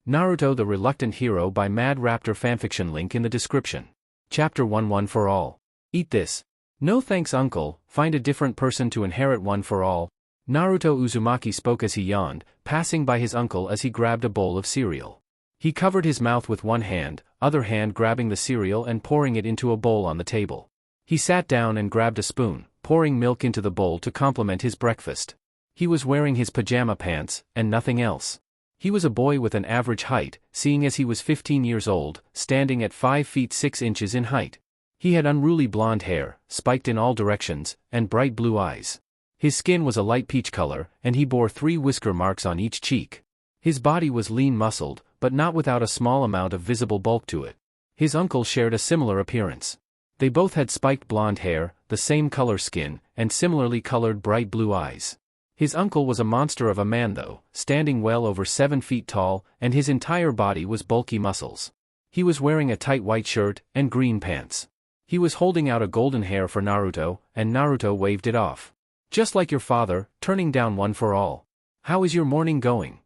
Naruto the Reluctant Hero by Mad Raptor Fanfiction, link in the description. Chapter 1 One for All. Eat this. No thanks uncle, find a different person to inherit one for all. Naruto Uzumaki spoke as he yawned, passing by his uncle as he grabbed a bowl of cereal. He covered his mouth with one hand, other hand grabbing the cereal and pouring it into a bowl on the table. He sat down and grabbed a spoon, pouring milk into the bowl to complement his breakfast. He was wearing his pajama pants, and nothing else. He was a boy with an average height, seeing as he was 15 years old, standing at 5 feet 6 inches in height. He had unruly blonde hair, spiked in all directions, and bright blue eyes. His skin was a light peach color, and he bore 3 whisker marks on each cheek. His body was lean-muscled, but not without a small amount of visible bulk to it. His uncle shared a similar appearance. They both had spiked blonde hair, the same color skin, and similarly colored bright blue eyes. His uncle was a monster of a man though, standing well over 7 feet tall, and his entire body was bulky muscles. He was wearing a tight white shirt and green pants. He was holding out a golden hair for Naruto, and Naruto waved it off. Just like your father, turning down one for all. How is your morning going?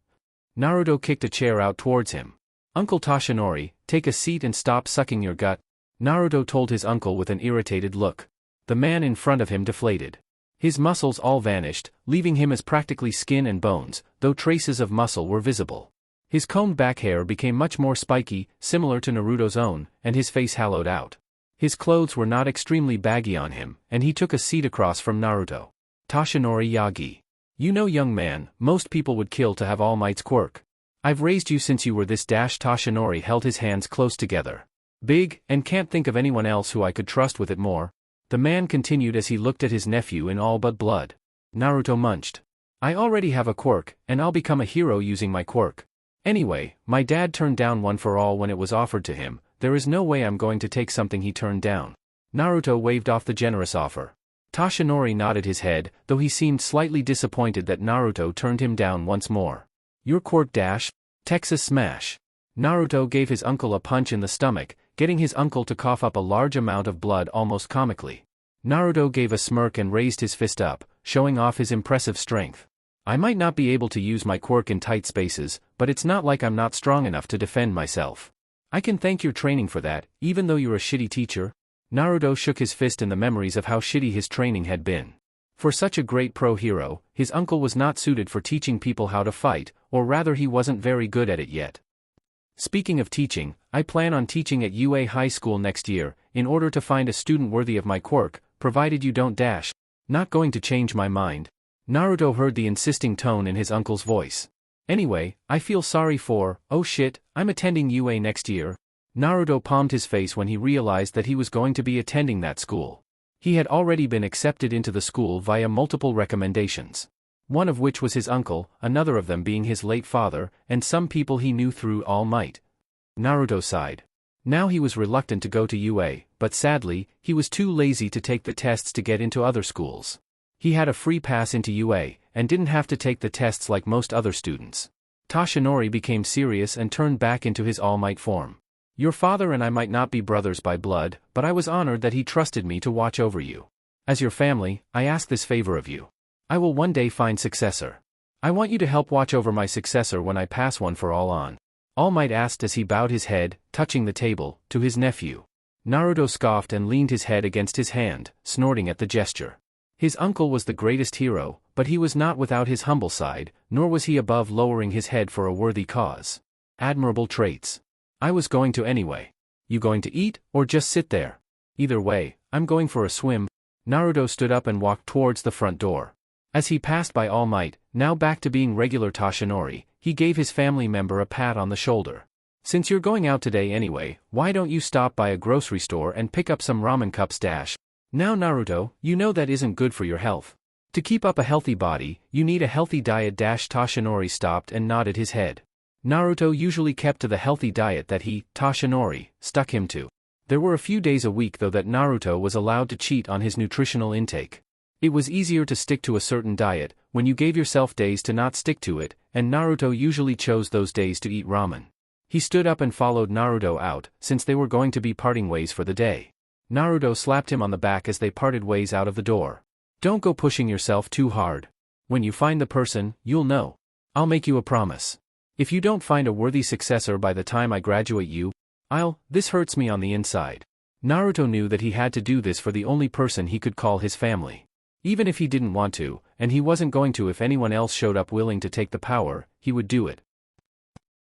Naruto kicked a chair out towards him. Uncle Toshinori, take a seat and stop sucking your gut. Naruto told his uncle with an irritated look. The man in front of him deflated. His muscles all vanished, leaving him as practically skin and bones, though traces of muscle were visible. His combed back hair became much more spiky, similar to Naruto's own, and his face hollowed out. His clothes were not extremely baggy on him, and he took a seat across from Naruto. Toshinori Yagi. You know, young man, most people would kill to have All Might's quirk. I've raised you since you were this. Toshinori held his hands close together. Big, and can't think of anyone else who I could trust with it more. The man continued as he looked at his nephew in all but blood. Naruto munched. I already have a quirk, and I'll become a hero using my quirk. Anyway, my dad turned down one for all when it was offered to him. There is no way I'm going to take something he turned down. Naruto waved off the generous offer. Toshinori nodded his head, though he seemed slightly disappointed that Naruto turned him down once more. Your quirk dash? Texas Smash. Naruto gave his uncle a punch in the stomach, getting his uncle to cough up a large amount of blood almost comically. Naruto gave a smirk and raised his fist up, showing off his impressive strength. I might not be able to use my quirk in tight spaces, but it's not like I'm not strong enough to defend myself. I can thank your training for that, even though you're a shitty teacher. Naruto shook his fist in the memories of how shitty his training had been. For such a great pro hero, his uncle was not suited for teaching people how to fight, or rather he wasn't very good at it yet. Speaking of teaching, I plan on teaching at UA High School next year, in order to find a student worthy of my quirk, provided you don't dash. Not going to change my mind. Naruto heard the insisting tone in his uncle's voice. Anyway, I feel sorry for, oh shit, I'm attending UA next year. Naruto palmed his face when he realized that he was going to be attending that school. He had already been accepted into the school via multiple recommendations. One of which was his uncle, another of them being his late father, and some people he knew through All Might. Naruto sighed. Now he was reluctant to go to UA, but sadly, he was too lazy to take the tests to get into other schools. He had a free pass into UA, and didn't have to take the tests like most other students. Toshinori became serious and turned back into his All Might form. Your father and I might not be brothers by blood, but I was honored that he trusted me to watch over you. As your family, I ask this favor of you. I will one day find successor. I want you to help watch over my successor when I pass one for all on. All Might asked as he bowed his head, touching the table, to his nephew. Naruto scoffed and leaned his head against his hand, snorting at the gesture. His uncle was the greatest hero, but he was not without his humble side, nor was he above lowering his head for a worthy cause. Admirable traits. I was going to anyway. You going to eat, or just sit there? Either way, I'm going for a swim. Naruto stood up and walked towards the front door. As he passed by All Might, now back to being regular Toshinori, he gave his family member a pat on the shoulder. Since you're going out today anyway, why don't you stop by a grocery store and pick up some ramen cups dash? Now Naruto, you know that isn't good for your health. To keep up a healthy body, you need a healthy diet dash. Toshinori stopped and nodded his head. Naruto usually kept to the healthy diet that he, Toshinori, stuck him to. There were a few days a week though that Naruto was allowed to cheat on his nutritional intake. It was easier to stick to a certain diet, when you gave yourself days to not stick to it, and Naruto usually chose those days to eat ramen. He stood up and followed Naruto out, since they were going to be parting ways for the day. Naruto slapped him on the back as they parted ways out of the door. Don't go pushing yourself too hard. When you find the person, you'll know. I'll make you a promise. If you don't find a worthy successor by the time I graduate you, this hurts me on the inside. Naruto knew that he had to do this for the only person he could call his family. Even if he didn't want to, and he wasn't going to if anyone else showed up willing to take the power, he would do it.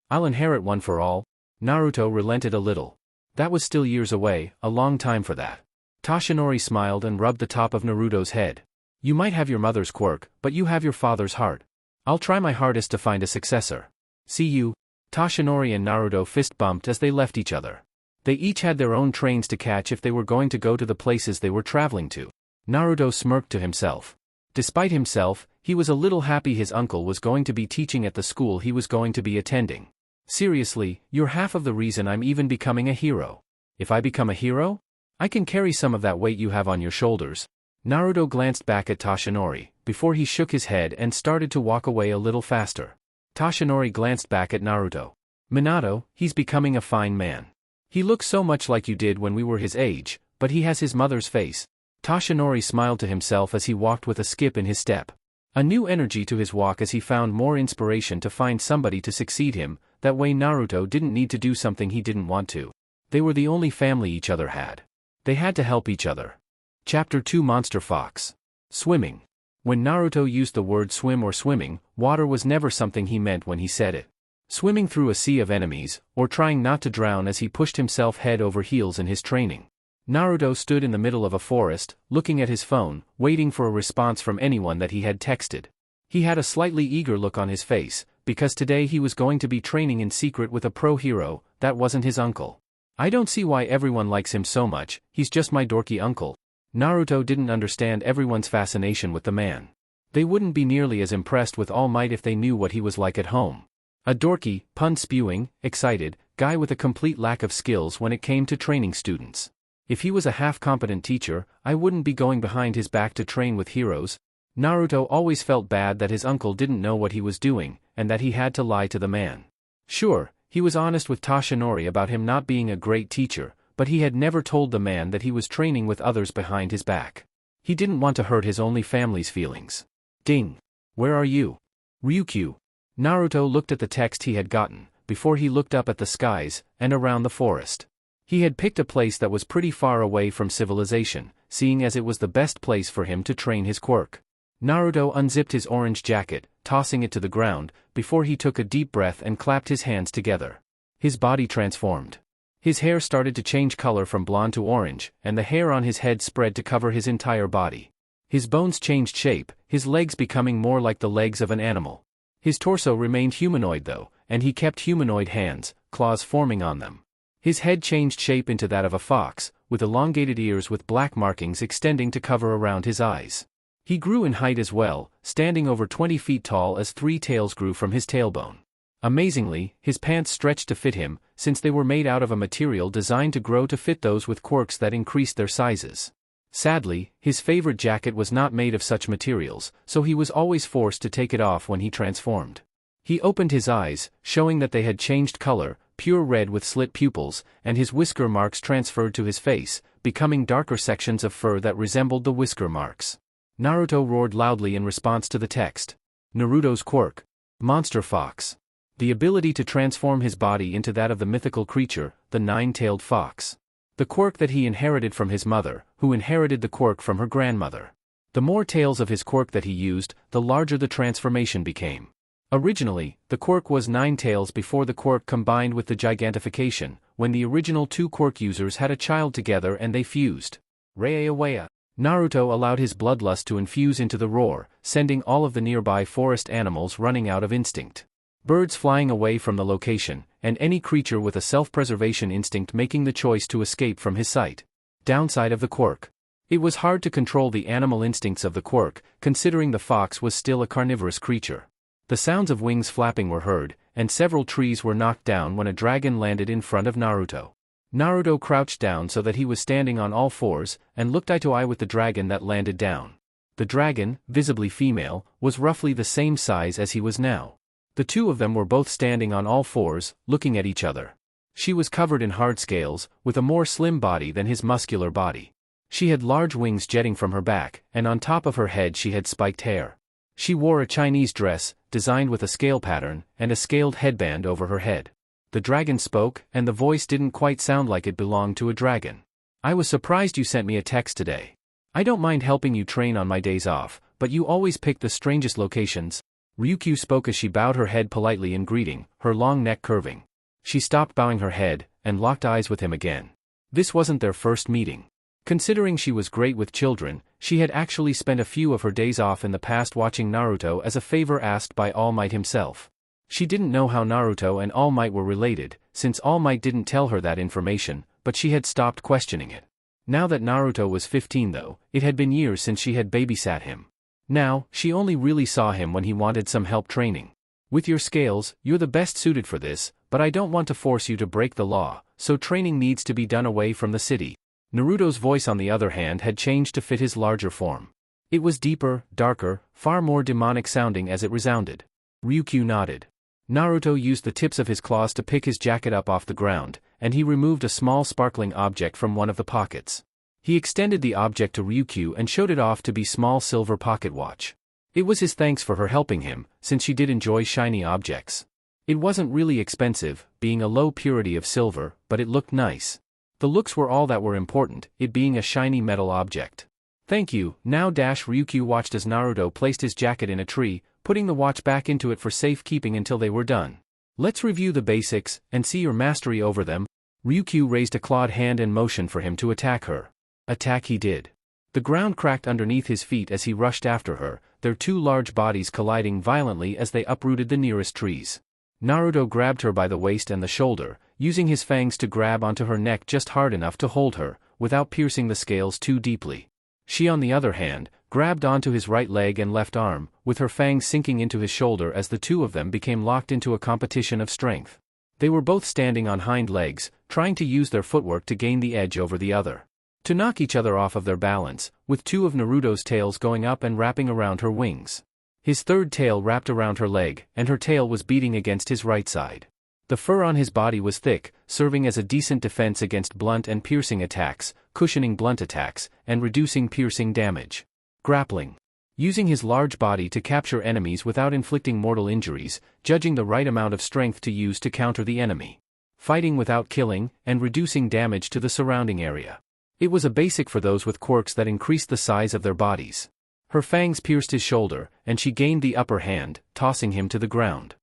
I'll inherit one for all. Naruto relented a little. That was still years away, a long time for that. Toshinori smiled and rubbed the top of Naruto's head. You might have your mother's quirk, but you have your father's heart. I'll try my hardest to find a successor. See you. Toshinori and Naruto fist bumped as they left each other. They each had their own trains to catch if they were going to go to the places they were traveling to. Naruto smirked to himself. Despite himself, he was a little happy his uncle was going to be teaching at the school he was going to be attending. Seriously, you're half of the reason I'm even becoming a hero. If I become a hero, I can carry some of that weight you have on your shoulders. Naruto glanced back at Toshinori, before he shook his head and started to walk away a little faster. Toshinori glanced back at Naruto. Minato, he's becoming a fine man. He looks so much like you did when we were his age, but he has his mother's face. Toshinori smiled to himself as he walked with a skip in his step. A new energy to his walk as he found more inspiration to find somebody to succeed him, that way Naruto didn't need to do something he didn't want to. They were the only family each other had. They had to help each other. Chapter 2 Monster Fox. Swimming. When Naruto used the word swim or swimming, water was never something he meant when he said it. Swimming through a sea of enemies, or trying not to drown as he pushed himself head over heels in his training. Naruto stood in the middle of a forest, looking at his phone, waiting for a response from anyone that he had texted. He had a slightly eager look on his face, because today he was going to be training in secret with a pro hero, that wasn't his uncle. I don't see why everyone likes him so much, he's just my dorky uncle. Naruto didn't understand everyone's fascination with the man. They wouldn't be nearly as impressed with All Might if they knew what he was like at home. A dorky, pun-spewing, excited, guy with a complete lack of skills when it came to training students. If he was a half-competent teacher, I wouldn't be going behind his back to train with heroes. Naruto always felt bad that his uncle didn't know what he was doing, and that he had to lie to the man. Sure, he was honest with Toshinori about him not being a great teacher, but he had never told the man that he was training with others behind his back. He didn't want to hurt his only family's feelings. Ding! Where are you? Ryuku. Naruto looked at the text he had gotten, before he looked up at the skies, and around the forest. He had picked a place that was pretty far away from civilization, seeing as it was the best place for him to train his quirk. Naruto unzipped his orange jacket, tossing it to the ground, before he took a deep breath and clapped his hands together. His body transformed. His hair started to change color from blonde to orange, and the hair on his head spread to cover his entire body. His bones changed shape, his legs becoming more like the legs of an animal. His torso remained humanoid though, and he kept humanoid hands, claws forming on them. His head changed shape into that of a fox, with elongated ears with black markings extending to cover around his eyes. He grew in height as well, standing over 20 feet tall as 3 tails grew from his tailbone. Amazingly, his pants stretched to fit him, since they were made out of a material designed to grow to fit those with quirks that increased their sizes. Sadly, his favorite jacket was not made of such materials, so he was always forced to take it off when he transformed. He opened his eyes, showing that they had changed color, pure red with slit pupils, and his whisker marks transferred to his face, becoming darker sections of fur that resembled the whisker marks. Naruto roared loudly in response to the text. Naruto's quirk. Monster Fox. The ability to transform his body into that of the mythical creature, the nine-tailed fox. The quirk that he inherited from his mother, who inherited the quirk from her grandmother. The more tails of his quirk that he used, the larger the transformation became. Originally, the quirk was 9 tails before the quirk combined with the gigantification, when the original 2 quirk users had a child together and they fused. Raya-waya. Naruto allowed his bloodlust to infuse into the roar, sending all of the nearby forest animals running out of instinct. Birds flying away from the location, and any creature with a self-preservation instinct making the choice to escape from his sight. Downside of the quirk. It was hard to control the animal instincts of the quirk, considering the fox was still a carnivorous creature. The sounds of wings flapping were heard, and several trees were knocked down when a dragon landed in front of Naruto. Naruto crouched down so that he was standing on all fours, and looked eye to eye with the dragon that landed down. The dragon, visibly female, was roughly the same size as he was now. The two of them were both standing on all fours, looking at each other. She was covered in hard scales, with a more slim body than his muscular body. She had large wings jetting from her back, and on top of her head she had spiked hair. She wore a Chinese dress, designed with a scale pattern, and a scaled headband over her head. The dragon spoke, and the voice didn't quite sound like it belonged to a dragon. I was surprised you sent me a text today. I don't mind helping you train on my days off, but you always pick the strangest locations. Ryuku spoke as she bowed her head politely in greeting, her long neck curving. She stopped bowing her head, and locked eyes with him again. This wasn't their first meeting. Considering she was great with children, she had actually spent a few of her days off in the past watching Naruto as a favor asked by All Might himself. She didn't know how Naruto and All Might were related, since All Might didn't tell her that information, but she had stopped questioning it. Now that Naruto was 15 though, it had been years since she had babysat him. Now, she only really saw him when he wanted some help training. With your scales, you're the best suited for this, but I don't want to force you to break the law, so training needs to be done away from the city. Naruto's voice on the other hand had changed to fit his larger form. It was deeper, darker, far more demonic sounding as it resounded. Ryuku nodded. Naruto used the tips of his claws to pick his jacket up off the ground, and he removed a small sparkling object from one of the pockets. He extended the object to Ryuku and showed it off to be small silver pocket watch. It was his thanks for her helping him, since she did enjoy shiny objects. It wasn't really expensive, being a low purity of silver, but it looked nice. The looks were all that were important, it being a shiny metal object. Thank you. Now Ryuku watched as Naruto placed his jacket in a tree, putting the watch back into it for safekeeping until they were done. Let's review the basics, and see your mastery over them. Ryuku raised a clawed hand and motioned for him to attack her. Attack he did. The ground cracked underneath his feet as he rushed after her, their two large bodies colliding violently as they uprooted the nearest trees. Naruto grabbed her by the waist and the shoulder, using his fangs to grab onto her neck just hard enough to hold her, without piercing the scales too deeply. She on the other hand, grabbed onto his right leg and left arm, with her fangs sinking into his shoulder as the two of them became locked into a competition of strength. They were both standing on hind legs, trying to use their footwork to gain the edge over the other. To knock each other off of their balance, with two of Naruto's tails going up and wrapping around her wings. His third tail wrapped around her leg, and her tail was beating against his right side. The fur on his body was thick, serving as a decent defense against blunt and piercing attacks, cushioning blunt attacks, and reducing piercing damage. Grappling. Using his large body to capture enemies without inflicting mortal injuries, judging the right amount of strength to use to counter the enemy. Fighting without killing, and reducing damage to the surrounding area. It was a basic for those with quirks that increased the size of their bodies. Her fangs pierced his shoulder, and she gained the upper hand, tossing him to the ground.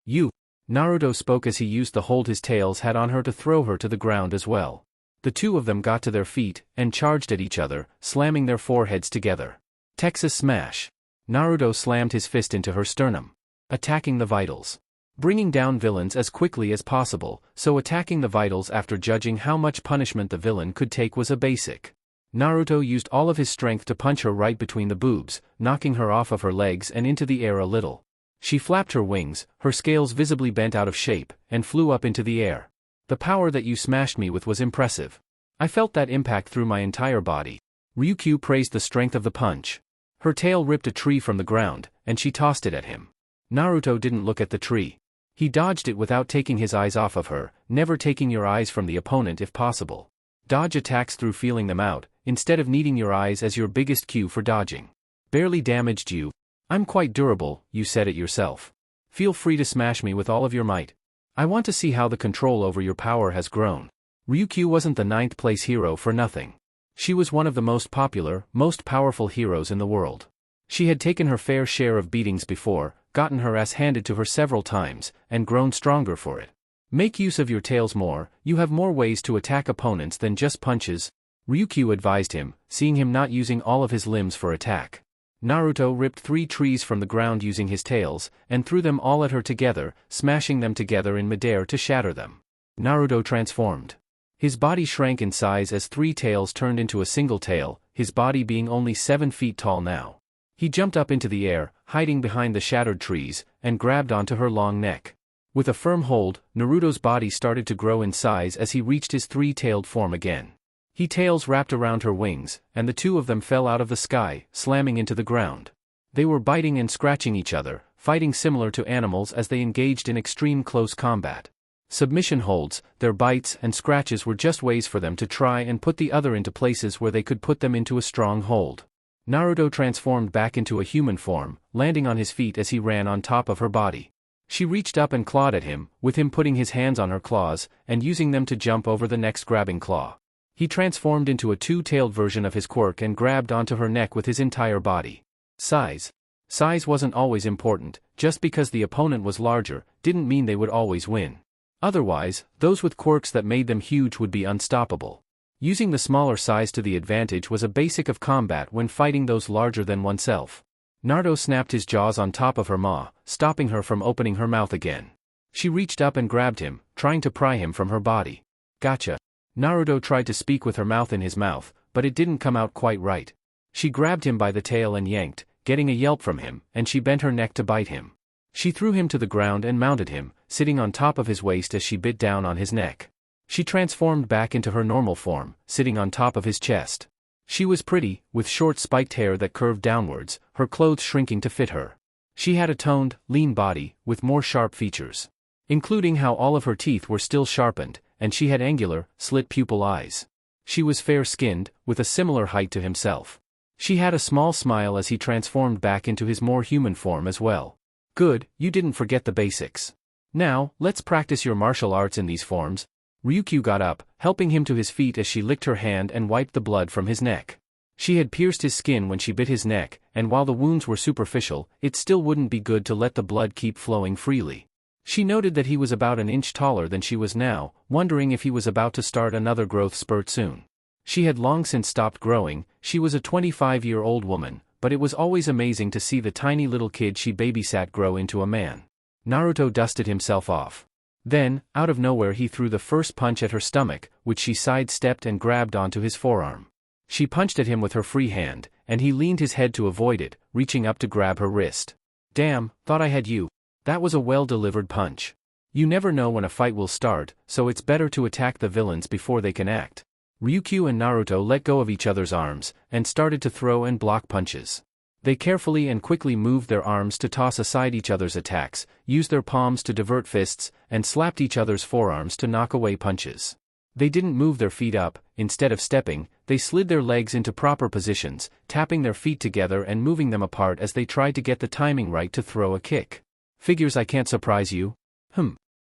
You! Naruto spoke as he used the hold his tails had on her to throw her to the ground as well. The two of them got to their feet, and charged at each other, slamming their foreheads together. Texas Smash. Naruto slammed his fist into her sternum. Attacking the vitals. Bringing down villains as quickly as possible, so attacking the vitals after judging how much punishment the villain could take was a basic. Naruto used all of his strength to punch her right between the boobs, knocking her off of her legs and into the air a little. She flapped her wings, her scales visibly bent out of shape, and flew up into the air. The power that you smashed me with was impressive. I felt that impact through my entire body. Ryuku praised the strength of the punch. Her tail ripped a tree from the ground, and she tossed it at him. Naruto didn't look at the tree. He dodged it without taking his eyes off of her, never taking your eyes from the opponent if possible. Dodge attacks through feeling them out, instead of needing your eyes as your biggest cue for dodging. Barely damaged you. I'm quite durable, you said it yourself. Feel free to smash me with all of your might. I want to see how the control over your power has grown. Ryuku wasn't the 9th place hero for nothing. She was one of the most popular, most powerful heroes in the world. She had taken her fair share of beatings before, gotten her ass handed to her several times, and grown stronger for it. Make use of your tails more, you have more ways to attack opponents than just punches, Ryuku advised him, seeing him not using all of his limbs for attack. Naruto ripped 3 trees from the ground using his tails, and threw them all at her together, smashing them together in midair to shatter them. Naruto transformed. His body shrank in size as 3 tails turned into a single tail, his body being only 7 feet tall now. He jumped up into the air, hiding behind the shattered trees, and grabbed onto her long neck. With a firm hold, Naruto's body started to grow in size as he reached his 3-tailed form again. His tails wrapped around her wings, and the two of them fell out of the sky, slamming into the ground. They were biting and scratching each other, fighting similar to animals as they engaged in extreme close combat. Submission holds, their bites and scratches were just ways for them to try and put the other into places where they could put them into a strong hold. Naruto transformed back into a human form, landing on his feet as he ran on top of her body. She reached up and clawed at him, with him putting his hands on her claws, and using them to jump over the next grabbing claw. He transformed into a two-tailed version of his quirk and grabbed onto her neck with his entire body. Size. Size wasn't always important, just because the opponent was larger, didn't mean they would always win. Otherwise, those with quirks that made them huge would be unstoppable. Using the smaller size to the advantage was a basic of combat when fighting those larger than oneself. Naruto snapped his jaws on top of her maw, stopping her from opening her mouth again. She reached up and grabbed him, trying to pry him from her body. Gotcha. Naruto tried to speak with her mouth in his mouth, but it didn't come out quite right. She grabbed him by the tail and yanked, getting a yelp from him, and she bent her neck to bite him. She threw him to the ground and mounted him, sitting on top of his waist as she bit down on his neck. She transformed back into her normal form, sitting on top of his chest. She was pretty, with short spiked hair that curved downwards, her clothes shrinking to fit her. She had a toned, lean body, with more sharp features. Including how all of her teeth were still sharpened, and she had angular, slit pupil eyes. She was fair-skinned, with a similar height to himself. She had a small smile as he transformed back into his more human form as well. Good, you didn't forget the basics. Now, let's practice your martial arts in these forms. Ryuku got up, helping him to his feet as she licked her hand and wiped the blood from his neck. She had pierced his skin when she bit his neck, and while the wounds were superficial, it still wouldn't be good to let the blood keep flowing freely. She noted that he was about an inch taller than she was now, wondering if he was about to start another growth spurt soon. She had long since stopped growing. She was a 25-year-old woman, but it was always amazing to see the tiny little kid she babysat grow into a man. Naruto dusted himself off. Then, out of nowhere he threw the first punch at her stomach, which she sidestepped and grabbed onto his forearm. She punched at him with her free hand, and he leaned his head to avoid it, reaching up to grab her wrist. Damn, thought I had you. That was a well-delivered punch. You never know when a fight will start, so it's better to attack the villains before they can act. Ryuku and Naruto let go of each other's arms, and started to throw and block punches. They carefully and quickly moved their arms to toss aside each other's attacks, used their palms to divert fists, and slapped each other's forearms to knock away punches. They didn't move their feet up. Instead of stepping, they slid their legs into proper positions, tapping their feet together and moving them apart as they tried to get the timing right to throw a kick. Figures I can't surprise you?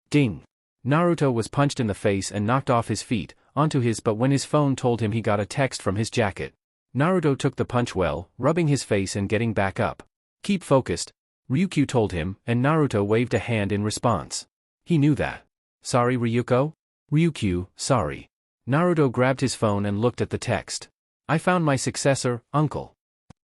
Ding. Naruto was punched in the face and knocked off his feet, onto his but when his phone told him he got a text from his jacket. Naruto took the punch well, rubbing his face and getting back up. Keep focused, Ryuku told him, and Naruto waved a hand in response. He knew that. Sorry, Ryuko? Ryuku, sorry. Naruto grabbed his phone and looked at the text. I found my successor, uncle.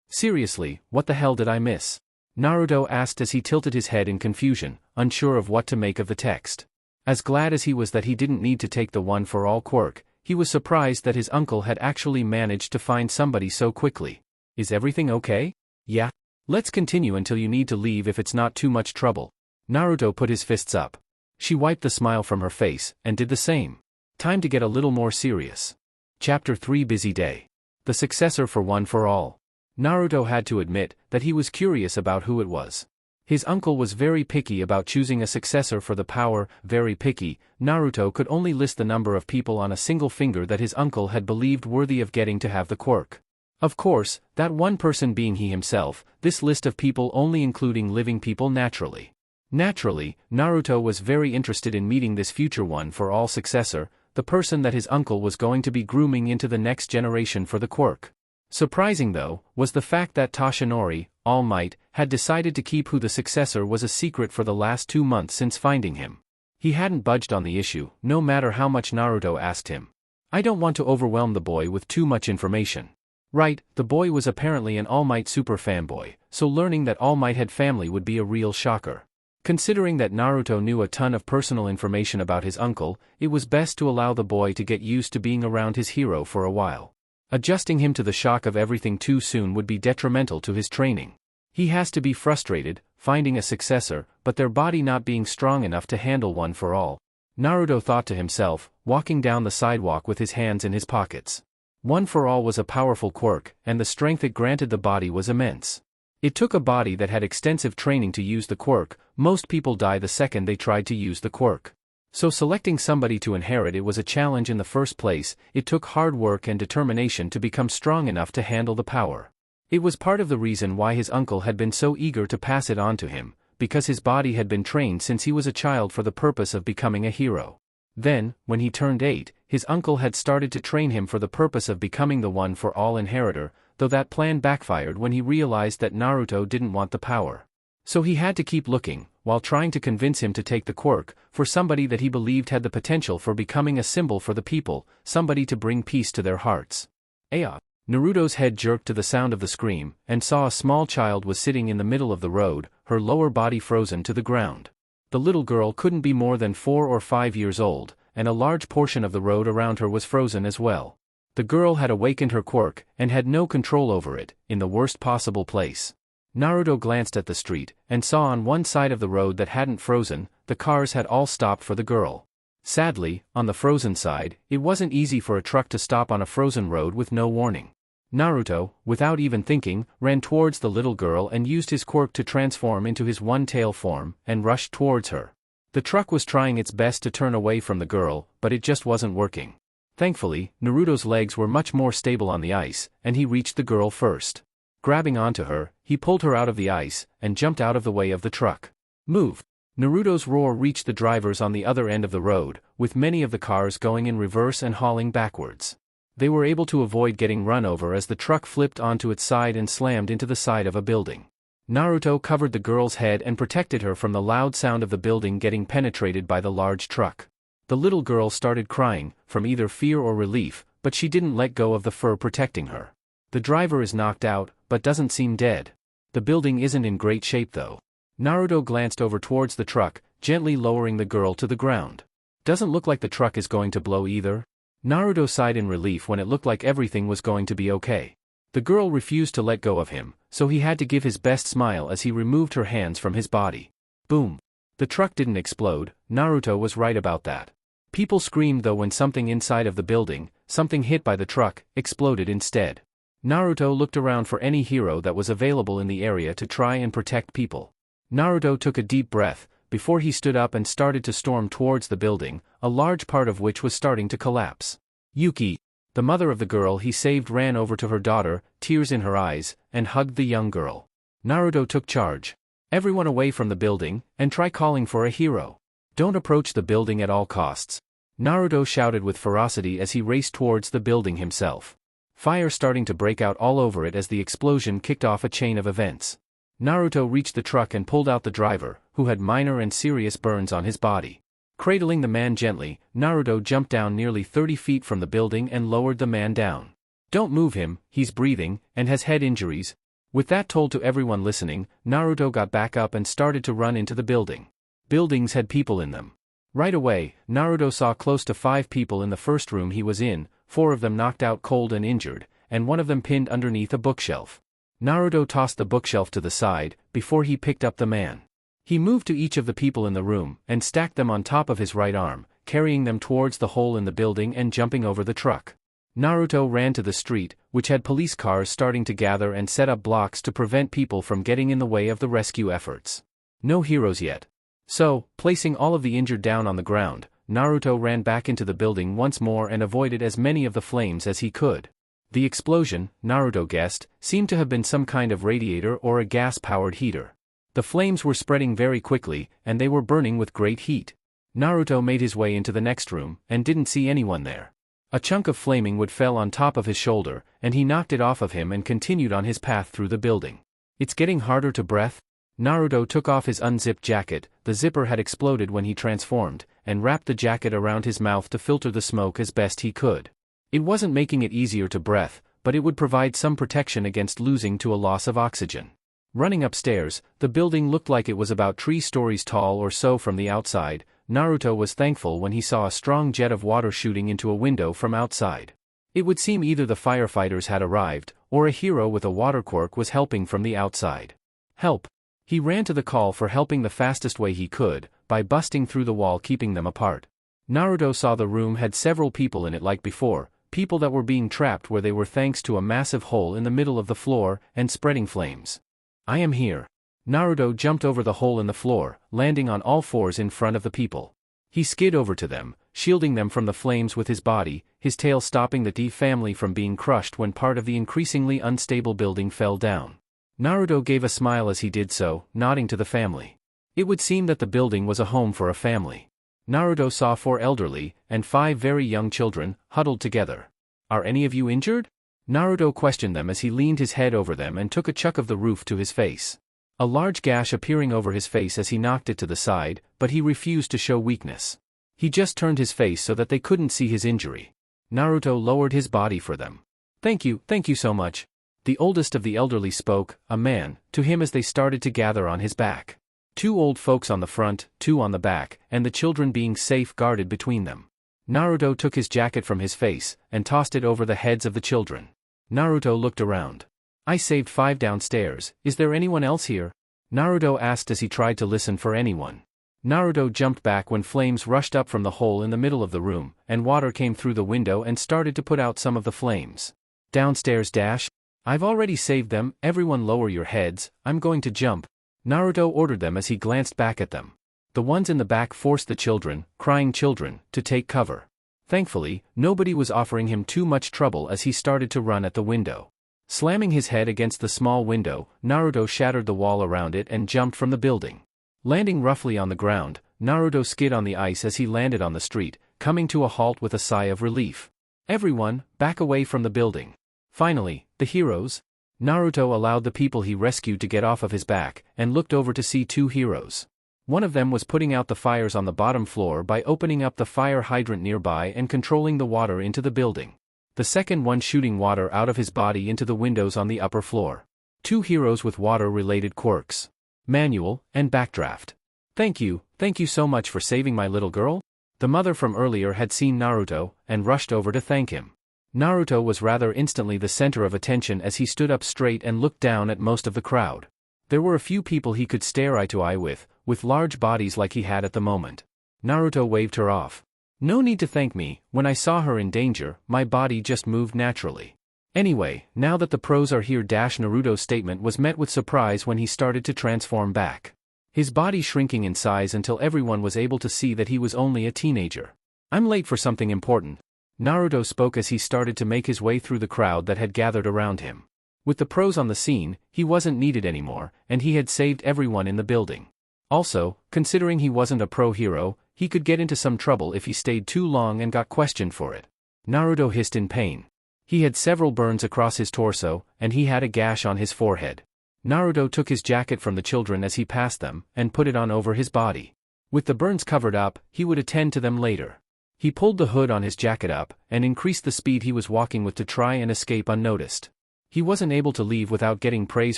Seriously, what the hell did I miss? Naruto asked as he tilted his head in confusion, unsure of what to make of the text. As glad as he was that he didn't need to take the one-for-all quirk, he was surprised that his uncle had actually managed to find somebody so quickly. Is everything okay? Yeah. Let's continue until you need to leave if it's not too much trouble. Naruto put his fists up. She wiped the smile from her face, and did the same. Time to get a little more serious. Chapter 3 Busy Day. The successor for One for All. Naruto had to admit that he was curious about who it was. His uncle was very picky about choosing a successor for the power, very picky. Naruto could only list the number of people on a single finger that his uncle had believed worthy of getting to have the quirk. Of course, that one person being he himself, this list of people only including living people naturally. Naturally, Naruto was very interested in meeting this future One for All successor, the person that his uncle was going to be grooming into the next generation for the quirk. Surprising though, was the fact that Toshinori, All Might, had decided to keep who the successor was a secret for the last 2 months since finding him. He hadn't budged on the issue, no matter how much Naruto asked him. I don't want to overwhelm the boy with too much information. Right, the boy was apparently an All Might super fanboy, so learning that All Might had family would be a real shocker. Considering that Naruto knew a ton of personal information about his uncle, it was best to allow the boy to get used to being around his hero for a while. Adjusting him to the shock of everything too soon would be detrimental to his training. He has to be frustrated, finding a successor, but their body not being strong enough to handle One for All. Naruto thought to himself, walking down the sidewalk with his hands in his pockets. One for All was a powerful quirk, and the strength it granted the body was immense. It took a body that had extensive training to use the quirk. Most people die the second they tried to use the quirk. So selecting somebody to inherit it was a challenge in the first place. It took hard work and determination to become strong enough to handle the power. It was part of the reason why his uncle had been so eager to pass it on to him, because his body had been trained since he was a child for the purpose of becoming a hero. Then, when he turned 8, his uncle had started to train him for the purpose of becoming the one-for-all inheritor, though that plan backfired when he realized that Naruto didn't want the power. So he had to keep looking, while trying to convince him to take the quirk, for somebody that he believed had the potential for becoming a symbol for the people, somebody to bring peace to their hearts. Aya! Naruto's head jerked to the sound of the scream, and saw a small child was sitting in the middle of the road, her lower body frozen to the ground. The little girl couldn't be more than 4 or 5 years old, and a large portion of the road around her was frozen as well. The girl had awakened her quirk, and had no control over it, in the worst possible place. Naruto glanced at the street, and saw on one side of the road that hadn't frozen, the cars had all stopped for the girl. Sadly, on the frozen side, it wasn't easy for a truck to stop on a frozen road with no warning. Naruto, without even thinking, ran towards the little girl and used his quirk to transform into his one-tail form, and rushed towards her. The truck was trying its best to turn away from the girl, but it just wasn't working. Thankfully, Naruto's legs were much more stable on the ice, and he reached the girl first. Grabbing onto her, he pulled her out of the ice, and jumped out of the way of the truck. Move! Naruto's roar reached the drivers on the other end of the road, with many of the cars going in reverse and hauling backwards. They were able to avoid getting run over as the truck flipped onto its side and slammed into the side of a building. Naruto covered the girl's head and protected her from the loud sound of the building getting penetrated by the large truck. The little girl started crying, from either fear or relief, but she didn't let go of the fur protecting her. The driver is knocked out, but doesn't seem dead. The building isn't in great shape though. Naruto glanced over towards the truck, gently lowering the girl to the ground. Doesn't look like the truck is going to blow either. Naruto sighed in relief when it looked like everything was going to be okay. The girl refused to let go of him, so he had to give his best smile as he removed her hands from his body. Boom! The truck didn't explode. Naruto was right about that. People screamed though when something inside of the building, something hit by the truck, exploded instead. Naruto looked around for any hero that was available in the area to try and protect people. Naruto took a deep breath, before he stood up and started to storm towards the building, a large part of which was starting to collapse. Yuki, the mother of the girl he saved, ran over to her daughter, tears in her eyes, and hugged the young girl. Naruto took charge. Everyone away from the building, and try calling for a hero. Don't approach the building at all costs. Naruto shouted with ferocity as he raced towards the building himself. Fire starting to break out all over it as the explosion kicked off a chain of events. Naruto reached the truck and pulled out the driver, who had minor and serious burns on his body. Cradling the man gently, Naruto jumped down nearly 30 feet from the building and lowered the man down. Don't move him, he's breathing, and has head injuries. With that told to everyone listening, Naruto got back up and started to run into the building. Buildings had people in them. Right away, Naruto saw close to 5 people in the first room he was in, 4 of them knocked out cold and injured, and one of them pinned underneath a bookshelf. Naruto tossed the bookshelf to the side, before he picked up the man. He moved to each of the people in the room, and stacked them on top of his right arm, carrying them towards the hole in the building and jumping over the truck. Naruto ran to the street, which had police cars starting to gather and set up blocks to prevent people from getting in the way of the rescue efforts. No heroes yet. So, placing all of the injured down on the ground, Naruto ran back into the building once more and avoided as many of the flames as he could. The explosion, Naruto guessed, seemed to have been some kind of radiator or a gas-powered heater. The flames were spreading very quickly, and they were burning with great heat. Naruto made his way into the next room, and didn't see anyone there. A chunk of flaming wood fell on top of his shoulder, and he knocked it off of him and continued on his path through the building. It's getting harder to breathe. Naruto took off his unzipped jacket, the zipper had exploded when he transformed, and wrapped the jacket around his mouth to filter the smoke as best he could. It wasn't making it easier to breathe, but it would provide some protection against losing to a loss of oxygen. Running upstairs, the building looked like it was about 3 stories tall or so from the outside. Naruto was thankful when he saw a strong jet of water shooting into a window from outside. It would seem either the firefighters had arrived, or a hero with a water quirk was helping from the outside. Help! He ran to the call for helping the fastest way he could, by busting through the wall keeping them apart. Naruto saw the room had several people in it like before, people that were being trapped where they were thanks to a massive hole in the middle of the floor, and spreading flames. I am here. Naruto jumped over the hole in the floor, landing on all fours in front of the people. He skid over to them, shielding them from the flames with his body, his tail stopping the D family from being crushed when part of the increasingly unstable building fell down. Naruto gave a smile as he did so, nodding to the family. It would seem that the building was a home for a family. Naruto saw 4 elderly and 5 very young children, huddled together. "Are any of you injured?" Naruto questioned them as he leaned his head over them and took a chuck of the roof to his face. A large gash appearing over his face as he knocked it to the side, but he refused to show weakness. He just turned his face so that they couldn't see his injury. Naruto lowered his body for them. Thank you so much." The oldest of the elderly spoke, a man, to him as they started to gather on his back. 2 old folks on the front, 2 on the back, and the children being safe guarded between them. Naruto took his jacket from his face, and tossed it over the heads of the children. Naruto looked around. "I saved 5 downstairs, is there anyone else here?" Naruto asked as he tried to listen for anyone. Naruto jumped back when flames rushed up from the hole in the middle of the room, and water came through the window and started to put out some of the flames. "Downstairs dash? I've already saved them, everyone lower your heads, I'm going to jump," Naruto ordered them as he glanced back at them. The ones in the back forced the children, crying children, to take cover. Thankfully, nobody was offering him too much trouble as he started to run at the window. Slamming his head against the small window, Naruto shattered the wall around it and jumped from the building. Landing roughly on the ground, Naruto skid on the ice as he landed on the street, coming to a halt with a sigh of relief. "Everyone, back away from the building." Finally, the heroes? Naruto allowed the people he rescued to get off of his back, and looked over to see 2 heroes. One of them was putting out the fires on the bottom floor by opening up the fire hydrant nearby and controlling the water into the building. The second one shooting water out of his body into the windows on the upper floor. 2 heroes with water-related quirks. Manual, and backdraft. Thank you so much for saving my little girl?" The mother from earlier had seen Naruto, and rushed over to thank him. Naruto was rather instantly the center of attention as he stood up straight and looked down at most of the crowd. There were a few people he could stare eye to eye with large bodies like he had at the moment. Naruto waved her off. "No need to thank me, when I saw her in danger, my body just moved naturally. Anyway, now that the pros are here." Naruto's statement was met with surprise when he started to transform back. His body shrinking in size until everyone was able to see that he was only a teenager. "I'm late for something important," Naruto spoke as he started to make his way through the crowd that had gathered around him. With the pros on the scene, he wasn't needed anymore, and he had saved everyone in the building. Also, considering he wasn't a pro hero, he could get into some trouble if he stayed too long and got questioned for it. Naruto hissed in pain. He had several burns across his torso, and he had a gash on his forehead. Naruto took his jacket from the children as he passed them, and put it on over his body. With the burns covered up, he would attend to them later. He pulled the hood on his jacket up, and increased the speed he was walking with to try and escape unnoticed. He wasn't able to leave without getting praise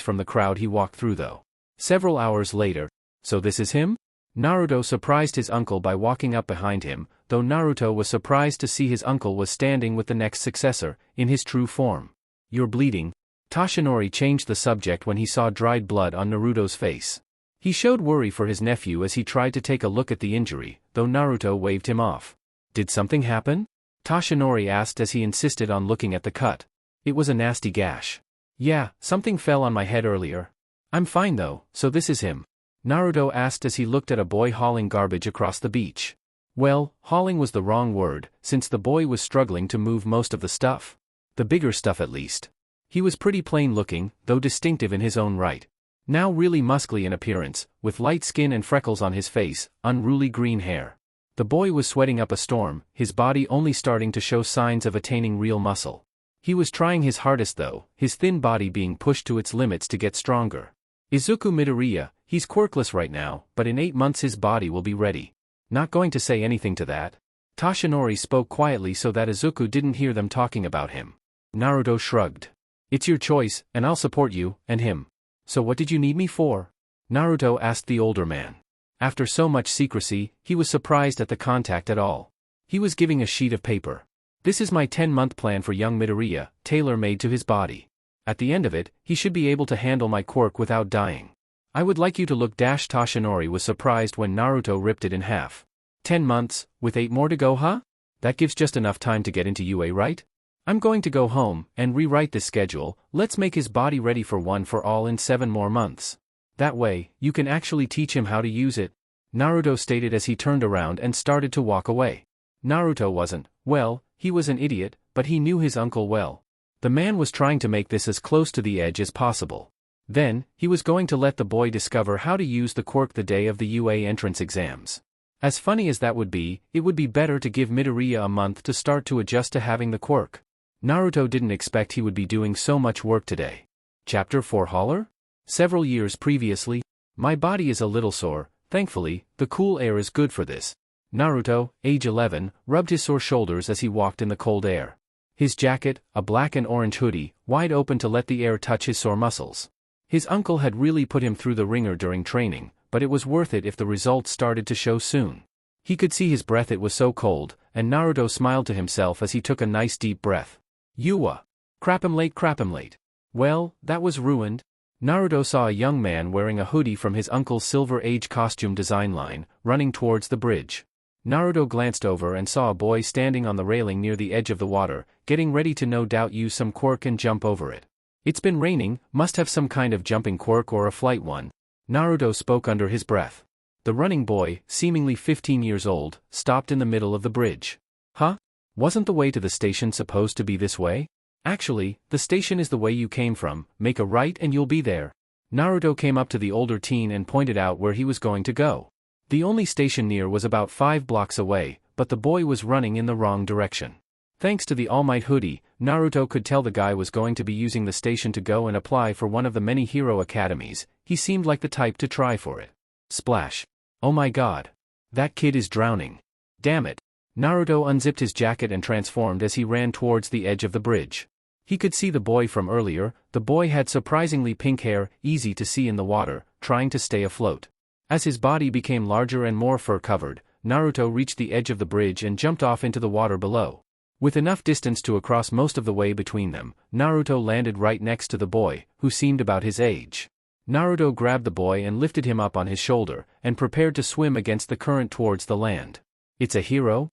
from the crowd he walked through though. Several hours later. "So this is him?" Naruto surprised his uncle by walking up behind him, though Naruto was surprised to see his uncle was standing with the next successor, in his true form. "You're bleeding." Toshinori changed the subject when he saw dried blood on Naruto's face. He showed worry for his nephew as he tried to take a look at the injury, though Naruto waved him off. "Did something happen?" Toshinori asked as he insisted on looking at the cut. "It was a nasty gash." "Yeah, something fell on my head earlier. I'm fine though, so this is him?" Naruto asked as he looked at a boy hauling garbage across the beach. Well, hauling was the wrong word, since the boy was struggling to move most of the stuff. The bigger stuff at least. He was pretty plain looking, though distinctive in his own right. Now really muscly in appearance, with light skin and freckles on his face, unruly green hair. The boy was sweating up a storm, his body only starting to show signs of attaining real muscle. He was trying his hardest though, his thin body being pushed to its limits to get stronger. Izuku Midoriya, he's quirkless right now, but in 8 months his body will be ready. Not going to say anything to that. Toshinori spoke quietly so that Izuku didn't hear them talking about him. Naruto shrugged. "It's your choice, and I'll support you, and him. So what did you need me for?" Naruto asked the older man. After so much secrecy, he was surprised at the contact at all. He was giving a sheet of paper. "This is my 10-month plan for young Midoriya, tailor-made to his body. At the end of it, he should be able to handle my quirk without dying. I would like you to look." Toshinori was surprised when Naruto ripped it in half. 10 months, with 8 more to go, huh? That gives just enough time to get into UA, right? I'm going to go home and rewrite this schedule. Let's make his body ready for one for all in 7 more months. That way, you can actually teach him how to use it," Naruto stated as he turned around and started to walk away. Naruto wasn't. Well, he was an idiot, but he knew his uncle well. The man was trying to make this as close to the edge as possible. Then, he was going to let the boy discover how to use the quirk the day of the UA entrance exams. As funny as that would be, it would be better to give Midoriya a month to start to adjust to having the quirk. Naruto didn't expect he would be doing so much work today. Chapter 4 Holler? Several years previously. My body is a little sore, thankfully, the cool air is good for this. Naruto, age 11, rubbed his sore shoulders as he walked in the cold air. His jacket, a black and orange hoodie, wide open to let the air touch his sore muscles. His uncle had really put him through the ringer during training, but it was worth it if the results started to show soon. He could see his breath, it was so cold, and Naruto smiled to himself as he took a nice deep breath. Yuwa. Crap'em late. Well, that was ruined. Naruto saw a young man wearing a hoodie from his uncle's Silver Age costume design line, running towards the bridge. Naruto glanced over and saw a boy standing on the railing near the edge of the water, getting ready to no doubt use some quirk and jump over it. It's been raining, must have some kind of jumping quirk or a flight one. Naruto spoke under his breath. The running boy, seemingly 15 years old, stopped in the middle of the bridge. Huh? Wasn't the way to the station supposed to be this way? Actually, the station is the way you came from, make a right and you'll be there. Naruto came up to the older teen and pointed out where he was going to go. The only station near was about 5 blocks away, but the boy was running in the wrong direction. Thanks to the All Might hoodie, Naruto could tell the guy was going to be using the station to go and apply for one of the many hero academies. He seemed like the type to try for it. Splash. Oh my god. That kid is drowning. Damn it. Naruto unzipped his jacket and transformed as he ran towards the edge of the bridge. He could see the boy from earlier. The boy had surprisingly pink hair, easy to see in the water, trying to stay afloat. As his body became larger and more fur-covered, Naruto reached the edge of the bridge and jumped off into the water below. With enough distance to cross most of the way between them, Naruto landed right next to the boy, who seemed about his age. Naruto grabbed the boy and lifted him up on his shoulder, and prepared to swim against the current towards the land. It's a hero?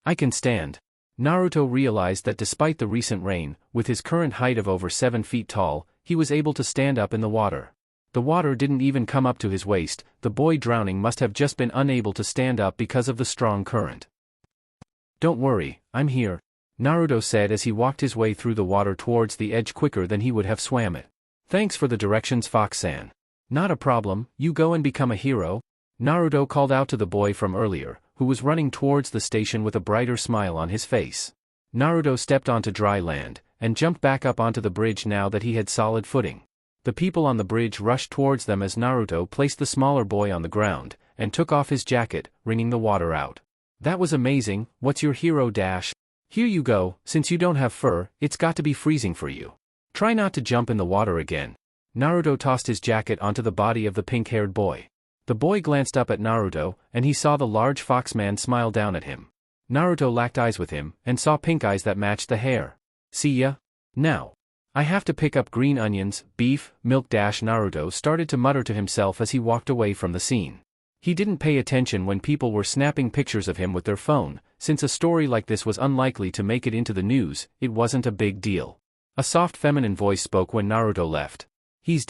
I can stand. Naruto realized that despite the recent rain, with his current height of over 7 feet tall, he was able to stand up in the water. The water didn't even come up to his waist. The boy drowning must have just been unable to stand up because of the strong current. Don't worry, I'm here, Naruto said as he walked his way through the water towards the edge quicker than he would have swam it. Thanks for the directions, Fox-san. Not a problem, you go and become a hero. Naruto called out to the boy from earlier, who was running towards the station with a brighter smile on his face. Naruto stepped onto dry land, and jumped back up onto the bridge now that he had solid footing. The people on the bridge rushed towards them as Naruto placed the smaller boy on the ground, and took off his jacket, wringing the water out. That was amazing. What's your hero dash? Here you go, since you don't have fur, it's got to be freezing for you. Try not to jump in the water again. Naruto tossed his jacket onto the body of the pink-haired boy. The boy glanced up at Naruto, and he saw the large fox man smile down at him. Naruto locked eyes with him, and saw pink eyes that matched the hair. See ya? Now. I have to pick up green onions, beef, milk. Naruto started to mutter to himself as he walked away from the scene. He didn't pay attention when people were snapping pictures of him with their phone. Since a story like this was unlikely to make it into the news, it wasn't a big deal. A soft feminine voice spoke when Naruto left. He's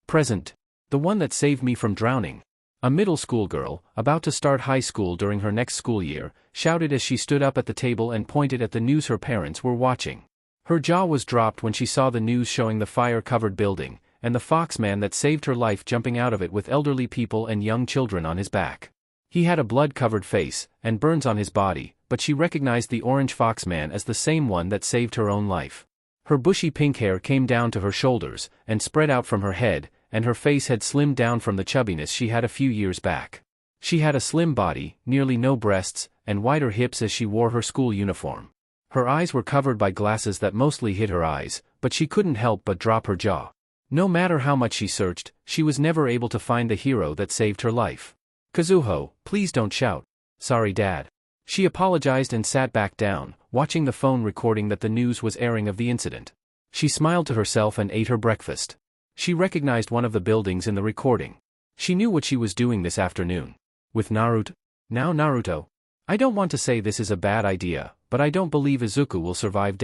present. The one that saved me from drowning. A middle school girl, about to start high school during her next school year, shouted as she stood up at the table and pointed at the news her parents were watching. Her jaw was dropped when she saw the news showing the fire-covered building, and the foxman that saved her life jumping out of it with elderly people and young children on his back. He had a blood-covered face, and burns on his body, but she recognized the orange foxman as the same one that saved her own life. Her bushy pink hair came down to her shoulders, and spread out from her head, and her face had slimmed down from the chubbiness she had a few years back. She had a slim body, nearly no breasts, and wider hips as she wore her school uniform. Her eyes were covered by glasses that mostly hid her eyes, but she couldn't help but drop her jaw. No matter how much she searched, she was never able to find the hero that saved her life. Kazuho, please don't shout. Sorry, Dad. She apologized and sat back down, watching the phone recording that the news was airing of the incident. She smiled to herself and ate her breakfast. She recognized one of the buildings in the recording. She knew what she was doing this afternoon. With Naruto. Now Naruto. I don't want to say this is a bad idea, but I don't believe Izuku will survive.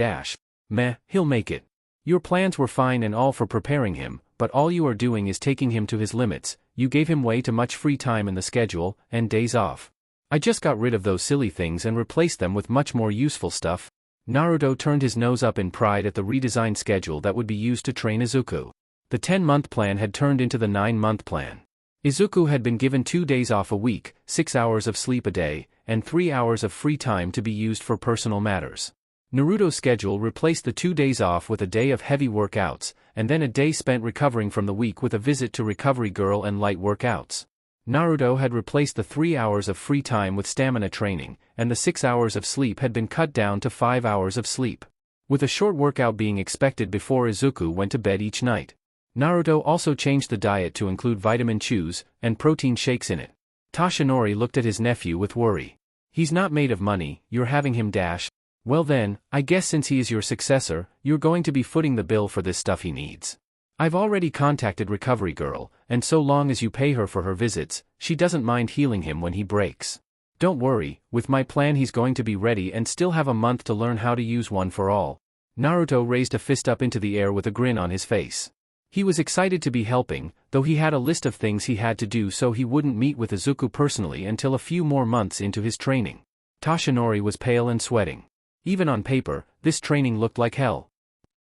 Meh, he'll make it. Your plans were fine and all for preparing him, but all you are doing is taking him to his limits. You gave him way too much free time in the schedule, and days off. I just got rid of those silly things and replaced them with much more useful stuff. Naruto turned his nose up in pride at the redesigned schedule that would be used to train Izuku. The 10-month plan had turned into the 9-month plan. Izuku had been given 2 days off a week, 6 hours of sleep a day, and 3 hours of free time to be used for personal matters. Naruto's schedule replaced the 2 days off with a day of heavy workouts, and then a day spent recovering from the week with a visit to Recovery Girl and light workouts. Naruto had replaced the 3 hours of free time with stamina training, and the 6 hours of sleep had been cut down to 5 hours of sleep, with a short workout being expected before Izuku went to bed each night. Naruto also changed the diet to include vitamin chews and protein shakes in it. Toshinori looked at his nephew with worry. He's not made of money, you're having him dash. Well then, I guess since he is your successor, you're going to be footing the bill for this stuff he needs. I've already contacted Recovery Girl, and so long as you pay her for her visits, she doesn't mind healing him when he breaks. Don't worry, with my plan he's going to be ready and still have a month to learn how to use one for all. Naruto raised a fist up into the air with a grin on his face. He was excited to be helping, though he had a list of things he had to do so he wouldn't meet with Izuku personally until a few more months into his training. Toshinori was pale and sweating. Even on paper, this training looked like hell.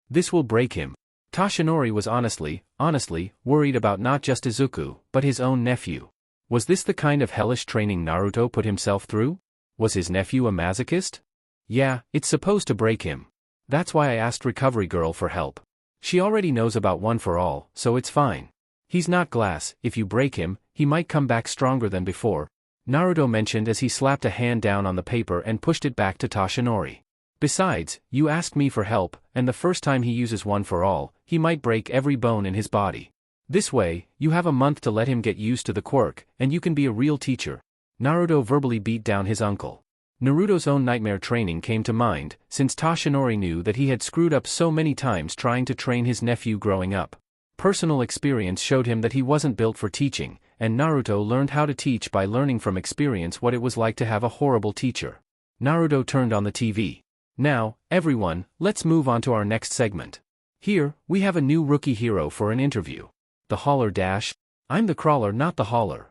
This will break him. Toshinori was honestly worried about not just Izuku, but his own nephew. Was this the kind of hellish training Naruto put himself through? Was his nephew a masochist? Yeah, it's supposed to break him. That's why I asked Recovery Girl for help. She already knows about One for All, so it's fine. He's not glass, if you break him, he might come back stronger than before, Naruto mentioned as he slapped a hand down on the paper and pushed it back to Toshinori. Besides, you asked me for help, and the first time he uses One for All, he might break every bone in his body. This way, you have a month to let him get used to the quirk, and you can be a real teacher. Naruto verbally beat down his uncle. Naruto's own nightmare training came to mind, since Toshinori knew that he had screwed up so many times trying to train his nephew growing up. Personal experience showed him that he wasn't built for teaching, and Naruto learned how to teach by learning from experience what it was like to have a horrible teacher. Naruto turned on the TV. Now, everyone, let's move on to our next segment. Here, we have a new rookie hero for an interview. The hauler dash. I'm the crawler, not the hauler.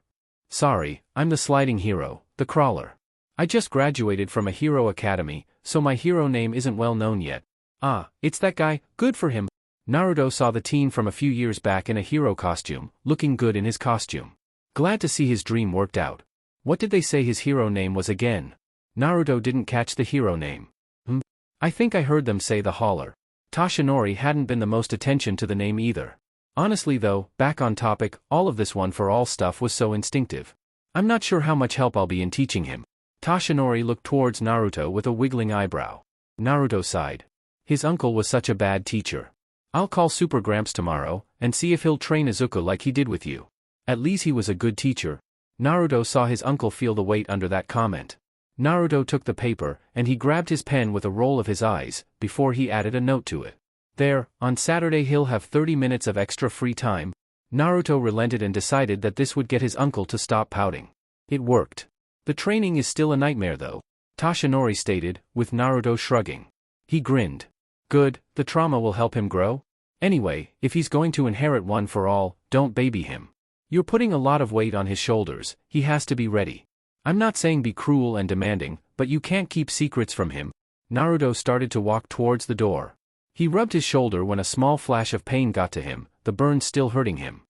Sorry, I'm the sliding hero, the crawler. I just graduated from a hero academy, so my hero name isn't well known yet. Ah, it's that guy, good for him. Naruto saw the teen from a few years back in a hero costume, looking good in his costume. Glad to see his dream worked out. What did they say his hero name was again? Naruto didn't catch the hero name. I think I heard them say the hauler. Toshinori hadn't been the most attention to the name either. Honestly though, back on topic, all of this One for All stuff was so instinctive. I'm not sure how much help I'll be in teaching him. Toshinori looked towards Naruto with a wiggling eyebrow. Naruto sighed. His uncle was such a bad teacher. I'll call Super Gramps tomorrow, and see if he'll train Izuku like he did with you. At least he was a good teacher. Naruto saw his uncle feel the weight under that comment. Naruto took the paper, and he grabbed his pen with a roll of his eyes, before he added a note to it. There, on Saturday he'll have 30 minutes of extra free time. Naruto relented and decided that this would get his uncle to stop pouting. It worked. The training is still a nightmare though, Toshinori stated, with Naruto shrugging. He grinned. Good, the trauma will help him grow? Anyway, if he's going to inherit One for All, don't baby him. You're putting a lot of weight on his shoulders, he has to be ready. I'm not saying be cruel and demanding, but you can't keep secrets from him. Naruto started to walk towards the door. He rubbed his shoulder when a small flash of pain got to him, the burn still hurting him.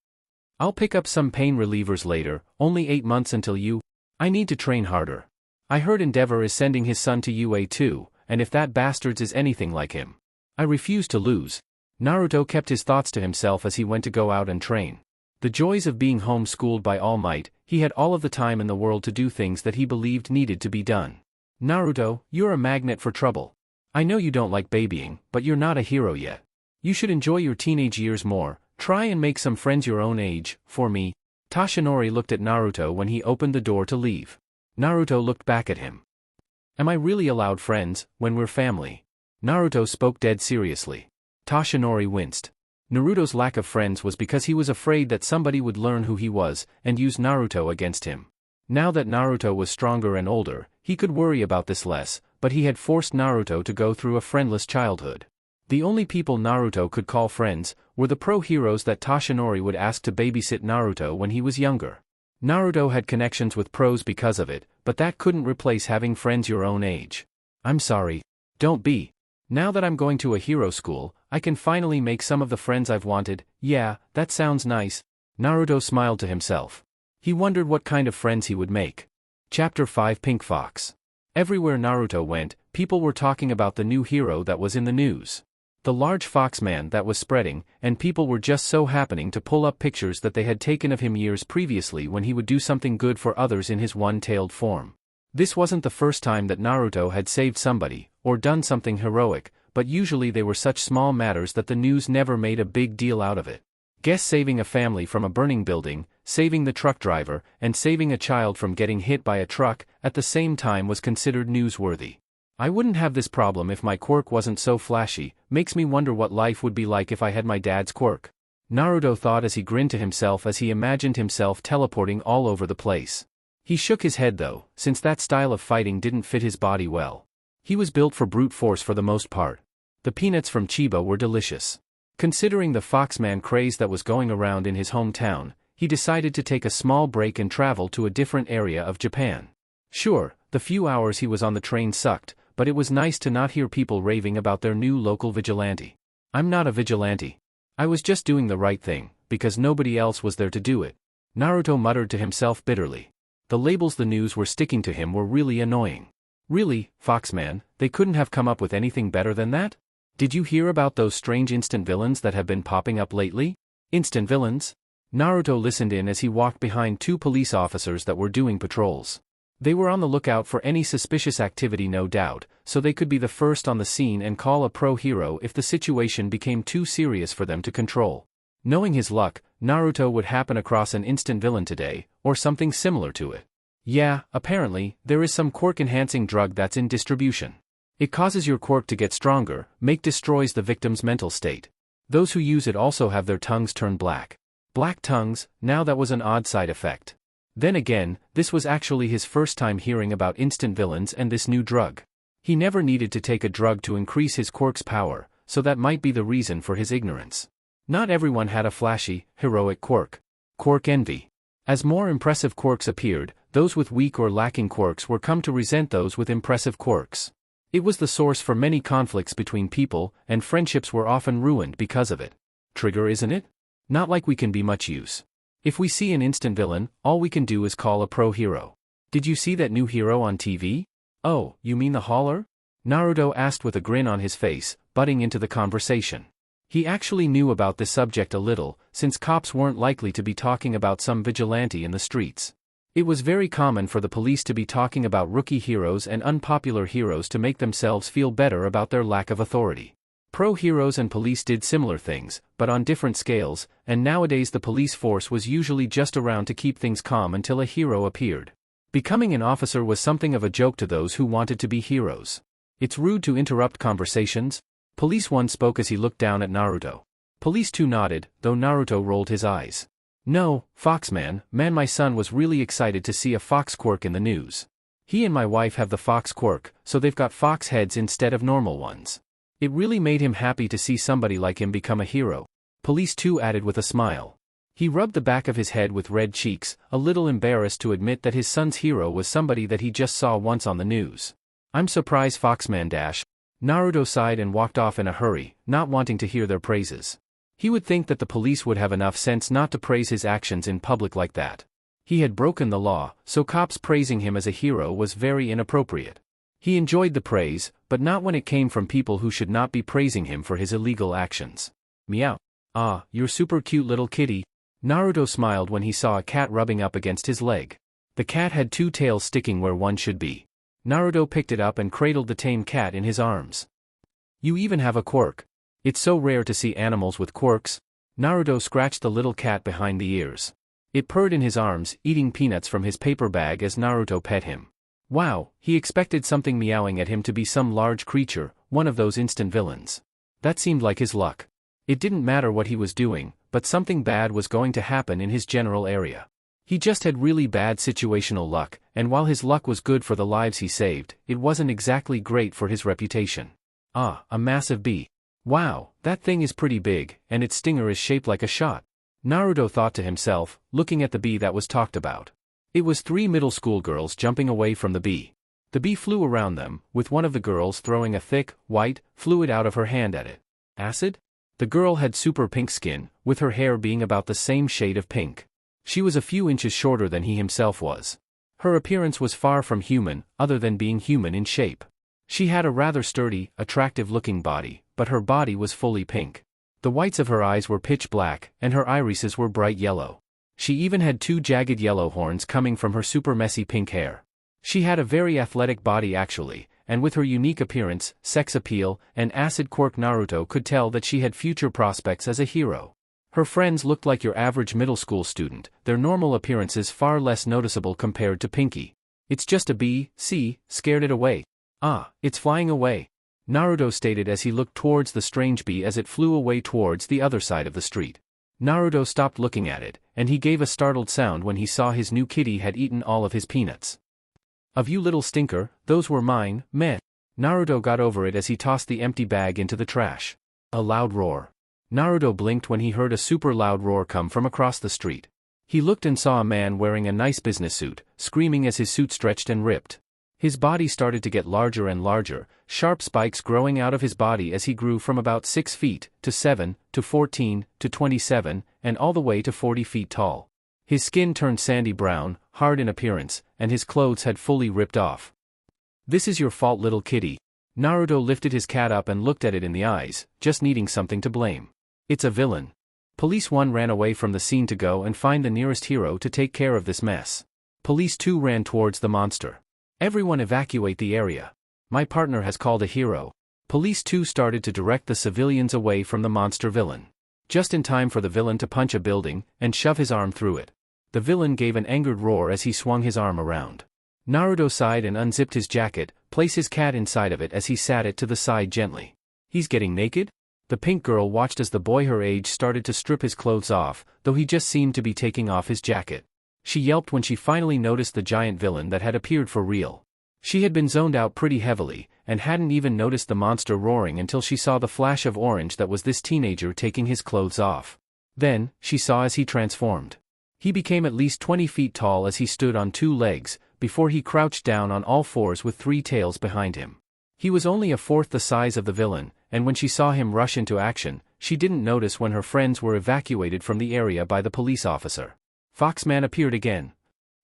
I'll pick up some pain relievers later, only 8 months until you. I need to train harder. I heard Endeavor is sending his son to UA too, and if that bastard is anything like him. I refuse to lose. Naruto kept his thoughts to himself as he went to go out and train. The joys of being home-schooled by All Might, he had all of the time in the world to do things that he believed needed to be done. Naruto, you're a magnet for trouble. I know you don't like babying, but you're not a hero yet. You should enjoy your teenage years more, try and make some friends your own age, for me. Toshinori looked at Naruto when he opened the door to leave. Naruto looked back at him. Am I really allowed friends, when we're family? Naruto spoke dead seriously. Toshinori winced. Naruto's lack of friends was because he was afraid that somebody would learn who he was, and use Naruto against him. Now that Naruto was stronger and older, he could worry about this less, but he had forced Naruto to go through a friendless childhood. The only people Naruto could call friends were the pro-heroes that Toshinori would ask to babysit Naruto when he was younger. Naruto had connections with pros because of it, but that couldn't replace having friends your own age. I'm sorry. Don't be. Now that I'm going to a hero school, I can finally make some of the friends I've wanted. Yeah, that sounds nice. Naruto smiled to himself. He wondered what kind of friends he would make. Chapter 5 Pink Fox. Everywhere Naruto went, people were talking about the new hero that was in the news. The large fox man that was spreading, and people were just so happening to pull up pictures that they had taken of him years previously when he would do something good for others in his one-tailed form. This wasn't the first time that Naruto had saved somebody, or done something heroic, but usually they were such small matters that the news never made a big deal out of it. Guess saving a family from a burning building, saving the truck driver, and saving a child from getting hit by a truck at the same time was considered newsworthy. I wouldn't have this problem if my quirk wasn't so flashy. Makes me wonder what life would be like if I had my dad's quirk. Naruto thought as he grinned to himself as he imagined himself teleporting all over the place. He shook his head though, since that style of fighting didn't fit his body well. He was built for brute force for the most part. The peanuts from Chiba were delicious. Considering the Foxman craze that was going around in his hometown, he decided to take a small break and travel to a different area of Japan. Sure, the few hours he was on the train sucked, but it was nice to not hear people raving about their new local vigilante. I'm not a vigilante. I was just doing the right thing, because nobody else was there to do it. Naruto muttered to himself bitterly. The labels the news were sticking to him were really annoying. Really, Foxman, they couldn't have come up with anything better than that? Did you hear about those strange instant villains that have been popping up lately? Instant villains? Naruto listened in as he walked behind two police officers that were doing patrols. They were on the lookout for any suspicious activity no doubt, so they could be the first on the scene and call a pro-hero if the situation became too serious for them to control. Knowing his luck, Naruto would happen across an instant villain today, or something similar to it. Yeah, apparently, there is some quirk-enhancing drug that's in distribution. It causes your quirk to get stronger, destroys the victim's mental state. Those who use it also have their tongues turn black. Black tongues, now that was an odd side effect. Then again, this was actually his first time hearing about instant villains and this new drug. He never needed to take a drug to increase his quirk's power, so that might be the reason for his ignorance. Not everyone had a flashy, heroic quirk. Quirk envy. As more impressive quirks appeared, those with weak or lacking quirks were come to resent those with impressive quirks. It was the source for many conflicts between people, and friendships were often ruined because of it. Trigger, isn't it? Not like we can be much use. If we see an instant villain, all we can do is call a pro-hero. Did you see that new hero on TV? Oh, you mean the hauler? Naruto asked with a grin on his face, butting into the conversation. He actually knew about this subject a little, since cops weren't likely to be talking about some vigilante in the streets. It was very common for the police to be talking about rookie heroes and unpopular heroes to make themselves feel better about their lack of authority. Pro-heroes and police did similar things, but on different scales, and nowadays the police force was usually just around to keep things calm until a hero appeared. Becoming an officer was something of a joke to those who wanted to be heroes. It's rude to interrupt conversations. Police 1 spoke as he looked down at Naruto. Police 2 nodded, though Naruto rolled his eyes. No, Foxman, my son was really excited to see a fox quirk in the news. He and my wife have the fox quirk, so they've got fox heads instead of normal ones. It really made him happy to see somebody like him become a hero. Police 2 added with a smile. He rubbed the back of his head with red cheeks, a little embarrassed to admit that his son's hero was somebody that he just saw once on the news. I'm surprised Foxman dash. Naruto sighed and walked off in a hurry, not wanting to hear their praises. He would think that the police would have enough sense not to praise his actions in public like that. He had broken the law, so cops praising him as a hero was very inappropriate. He enjoyed the praise, but not when it came from people who should not be praising him for his illegal actions. Meow. Ah, you're super cute little kitty. Naruto smiled when he saw a cat rubbing up against his leg. The cat had 2 tails sticking where one should be. Naruto picked it up and cradled the tame cat in his arms. You even have a quirk. It's so rare to see animals with quirks. Naruto scratched the little cat behind the ears. It purred in his arms, eating peanuts from his paper bag as Naruto pet him. Wow, he expected something meowing at him to be some large creature, one of those instant villains. That seemed like his luck. It didn't matter what he was doing, but something bad was going to happen in his general area. He just had really bad situational luck, and while his luck was good for the lives he saved, it wasn't exactly great for his reputation. Ah, a massive bee. Wow, that thing is pretty big, and its stinger is shaped like a shot. Naruto thought to himself, looking at the bee that was talked about. It was 3 middle school girls jumping away from the bee. The bee flew around them, with one of the girls throwing a thick, white, fluid out of her hand at it. Acid? The girl had super pink skin, with her hair being about the same shade of pink. She was a few inches shorter than he himself was. Her appearance was far from human, other than being human in shape. She had a rather sturdy, attractive-looking body, but her body was fully pink. The whites of her eyes were pitch black, and her irises were bright yellow. She even had 2 jagged yellow horns coming from her super messy pink hair. She had a very athletic body actually, and with her unique appearance, sex appeal, and acid quirk, Naruto could tell that she had future prospects as a hero. Her friends looked like your average middle school student, their normal appearances far less noticeable compared to Pinky. It's just a bee, see, scared it away. Ah, it's flying away, Naruto stated as he looked towards the strange bee as it flew away towards the other side of the street. Naruto stopped looking at it, and he gave a startled sound when he saw his new kitty had eaten all of his peanuts. Of you little stinker, those were mine, meh. Naruto got over it as he tossed the empty bag into the trash. A loud roar. Naruto blinked when he heard a super loud roar come from across the street. He looked and saw a man wearing a nice business suit, screaming as his suit stretched and ripped. His body started to get larger and larger, sharp spikes growing out of his body as he grew from about 6 feet, to 7, to 14, to 27, and all the way to 40 feet tall. His skin turned sandy brown, hard in appearance, and his clothes had fully ripped off. This is your fault, little kitty. Naruto lifted his cat up and looked at it in the eyes, just needing something to blame. It's a villain. Police 1 ran away from the scene to go and find the nearest hero to take care of this mess. Police 2 ran towards the monster. Everyone evacuate the area. My partner has called a hero. Police 2 started to direct the civilians away from the monster villain. Just in time for the villain to punch a building and shove his arm through it. The villain gave an angered roar as he swung his arm around. Naruto sighed and unzipped his jacket, placed his cat inside of it as he sat it to the side gently. He's getting naked? The pink girl watched as the boy her age started to strip his clothes off, though he just seemed to be taking off his jacket. She yelped when she finally noticed the giant villain that had appeared for real. She had been zoned out pretty heavily, and hadn't even noticed the monster roaring until she saw the flash of orange that was this teenager taking his clothes off. Then, she saw as he transformed. He became at least 20 feet tall as he stood on 2 legs, before he crouched down on all 4s with 3 tails behind him. He was only a fourth the size of the villain, and when she saw him rush into action, she didn't notice when her friends were evacuated from the area by the police officer. Foxman appeared again.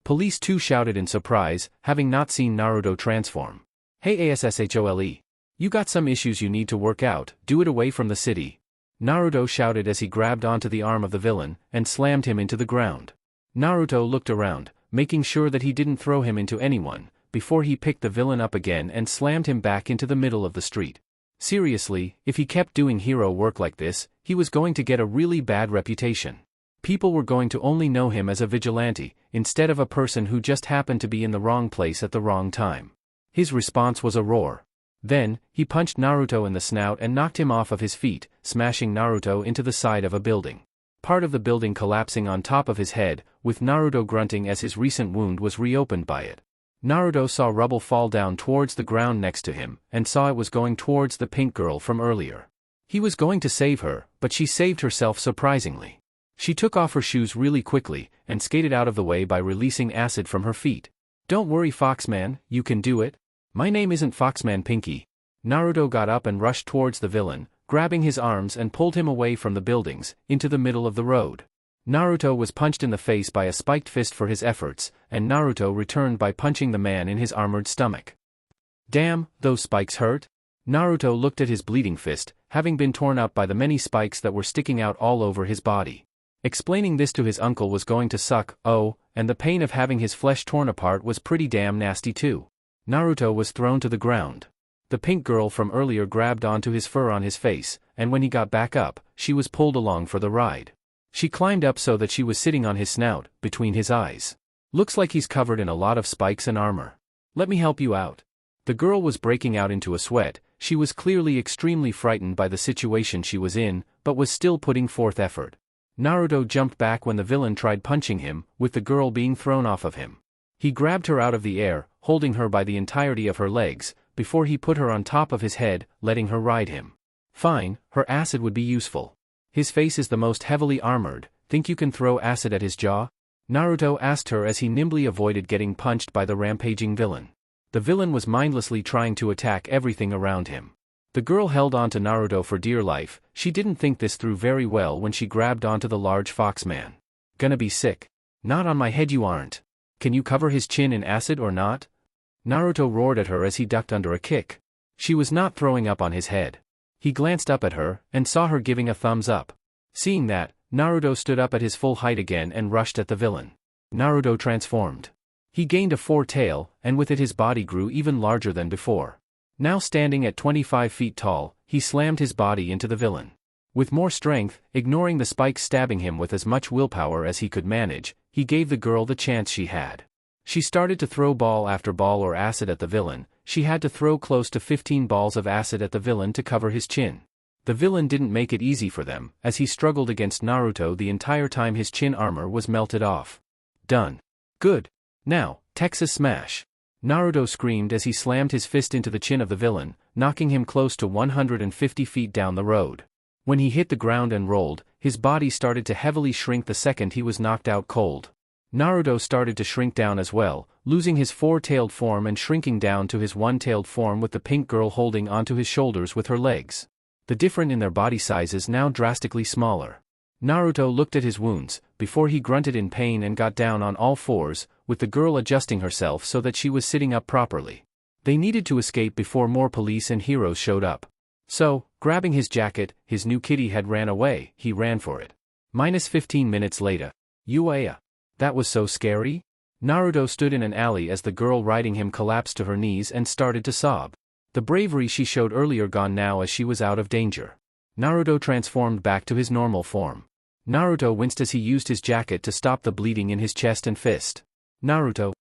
Police 2 shouted in surprise, having not seen Naruto transform. Hey ASSHOLE. You got some issues you need to work out, do it away from the city. Naruto shouted as he grabbed onto the arm of the villain, and slammed him into the ground. Naruto looked around, making sure that he didn't throw him into anyone, before he picked the villain up again and slammed him back into the middle of the street. Seriously, if he kept doing hero work like this, he was going to get a really bad reputation. People were going to only know him as a vigilante, instead of a person who just happened to be in the wrong place at the wrong time. His response was a roar. Then, he punched Naruto in the snout and knocked him off of his feet, smashing Naruto into the side of a building. Part of the building collapsing on top of his head, with Naruto grunting as his recent wound was reopened by it. Naruto saw rubble fall down towards the ground next to him, and saw it was going towards the pink girl from earlier. He was going to save her, but she saved herself surprisingly. She took off her shoes really quickly, and skated out of the way by releasing acid from her feet. Don't worry Foxman, you can do it. My name isn't Foxman Pinky. Naruto got up and rushed towards the villain, grabbing his arms and pulled him away from the buildings, into the middle of the road. Naruto was punched in the face by a spiked fist for his efforts, and Naruto returned by punching the man in his armored stomach. Damn, those spikes hurt? Naruto looked at his bleeding fist, having been torn up by the many spikes that were sticking out all over his body. Explaining this to his uncle was going to suck, oh, and the pain of having his flesh torn apart was pretty damn nasty too. Naruto was thrown to the ground. The pink girl from earlier grabbed onto his fur on his face, and when he got back up, she was pulled along for the ride. She climbed up so that she was sitting on his snout, between his eyes. Looks like he's covered in a lot of spikes and armor. Let me help you out. The girl was breaking out into a sweat. She was clearly extremely frightened by the situation she was in, but was still putting forth effort. Naruto jumped back when the villain tried punching him, with the girl being thrown off of him. He grabbed her out of the air, holding her by the entirety of her legs, before he put her on top of his head, letting her ride him. Fine, her acid would be useful. His face is the most heavily armored, Think you can throw acid at his jaw? Naruto asked her as he nimbly avoided getting punched by the rampaging villain. The villain was mindlessly trying to attack everything around him. The girl held on to Naruto for dear life. She didn't think this through very well when she grabbed onto the large fox man. Gonna be sick. Not on my head you aren't. Can you cover his chin in acid or not? Naruto roared at her as he ducked under a kick. She was not throwing up on his head. He glanced up at her, and saw her giving a thumbs up. Seeing that, Naruto stood up at his full height again and rushed at the villain. Naruto transformed. He gained a four-tail, and with it his body grew even larger than before. Now standing at 25 feet tall, he slammed his body into the villain. With more strength, ignoring the spikes stabbing him with as much willpower as he could manage, he gave the girl the chance she had. She started to throw ball after ball or acid at the villain. She had to throw close to 15 balls of acid at the villain to cover his chin. The villain didn't make it easy for them, as he struggled against Naruto the entire time his chin armor was melted off. Done. Good. Now, Texas Smash. Naruto screamed as he slammed his fist into the chin of the villain, knocking him close to 150 feet down the road. When he hit the ground and rolled, his body started to heavily shrink the second he was knocked out cold. Naruto started to shrink down as well, losing his four-tailed form and shrinking down to his one-tailed form with the pink girl holding onto his shoulders with her legs. The difference in their body sizes now drastically smaller. Naruto looked at his wounds, before he grunted in pain and got down on all fours, with the girl adjusting herself so that she was sitting up properly. They needed to escape before more police and heroes showed up. So, grabbing his jacket, his new kitty had ran away, he ran for it. -15 minutes later. Uea. That was so scary? Naruto stood in an alley as the girl riding him collapsed to her knees and started to sob. The bravery she showed earlier gone now as she was out of danger. Naruto transformed back to his normal form. Naruto winced as he used his jacket to stop the bleeding in his chest and fist. Naruto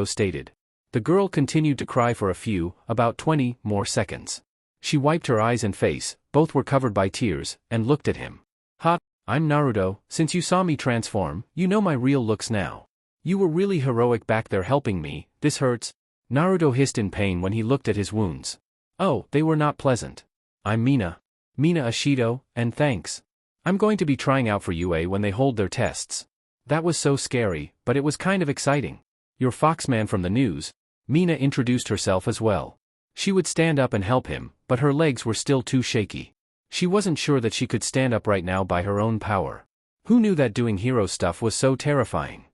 stated. The girl continued to cry for a few, about 20, more seconds. She wiped her eyes and face, both were covered by tears, and looked at him. Ha, I'm Naruto, since you saw me transform, you know my real looks now. You were really heroic back there helping me, this hurts. Naruto hissed in pain when he looked at his wounds. Oh, they were not pleasant. I'm Mina Ashido, and thanks. I'm going to be trying out for UA when they hold their tests. That was so scary, but it was kind of exciting. You're Foxman from the news. Mina introduced herself as well. She would stand up and help him, but her legs were still too shaky. She wasn't sure that she could stand up right now by her own power. Who knew that doing hero stuff was so terrifying?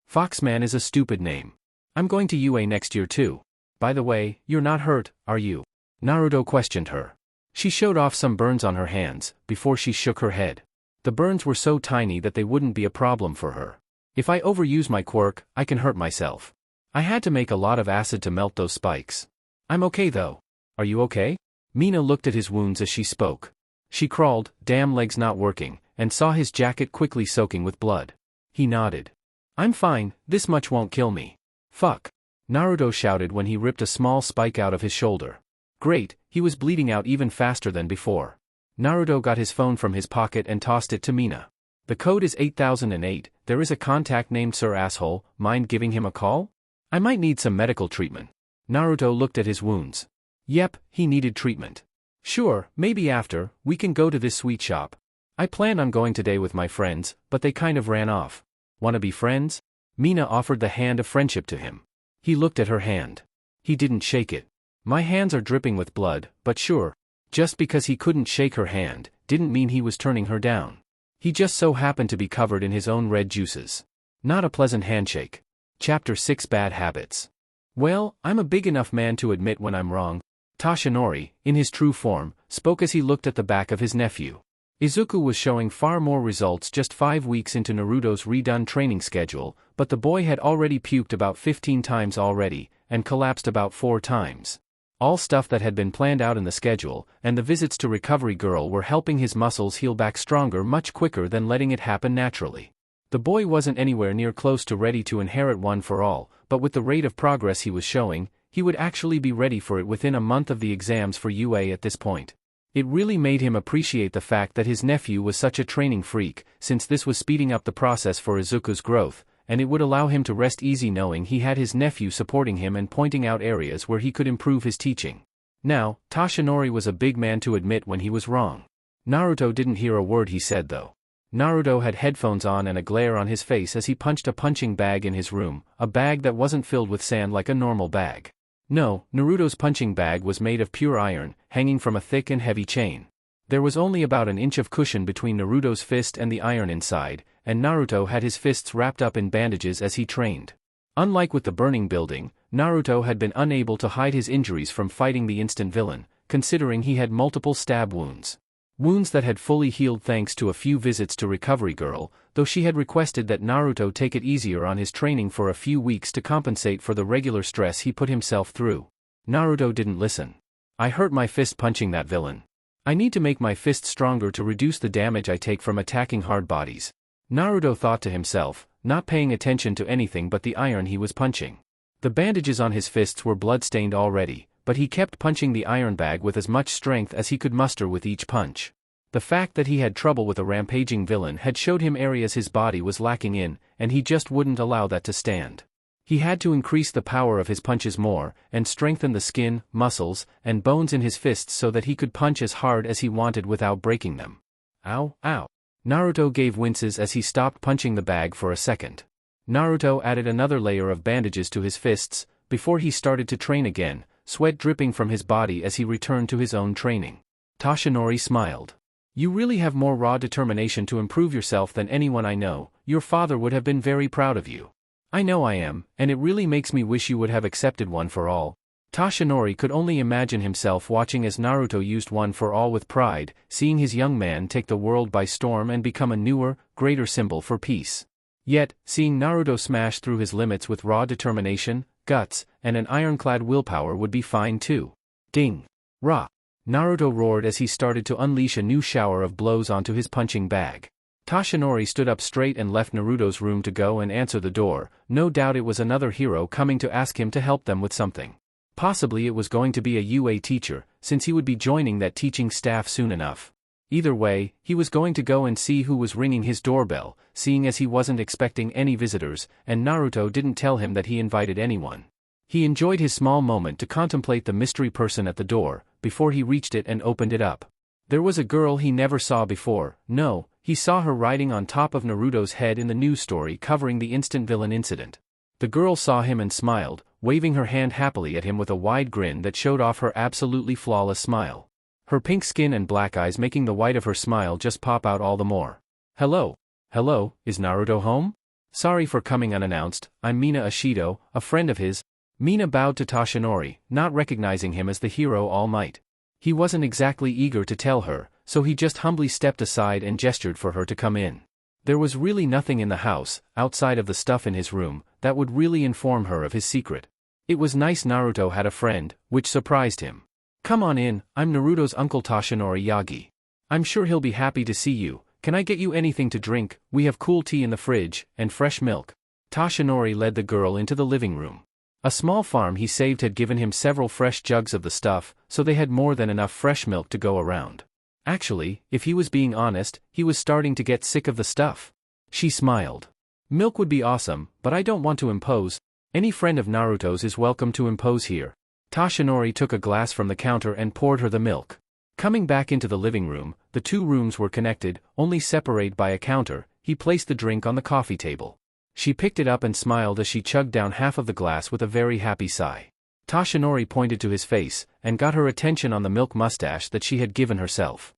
Foxman is a stupid name. I'm going to UA next year too. By the way, you're not hurt, are you? Naruto questioned her. She showed off some burns on her hands, before she shook her head. The burns were so tiny that they wouldn't be a problem for her. If I overuse my quirk, I can hurt myself. I had to make a lot of acid to melt those spikes. I'm okay though. Are you okay? Mina looked at his wounds as she spoke. She crawled, damn legs not working, and saw his jacket quickly soaking with blood. He nodded. I'm fine, this much won't kill me. Fuck. Naruto shouted when he ripped a small spike out of his shoulder. Great, he was bleeding out even faster than before. Naruto got his phone from his pocket and tossed it to Mina. The code is 8008, there is a contact named Sir Asshole, mind giving him a call? I might need some medical treatment. Naruto looked at his wounds. Yep, he needed treatment. Sure, maybe after, we can go to this sweet shop. I planned on going today with my friends, but they kind of ran off. Wanna be friends? Mina offered the hand of friendship to him. He looked at her hand. He didn't shake it. My hands are dripping with blood, but sure. Just because he couldn't shake her hand, didn't mean he was turning her down. He just so happened to be covered in his own red juices. Not a pleasant handshake. Chapter 6 Bad Habits. Well, I'm a big enough man to admit when I'm wrong. Toshinori, in his true form, spoke as he looked at the back of his nephew. Izuku was showing far more results just 5 weeks into Naruto's redone training schedule, but the boy had already puked about 15 times already, and collapsed about 4 times. All stuff that had been planned out in the schedule, and the visits to Recovery Girl were helping his muscles heal back stronger much quicker than letting it happen naturally. The boy wasn't anywhere near close to ready to inherit One for All, but with the rate of progress he was showing, he would actually be ready for it within a month of the exams for UA at this point. It really made him appreciate the fact that his nephew was such a training freak, since this was speeding up the process for Izuku's growth, and it would allow him to rest easy knowing he had his nephew supporting him and pointing out areas where he could improve his teaching. Now, Toshinori was a big man to admit when he was wrong. Naruto didn't hear a word he said though. Naruto had headphones on and a glare on his face as he punched a punching bag in his room, a bag that wasn't filled with sand like a normal bag. No, Naruto's punching bag was made of pure iron, hanging from a thick and heavy chain. There was only about an inch of cushion between Naruto's fist and the iron inside, and Naruto had his fists wrapped up in bandages as he trained. Unlike with the burning building, Naruto had been unable to hide his injuries from fighting the instant villain, considering he had multiple stab wounds. Wounds that had fully healed thanks to a few visits to Recovery Girl, though she had requested that Naruto take it easier on his training for a few weeks to compensate for the regular stress he put himself through. Naruto didn't listen. I hurt my fist punching that villain. I need to make my fist stronger to reduce the damage I take from attacking hard bodies. Naruto thought to himself, not paying attention to anything but the iron he was punching. The bandages on his fists were blood-stained already, but he kept punching the iron bag with as much strength as he could muster with each punch. The fact that he had trouble with a rampaging villain had showed him areas his body was lacking in, and he just wouldn't allow that to stand. He had to increase the power of his punches more, and strengthen the skin, muscles, and bones in his fists so that he could punch as hard as he wanted without breaking them. Ow, ow. Naruto gave winces as he stopped punching the bag for a second. Naruto added another layer of bandages to his fists, before he started to train again, sweat dripping from his body as he returned to his own training. Toshinori smiled. You really have more raw determination to improve yourself than anyone I know. Your father would have been very proud of you. I know I am, and it really makes me wish you would have accepted One for All. Toshinori could only imagine himself watching as Naruto used One for All with pride, seeing his young man take the world by storm and become a newer, greater symbol for peace. Yet, seeing Naruto smash through his limits with raw determination, guts, and an ironclad willpower would be fine too. Ding! Rah! Naruto roared as he started to unleash a new shower of blows onto his punching bag. Toshinori stood up straight and left Naruto's room to go and answer the door. No doubt it was another hero coming to ask him to help them with something. Possibly it was going to be a UA teacher, since he would be joining that teaching staff soon enough. Either way, he was going to go and see who was ringing his doorbell, seeing as he wasn't expecting any visitors, and Naruto didn't tell him that he invited anyone. He enjoyed his small moment to contemplate the mystery person at the door, before he reached it and opened it up. There was a girl he never saw before. No, he saw her riding on top of Naruto's head in the news story covering the instant villain incident. The girl saw him and smiled, waving her hand happily at him with a wide grin that showed off her absolutely flawless smile. Her pink skin and black eyes making the white of her smile just pop out all the more. Hello. Hello, is Naruto home? Sorry for coming unannounced, I'm Mina Ashido, a friend of his. Mina bowed to Toshinori, not recognizing him as the hero All Might. He wasn't exactly eager to tell her, so he just humbly stepped aside and gestured for her to come in. There was really nothing in the house, outside of the stuff in his room, that would really inform her of his secret. It was nice Naruto had a friend, which surprised him. Come on in, I'm Naruto's uncle Toshinori Yagi. I'm sure he'll be happy to see you. Can I get you anything to drink? We have cool tea in the fridge, and fresh milk. Toshinori led the girl into the living room. A small farm he saved had given him several fresh jugs of the stuff, so they had more than enough fresh milk to go around. Actually, if he was being honest, he was starting to get sick of the stuff. She smiled. Milk would be awesome, but I don't want to impose. Any friend of Naruto's is welcome to impose here. Toshinori took a glass from the counter and poured her the milk. Coming back into the living room, the two rooms were connected, only separate by a counter. He placed the drink on the coffee table. She picked it up and smiled as she chugged down half of the glass with a very happy sigh. Toshinori pointed to his face, and got her attention on the milk mustache that she had given herself.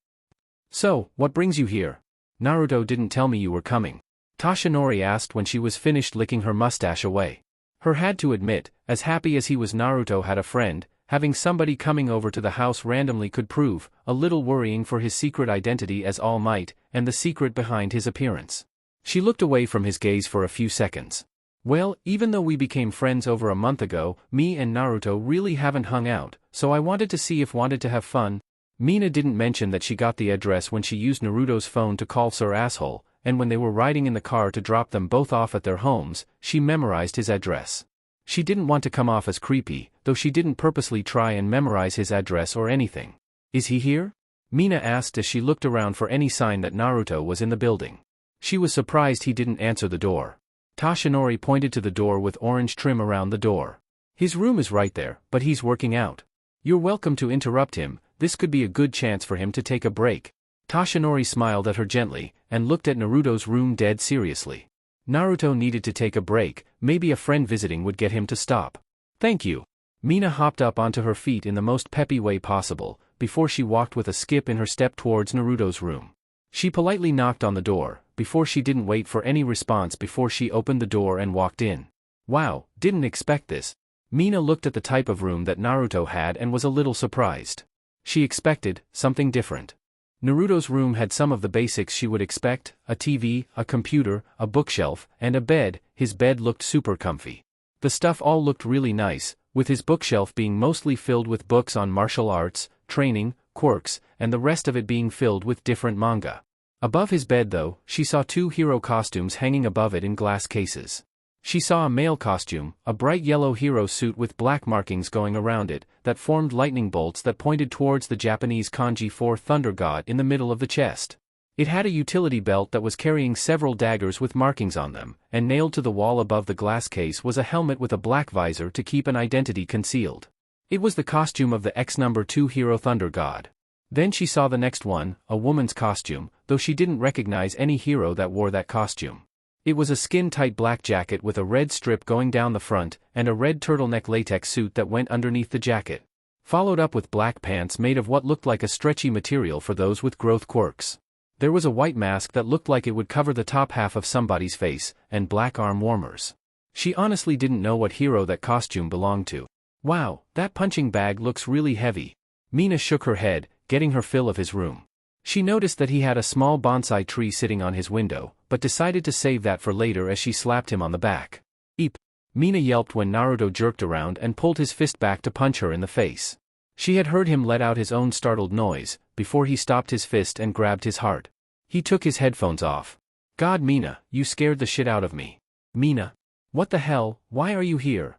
So, what brings you here? Naruto didn't tell me you were coming. Toshinori asked when she was finished licking her mustache away. Her had to admit, as happy as he was Naruto had a friend, having somebody coming over to the house randomly could prove, a little worrying for his secret identity as All Might, and the secret behind his appearance. She looked away from his gaze for a few seconds. Well, even though we became friends over a month ago, me and Naruto really haven't hung out, so I wanted to see if wanted to have fun. Mina didn't mention that she got the address when she used Naruto's phone to call Sir Asshole, and when they were riding in the car to drop them both off at their homes, she memorized his address. She didn't want to come off as creepy, though she didn't purposely try and memorize his address or anything. Is he here? Mina asked as she looked around for any sign that Naruto was in the building. She was surprised he didn't answer the door. Toshinori pointed to the door with orange trim around the door. His room is right there, but he's working out. You're welcome to interrupt him, this could be a good chance for him to take a break. Toshinori smiled at her gently, and looked at Naruto's room dead seriously. Naruto needed to take a break, maybe a friend visiting would get him to stop. Thank you. Mina hopped up onto her feet in the most peppy way possible, before she walked with a skip in her step towards Naruto's room. She politely knocked on the door, before she didn't wait for any response before she opened the door and walked in. Wow, didn't expect this. Mina looked at the type of room that Naruto had and was a little surprised. She expected something different. Naruto's room had some of the basics she would expect: a TV, a computer, a bookshelf, and a bed. His bed looked super comfy. The stuff all looked really nice, with his bookshelf being mostly filled with books on martial arts, training, quirks, and the rest of it being filled with different manga. Above his bed though, she saw 2 hero costumes hanging above it in glass cases. She saw a male costume, a bright yellow hero suit with black markings going around it, that formed lightning bolts that pointed towards the Japanese kanji for thunder god in the middle of the chest. It had a utility belt that was carrying several daggers with markings on them, and nailed to the wall above the glass case was a helmet with a black visor to keep an identity concealed. It was the costume of the X-2 hero thunder god. Then she saw the next one, a woman's costume, though she didn't recognize any hero that wore that costume. It was a skin-tight black jacket with a red strip going down the front, and a red turtleneck latex suit that went underneath the jacket. Followed up with black pants made of what looked like a stretchy material for those with growth quirks. There was a white mask that looked like it would cover the top half of somebody's face, and black arm warmers. She honestly didn't know what hero that costume belonged to. Wow, that punching bag looks really heavy. Mina shook her head, getting her fill of his room. She noticed that he had a small bonsai tree sitting on his window, but decided to save that for later as she slapped him on the back. Eep! Mina yelped when Naruto jerked around and pulled his fist back to punch her in the face. She had heard him let out his own startled noise, before he stopped his fist and grabbed his heart. He took his headphones off. God, Mina, you scared the shit out of me. Mina? What the hell, why are you here?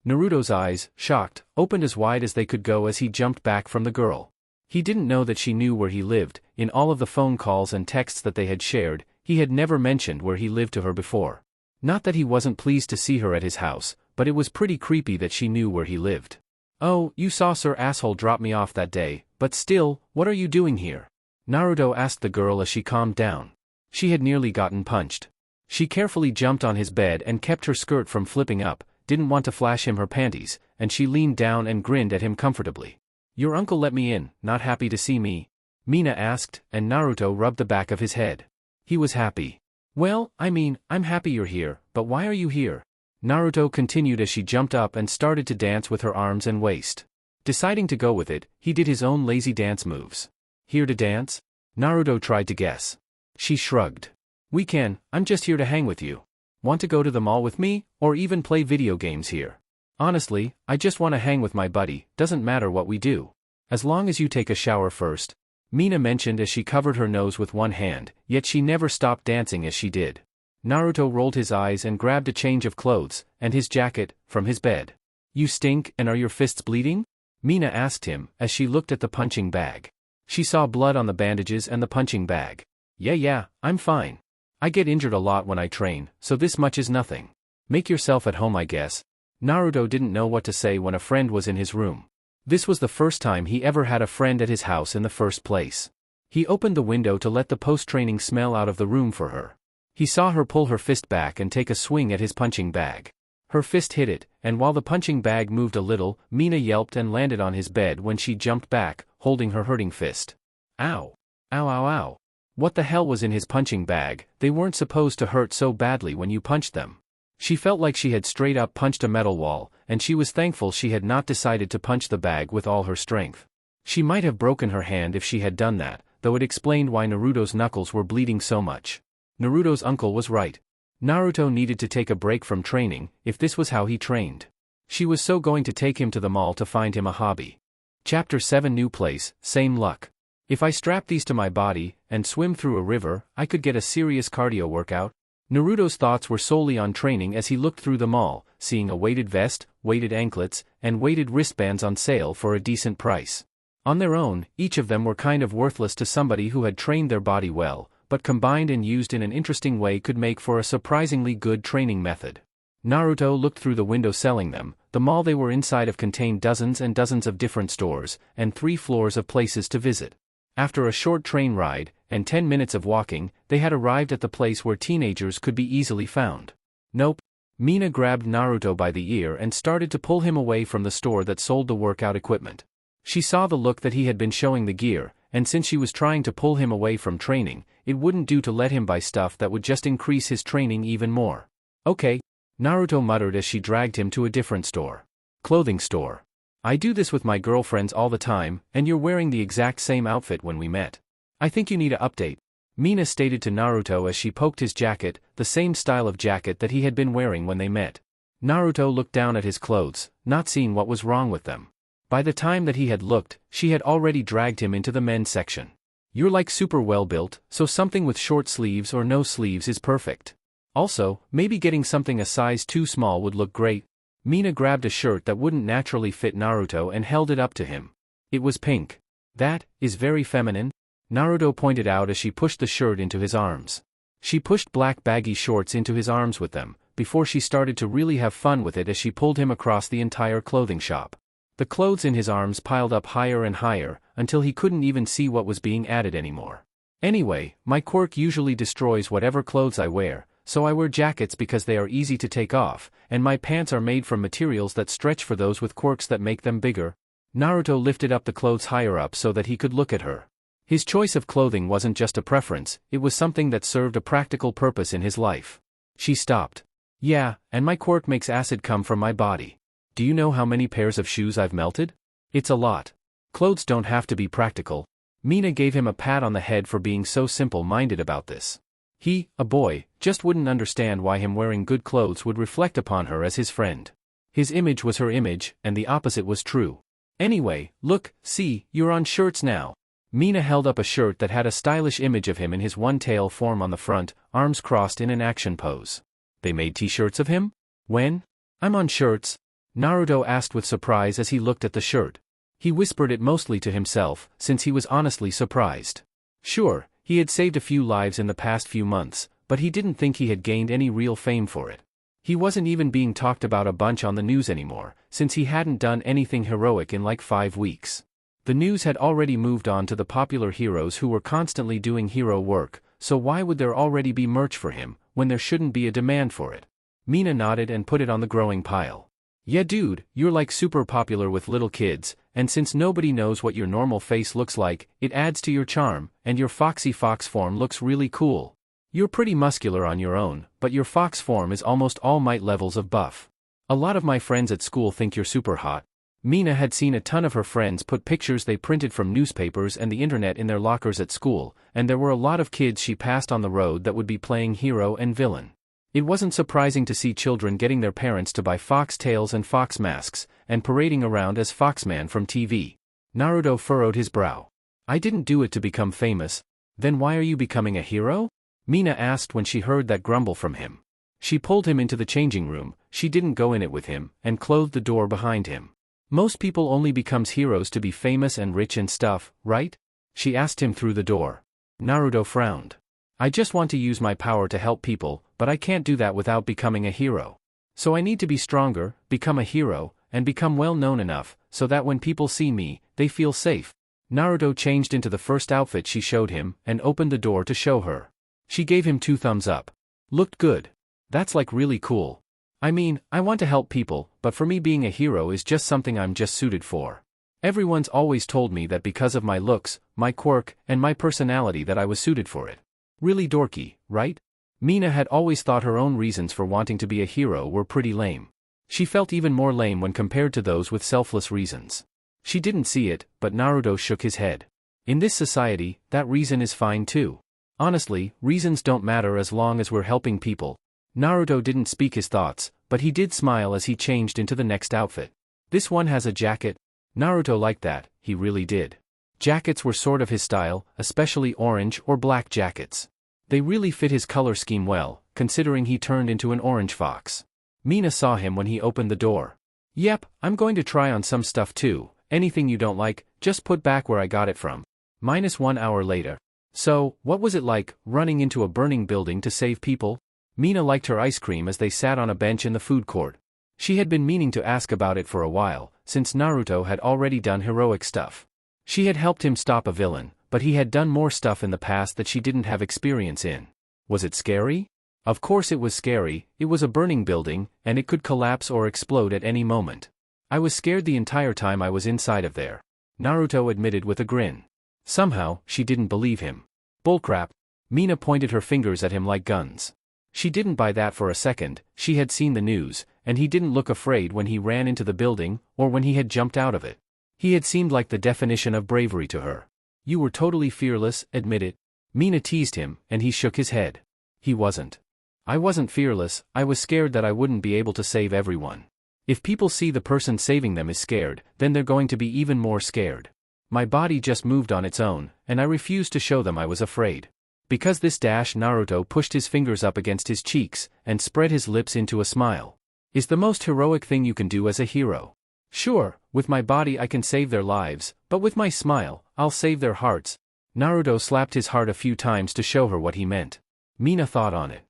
Naruto's eyes, shocked, opened as wide as they could go as he jumped back from the girl. He didn't know that she knew where he lived. In all of the phone calls and texts that they had shared, he had never mentioned where he lived to her before. Not that he wasn't pleased to see her at his house, but it was pretty creepy that she knew where he lived. Oh, you saw Sir Asshole drop me off that day, but still, what are you doing here? Naruto asked the girl as she calmed down. She had nearly gotten punched. She carefully jumped on his bed and kept her skirt from flipping up, didn't want to flash him her panties, and she leaned down and grinned at him comfortably. Your uncle let me in, not happy to see me? Mina asked, and Naruto rubbed the back of his head. He was happy. Well, I mean, I'm happy you're here, but why are you here? Naruto continued as she jumped up and started to dance with her arms and waist. Deciding to go with it, he did his own lazy dance moves. Here to dance? Naruto tried to guess. She shrugged. I'm just here to hang with you. Want to go to the mall with me, or even play video games here? Honestly, I just want to hang with my buddy, doesn't matter what we do. As long as you take a shower first. Mina mentioned as she covered her nose with one hand, yet she never stopped dancing as she did. Naruto rolled his eyes and grabbed a change of clothes, and his jacket, from his bed. You stink, and are your fists bleeding? Mina asked him, as she looked at the punching bag. She saw blood on the bandages and the punching bag. Yeah, I'm fine. I get injured a lot when I train, so this much is nothing. Make yourself at home, I guess. Naruto didn't know what to say when a friend was in his room. This was the first time he ever had a friend at his house in the first place. He opened the window to let the post-training smell out of the room for her. He saw her pull her fist back and take a swing at his punching bag. Her fist hit it, and while the punching bag moved a little, Mina yelped and landed on his bed when she jumped back, holding her hurting fist. Ow! Ow ow ow! What the hell was in his punching bag? They weren't supposed to hurt so badly when you punched them. She felt like she had straight up punched a metal wall, and she was thankful she had not decided to punch the bag with all her strength. She might have broken her hand if she had done that, though it explained why Naruto's knuckles were bleeding so much. Naruto's uncle was right. Naruto needed to take a break from training, if this was how he trained. She was so going to take him to the mall to find him a hobby. Chapter 7 New place, same luck. If I strap these to my body, and swim through a river, I could get a serious cardio workout. Naruto's thoughts were solely on training as he looked through the mall, seeing a weighted vest, weighted anklets, and weighted wristbands on sale for a decent price. On their own, each of them were kind of worthless to somebody who had trained their body well, but combined and used in an interesting way could make for a surprisingly good training method. Naruto looked through the window selling them. The mall they were inside of contained dozens and dozens of different stores, and 3 floors of places to visit. After a short train ride, and 10 minutes of walking, they had arrived at the place where teenagers could be easily found. Nope. Mina grabbed Naruto by the ear and started to pull him away from the store that sold the workout equipment. She saw the look that he had been showing the gear, and since she was trying to pull him away from training, it wouldn't do to let him buy stuff that would just increase his training even more. Okay, Naruto muttered as she dragged him to a different store. Clothing store. I do this with my girlfriends all the time, and you're wearing the exact same outfit when we met. I think you need an update, Mina stated to Naruto as she poked his jacket, the same style of jacket that he had been wearing when they met. Naruto looked down at his clothes, not seeing what was wrong with them. By the time that he had looked, she had already dragged him into the men's section. You're like super well built, so something with short sleeves or no sleeves is perfect. Also, maybe getting something a size too small would look great. Mina grabbed a shirt that wouldn't naturally fit Naruto and held it up to him. It was pink. That is very feminine, Naruto pointed out as she pushed the shirt into his arms. She pushed black baggy shorts into his arms with them, before she started to really have fun with it as she pulled him across the entire clothing shop. The clothes in his arms piled up higher and higher, until he couldn't even see what was being added anymore. Anyway, my quirk usually destroys whatever clothes I wear, so I wear jackets because they are easy to take off, and my pants are made from materials that stretch for those with quirks that make them bigger. Naruto lifted up the clothes higher up so that he could look at her. His choice of clothing wasn't just a preference, it was something that served a practical purpose in his life. She stopped. Yeah, and my quirk makes acid come from my body. Do you know how many pairs of shoes I've melted? It's a lot. Clothes don't have to be practical. Mina gave him a pat on the head for being so simple-minded about this. He, a boy, just wouldn't understand why him wearing good clothes would reflect upon her as his friend. His image was her image, and the opposite was true. Anyway, look, see, you're on shirts now. Mina held up a shirt that had a stylish image of him in his one-tail form on the front, arms crossed in an action pose. They made t-shirts of him? When? I'm on shirts, Naruto asked with surprise as he looked at the shirt. He whispered it mostly to himself, since he was honestly surprised. Sure, he had saved a few lives in the past few months, but he didn't think he had gained any real fame for it. He wasn't even being talked about a bunch on the news anymore, since he hadn't done anything heroic in like 5 weeks. The news had already moved on to the popular heroes who were constantly doing hero work, so why would there already be merch for him, when there shouldn't be a demand for it? Mina nodded and put it on the growing pile. Yeah dude, you're like super popular with little kids, and since nobody knows what your normal face looks like, it adds to your charm, and your foxy fox form looks really cool. You're pretty muscular on your own, but your fox form is almost all might levels of buff. A lot of my friends at school think you're super hot. Mina had seen a ton of her friends put pictures they printed from newspapers and the internet in their lockers at school, and there were a lot of kids she passed on the road that would be playing hero and villain. It wasn't surprising to see children getting their parents to buy fox tails and fox masks, and parading around as Foxman from TV. Naruto furrowed his brow. I didn't do it to become famous. Then why are you becoming a hero? Mina asked when she heard that grumble from him. She pulled him into the changing room, she didn't go in it with him, and closed the door behind him. Most people only becomes heroes to be famous and rich and stuff, right? She asked him through the door. Naruto frowned. I just want to use my power to help people, but I can't do that without becoming a hero. So I need to be stronger, become a hero, and become well known enough, so that when people see me, they feel safe. Naruto changed into the first outfit she showed him, and opened the door to show her. She gave him 2 thumbs up. Looked good. That's like really cool. I mean, I want to help people, but for me being a hero is just something I'm just suited for. Everyone's always told me that because of my looks, my quirk, and my personality that I was suited for it. Really dorky, right? Mina had always thought her own reasons for wanting to be a hero were pretty lame. She felt even more lame when compared to those with selfless reasons. She didn't see it, but Naruto shook his head. In this society, that reason is fine too. Honestly, reasons don't matter as long as we're helping people. Naruto didn't speak his thoughts, but he did smile as he changed into the next outfit. This one has a jacket. Naruto liked that, he really did. Jackets were sort of his style, especially orange or black jackets. They really fit his color scheme well, considering he turned into an orange fox. Mina saw him when he opened the door. Yep, I'm going to try on some stuff too. Anything you don't like, just put back where I got it from. -1 hour later. So, what was it like, running into a burning building to save people? Mina liked her ice cream as they sat on a bench in the food court. She had been meaning to ask about it for a while, since Naruto had already done heroic stuff. She had helped him stop a villain, but he had done more stuff in the past that she didn't have experience in. Was it scary? Of course it was scary. It was a burning building, and it could collapse or explode at any moment. I was scared the entire time I was inside of there, Naruto admitted with a grin. Somehow, she didn't believe him. Bullcrap. Mina pointed her fingers at him like guns. She didn't buy that for a second. She had seen the news, and he didn't look afraid when he ran into the building, or when he had jumped out of it. He had seemed like the definition of bravery to her. You were totally fearless, admit it. Mina teased him, and he shook his head. He wasn't. I wasn't fearless, I was scared that I wouldn't be able to save everyone. If people see the person saving them is scared, then they're going to be even more scared. My body just moved on its own, and I refused to show them I was afraid. Because this Naruto pushed his fingers up against his cheeks, and spread his lips into a smile. Is the most heroic thing you can do as a hero. Sure, with my body I can save their lives, but with my smile, I'll save their hearts. Naruto slapped his heart a few times to show her what he meant. Mina thought on it.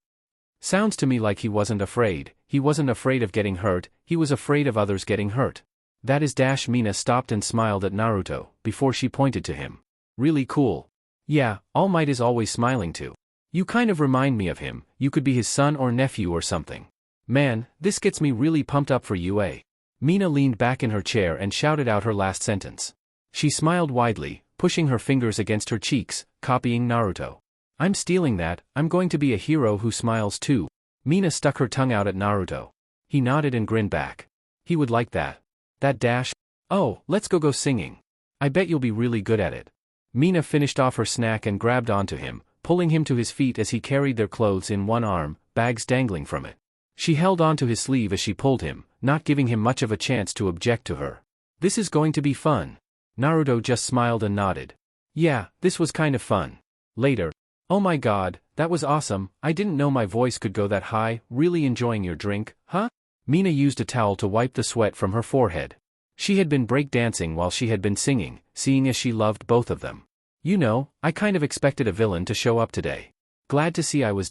Sounds to me like he wasn't afraid. He wasn't afraid of getting hurt, he was afraid of others getting hurt. That is Mina stopped and smiled at Naruto, before she pointed to him. Really cool. Yeah, All Might is always smiling too. You kind of remind me of him, you could be his son or nephew or something. Man, this gets me really pumped up for you, eh? Mina leaned back in her chair and shouted out her last sentence. She smiled widely, pushing her fingers against her cheeks, copying Naruto. I'm stealing that, I'm going to be a hero who smiles too. Mina stuck her tongue out at Naruto. He nodded and grinned back. He would like that. That. Oh, let's go singing. I bet you'll be really good at it. Mina finished off her snack and grabbed onto him, pulling him to his feet as he carried their clothes in one arm, bags dangling from it. She held onto his sleeve as she pulled him, not giving him much of a chance to object to her. This is going to be fun. Naruto just smiled and nodded. Yeah, this was kind of fun. Later. Oh my god, that was awesome, I didn't know my voice could go that high, really enjoying your drink, huh? Mina used a towel to wipe the sweat from her forehead. She had been breakdancing while she had been singing, seeing as she loved both of them. You know, I kind of expected a villain to show up today. Glad to see I was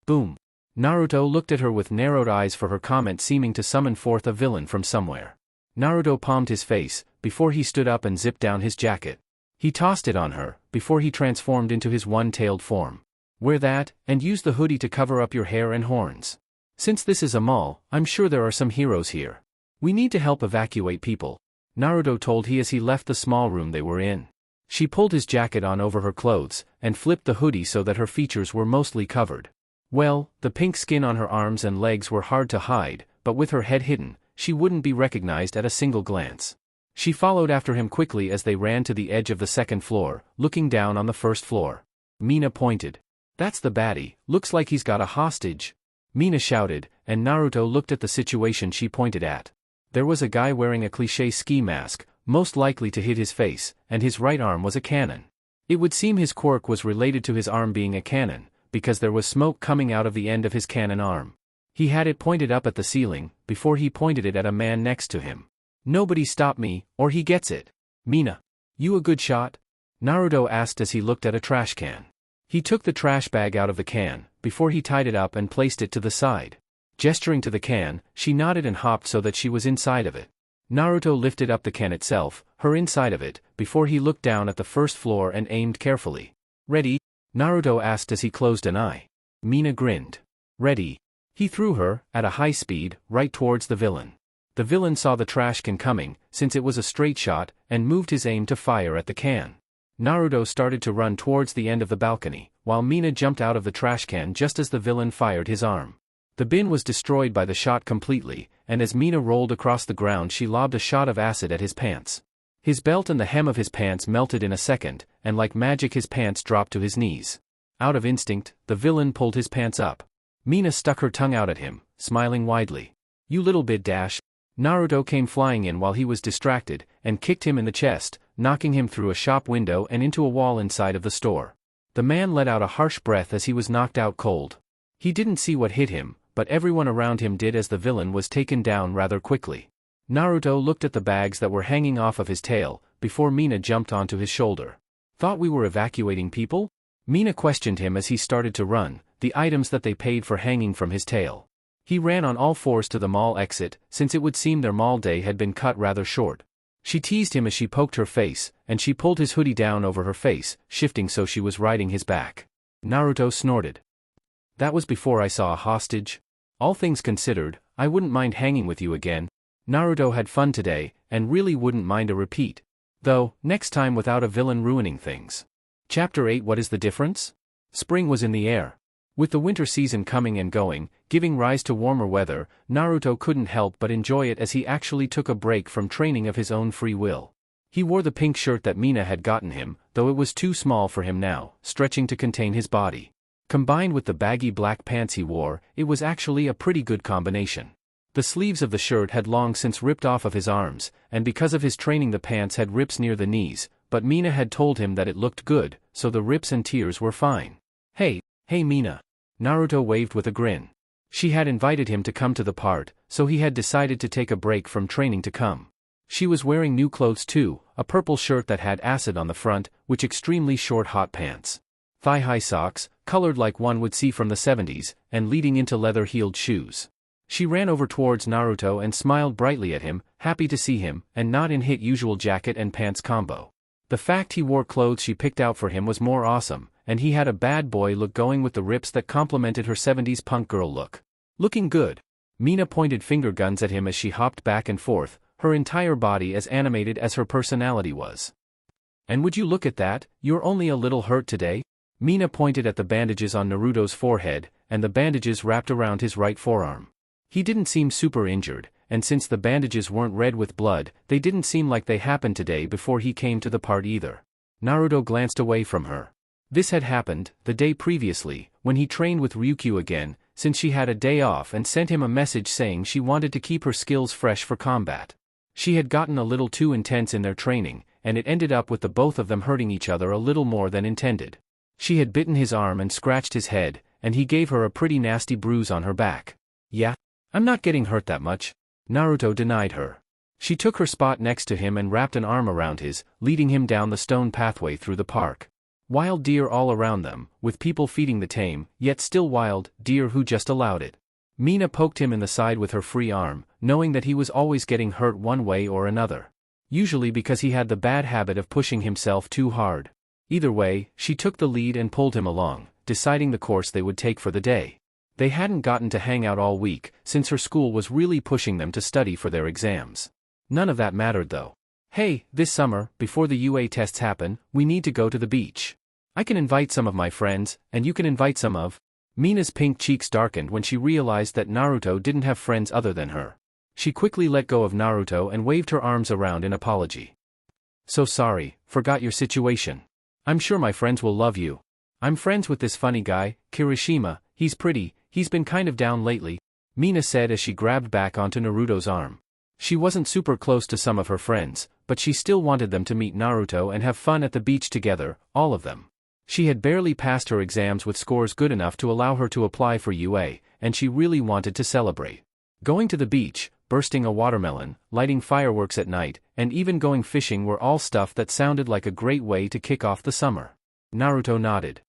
Boom. Naruto looked at her with narrowed eyes for her comment seeming to summon forth a villain from somewhere. Naruto palmed his face, before he stood up and zipped down his jacket. He tossed it on her, before he transformed into his one-tailed form. Wear that, and use the hoodie to cover up your hair and horns. Since this is a mall, I'm sure there are some heroes here. We need to help evacuate people, Naruto told he as he left the small room they were in. She pulled his jacket on over her clothes, and flipped the hoodie so that her features were mostly covered. Well, the pink skin on her arms and legs were hard to hide, but with her head hidden, she wouldn't be recognized at a single glance. She followed after him quickly as they ran to the edge of the second floor, looking down on the first floor. Mina pointed. That's the baddie, looks like he's got a hostage. Mina shouted, and Naruto looked at the situation she pointed at. There was a guy wearing a cliché ski mask, most likely to hit his face, and his right arm was a cannon. It would seem his quirk was related to his arm being a cannon, because there was smoke coming out of the end of his cannon arm. He had it pointed up at the ceiling, before he pointed it at a man next to him. Nobody stop me, or he gets it. Mina. You a good shot? Naruto asked as he looked at a trash can. He took the trash bag out of the can, before he tied it up and placed it to the side. Gesturing to the can, she nodded and hopped so that she was inside of it. Naruto lifted up the can itself, her inside of it, before he looked down at the first floor and aimed carefully. Ready? Naruto asked as he closed an eye. Mina grinned. Ready. He threw her, at a high speed, right towards the villain. The villain saw the trash can coming, since it was a straight shot, and moved his aim to fire at the can. Naruto started to run towards the end of the balcony, while Mina jumped out of the trash can just as the villain fired his arm. The bin was destroyed by the shot completely, and as Mina rolled across the ground she lobbed a shot of acid at his pants. His belt and the hem of his pants melted in a second, and like magic his pants dropped to his knees. Out of instinct, the villain pulled his pants up. Mina stuck her tongue out at him, smiling widely. You little bit . Naruto came flying in while he was distracted, and kicked him in the chest, knocking him through a shop window and into a wall inside of the store. The man let out a harsh breath as he was knocked out cold. He didn't see what hit him, but everyone around him did as the villain was taken down rather quickly. Naruto looked at the bags that were hanging off of his tail, before Mina jumped onto his shoulder. Thought we were evacuating people? Mina questioned him as he started to run, the items that they paid for hanging from his tail. He ran on all fours to the mall exit, since it would seem their mall day had been cut rather short. She teased him as she poked her face, and she pulled his hoodie down over her face, shifting so she was riding his back. Naruto snorted. That was before I saw a hostage. All things considered, I wouldn't mind hanging with you again. Naruto had fun today, and really wouldn't mind a repeat. Though, next time without a villain ruining things. Chapter 8. What is the difference? Spring was in the air. With the winter season coming and going, giving rise to warmer weather, Naruto couldn't help but enjoy it as he actually took a break from training of his own free will. He wore the pink shirt that Mina had gotten him, though it was too small for him now, stretching to contain his body. Combined with the baggy black pants he wore, it was actually a pretty good combination. The sleeves of the shirt had long since ripped off of his arms, and because of his training the pants had rips near the knees, but Mina had told him that it looked good, so the rips and tears were fine. Hey Mina. Naruto waved with a grin. She had invited him to come to the part, so he had decided to take a break from training to come. She was wearing new clothes too, a purple shirt that had acid on the front, with extremely short hot pants. Thigh-high socks, colored like one would see from the 70s, and leading into leather-heeled shoes. She ran over towards Naruto and smiled brightly at him, happy to see him, and not in his usual jacket and pants combo. The fact he wore clothes she picked out for him was more awesome, and he had a bad boy look going with the rips that complemented her 70s punk girl look. Looking good. Mina pointed finger guns at him as she hopped back and forth, her entire body as animated as her personality was. And would you look at that, you're only a little hurt today? Mina pointed at the bandages on Naruto's forehead, and the bandages wrapped around his right forearm. He didn't seem super injured, and since the bandages weren't red with blood, they didn't seem like they happened today before he came to the part either. Naruto glanced away from her. This had happened, the day previously, when he trained with Ryuku again, since she had a day off and sent him a message saying she wanted to keep her skills fresh for combat. She had gotten a little too intense in their training, and it ended up with the both of them hurting each other a little more than intended. She had bitten his arm and scratched his head, and he gave her a pretty nasty bruise on her back. Yeah? I'm not getting hurt that much. Naruto denied her. She took her spot next to him and wrapped an arm around his, leading him down the stone pathway through the park. Wild deer all around them, with people feeding the tame, yet still wild, deer who just allowed it. Mina poked him in the side with her free arm, knowing that he was always getting hurt one way or another. Usually because he had the bad habit of pushing himself too hard. Either way, she took the lead and pulled him along, deciding the course they would take for the day. They hadn't gotten to hang out all week, since her school was really pushing them to study for their exams. None of that mattered though. Hey, this summer, before the UA tests happen, we need to go to the beach. I can invite some of my friends, and you can invite some of. Mina's pink cheeks darkened when she realized that Naruto didn't have friends other than her. She quickly let go of Naruto and waved her arms around in apology. So sorry, forgot your situation. I'm sure my friends will love you. I'm friends with this funny guy, Kirishima, he's pretty, he's been kind of down lately, Mina said as she grabbed back onto Naruto's arm. She wasn't super close to some of her friends, but she still wanted them to meet Naruto and have fun at the beach together, all of them. She had barely passed her exams with scores good enough to allow her to apply for UA, and she really wanted to celebrate. Going to the beach, bursting a watermelon, lighting fireworks at night, and even going fishing were all stuff that sounded like a great way to kick off the summer. Naruto nodded.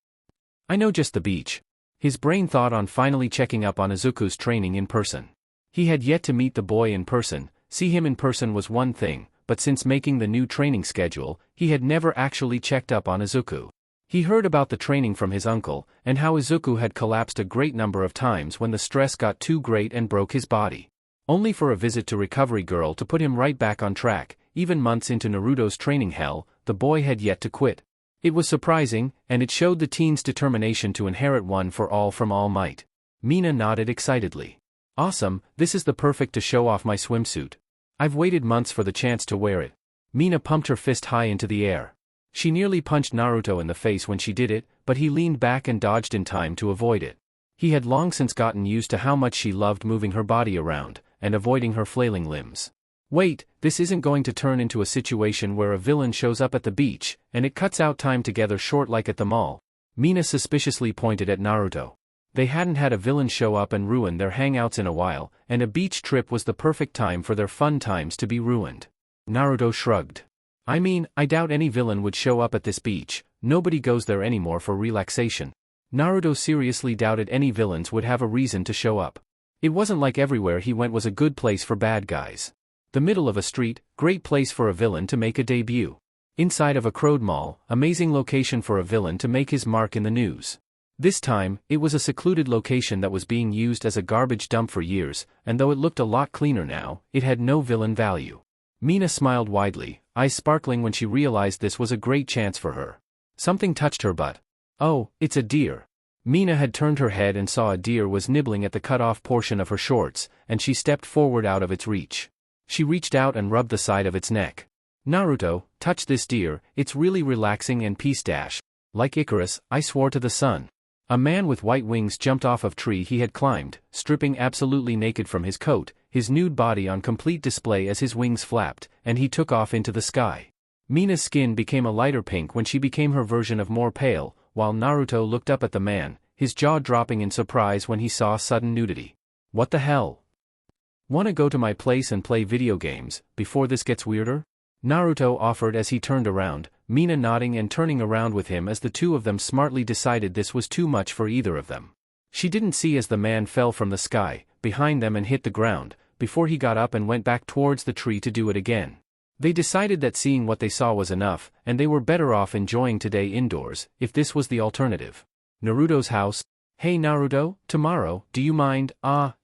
I know, just the beach. His brain thought on finally checking up on Izuku's training in person. He had yet to meet the boy in person, see him in person was one thing, but since making the new training schedule, he had never actually checked up on Izuku. He heard about the training from his uncle, and how Izuku had collapsed a great number of times when the stress got too great and broke his body. Only for a visit to Recovery Girl to put him right back on track. Even months into Naruto's training hell, the boy had yet to quit. It was surprising, and it showed the teen's determination to inherit one for all from All Might. Mina nodded excitedly. Awesome, this is the perfect to show off my swimsuit. I've waited months for the chance to wear it. Mina pumped her fist high into the air. She nearly punched Naruto in the face when she did it, but he leaned back and dodged in time to avoid it. He had long since gotten used to how much she loved moving her body around, and avoiding her flailing limbs. Wait, this isn't going to turn into a situation where a villain shows up at the beach, and it cuts out time together short like at the mall. Mina suspiciously pointed at Naruto. They hadn't had a villain show up and ruin their hangouts in a while, and a beach trip was the perfect time for their fun times to be ruined. Naruto shrugged. I mean, I doubt any villain would show up at this beach, nobody goes there anymore for relaxation. Naruto seriously doubted any villains would have a reason to show up. It wasn't like everywhere he went was a good place for bad guys. The middle of a street, great place for a villain to make a debut. Inside of a crowd mall, amazing location for a villain to make his mark in the news. This time, it was a secluded location that was being used as a garbage dump for years, and though it looked a lot cleaner now, it had no villain value. Mina smiled widely, eyes sparkling when she realized this was a great chance for her. Something touched her butt. Oh, it's a deer. Mina had turned her head and saw a deer was nibbling at the cut-off portion of her shorts, and she stepped forward out of its reach. She reached out and rubbed the side of its neck. Naruto, touch this deer, it's really relaxing and peace dash. Like Icarus, I swore to the sun. A man with white wings jumped off of tree he had climbed, stripping absolutely naked from his coat, his nude body on complete display as his wings flapped, and he took off into the sky. Mina's skin became a lighter pink when she became her version of more pale, while Naruto looked up at the man, his jaw dropping in surprise when he saw sudden nudity. What the hell? Wanna go to my place and play video games, before this gets weirder? Naruto offered as he turned around, Mina nodding and turning around with him as the two of them smartly decided this was too much for either of them. She didn't see as the man fell from the sky, behind them and hit the ground, before he got up and went back towards the tree to do it again. They decided that seeing what they saw was enough, and they were better off enjoying today indoors, if this was the alternative. Naruto's house? Hey Naruto, tomorrow, do you mind?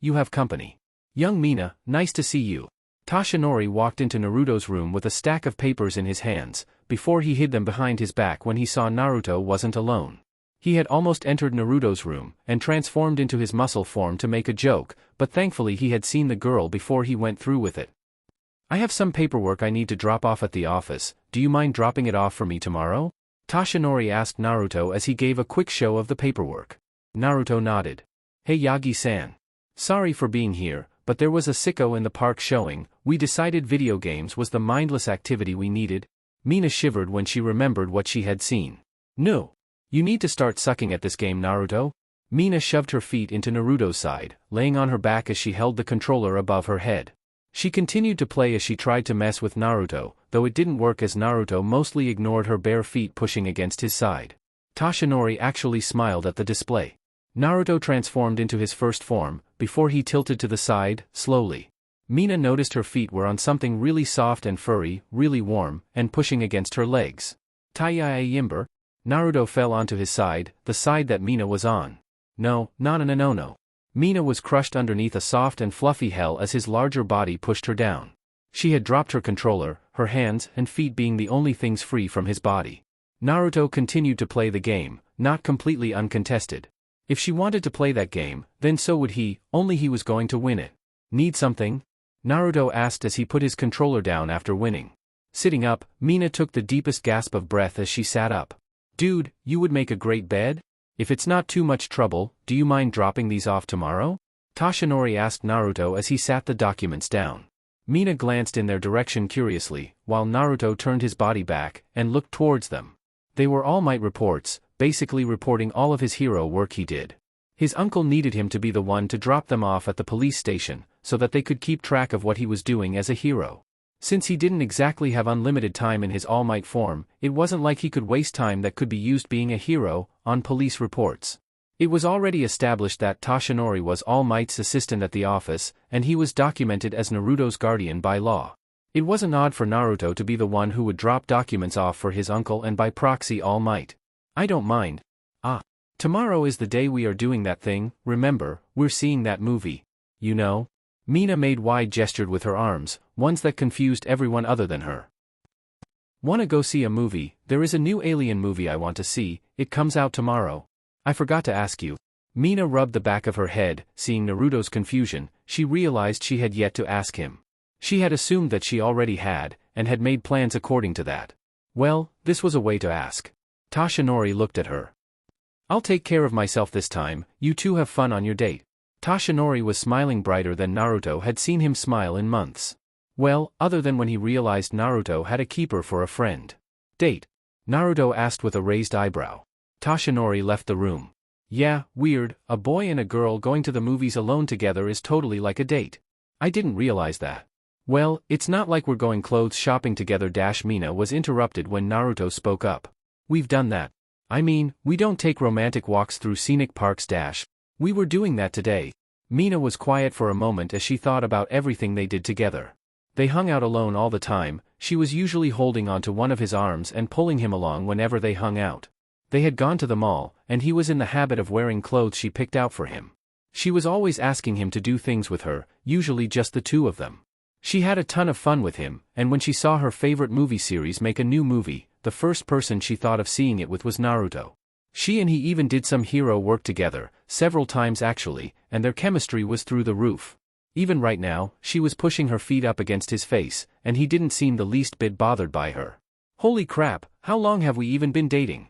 You have company. Young Mina, nice to see you. Toshinori walked into Naruto's room with a stack of papers in his hands, before he hid them behind his back when he saw Naruto wasn't alone. He had almost entered Naruto's room, and transformed into his muscle form to make a joke, but thankfully he had seen the girl before he went through with it. I have some paperwork I need to drop off at the office, do you mind dropping it off for me tomorrow? Toshinori asked Naruto as he gave a quick show of the paperwork. Naruto nodded. Hey Yagi-san. Sorry for being here, but there was a sicko in the park showing, we decided video games was the mindless activity we needed. Mina shivered when she remembered what she had seen. No. You need to start sucking at this game Naruto. Mina shoved her feet into Naruto's side, laying on her back as she held the controller above her head. She continued to play as she tried to mess with Naruto, though it didn't work as Naruto mostly ignored her bare feet pushing against his side. Toshinori actually smiled at the display. Naruto transformed into his first form, before he tilted to the side, slowly. Mina noticed her feet were on something really soft and furry, really warm, and pushing against her legs. Taiya Yimber? Naruto fell onto his side, the side that Mina was on. No. Mina was crushed underneath a soft and fluffy hell as his larger body pushed her down. She had dropped her controller, her hands and feet being the only things free from his body. Naruto continued to play the game, not completely uncontested. If she wanted to play that game, then so would he, only he was going to win it. Need something? Naruto asked as he put his controller down after winning. Sitting up, Mina took the deepest gasp of breath as she sat up. Dude, you would make a great bed? If it's not too much trouble, do you mind dropping these off tomorrow? Toshinori asked Naruto as he sat the documents down. Mina glanced in their direction curiously, while Naruto turned his body back and looked towards them. They were All Might reports, basically reporting all of his hero work he did. His uncle needed him to be the one to drop them off at the police station, so that they could keep track of what he was doing as a hero. Since he didn't exactly have unlimited time in his All Might form, it wasn't like he could waste time that could be used being a hero, on police reports. It was already established that Toshinori was All Might's assistant at the office, and he was documented as Naruto's guardian by law. It wasn't odd for Naruto to be the one who would drop documents off for his uncle and by proxy All Might. I don't mind. Tomorrow is the day we are doing that thing, remember, we're seeing that movie. You know? Mina made wide gestured with her arms, ones that confused everyone other than her. Wanna go see a movie? There is a new alien movie I want to see, it comes out tomorrow. I forgot to ask you. Mina rubbed the back of her head, seeing Naruto's confusion, she realized she had yet to ask him. She had assumed that she already had, and had made plans according to that. Well, this was a way to ask. Toshinori looked at her. I'll take care of myself this time, you two have fun on your date. Toshinori was smiling brighter than Naruto had seen him smile in months. Well, other than when he realized Naruto had a keeper for a friend. Date? Naruto asked with a raised eyebrow. Toshinori left the room. Yeah, weird, a boy and a girl going to the movies alone together is totally like a date. I didn't realize that. Well, it's not like we're going clothes shopping together. Mina was interrupted when Naruto spoke up. We've done that. I mean, we don't take romantic walks through scenic parks. We were doing that today. Mina was quiet for a moment as she thought about everything they did together. They hung out alone all the time. She was usually holding onto one of his arms and pulling him along whenever they hung out. They had gone to the mall, and he was in the habit of wearing clothes she picked out for him. She was always asking him to do things with her, usually just the two of them. She had a ton of fun with him, and when she saw her favorite movie series make a new movie, the first person she thought of seeing it with was Naruto. She and he even did some hero work together, several times actually, and their chemistry was through the roof. Even right now, she was pushing her feet up against his face, and he didn't seem the least bit bothered by her. Holy crap, how long have we even been dating?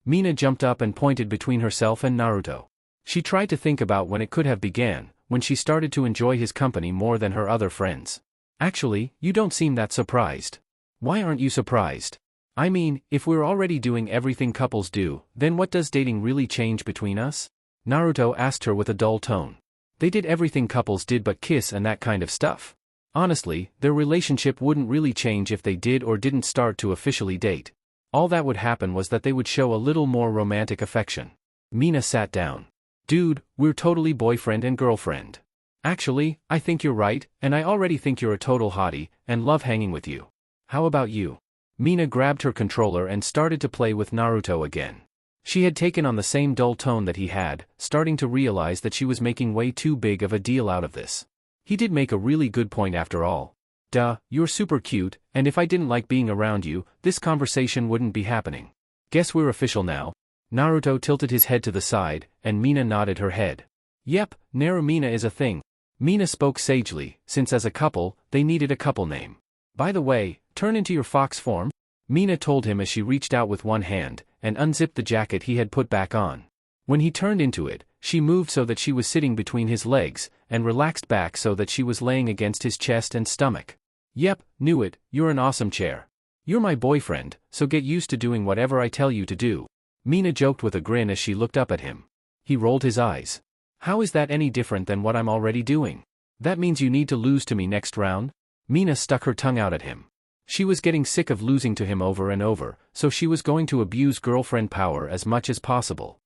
Mina jumped up and pointed between herself and Naruto. She tried to think about when it could have began, when she started to enjoy his company more than her other friends. Actually, you don't seem that surprised. Why aren't you surprised? I mean, if we're already doing everything couples do, then what does dating really change between us? Naruto asked her with a dull tone. They did everything couples did but kiss and that kind of stuff. Honestly, their relationship wouldn't really change if they did or didn't start to officially date. All that would happen was that they would show a little more romantic affection. Mina sat down. Dude, we're totally boyfriend and girlfriend. Actually, I think you're right, and I already think you're a total hottie, and love hanging with you. How about you? Mina grabbed her controller and started to play with Naruto again. She had taken on the same dull tone that he had, starting to realize that she was making way too big of a deal out of this. He did make a really good point after all. Duh, you're super cute, and if I didn't like being around you, this conversation wouldn't be happening. Guess we're official now. Naruto tilted his head to the side, and Mina nodded her head. Yep, Narumina is a thing. Mina spoke sagely, since as a couple, they needed a couple name. By the way, turn into your fox form? Mina told him as she reached out with one hand, and unzipped the jacket he had put back on. When he turned into it, she moved so that she was sitting between his legs, and relaxed back so that she was laying against his chest and stomach. Yep, knew it, you're an awesome chair. You're my boyfriend, so get used to doing whatever I tell you to do. Mina joked with a grin as she looked up at him. He rolled his eyes. How is that any different than what I'm already doing? That means you need to lose to me next round? Mina stuck her tongue out at him. She was getting sick of losing to him over and over, so she was going to abuse girlfriend power as much as possible.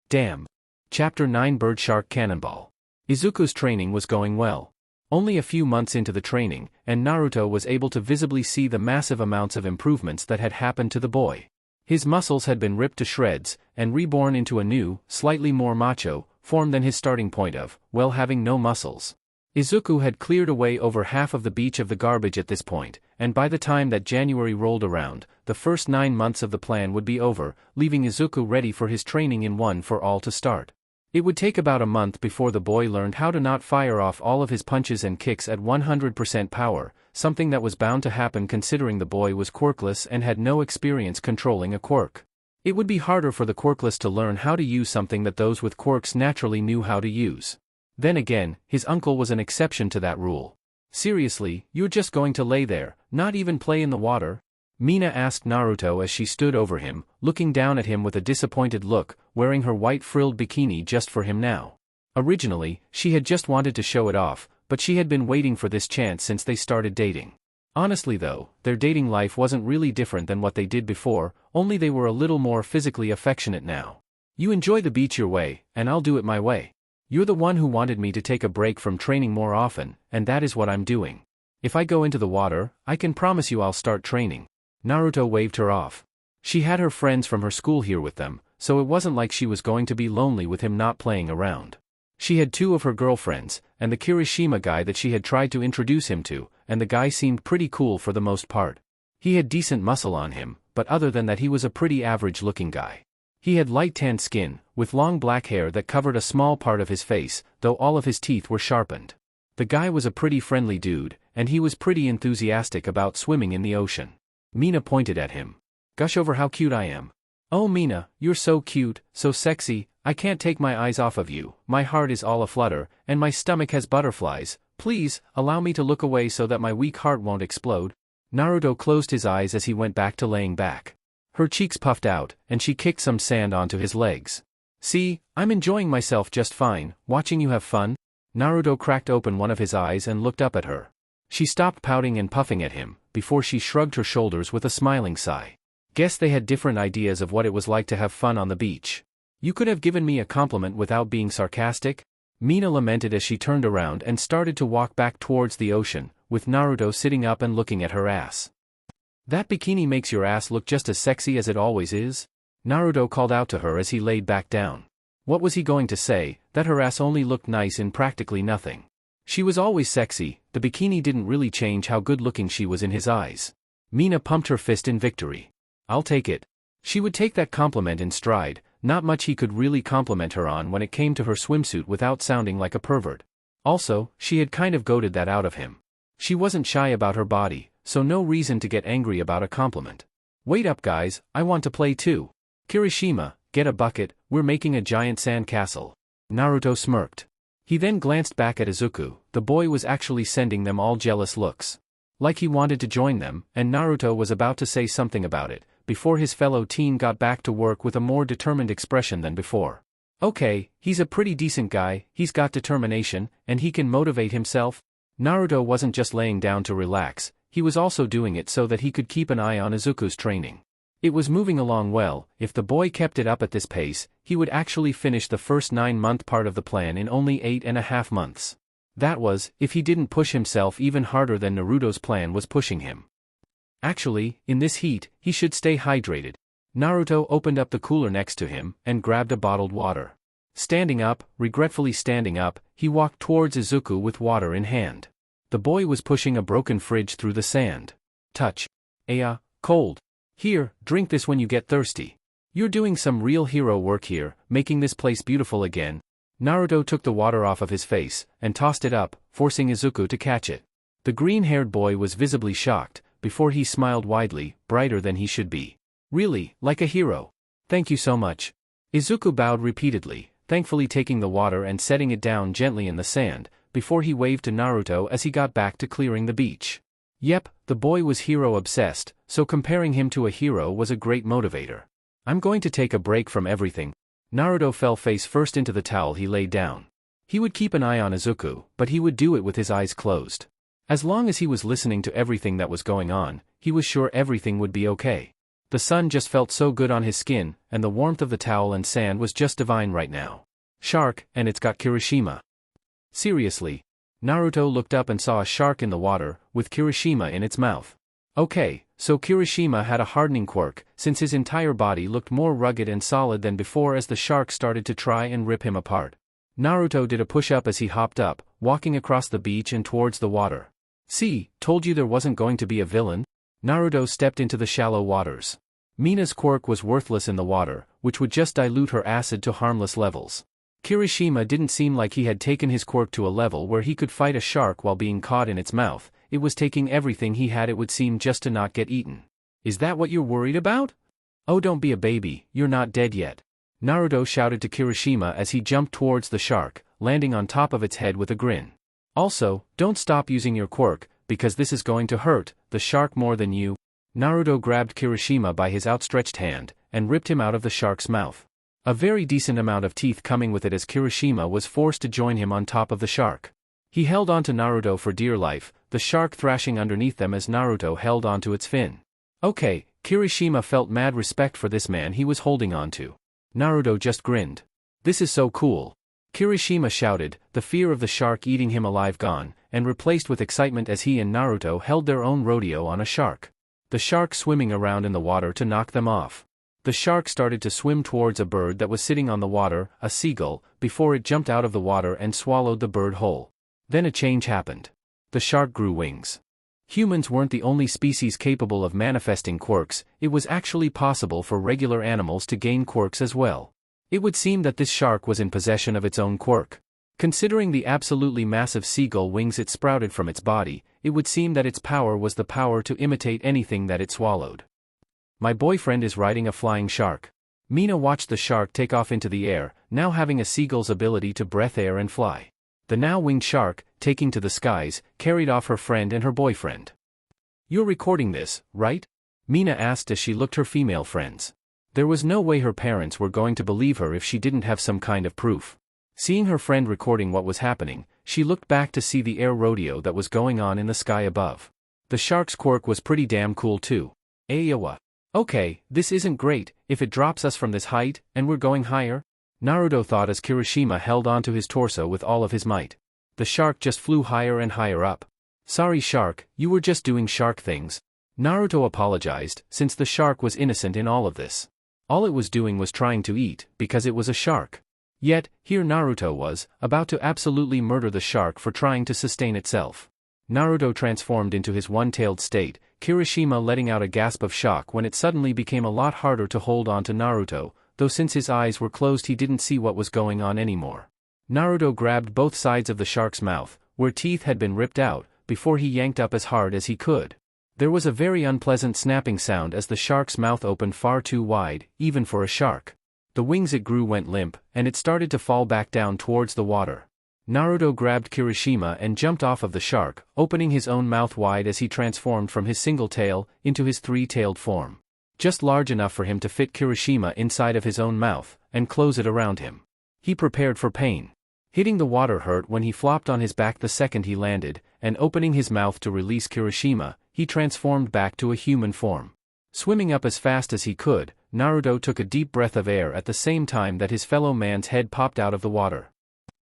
Damn. Chapter 9 Bird Shark Cannonball. Izuku's training was going well. Only a few months into the training, and Naruto was able to visibly see the massive amounts of improvements that had happened to the boy. His muscles had been ripped to shreds, and reborn into a new, slightly more macho, form than his starting point of, well, having no muscles. Izuku had cleared away over half of the beach of the garbage at this point, and by the time that January rolled around, the first 9 months of the plan would be over, leaving Izuku ready for his training in One for All to start. It would take about a month before the boy learned how to not fire off all of his punches and kicks at 100% power, something that was bound to happen considering the boy was quirkless and had no experience controlling a quirk. It would be harder for the quirkless to learn how to use something that those with quirks naturally knew how to use. Then again, his uncle was an exception to that rule. Seriously, you're just going to lay there, not even play in the water? Mina asked Naruto as she stood over him, looking down at him with a disappointed look, wearing her white frilled bikini just for him now. Originally, she had just wanted to show it off, but she had been waiting for this chance since they started dating. Honestly though, their dating life wasn't really different than what they did before, only they were a little more physically affectionate now. You enjoy the beach your way, and I'll do it my way. You're the one who wanted me to take a break from training more often, and that is what I'm doing. If I go into the water, I can promise you I'll start training. Naruto waved her off. She had her friends from her school here with them, so it wasn't like she was going to be lonely with him not playing around. She had 2 of her girlfriends, and the Kirishima guy that she had tried to introduce him to, and the guy seemed pretty cool for the most part. He had decent muscle on him, but other than that he was a pretty average-looking guy. He had light tanned skin, with long black hair that covered a small part of his face, though all of his teeth were sharpened. The guy was a pretty friendly dude, and he was pretty enthusiastic about swimming in the ocean. Mina pointed at him. Gush over how cute I am. Oh Mina, you're so cute, so sexy, I can't take my eyes off of you, my heart is all aflutter, and my stomach has butterflies, please, allow me to look away so that my weak heart won't explode. Naruto closed his eyes as he went back to laying back. Her cheeks puffed out, and she kicked some sand onto his legs. See, I'm enjoying myself just fine, watching you have fun. Naruto cracked open one of his eyes and looked up at her. She stopped pouting and puffing at him, before she shrugged her shoulders with a smiling sigh. Guess they had different ideas of what it was like to have fun on the beach. You could have given me a compliment without being sarcastic? Mina lamented as she turned around and started to walk back towards the ocean, with Naruto sitting up and looking at her ass. "That bikini makes your ass look just as sexy as it always is?" Naruto called out to her as he laid back down. What was he going to say? That her ass only looked nice in practically nothing. She was always sexy, the bikini didn't really change how good-looking she was in his eyes. Mina pumped her fist in victory. "I'll take it." She would take that compliment in stride, not much he could really compliment her on when it came to her swimsuit without sounding like a pervert. Also, she had kind of goaded that out of him. She wasn't shy about her body, so no reason to get angry about a compliment. "Wait up guys, I want to play too. Kirishima, get a bucket, we're making a giant sand castle." Naruto smirked. He then glanced back at Izuku. The boy was actually sending them all jealous looks. Like he wanted to join them, and Naruto was about to say something about it, before his fellow teen got back to work with a more determined expression than before. "Okay, he's a pretty decent guy, he's got determination, and he can motivate himself." Naruto wasn't just laying down to relax, he was also doing it so that he could keep an eye on Izuku's training. It was moving along well. If the boy kept it up at this pace, he would actually finish the first 9-month part of the plan in only 8.5 months. That was, if he didn't push himself even harder than Naruto's plan was pushing him. Actually, in this heat, he should stay hydrated. Naruto opened up the cooler next to him, and grabbed a bottled water. Standing up, regretfully standing up, he walked towards Izuku with water in hand. The boy was pushing a broken fridge through the sand. "Touch. Cold. Here, drink this when you get thirsty. You're doing some real hero work here, making this place beautiful again." Naruto took the water off of his face, and tossed it up, forcing Izuku to catch it. The green-haired boy was visibly shocked, before he smiled widely, brighter than he should be. "Really, like a hero. Thank you so much." Izuku bowed repeatedly, thankfully taking the water and setting it down gently in the sand, before he waved to Naruto as he got back to clearing the beach. Yep, the boy was hero-obsessed, so comparing him to a hero was a great motivator. "I'm going to take a break from everything." Naruto fell face first into the towel he laid down. He would keep an eye on Izuku, but he would do it with his eyes closed. As long as he was listening to everything that was going on, he was sure everything would be okay. The sun just felt so good on his skin, and the warmth of the towel and sand was just divine right now. Shark, and it's got Kirishima. Seriously. Naruto looked up and saw a shark in the water, with Kirishima in its mouth. Okay, so Kirishima had a hardening quirk, since his entire body looked more rugged and solid than before as the shark started to try and rip him apart. Naruto did a push-up as he hopped up, walking across the beach and towards the water. "See, told you there wasn't going to be a villain?" Naruto stepped into the shallow waters. Mina's quirk was worthless in the water, which would just dilute her acid to harmless levels. Kirishima didn't seem like he had taken his quirk to a level where he could fight a shark while being caught in its mouth. It was taking everything he had, it would seem, just to not get eaten. "Is that what you're worried about?" "Oh, don't be a baby, you're not dead yet." Naruto shouted to Kirishima as he jumped towards the shark, landing on top of its head with a grin. "Also, don't stop using your quirk, because this is going to hurt the shark more than you." Naruto grabbed Kirishima by his outstretched hand, and ripped him out of the shark's mouth. A very decent amount of teeth coming with it as Kirishima was forced to join him on top of the shark. He held on to Naruto for dear life, the shark thrashing underneath them as Naruto held onto its fin. Okay, Kirishima felt mad respect for this man he was holding on to. Naruto just grinned. "This is so cool." Kirishima shouted, the fear of the shark eating him alive gone, and replaced with excitement as he and Naruto held their own rodeo on a shark. The shark swimming around in the water to knock them off. The shark started to swim towards a bird that was sitting on the water, a seagull, before it jumped out of the water and swallowed the bird whole. Then a change happened. The shark grew wings. Humans weren't the only species capable of manifesting quirks, it was actually possible for regular animals to gain quirks as well. It would seem that this shark was in possession of its own quirk. Considering the absolutely massive seagull wings it sprouted from its body, it would seem that its power was the power to imitate anything that it swallowed. My boyfriend is riding a flying shark. Mina watched the shark take off into the air, now having a seagull's ability to breathe air and fly. The now winged shark, taking to the skies, carried off her friend and her boyfriend. "You're recording this, right?" Mina asked as she looked her female friends. There was no way her parents were going to believe her if she didn't have some kind of proof. Seeing her friend recording what was happening, she looked back to see the air rodeo that was going on in the sky above. The shark's quirk was pretty damn cool too. Ayawa. Okay, this isn't great, if it drops us from this height, and we're going higher? Naruto thought as Kirishima held onto his torso with all of his might. The shark just flew higher and higher up. Sorry shark, you were just doing shark things. Naruto apologized, since the shark was innocent in all of this. All it was doing was trying to eat, because it was a shark. Yet, here Naruto was, about to absolutely murder the shark for trying to sustain itself. Naruto transformed into his one-tailed state, Kirishima letting out a gasp of shock when it suddenly became a lot harder to hold on to Naruto, though since his eyes were closed he didn't see what was going on anymore. Naruto grabbed both sides of the shark's mouth, where teeth had been ripped out, before he yanked up as hard as he could. There was a very unpleasant snapping sound as the shark's mouth opened far too wide, even for a shark. The wings it grew went limp, and it started to fall back down towards the water. Naruto grabbed Kirishima and jumped off of the shark, opening his own mouth wide as he transformed from his single tail into his three-tailed form. Just large enough for him to fit Kirishima inside of his own mouth, and close it around him. He prepared for pain. Hitting the water hurt when he flopped on his back the second he landed, and opening his mouth to release Kirishima, he transformed back to a human form. Swimming up as fast as he could, Naruto took a deep breath of air at the same time that his fellow man's head popped out of the water.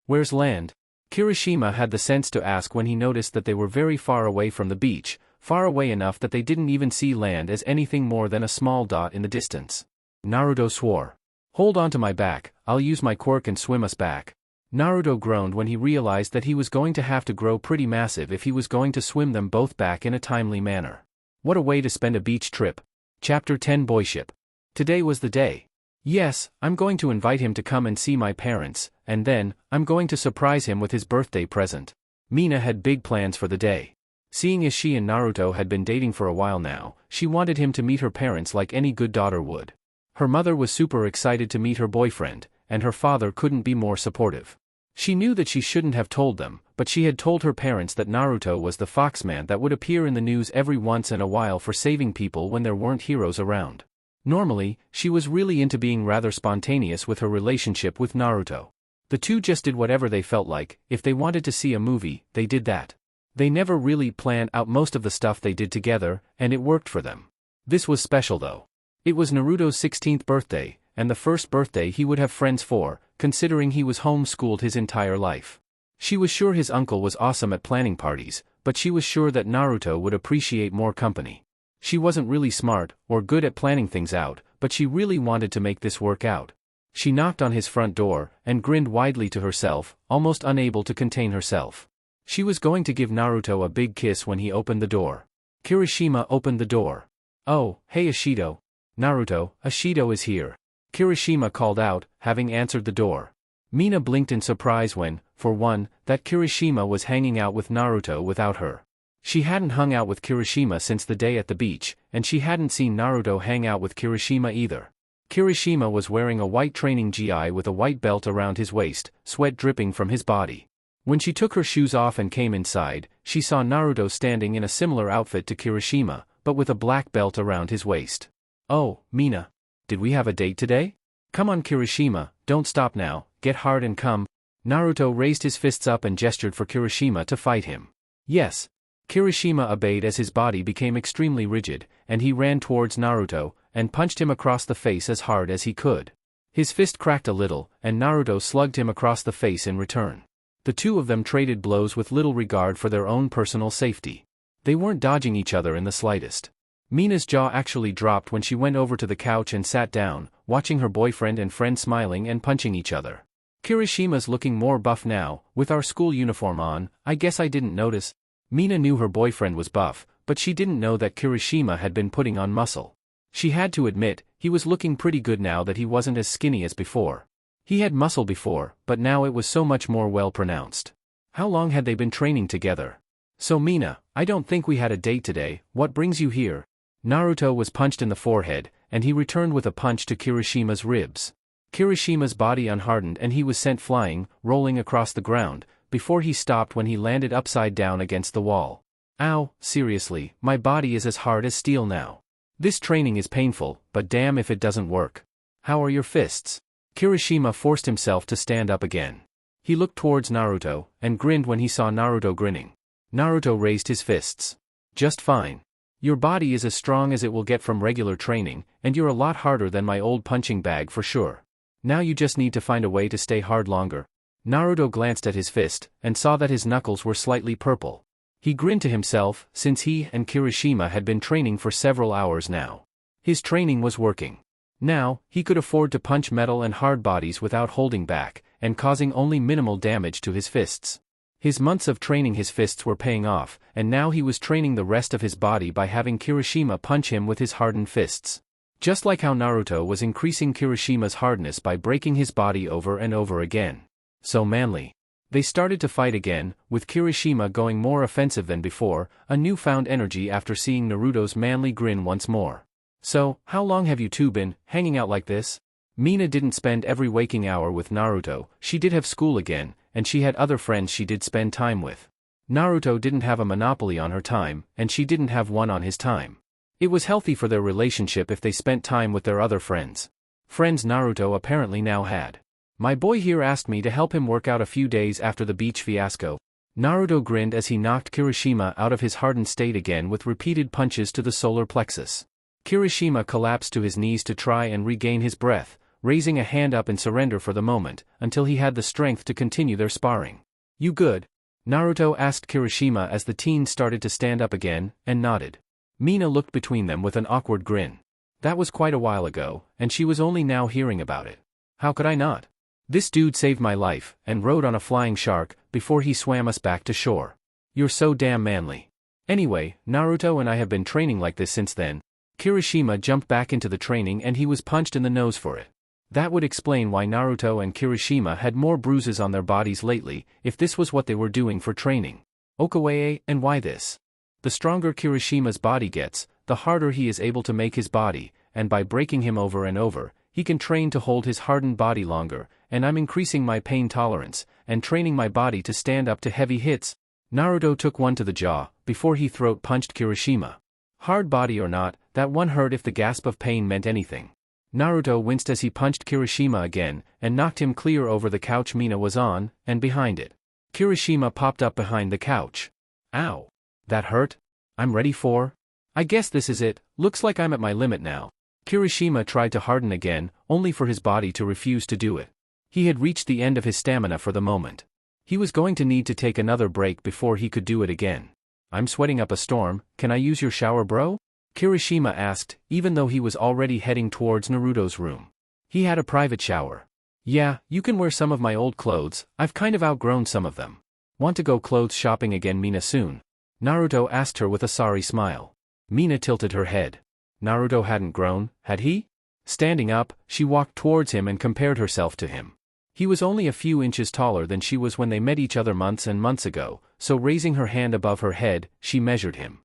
Where's land? Kirishima had the sense to ask when he noticed that they were very far away from the beach, far away enough that they didn't even see land as anything more than a small dot in the distance. Naruto swore. Hold on to my back, I'll use my quirk and swim us back. Naruto groaned when he realized that he was going to have to grow pretty massive if he was going to swim them both back in a timely manner. What a way to spend a beach trip. Chapter 10 Boyship. Today was the day. Yes, I'm going to invite him to come and see my parents, and then, I'm going to surprise him with his birthday present. Mina had big plans for the day. Seeing as she and Naruto had been dating for a while now, she wanted him to meet her parents like any good daughter would. Her mother was super excited to meet her boyfriend, and her father couldn't be more supportive. She knew that she shouldn't have told them, but she had told her parents that Naruto was the foxman that would appear in the news every once in a while for saving people when there weren't heroes around. Normally, she was really into being rather spontaneous with her relationship with Naruto. The two just did whatever they felt like. If they wanted to see a movie, they did that. They never really planned out most of the stuff they did together, and it worked for them. This was special though. It was Naruto's 16th birthday, and the first birthday he would have friends for, considering he was homeschooled his entire life. She was sure his uncle was awesome at planning parties, but she was sure that Naruto would appreciate more company. She wasn't really smart, or good at planning things out, but she really wanted to make this work out. She knocked on his front door, and grinned widely to herself, almost unable to contain herself. She was going to give Naruto a big kiss when he opened the door. Kirishima opened the door. Oh, hey Ashido. Naruto, Ashido is here. Kirishima called out, having answered the door. Mina blinked in surprise when, for one, that Kirishima was hanging out with Naruto without her. She hadn't hung out with Kirishima since the day at the beach, and she hadn't seen Naruto hang out with Kirishima either. Kirishima was wearing a white training gi with a white belt around his waist, sweat dripping from his body. When she took her shoes off and came inside, she saw Naruto standing in a similar outfit to Kirishima, but with a black belt around his waist. Oh, Mina. Did we have a date today? Come on Kirishima, don't stop now, get hard and come. Naruto raised his fists up and gestured for Kirishima to fight him. Yes. Kirishima obeyed as his body became extremely rigid, and he ran towards Naruto, and punched him across the face as hard as he could. His fist cracked a little, and Naruto slugged him across the face in return. The two of them traded blows with little regard for their own personal safety. They weren't dodging each other in the slightest. Mina's jaw actually dropped when she went over to the couch and sat down, watching her boyfriend and friend smiling and punching each other. Kirishima's looking more buff now, with our school uniform on, I guess I didn't notice. Mina knew her boyfriend was buff, but she didn't know that Kirishima had been putting on muscle. She had to admit, he was looking pretty good now that he wasn't as skinny as before. He had muscle before, but now it was so much more well pronounced. How long had they been training together? So Mina, I don't think we had a date today, what brings you here? Naruto was punched in the forehead, and he returned with a punch to Kirishima's ribs. Kirishima's body unhardened and he was sent flying, rolling across the ground, before he stopped when he landed upside down against the wall. Ow, seriously, my body is as hard as steel now. This training is painful, but damn if it doesn't work. How are your fists? Kirishima forced himself to stand up again. He looked towards Naruto, and grinned when he saw Naruto grinning. Naruto raised his fists. Just fine. Your body is as strong as it will get from regular training, and you're a lot harder than my old punching bag for sure. Now you just need to find a way to stay hard longer. Naruto glanced at his fist, and saw that his knuckles were slightly purple. He grinned to himself, since he and Kirishima had been training for several hours now. His training was working. Now, he could afford to punch metal and hard bodies without holding back, and causing only minimal damage to his fists. His months of training his fists were paying off, and now he was training the rest of his body by having Kirishima punch him with his hardened fists. Just like how Naruto was increasing Kirishima's hardness by breaking his body over and over again. So manly. They started to fight again, with Kirishima going more offensive than before, a newfound energy after seeing Naruto's manly grin once more. So, how long have you two been hanging out like this? Mina didn't spend every waking hour with Naruto, she did have school again, and she had other friends she did spend time with. Naruto didn't have a monopoly on her time, and she didn't have one on his time. It was healthy for their relationship if they spent time with their other friends. Friends Naruto apparently now had. My boy here asked me to help him work out a few days after the beach fiasco. Naruto grinned as he knocked Kirishima out of his hardened state again with repeated punches to the solar plexus. Kirishima collapsed to his knees to try and regain his breath, raising a hand up in surrender for the moment, until he had the strength to continue their sparring. You good? Naruto asked Kirishima as the teen started to stand up again, and nodded. Mina looked between them with an awkward grin. That was quite a while ago, and she was only now hearing about it. How could I not? This dude saved my life, and rode on a flying shark, before he swam us back to shore. You're so damn manly. Anyway, Naruto and I have been training like this since then. Kirishima jumped back into the training and he was punched in the nose for it. That would explain why Naruto and Kirishima had more bruises on their bodies lately, if this was what they were doing for training. Okawae, and why this? The stronger Kirishima's body gets, the harder he is able to make his body, and by breaking him over and over, he can train to hold his hardened body longer, and I'm increasing my pain tolerance, and training my body to stand up to heavy hits. Naruto took one to the jaw, before he throat punched Kirishima. Hard body or not, that one hurt if the gasp of pain meant anything. Naruto winced as he punched Kirishima again, and knocked him clear over the couch Mina was on, and behind it. Kirishima popped up behind the couch. Ow. That hurt? I'm ready for? I guess this is it, looks like I'm at my limit now. Kirishima tried to harden again, only for his body to refuse to do it. He had reached the end of his stamina for the moment. He was going to need to take another break before he could do it again. I'm sweating up a storm, can I use your shower, bro? Kirishima asked, even though he was already heading towards Naruto's room. He had a private shower. Yeah, you can wear some of my old clothes, I've kind of outgrown some of them. Want to go clothes shopping again, Mina, soon? Naruto asked her with a sorry smile. Mina tilted her head. Naruto hadn't grown, had he? Standing up, she walked towards him and compared herself to him. He was only a few inches taller than she was when they met each other months and months ago, so raising her hand above her head, she measured him.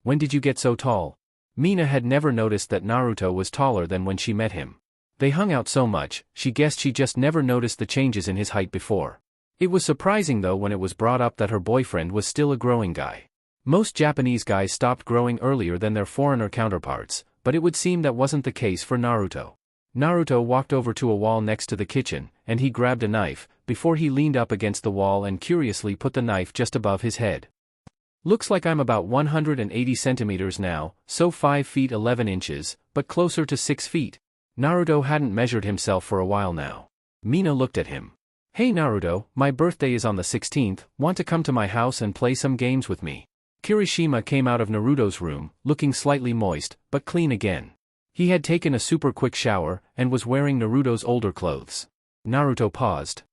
When did you get so tall? Mina had never noticed that Naruto was taller than when she met him. They hung out so much, she guessed she just never noticed the changes in his height before. It was surprising though when it was brought up that her boyfriend was still a growing guy. Most Japanese guys stopped growing earlier than their foreigner counterparts, but it would seem that wasn't the case for Naruto. Naruto walked over to a wall next to the kitchen, and he grabbed a knife, before he leaned up against the wall and curiously put the knife just above his head. Looks like I'm about 180 centimeters now, so 5 feet 11 inches, but closer to 6 feet. Naruto hadn't measured himself for a while now. Mina looked at him. Hey Naruto, my birthday is on the 16th, want to come to my house and play some games with me? Kirishima came out of Naruto's room, looking slightly moist, but clean again. He had taken a super quick shower, and was wearing Naruto's older clothes. Naruto paused.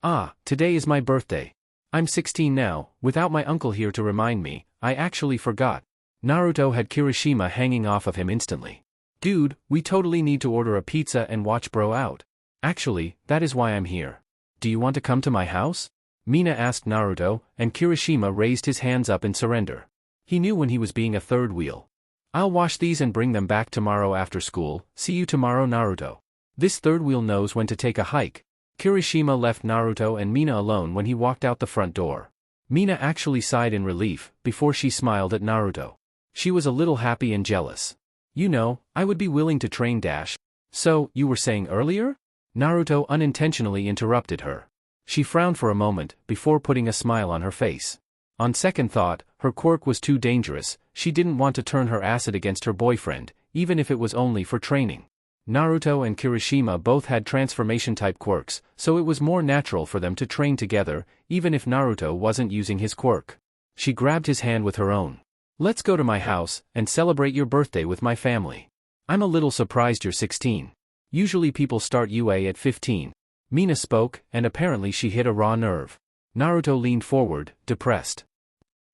Ah, today is my birthday. I'm 16 now, without my uncle here to remind me, I actually forgot. Naruto had Kirishima hanging off of him instantly. Dude, we totally need to order a pizza and watch bro out. Actually, that is why I'm here. Do you want to come to my house? Mina asked Naruto, and Kirishima raised his hands up in surrender. He knew when he was being a third wheel. I'll wash these and bring them back tomorrow after school, see you tomorrow Naruto. This third wheel knows when to take a hike. Kirishima left Naruto and Mina alone when he walked out the front door. Mina actually sighed in relief, before she smiled at Naruto. She was a little happy and jealous. You know, I would be willing to train Dash. So, you were saying earlier? Naruto unintentionally interrupted her. She frowned for a moment, before putting a smile on her face. On second thought, her quirk was too dangerous, she didn't want to turn her acid against her boyfriend, even if it was only for training. Naruto and Kirishima both had transformation-type quirks, so it was more natural for them to train together, even if Naruto wasn't using his quirk. She grabbed his hand with her own. Let's go to my house and celebrate your birthday with my family. I'm a little surprised you're 16. Usually people start UA at 15. Mina spoke, and apparently she hit a raw nerve. Naruto leaned forward, depressed.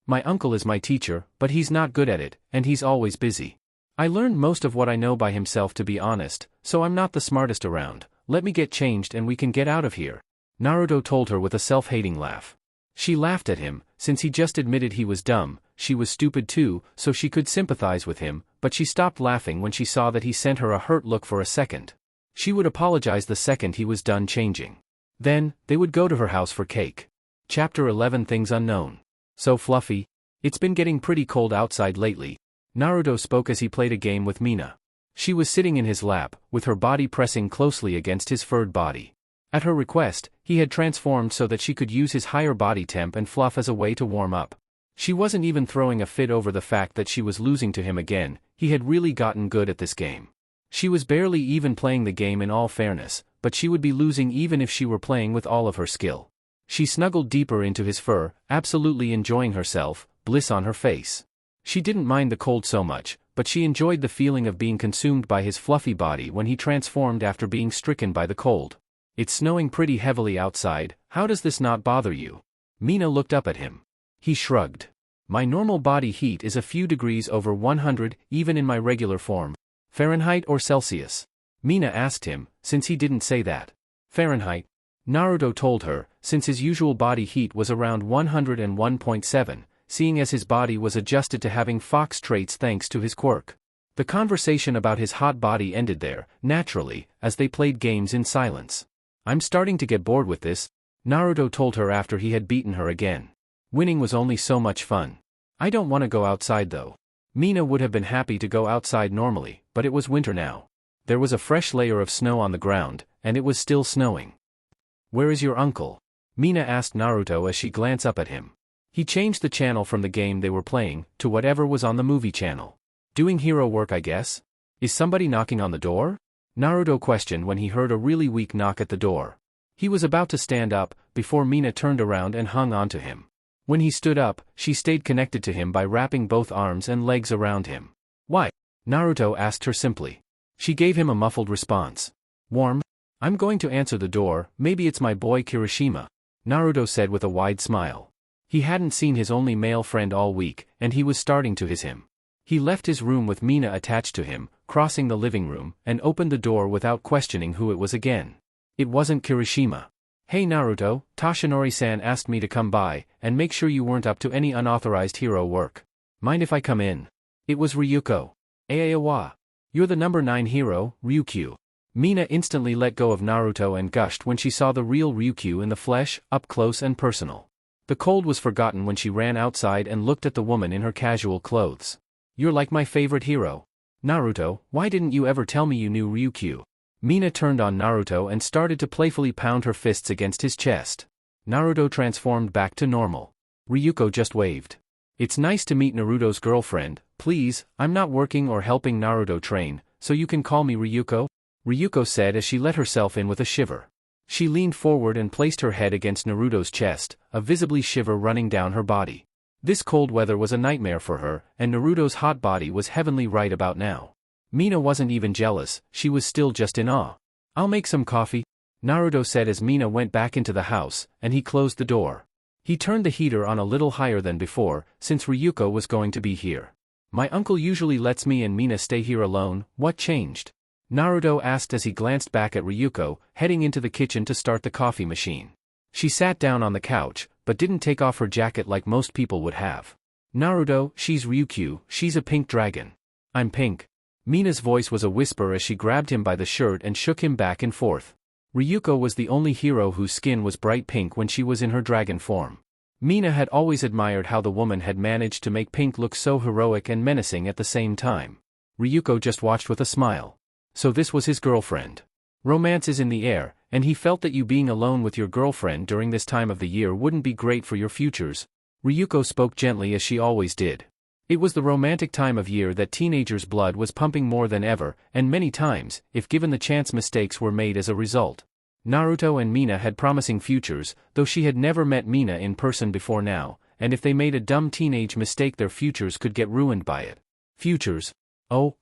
My uncle is my teacher, but he's not good at it, and he's always busy. I learned most of what I know by himself, to be honest, so I'm not the smartest around. Let me get changed and we can get out of here. Naruto told her with a self-hating laugh. She laughed at him, since he just admitted he was dumb. She was stupid too, so she could sympathize with him, but she stopped laughing when she saw that he sent her a hurt look for a second. She would apologize the second he was done changing. Then, they would go to her house for cake. Chapter 11 Things Unknown. So Fluffy? It's been getting pretty cold outside lately. Naruto spoke as he played a game with Mina. She was sitting in his lap, with her body pressing closely against his furred body. At her request, he had transformed so that she could use his higher body temp and fluff as a way to warm up. She wasn't even throwing a fit over the fact that she was losing to him again. He had really gotten good at this game. She was barely even playing the game in all fairness, but she would be losing even if she were playing with all of her skill. She snuggled deeper into his fur, absolutely enjoying herself, bliss on her face. She didn't mind the cold so much, but she enjoyed the feeling of being consumed by his fluffy body when he transformed after being stricken by the cold. It's snowing pretty heavily outside. How does this not bother you? Mina looked up at him. He shrugged. My normal body heat is a few degrees over 100, even in my regular form. Fahrenheit or Celsius? Mina asked him, since he didn't say that. Fahrenheit. Naruto told her, since his usual body heat was around 101.7, seeing as his body was adjusted to having fox traits thanks to his quirk. The conversation about his hot body ended there, naturally, as they played games in silence. I'm starting to get bored with this, Naruto told her after he had beaten her again. Winning was only so much fun. I don't want to go outside though. Mina would have been happy to go outside normally, but it was winter now. There was a fresh layer of snow on the ground, and it was still snowing. Where is your uncle? Mina asked Naruto as she glanced up at him. He changed the channel from the game they were playing to whatever was on the movie channel. Doing hero work, I guess? Is somebody knocking on the door? Naruto questioned when he heard a really weak knock at the door. He was about to stand up, before Mina turned around and hung onto him. When he stood up, she stayed connected to him by wrapping both arms and legs around him. Why? Naruto asked her simply. She gave him a muffled response. Warm? I'm going to answer the door. Maybe it's my boy Kirishima, Naruto said with a wide smile. He hadn't seen his only male friend all week, and he was starting to miss him. He left his room with Mina attached to him, crossing the living room, and opened the door without questioning who it was again. It wasn't Kirishima. Hey Naruto, Toshinori-san asked me to come by, and make sure you weren't up to any unauthorized hero work. Mind if I come in? It was Ryuko. Aewa. You're the number 9 hero, Ryuku. Mina instantly let go of Naruto and gushed when she saw the real Ryuku in the flesh, up close and personal. The cold was forgotten when she ran outside and looked at the woman in her casual clothes. You're like my favorite hero. Naruto, why didn't you ever tell me you knew Ryuku? Mina turned on Naruto and started to playfully pound her fists against his chest. Naruto transformed back to normal. Ryuko just waved. It's nice to meet Naruto's girlfriend. Please, I'm not working or helping Naruto train, so you can call me Ryuko? Ryuko said as she let herself in with a shiver. She leaned forward and placed her head against Naruto's chest, a visibly shiver running down her body. This cold weather was a nightmare for her, and Naruto's hot body was heavenly right about now. Mina wasn't even jealous, she was still just in awe. I'll make some coffee, Naruto said as Mina went back into the house, and he closed the door. He turned the heater on a little higher than before, since Ryuko was going to be here. My uncle usually lets me and Mina stay here alone. What changed? Naruto asked as he glanced back at Ryuko, heading into the kitchen to start the coffee machine. She sat down on the couch, but didn't take off her jacket like most people would have. Naruto, she's Ryuku, she's a pink dragon. I'm pink. Mina's voice was a whisper as she grabbed him by the shirt and shook him back and forth. Ryuko was the only hero whose skin was bright pink when she was in her dragon form. Mina had always admired how the woman had managed to make pink look so heroic and menacing at the same time. Ryuko just watched with a smile. So this was his girlfriend. Romance is in the air, and he felt that you being alone with your girlfriend during this time of the year wouldn't be great for your futures. Ryuko spoke gently as she always did. It was the romantic time of year that teenagers' blood was pumping more than ever, and many times, if given the chance, mistakes were made as a result. Naruto and Mina had promising futures, though she had never met Mina in person before now, and if they made a dumb teenage mistake their futures could get ruined by it. Futures? Oh.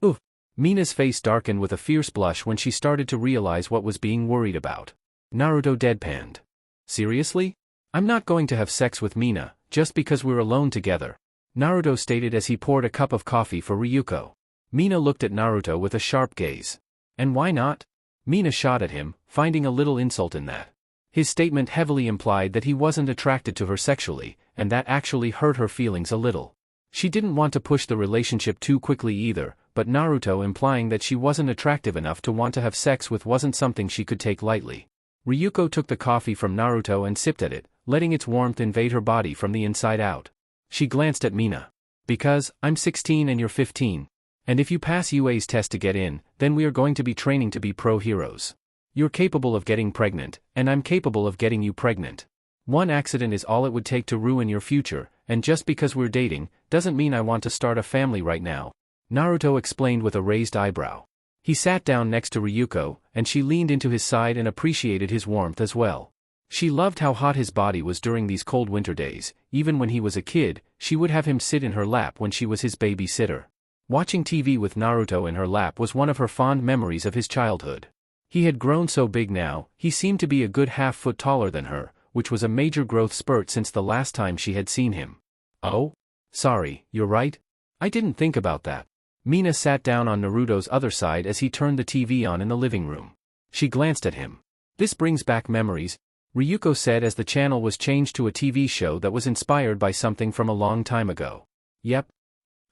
Oof. Mina's face darkened with a fierce blush when she started to realize what was being worried about. Naruto deadpanned. Seriously? I'm not going to have sex with Mina, just because we're alone together, Naruto stated as he poured a cup of coffee for Ryuko. Mina looked at Naruto with a sharp gaze. And why not? Mina shot at him, finding a little insult in that. His statement heavily implied that he wasn't attracted to her sexually, and that actually hurt her feelings a little. She didn't want to push the relationship too quickly either, but Naruto implying that she wasn't attractive enough to want to have sex with wasn't something she could take lightly. Ryuko took the coffee from Naruto and sipped at it, letting its warmth invade her body from the inside out. She glanced at Mina. Because, I'm 16 and you're 15. And if you pass UA's test to get in, then we are going to be training to be pro heroes. You're capable of getting pregnant, and I'm capable of getting you pregnant. One accident is all it would take to ruin your future, and just because we're dating, doesn't mean I want to start a family right now, Naruto explained with a raised eyebrow. He sat down next to Ryuko, and she leaned into his side and appreciated his warmth as well. She loved how hot his body was during these cold winter days. Even when he was a kid, she would have him sit in her lap when she was his babysitter. Watching TV with Naruto in her lap was one of her fond memories of his childhood. He had grown so big now, he seemed to be a good half-foot taller than her, which was a major growth spurt since the last time she had seen him. Oh? Sorry, you're right? I didn't think about that. Mina sat down on Naruto's other side as he turned the TV on in the living room. She glanced at him. This brings back memories, Ryuko said as the channel was changed to a TV show that was inspired by something from a long time ago. Yep.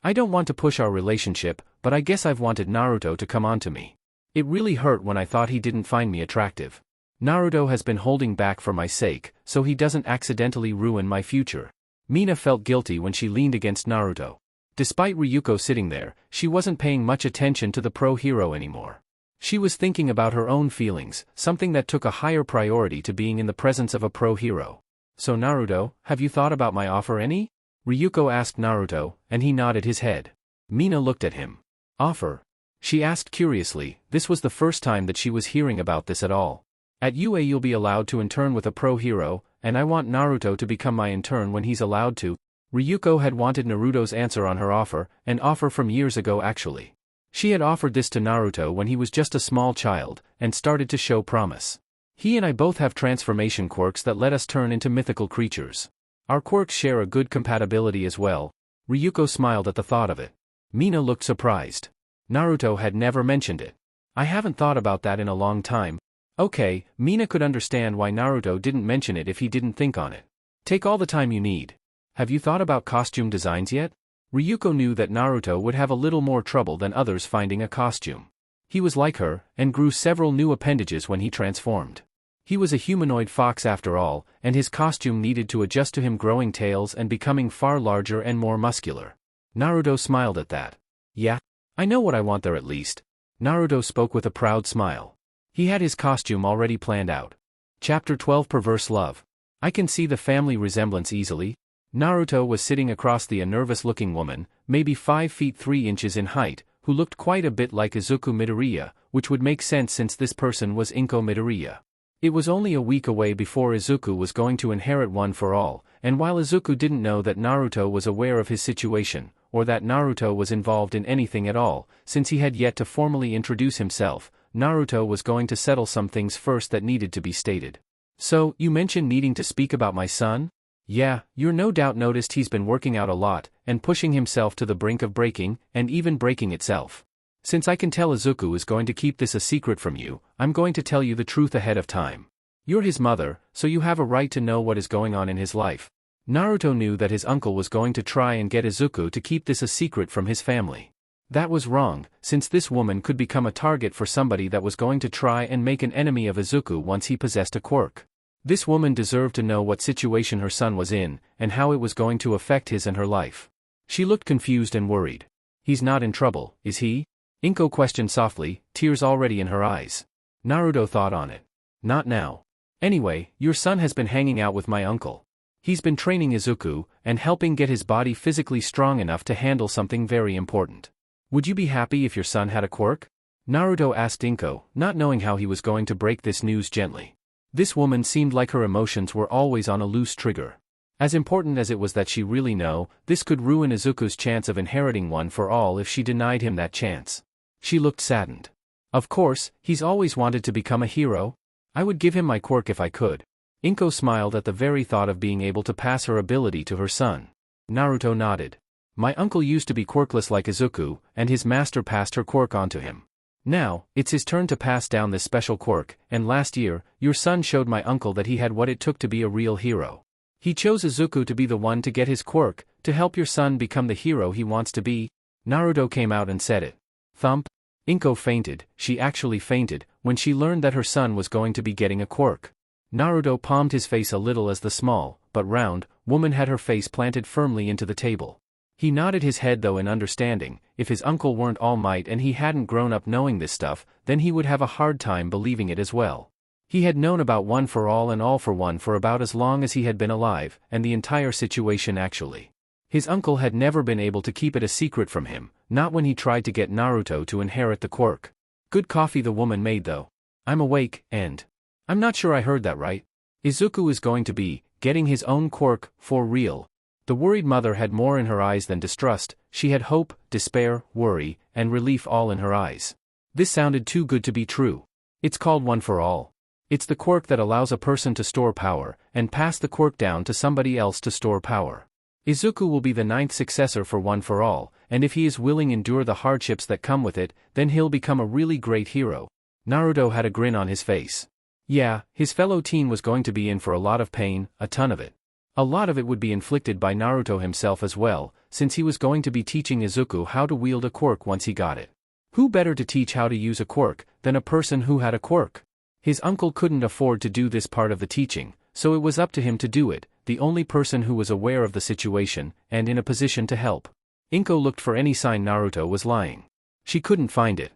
I don't want to push our relationship, but I guess I've wanted Naruto to come on to me. It really hurt when I thought he didn't find me attractive. Naruto has been holding back for my sake, so he doesn't accidentally ruin my future. Mina felt guilty when she leaned against Naruto. Despite Ryuko sitting there, she wasn't paying much attention to the pro hero anymore. She was thinking about her own feelings, something that took a higher priority to being in the presence of a pro hero. So Naruto, have you thought about my offer any? Ryuko asked Naruto, and he nodded his head. Mina looked at him. Offer? She asked curiously. This was the first time that she was hearing about this at all. At UA you'll be allowed to intern with a pro hero, and I want Naruto to become my intern when he's allowed to. Ryuko had wanted Naruto's answer on her offer, an offer from years ago actually. She had offered this to Naruto when he was just a small child, and started to show promise. He and I both have transformation quirks that let us turn into mythical creatures. Our quirks share a good compatibility as well. Ryuko smiled at the thought of it. Mina looked surprised. Naruto had never mentioned it. I haven't thought about that in a long time. Okay, Mina could understand why Naruto didn't mention it if he didn't think on it. Take all the time you need. Have you thought about costume designs yet? Ryuko knew that Naruto would have a little more trouble than others finding a costume. He was like her, and grew several new appendages when he transformed. He was a humanoid fox after all, and his costume needed to adjust to him growing tails and becoming far larger and more muscular. Naruto smiled at that. Yeah, I know what I want there at least. Naruto spoke with a proud smile. He had his costume already planned out. Chapter 12 Perverse Love. I can see the family resemblance easily. Naruto was sitting across a nervous-looking woman, maybe 5 feet 3 inches in height, who looked quite a bit like Izuku Midoriya, which would make sense since this person was Inko Midoriya. It was only a week away before Izuku was going to inherit One for All, and while Izuku didn't know that Naruto was aware of his situation, or that Naruto was involved in anything at all, since he had yet to formally introduce himself, Naruto was going to settle some things first that needed to be stated. So, you mentioned needing to speak about my son? Yeah, you're no doubt noticed he's been working out a lot, and pushing himself to the brink of breaking, and even breaking itself. Since I can tell Izuku is going to keep this a secret from you, I'm going to tell you the truth ahead of time. You're his mother, so you have a right to know what is going on in his life. Naruto knew that his uncle was going to try and get Izuku to keep this a secret from his family. That was wrong, since this woman could become a target for somebody that was going to try and make an enemy of Izuku once he possessed a quirk. This woman deserved to know what situation her son was in, and how it was going to affect his and her life. She looked confused and worried. He's not in trouble, is he? Inko questioned softly, tears already in her eyes. Naruto thought on it. Not now. Anyway, your son has been hanging out with my uncle. He's been training Izuku, and helping get his body physically strong enough to handle something very important. Would you be happy if your son had a quirk? Naruto asked Inko, not knowing how he was going to break this news gently. This woman seemed like her emotions were always on a loose trigger. As important as it was that she really know, this could ruin Izuku's chance of inheriting One for All if she denied him that chance. She looked saddened. Of course, he's always wanted to become a hero. I would give him my quirk if I could. Inko smiled at the very thought of being able to pass her ability to her son. Naruto nodded. My uncle used to be quirkless like Izuku, and his master passed her quirk on to him. Now, it's his turn to pass down this special quirk, and last year, your son showed my uncle that he had what it took to be a real hero. He chose Izuku to be the one to get his quirk, to help your son become the hero he wants to be. Naruto came out and said it. Thump. Inko fainted, she actually fainted, when she learned that her son was going to be getting a quirk. Naruto palmed his face a little as the small, but round, woman had her face planted firmly into the table. He nodded his head though in understanding. If his uncle weren't All Might and he hadn't grown up knowing this stuff, then he would have a hard time believing it as well. He had known about One for All and All for One for about as long as he had been alive, and the entire situation actually. His uncle had never been able to keep it a secret from him, not when he tried to get Naruto to inherit the quirk. Good coffee the woman made though. I'm awake, and I'm not sure I heard that right. Izuku is going to be getting his own quirk, for real. The worried mother had more in her eyes than distrust. She had hope, despair, worry, and relief all in her eyes. This sounded too good to be true. It's called One for All. It's the quirk that allows a person to store power, and pass the quirk down to somebody else to store power. Izuku will be the 9th successor for One for All, and if he is willing to endure the hardships that come with it, then he'll become a really great hero. Naruto had a grin on his face. Yeah, his fellow teen was going to be in for a lot of pain, a ton of it. A lot of it would be inflicted by Naruto himself as well, since he was going to be teaching Izuku how to wield a quirk once he got it. Who better to teach how to use a quirk than a person who had a quirk? His uncle couldn't afford to do this part of the teaching, so it was up to him to do it, the only person who was aware of the situation, and in a position to help. Inko looked for any sign Naruto was lying. She couldn't find it.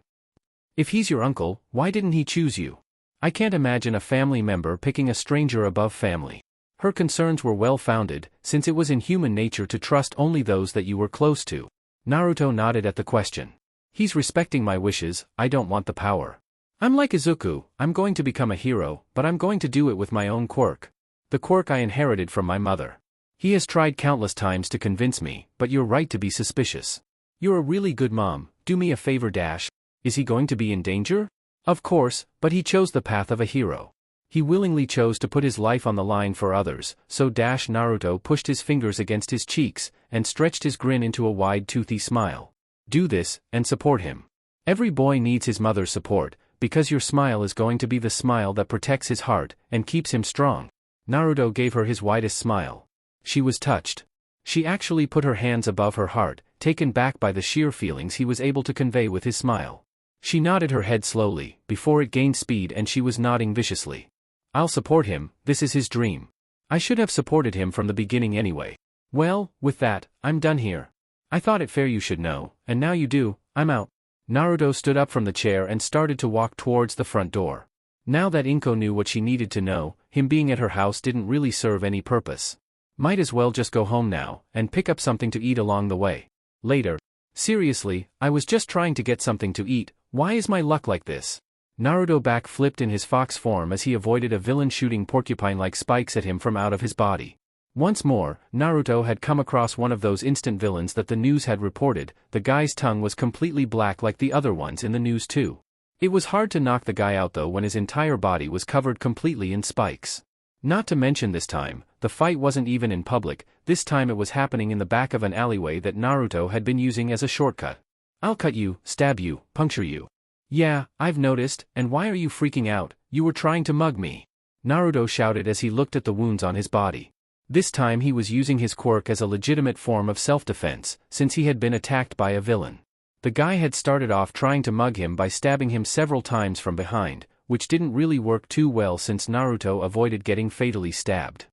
If he's your uncle, why didn't he choose you? I can't imagine a family member picking a stranger above family. Her concerns were well-founded, since it was in human nature to trust only those that you were close to. Naruto nodded at the question. He's respecting my wishes. I don't want the power. I'm like Izuku, I'm going to become a hero, but I'm going to do it with my own quirk. The quirk I inherited from my mother. He has tried countless times to convince me, but you're right to be suspicious. You're a really good mom, do me a favor dash. Is he going to be in danger? Of course, but he chose the path of a hero. He willingly chose to put his life on the line for others, so Naruto pushed his fingers against his cheeks, and stretched his grin into a wide toothy smile. Do this, and support him. Every boy needs his mother's support, because your smile is going to be the smile that protects his heart, and keeps him strong. Naruto gave her his widest smile. She was touched. She actually put her hands above her heart, taken back by the sheer feelings he was able to convey with his smile. She nodded her head slowly, before it gained speed and she was nodding viciously. I'll support him, this is his dream. I should have supported him from the beginning anyway. Well, with that, I'm done here. I thought it fair you should know, and now you do, I'm out. Naruto stood up from the chair and started to walk towards the front door. Now that Inko knew what she needed to know, him being at her house didn't really serve any purpose. Might as well just go home now, and pick up something to eat along the way. Later. Seriously, I was just trying to get something to eat, why is my luck like this? Naruto back flipped in his fox form as he avoided a villain shooting porcupine-like spikes at him from out of his body. Once more, Naruto had come across one of those instant villains that the news had reported. The guy's tongue was completely black like the other ones in the news too. It was hard to knock the guy out though when his entire body was covered completely in spikes. Not to mention this time, the fight wasn't even in public, this time it was happening in the back of an alleyway that Naruto had been using as a shortcut. I'll cut you, stab you, puncture you. Yeah, I've noticed, and why are you freaking out? You were trying to mug me. Naruto shouted as he looked at the wounds on his body. This time he was using his quirk as a legitimate form of self-defense, since he had been attacked by a villain. The guy had started off trying to mug him by stabbing him several times from behind, which didn't really work too well since Naruto avoided getting fatally stabbed.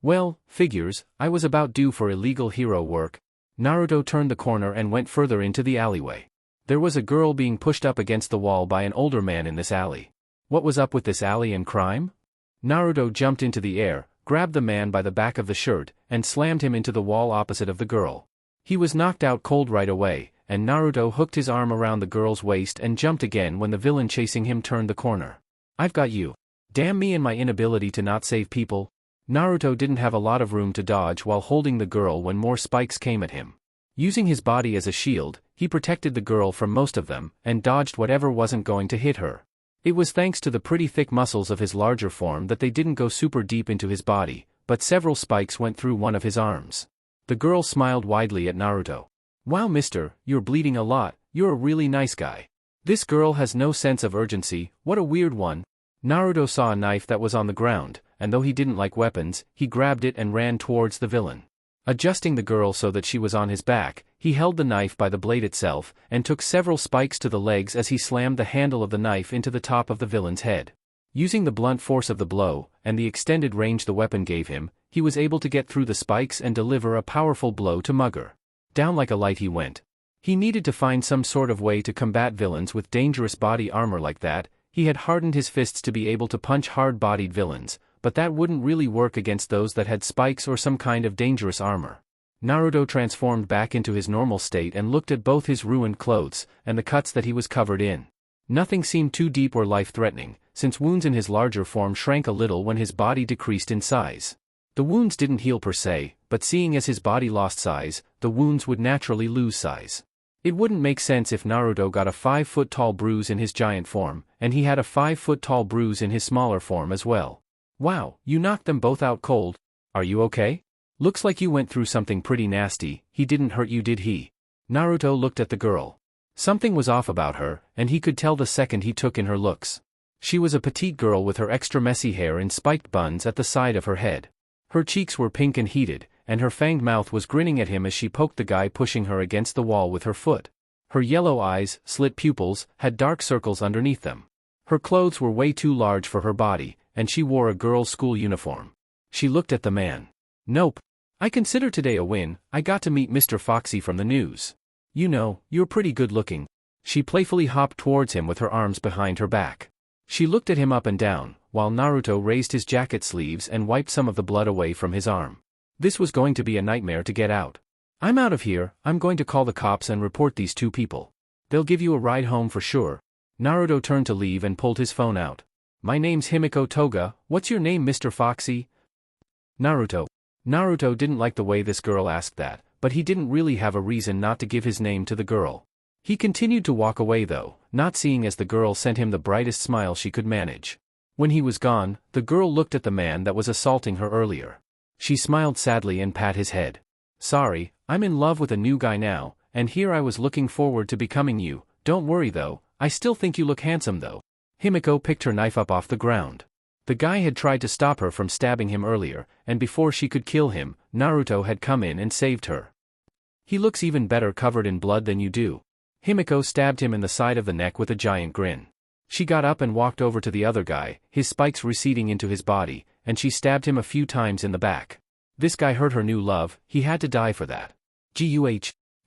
Well, figures, I was about due for illegal hero work. Naruto turned the corner and went further into the alleyway. There was a girl being pushed up against the wall by an older man in this alley. What was up with this alley and crime? Naruto jumped into the air, grabbed the man by the back of the shirt, and slammed him into the wall opposite of the girl. He was knocked out cold right away, and Naruto hooked his arm around the girl's waist and jumped again when the villain chasing him turned the corner. I've got you. Damn me and my inability to not save people. Naruto didn't have a lot of room to dodge while holding the girl when more spikes came at him. Using his body as a shield, he protected the girl from most of them, and dodged whatever wasn't going to hit her. It was thanks to the pretty thick muscles of his larger form that they didn't go super deep into his body, but several spikes went through one of his arms. The girl smiled widely at Naruto. "Wow mister, you're bleeding a lot, you're a really nice guy. This girl has no sense of urgency, what a weird one." Naruto saw a knife that was on the ground, and though he didn't like weapons, he grabbed it and ran towards the villain. Adjusting the girl so that she was on his back, he held the knife by the blade itself, and took several spikes to the legs as he slammed the handle of the knife into the top of the villain's head. Using the blunt force of the blow, and the extended range the weapon gave him, he was able to get through the spikes and deliver a powerful blow to Mugger. Down like a light he went. He needed to find some sort of way to combat villains with dangerous body armor like that. He had hardened his fists to be able to punch hard-bodied villains, but that wouldn't really work against those that had spikes or some kind of dangerous armor. Naruto transformed back into his normal state and looked at both his ruined clothes and the cuts that he was covered in. Nothing seemed too deep or life-threatening, since wounds in his larger form shrank a little when his body decreased in size. The wounds didn't heal per se, but seeing as his body lost size, the wounds would naturally lose size. It wouldn't make sense if Naruto got a 5-foot-tall bruise in his giant form, and he had a 5-foot-tall bruise in his smaller form as well. "Wow, you knocked them both out cold. Are you okay? Looks like you went through something pretty nasty. He didn't hurt you, did he?" Naruto looked at the girl. Something was off about her, and he could tell the second he took in her looks. She was a petite girl with her extra messy hair in spiked buns at the side of her head. Her cheeks were pink and heated, and her fanged mouth was grinning at him as she poked the guy pushing her against the wall with her foot. Her yellow eyes, slit pupils, had dark circles underneath them. Her clothes were way too large for her body, and she wore a girl's school uniform. She looked at the man. "Nope. I consider today a win. I got to meet Mr. Foxy from the news. You know, you're pretty good looking." She playfully hopped towards him with her arms behind her back. She looked at him up and down, while Naruto raised his jacket sleeves and wiped some of the blood away from his arm. This was going to be a nightmare to get out. "I'm out of here. I'm going to call the cops and report these two people. They'll give you a ride home for sure." Naruto turned to leave and pulled his phone out. "My name's Himiko Toga. What's your name, Mr. Foxy?" Naruto. Naruto didn't like the way this girl asked that, but he didn't really have a reason not to give his name to the girl. He continued to walk away though, not seeing as the girl sent him the brightest smile she could manage. When he was gone, the girl looked at the man that was assaulting her earlier. She smiled sadly and pat his head. "Sorry, I'm in love with a new guy now, and here I was looking forward to becoming you. Don't worry though, I still think you look handsome though." Himiko picked her knife up off the ground. The guy had tried to stop her from stabbing him earlier, and before she could kill him, Naruto had come in and saved her. "He looks even better covered in blood than you do." Himiko stabbed him in the side of the neck with a giant grin. She got up and walked over to the other guy, his spikes receding into his body, and she stabbed him a few times in the back. This guy hurt her new love, he had to die for that. "Guh.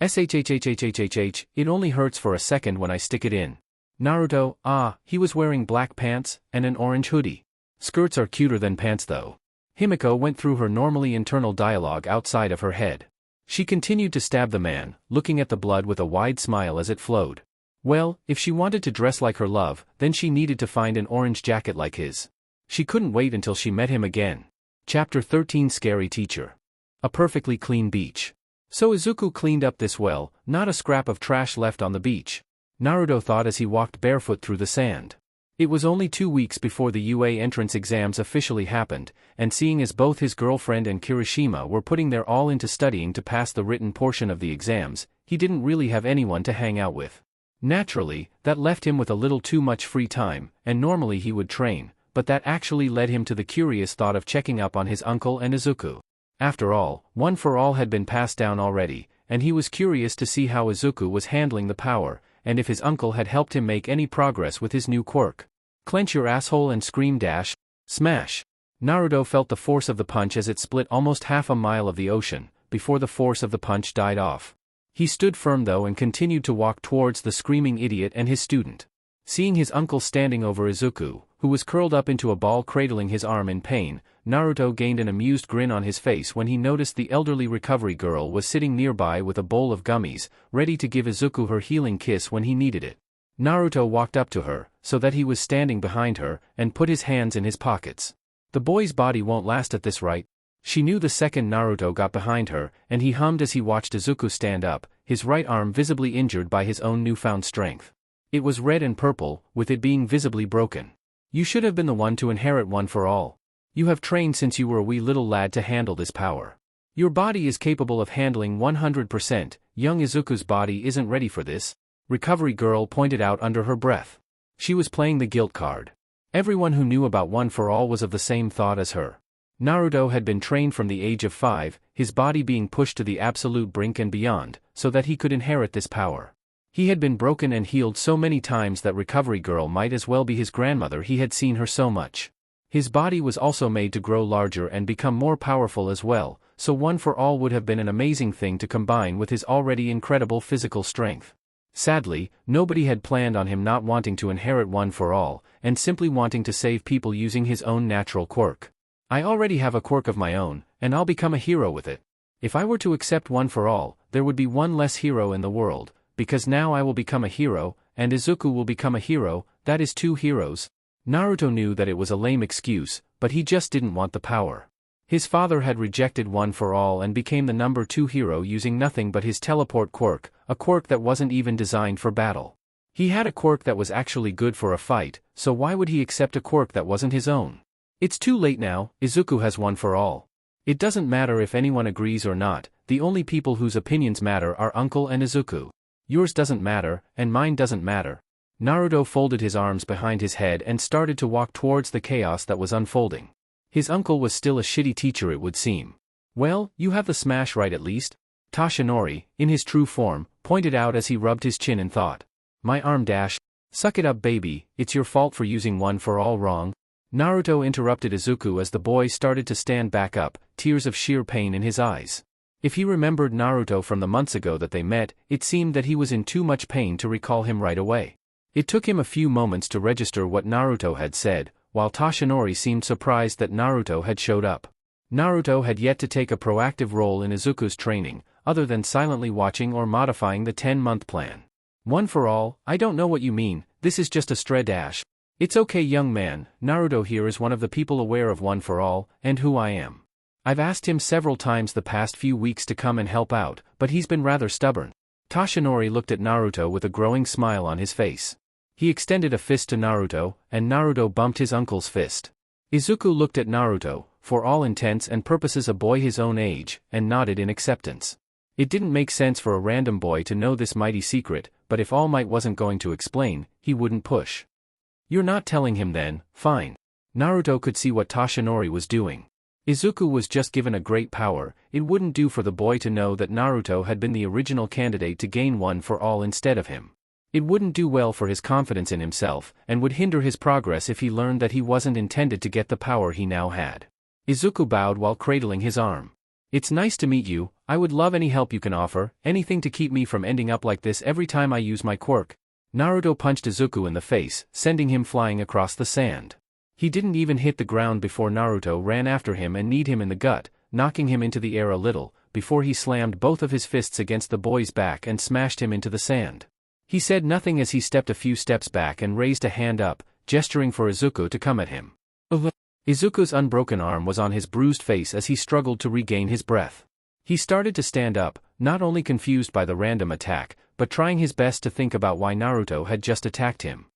Shhhhhhhhh, it only hurts for a second when I stick it in." Naruto, he was wearing black pants, and an orange hoodie. Skirts are cuter than pants though. Himiko went through her normally internal dialogue outside of her head. She continued to stab the man, looking at the blood with a wide smile as it flowed. Well, if she wanted to dress like her love, then she needed to find an orange jacket like his. She couldn't wait until she met him again. Chapter 13 Scary Teacher. A perfectly clean beach. So Izuku cleaned up this well, not a scrap of trash left on the beach. Naruto thought as he walked barefoot through the sand. It was only 2 weeks before the UA entrance exams officially happened, and seeing as both his girlfriend and Kirishima were putting their all into studying to pass the written portion of the exams, he didn't really have anyone to hang out with. Naturally, that left him with a little too much free time, and normally he would train, but that actually led him to the curious thought of checking up on his uncle and Izuku. After all, One for All had been passed down already, and he was curious to see how Izuku was handling the power, and if his uncle had helped him make any progress with his new quirk. Clench your asshole and scream dash, smash. Naruto felt the force of the punch as it split almost half a mile of the ocean, before the force of the punch died off. He stood firm though and continued to walk towards the screaming idiot and his student. Seeing his uncle standing over Izuku, who was curled up into a ball cradling his arm in pain, Naruto gained an amused grin on his face when he noticed the elderly recovery girl was sitting nearby with a bowl of gummies, ready to give Izuku her healing kiss when he needed it. Naruto walked up to her, so that he was standing behind her, and put his hands in his pockets. The boy's body won't last at this rate. She knew the second Naruto got behind her, and he hummed as he watched Izuku stand up, his right arm visibly injured by his own newfound strength. It was red and purple, with it being visibly broken. You should have been the one to inherit one for all. You have trained since you were a wee little lad to handle this power. Your body is capable of handling 100%, young Izuku's body isn't ready for this, Recovery Girl pointed out under her breath. She was playing the guilt card. Everyone who knew about One for All was of the same thought as her. Naruto had been trained from the age of 5, his body being pushed to the absolute brink and beyond, so that he could inherit this power. He had been broken and healed so many times that Recovery Girl might as well be his grandmother, he had seen her so much. His body was also made to grow larger and become more powerful as well, so One for All would have been an amazing thing to combine with his already incredible physical strength. Sadly, nobody had planned on him not wanting to inherit One for All, and simply wanting to save people using his own natural quirk. I already have a quirk of my own, and I'll become a hero with it. If I were to accept One for All, there would be one less hero in the world, because now I will become a hero, and Izuku will become a hero, that is 2 heroes. Naruto knew that it was a lame excuse, but he just didn't want the power. His father had rejected One for All and became the number 2 hero using nothing but his teleport quirk, a quirk that wasn't even designed for battle. He had a quirk that was actually good for a fight, so why would he accept a quirk that wasn't his own? It's too late now, Izuku has One for All. It doesn't matter if anyone agrees or not, the only people whose opinions matter are Uncle and Izuku. Yours doesn't matter, and mine doesn't matter. Naruto folded his arms behind his head and started to walk towards the chaos that was unfolding. His uncle was still a shitty teacher, it would seem. Well, you have the smash right at least. Toshinori, in his true form, pointed out as he rubbed his chin in thought. My arm dash. Suck it up, baby, it's your fault for using One for All wrong. Naruto interrupted Izuku as the boy started to stand back up, tears of sheer pain in his eyes. If he remembered Naruto from the months ago that they met, it seemed that he was in too much pain to recall him right away. It took him a few moments to register what Naruto had said, while Toshinori seemed surprised that Naruto had showed up. Naruto had yet to take a proactive role in Izuku's training, other than silently watching or modifying the 10-month plan. One for All, I don't know what you mean, this is just a stray dash. It's okay, young man, Naruto here is one of the people aware of One for All, and who I am. I've asked him several times the past few weeks to come and help out, but he's been rather stubborn. Toshinori looked at Naruto with a growing smile on his face. He extended a fist to Naruto, and Naruto bumped his uncle's fist. Izuku looked at Naruto, for all intents and purposes a boy his own age, and nodded in acceptance. It didn't make sense for a random boy to know this mighty secret, but if All Might wasn't going to explain, he wouldn't push. You're not telling him then, fine. Naruto could see what Toshinori was doing. Izuku was just given a great power, it wouldn't do for the boy to know that Naruto had been the original candidate to gain One for All instead of him. It wouldn't do well for his confidence in himself, and would hinder his progress if he learned that he wasn't intended to get the power he now had. Izuku bowed while cradling his arm. It's nice to meet you, I would love any help you can offer, anything to keep me from ending up like this every time I use my quirk. Naruto punched Izuku in the face, sending him flying across the sand. He didn't even hit the ground before Naruto ran after him and kneed him in the gut, knocking him into the air a little, before he slammed both of his fists against the boy's back and smashed him into the sand. He said nothing as he stepped a few steps back and raised a hand up, gesturing for Izuku to come at him. Izuku's unbroken arm was on his bruised face as he struggled to regain his breath. He started to stand up, not only confused by the random attack, but trying his best to think about why Naruto had just attacked him.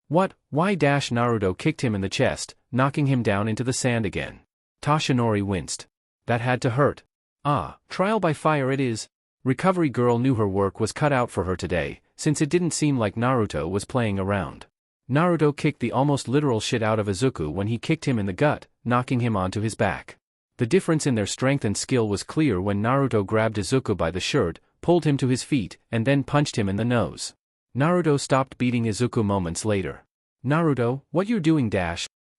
What? Why? Naruto kicked him in the chest, knocking him down into the sand again. Toshinori winced. That had to hurt. Ah, trial by fire it is. Recovery Girl knew her work was cut out for her today, since it didn't seem like Naruto was playing around. Naruto kicked the almost literal shit out of Izuku when he kicked him in the gut, knocking him onto his back. The difference in their strength and skill was clear when Naruto grabbed Izuku by the shirt, pulled him to his feet, and then punched him in the nose. Naruto stopped beating Izuku moments later. Naruto, what you're doing?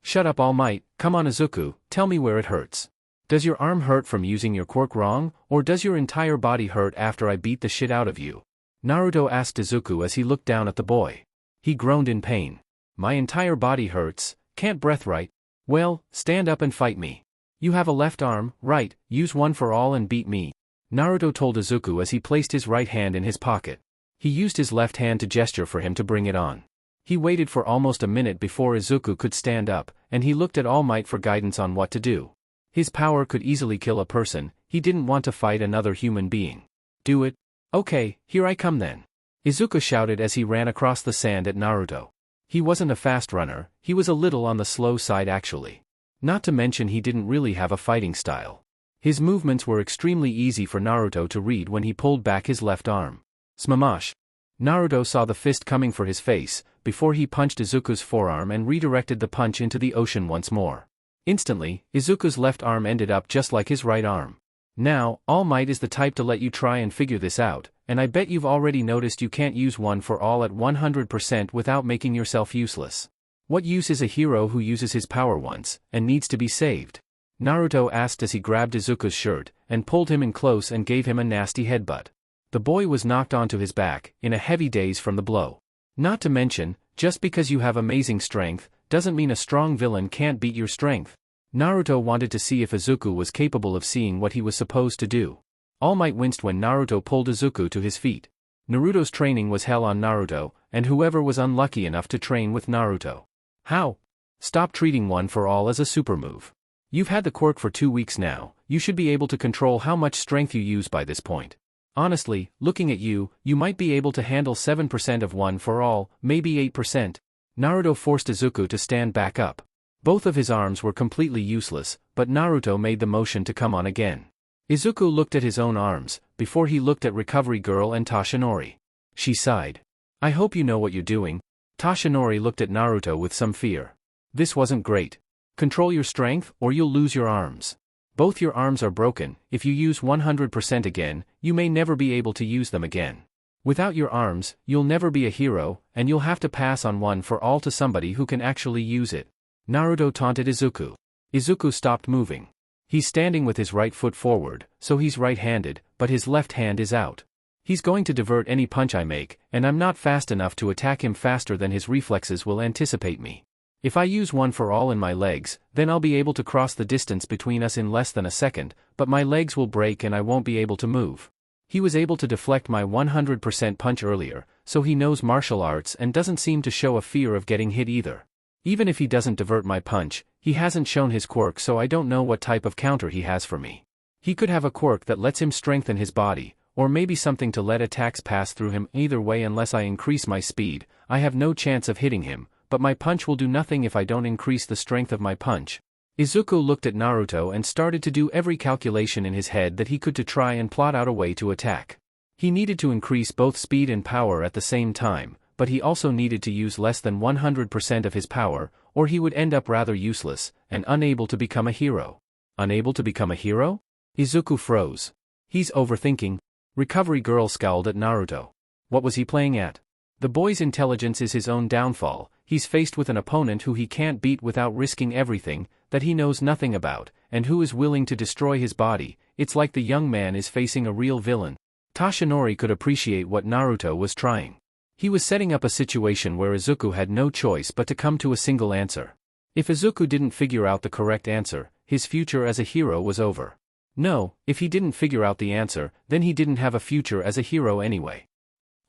Shut up, All Might, come on Izuku, tell me where it hurts. Does your arm hurt from using your quirk wrong, or does your entire body hurt after I beat the shit out of you? Naruto asked Izuku as he looked down at the boy. He groaned in pain. My entire body hurts, can't breath right. Well, stand up and fight me. You have a left arm, right, use One for All and beat me. Naruto told Izuku as he placed his right hand in his pocket. He used his left hand to gesture for him to bring it on. He waited for almost a minute before Izuku could stand up, and he looked at All Might for guidance on what to do. His power could easily kill a person, he didn't want to fight another human being. Do it? Okay, here I come then. Izuku shouted as he ran across the sand at Naruto. He wasn't a fast runner, he was a little on the slow side actually. Not to mention he didn't really have a fighting style. His movements were extremely easy for Naruto to read when he pulled back his left arm. Smamash. Naruto saw the fist coming for his face, before he punched Izuku's forearm and redirected the punch into the ocean once more. Instantly, Izuku's left arm ended up just like his right arm. Now, All Might is the type to let you try and figure this out, and I bet you've already noticed you can't use one for all at 100% without making yourself useless. What use is a hero who uses his power once, and needs to be saved? Naruto asked as he grabbed Izuku's shirt, and pulled him in close and gave him a nasty headbutt. The boy was knocked onto his back, in a heavy daze from the blow. Not to mention, just because you have amazing strength, doesn't mean a strong villain can't beat your strength. Naruto wanted to see if Izuku was capable of seeing what he was supposed to do. All Might winced when Naruto pulled Izuku to his feet. Naruto's training was hell on Naruto, and whoever was unlucky enough to train with Naruto. How? Stop treating one for all as a super move. You've had the quirk for 2 weeks now, you should be able to control how much strength you use by this point. Honestly, looking at you, you might be able to handle 7% of one for all, maybe 8%. Naruto forced Izuku to stand back up. Both of his arms were completely useless, but Naruto made the motion to come on again. Izuku looked at his own arms, before he looked at Recovery Girl and Toshinori. She sighed. I hope you know what you're doing. Toshinori looked at Naruto with some fear. This wasn't great. Control your strength, or you'll lose your arms. Both your arms are broken, if you use 100% again, you may never be able to use them again. Without your arms, you'll never be a hero, and you'll have to pass on one for all to somebody who can actually use it. Naruto taunted Izuku. Izuku stopped moving. He's standing with his right foot forward, so he's right-handed, but his left hand is out. He's going to divert any punch I make, and I'm not fast enough to attack him faster than his reflexes will anticipate me. If I use one for all in my legs, then I'll be able to cross the distance between us in less than a second, but my legs will break and I won't be able to move. He was able to deflect my 100% punch earlier, so he knows martial arts and doesn't seem to show a fear of getting hit either. Even if he doesn't divert my punch, he hasn't shown his quirk, so I don't know what type of counter he has for me. He could have a quirk that lets him strengthen his body, or maybe something to let attacks pass through him. Either way, unless I increase my speed, I have no chance of hitting him, but my punch will do nothing if I don't increase the strength of my punch. Izuku looked at Naruto and started to do every calculation in his head that he could to try and plot out a way to attack. He needed to increase both speed and power at the same time, but he also needed to use less than 100% of his power, or he would end up rather useless, and unable to become a hero. Unable to become a hero? Izuku froze. He's overthinking. Recovery Girl scowled at Naruto. What was he playing at? The boy's intelligence is his own downfall. He's faced with an opponent who he can't beat without risking everything, that he knows nothing about, and who is willing to destroy his body. It's like the young man is facing a real villain. Toshinori could appreciate what Naruto was trying. He was setting up a situation where Izuku had no choice but to come to a single answer. If Izuku didn't figure out the correct answer, his future as a hero was over. No, if he didn't figure out the answer, then he didn't have a future as a hero anyway.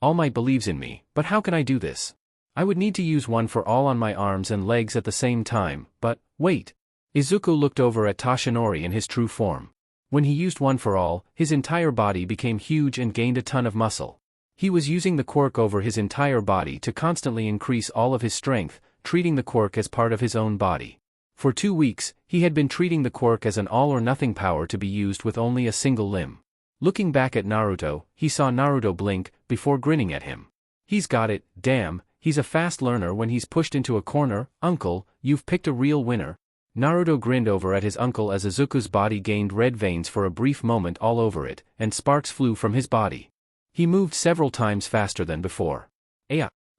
All Might believes in me, but how can I do this? I would need to use one for all on my arms and legs at the same time, but, wait. Izuku looked over at Toshinori in his true form. When he used one for all, his entire body became huge and gained a ton of muscle. He was using the quirk over his entire body to constantly increase all of his strength, treating the quirk as part of his own body. For 2 weeks, he had been treating the quirk as an all-or-nothing power to be used with only a single limb. Looking back at Naruto, he saw Naruto blink, before grinning at him. He's got it, damn, he's a fast learner when he's pushed into a corner. Uncle, you've picked a real winner. Naruto grinned over at his uncle as Izuku's body gained red veins for a brief moment all over it, and sparks flew from his body. He moved several times faster than before.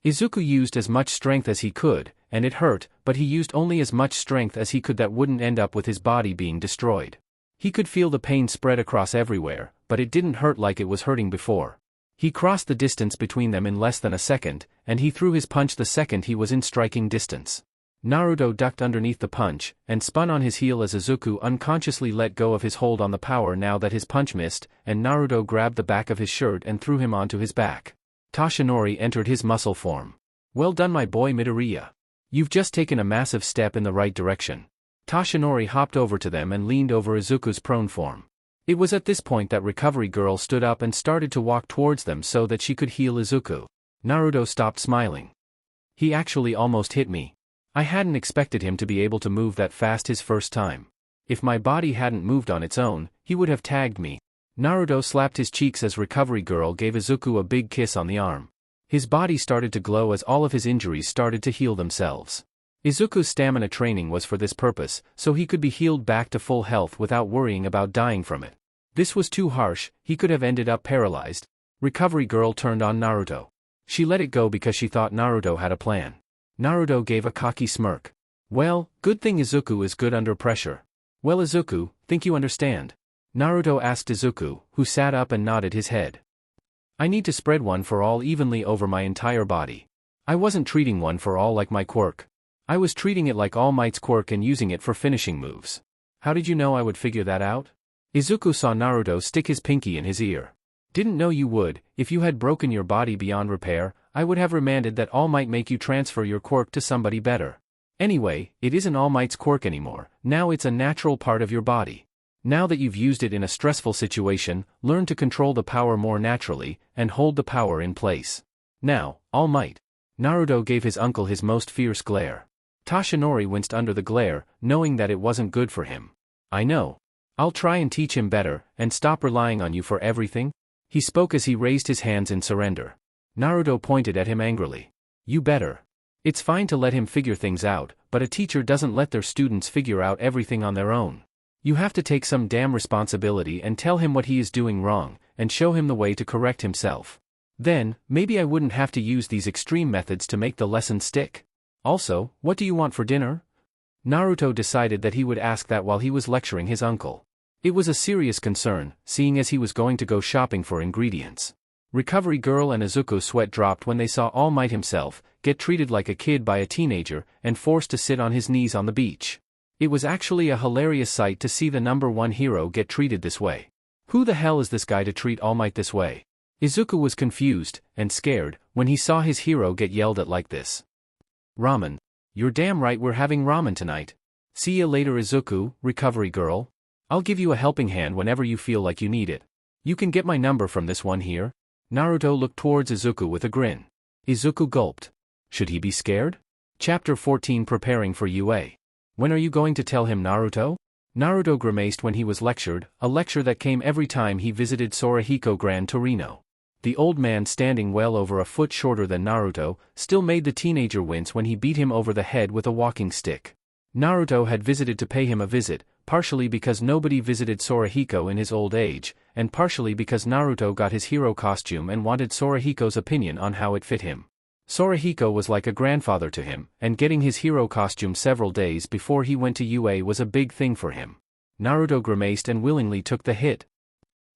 Izuku used as much strength as he could, and it hurt, but he used only as much strength as he could that wouldn't end up with his body being destroyed. He could feel the pain spread across everywhere, but it didn't hurt like it was hurting before. He crossed the distance between them in less than a second, and he threw his punch the second he was in striking distance. Naruto ducked underneath the punch, and spun on his heel as Izuku unconsciously let go of his hold on the power now that his punch missed, and Naruto grabbed the back of his shirt and threw him onto his back. Toshinori entered his muscle form. Well done my boy Midoriya. You've just taken a massive step in the right direction. Toshinori hopped over to them and leaned over Izuku's prone form. It was at this point that Recovery Girl stood up and started to walk towards them so that she could heal Izuku. Naruto stopped smiling. He actually almost hit me. I hadn't expected him to be able to move that fast his first time. If my body hadn't moved on its own, he would have tagged me. Naruto slapped his cheeks as Recovery Girl gave Izuku a big kiss on the arm. His body started to glow as all of his injuries started to heal themselves. Izuku's stamina training was for this purpose, so he could be healed back to full health without worrying about dying from it. This was too harsh, he could have ended up paralyzed. Recovery Girl turned on Naruto. She let it go because she thought Naruto had a plan. Naruto gave a cocky smirk. Well, good thing Izuku is good under pressure. Well Izuku, think you understand? Naruto asked Izuku, who sat up and nodded his head. I need to spread one for all evenly over my entire body. I wasn't treating one for all like my quirk. I was treating it like All Might's quirk and using it for finishing moves. How did you know I would figure that out? Izuku saw Naruto stick his pinky in his ear. Didn't know you would. If you had broken your body beyond repair, I would have remanded that All Might make you transfer your quirk to somebody better. Anyway, it isn't All Might's quirk anymore, now it's a natural part of your body. Now that you've used it in a stressful situation, learn to control the power more naturally, and hold the power in place. Now, All Might. Naruto gave his uncle his most fierce glare. Toshinori winced under the glare, knowing that it wasn't good for him. I know. I'll try and teach him better, and stop relying on you for everything. He spoke as he raised his hands in surrender. Naruto pointed at him angrily. You better. It's fine to let him figure things out, but a teacher doesn't let their students figure out everything on their own. You have to take some damn responsibility and tell him what he is doing wrong, and show him the way to correct himself. Then, maybe I wouldn't have to use these extreme methods to make the lesson stick. Also, what do you want for dinner? Naruto decided that he would ask that while he was lecturing his uncle. It was a serious concern, seeing as he was going to go shopping for ingredients. Recovery Girl and Izuku's sweat dropped when they saw All Might himself get treated like a kid by a teenager and forced to sit on his knees on the beach. It was actually a hilarious sight to see the number one hero get treated this way. Who the hell is this guy to treat All Might this way? Izuku was confused and scared when he saw his hero get yelled at like this. Ramen. You're damn right we're having ramen tonight. See ya later Izuku, Recovery Girl. I'll give you a helping hand whenever you feel like you need it. You can get my number from this one here. Naruto looked towards Izuku with a grin. Izuku gulped. Should he be scared? Chapter 14 Preparing for UA. When are you going to tell him Naruto? Naruto grimaced when he was lectured, a lecture that came every time he visited Sorahiko Gran Torino. The old man, standing well over a foot shorter than Naruto, still made the teenager wince when he beat him over the head with a walking stick. Naruto had visited to pay him a visit, partially because nobody visited Sorahiko in his old age, and partially because Naruto got his hero costume and wanted Sorahiko's opinion on how it fit him. Sorahiko was like a grandfather to him, and getting his hero costume several days before he went to UA was a big thing for him. Naruto grimaced and willingly took the hit.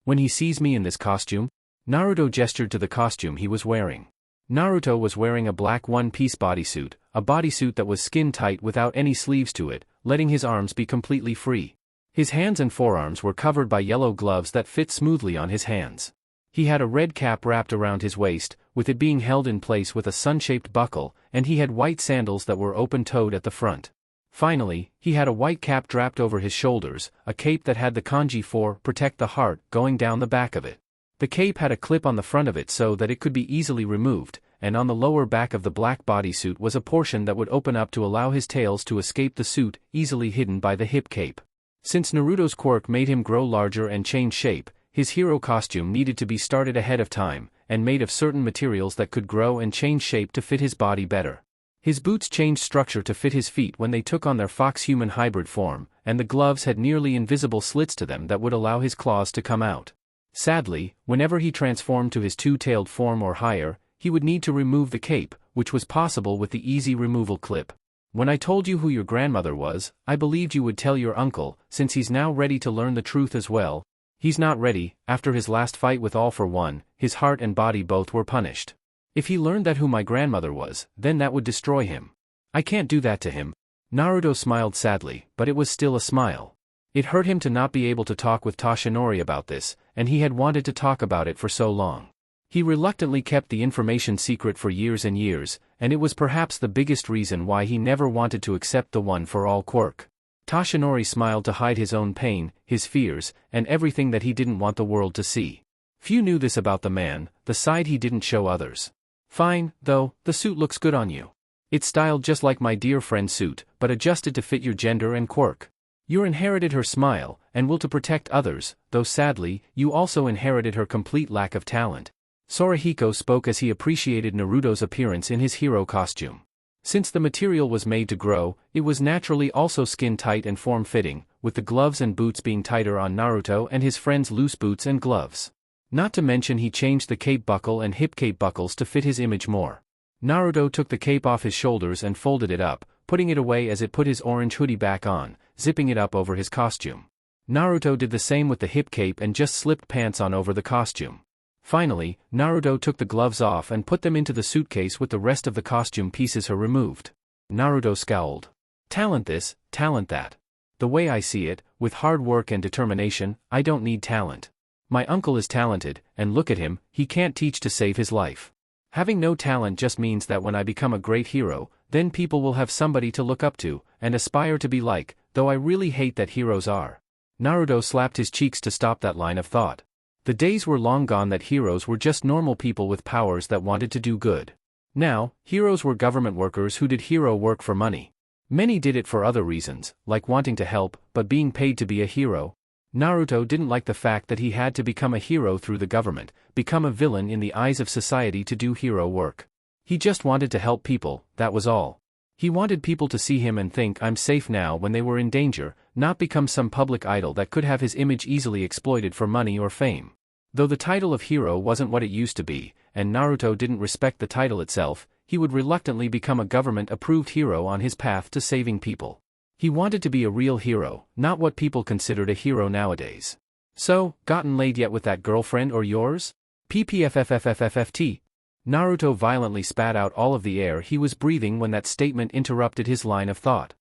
When he sees me in this costume? Naruto gestured to the costume he was wearing. Naruto was wearing a black one-piece bodysuit, a bodysuit that was skin-tight without any sleeves to it, letting his arms be completely free. His hands and forearms were covered by yellow gloves that fit smoothly on his hands. He had a red cap wrapped around his waist, with it being held in place with a sun-shaped buckle, and he had white sandals that were open-toed at the front. Finally, he had a white cap draped over his shoulders, a cape that had the kanji for "protect the heart" going down the back of it. The cape had a clip on the front of it so that it could be easily removed, and on the lower back of the black bodysuit was a portion that would open up to allow his tails to escape the suit, easily hidden by the hip cape. Since Naruto's quirk made him grow larger and change shape, his hero costume needed to be started ahead of time, and made of certain materials that could grow and change shape to fit his body better. His boots changed structure to fit his feet when they took on their fox-human hybrid form, and the gloves had nearly invisible slits to them that would allow his claws to come out. Sadly, whenever he transformed to his two-tailed form or higher, he would need to remove the cape, which was possible with the easy removal clip. When I told you who your grandmother was, I believed you would tell your uncle, since he's now ready to learn the truth as well. He's not ready. After his last fight with All for One, his heart and body both were punished. If he learned that who my grandmother was, then that would destroy him. I can't do that to him. Naruto smiled sadly, but it was still a smile. It hurt him to not be able to talk with Toshinori about this, and he had wanted to talk about it for so long. He reluctantly kept the information secret for years and years, and it was perhaps the biggest reason why he never wanted to accept the one-for-all quirk. Toshinori smiled to hide his own pain, his fears, and everything that he didn't want the world to see. Few knew this about the man, the side he didn't show others. Fine, though, the suit looks good on you. It's styled just like my dear friend's suit, but adjusted to fit your gender and quirk. You inherited her smile, and will to protect others, though sadly, you also inherited her complete lack of talent. Sorahiko spoke as he appreciated Naruto's appearance in his hero costume. Since the material was made to grow, it was naturally also skin-tight and form-fitting, with the gloves and boots being tighter on Naruto and his friend's loose boots and gloves. Not to mention he changed the cape buckle and hip cape buckles to fit his image more. Naruto took the cape off his shoulders and folded it up, putting it away as it put his orange hoodie back on, zipping it up over his costume. Naruto did the same with the hip cape and just slipped pants on over the costume. Finally, Naruto took the gloves off and put them into the suitcase with the rest of the costume pieces her removed. Naruto scowled. Talent this, talent that. The way I see it, with hard work and determination, I don't need talent. My uncle is talented, and look at him, he can't teach to save his life. Having no talent just means that when I become a great hero, then people will have somebody to look up to, and aspire to be like, though I really hate that heroes are. Naruto slapped his cheeks to stop that line of thought. The days were long gone that heroes were just normal people with powers that wanted to do good. Now, heroes were government workers who did hero work for money. Many did it for other reasons, like wanting to help, but being paid to be a hero. Naruto didn't like the fact that he had to become a hero through the government, become a villain in the eyes of society to do hero work. He just wanted to help people, that was all. He wanted people to see him and think I'm safe now when they were in danger, not become some public idol that could have his image easily exploited for money or fame. Though the title of hero wasn't what it used to be, and Naruto didn't respect the title itself, he would reluctantly become a government-approved hero on his path to saving people. He wanted to be a real hero, not what people considered a hero nowadays. So, gotten laid yet with that girlfriend or yours? PPFFFFFFT. Naruto violently spat out all of the air he was breathing when that statement interrupted his line of thought.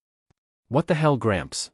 What the hell, Gramps?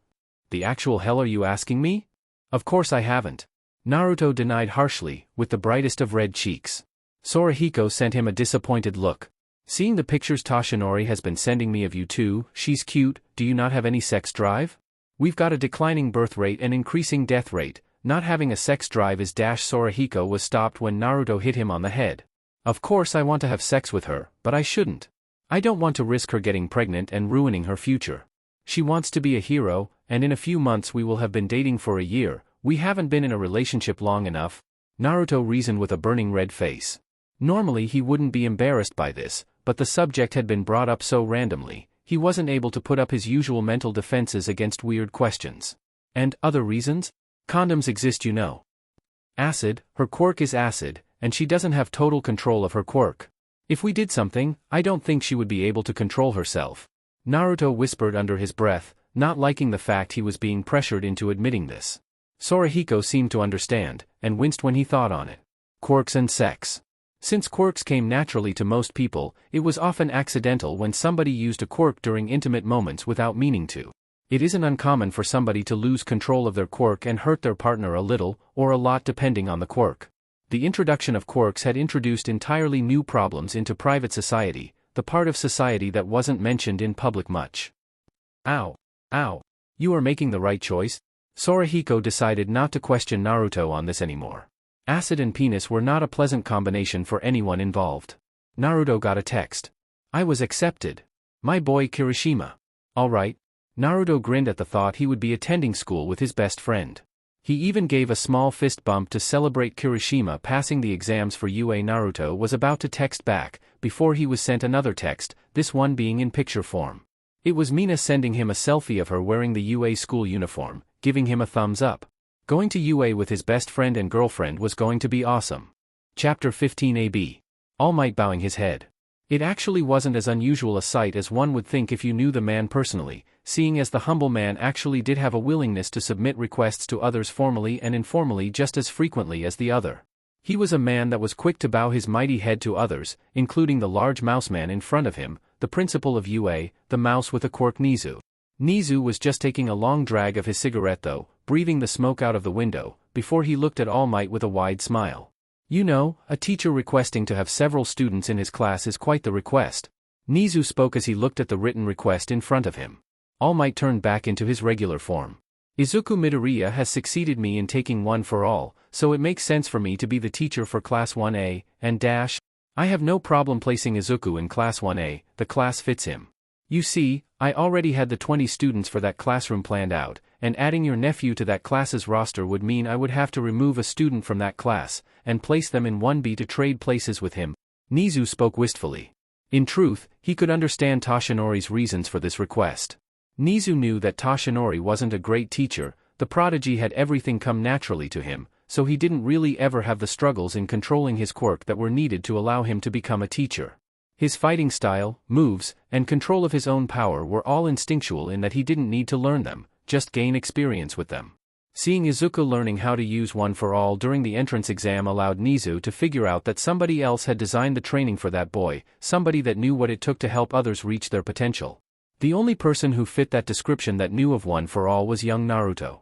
The actual hell are you asking me? Of course I haven't. Naruto denied harshly, with the brightest of red cheeks. Sorahiko sent him a disappointed look. Seeing the pictures Toshinori has been sending me of you two, she's cute, do you not have any sex drive? We've got a declining birth rate and increasing death rate, not having a sex drive is Sorahiko was stopped when Naruto hit him on the head. Of course I want to have sex with her, but I shouldn't. I don't want to risk her getting pregnant and ruining her future. She wants to be a hero, and in a few months we will have been dating for a year, we haven't been in a relationship long enough. Naruto reasoned with a burning red face. Normally he wouldn't be embarrassed by this, but the subject had been brought up so randomly, he wasn't able to put up his usual mental defenses against weird questions. And other reasons? Condoms exist, you know. Acid, her quirk is acid, and she doesn't have total control of her quirk. If we did something, I don't think she would be able to control herself. Naruto whispered under his breath, not liking the fact he was being pressured into admitting this. Sorahiko seemed to understand, and winced when he thought on it. Quirks and sex. Since quirks came naturally to most people, it was often accidental when somebody used a quirk during intimate moments without meaning to. It isn't uncommon for somebody to lose control of their quirk and hurt their partner a little, or a lot depending on the quirk. The introduction of quirks had introduced entirely new problems into private society, the part of society that wasn't mentioned in public much. Ow. Ow. You are making the right choice? Sorahiko decided not to question Naruto on this anymore. Acid and penis were not a pleasant combination for anyone involved. Naruto got a text. I was accepted. My boy Kirishima. Alright. Naruto grinned at the thought he would be attending school with his best friend. He even gave a small fist bump to celebrate Kirishima passing the exams for UA. Naruto was about to text back, before he was sent another text, this one being in picture form. It was Mina sending him a selfie of her wearing the UA school uniform, giving him a thumbs up. Going to UA with his best friend and girlfriend was going to be awesome. Chapter 15 AB. All Might bowing his head. It actually wasn't as unusual a sight as one would think if you knew the man personally, seeing as the humble man actually did have a willingness to submit requests to others formally and informally just as frequently as the other. He was a man that was quick to bow his mighty head to others, including the large mouse man in front of him, the principal of UA, the mouse with a quirk Nizu. Nizu was just taking a long drag of his cigarette though, breathing the smoke out of the window, before he looked at All Might with a wide smile. You know, a teacher requesting to have several students in his class is quite the request. Nizu spoke as he looked at the written request in front of him. All Might turned back into his regular form. Izuku Midoriya has succeeded me in taking one for all, so it makes sense for me to be the teacher for Class 1A, and I have no problem placing Izuku in Class 1A, the class fits him. You see, I already had the 20 students for that classroom planned out, and adding your nephew to that class's roster would mean I would have to remove a student from that class, and place them in 1B to trade places with him. Nizu spoke wistfully. In truth, he could understand Toshinori's reasons for this request. Nizu knew that Toshinori wasn't a great teacher, the prodigy had everything come naturally to him, so he didn't really ever have the struggles in controlling his quirk that were needed to allow him to become a teacher. His fighting style, moves, and control of his own power were all instinctual in that he didn't need to learn them, just gain experience with them. Seeing Izuku learning how to use one for all during the entrance exam allowed Nizu to figure out that somebody else had designed the training for that boy, somebody that knew what it took to help others reach their potential. The only person who fit that description that knew of one for all was young Naruto.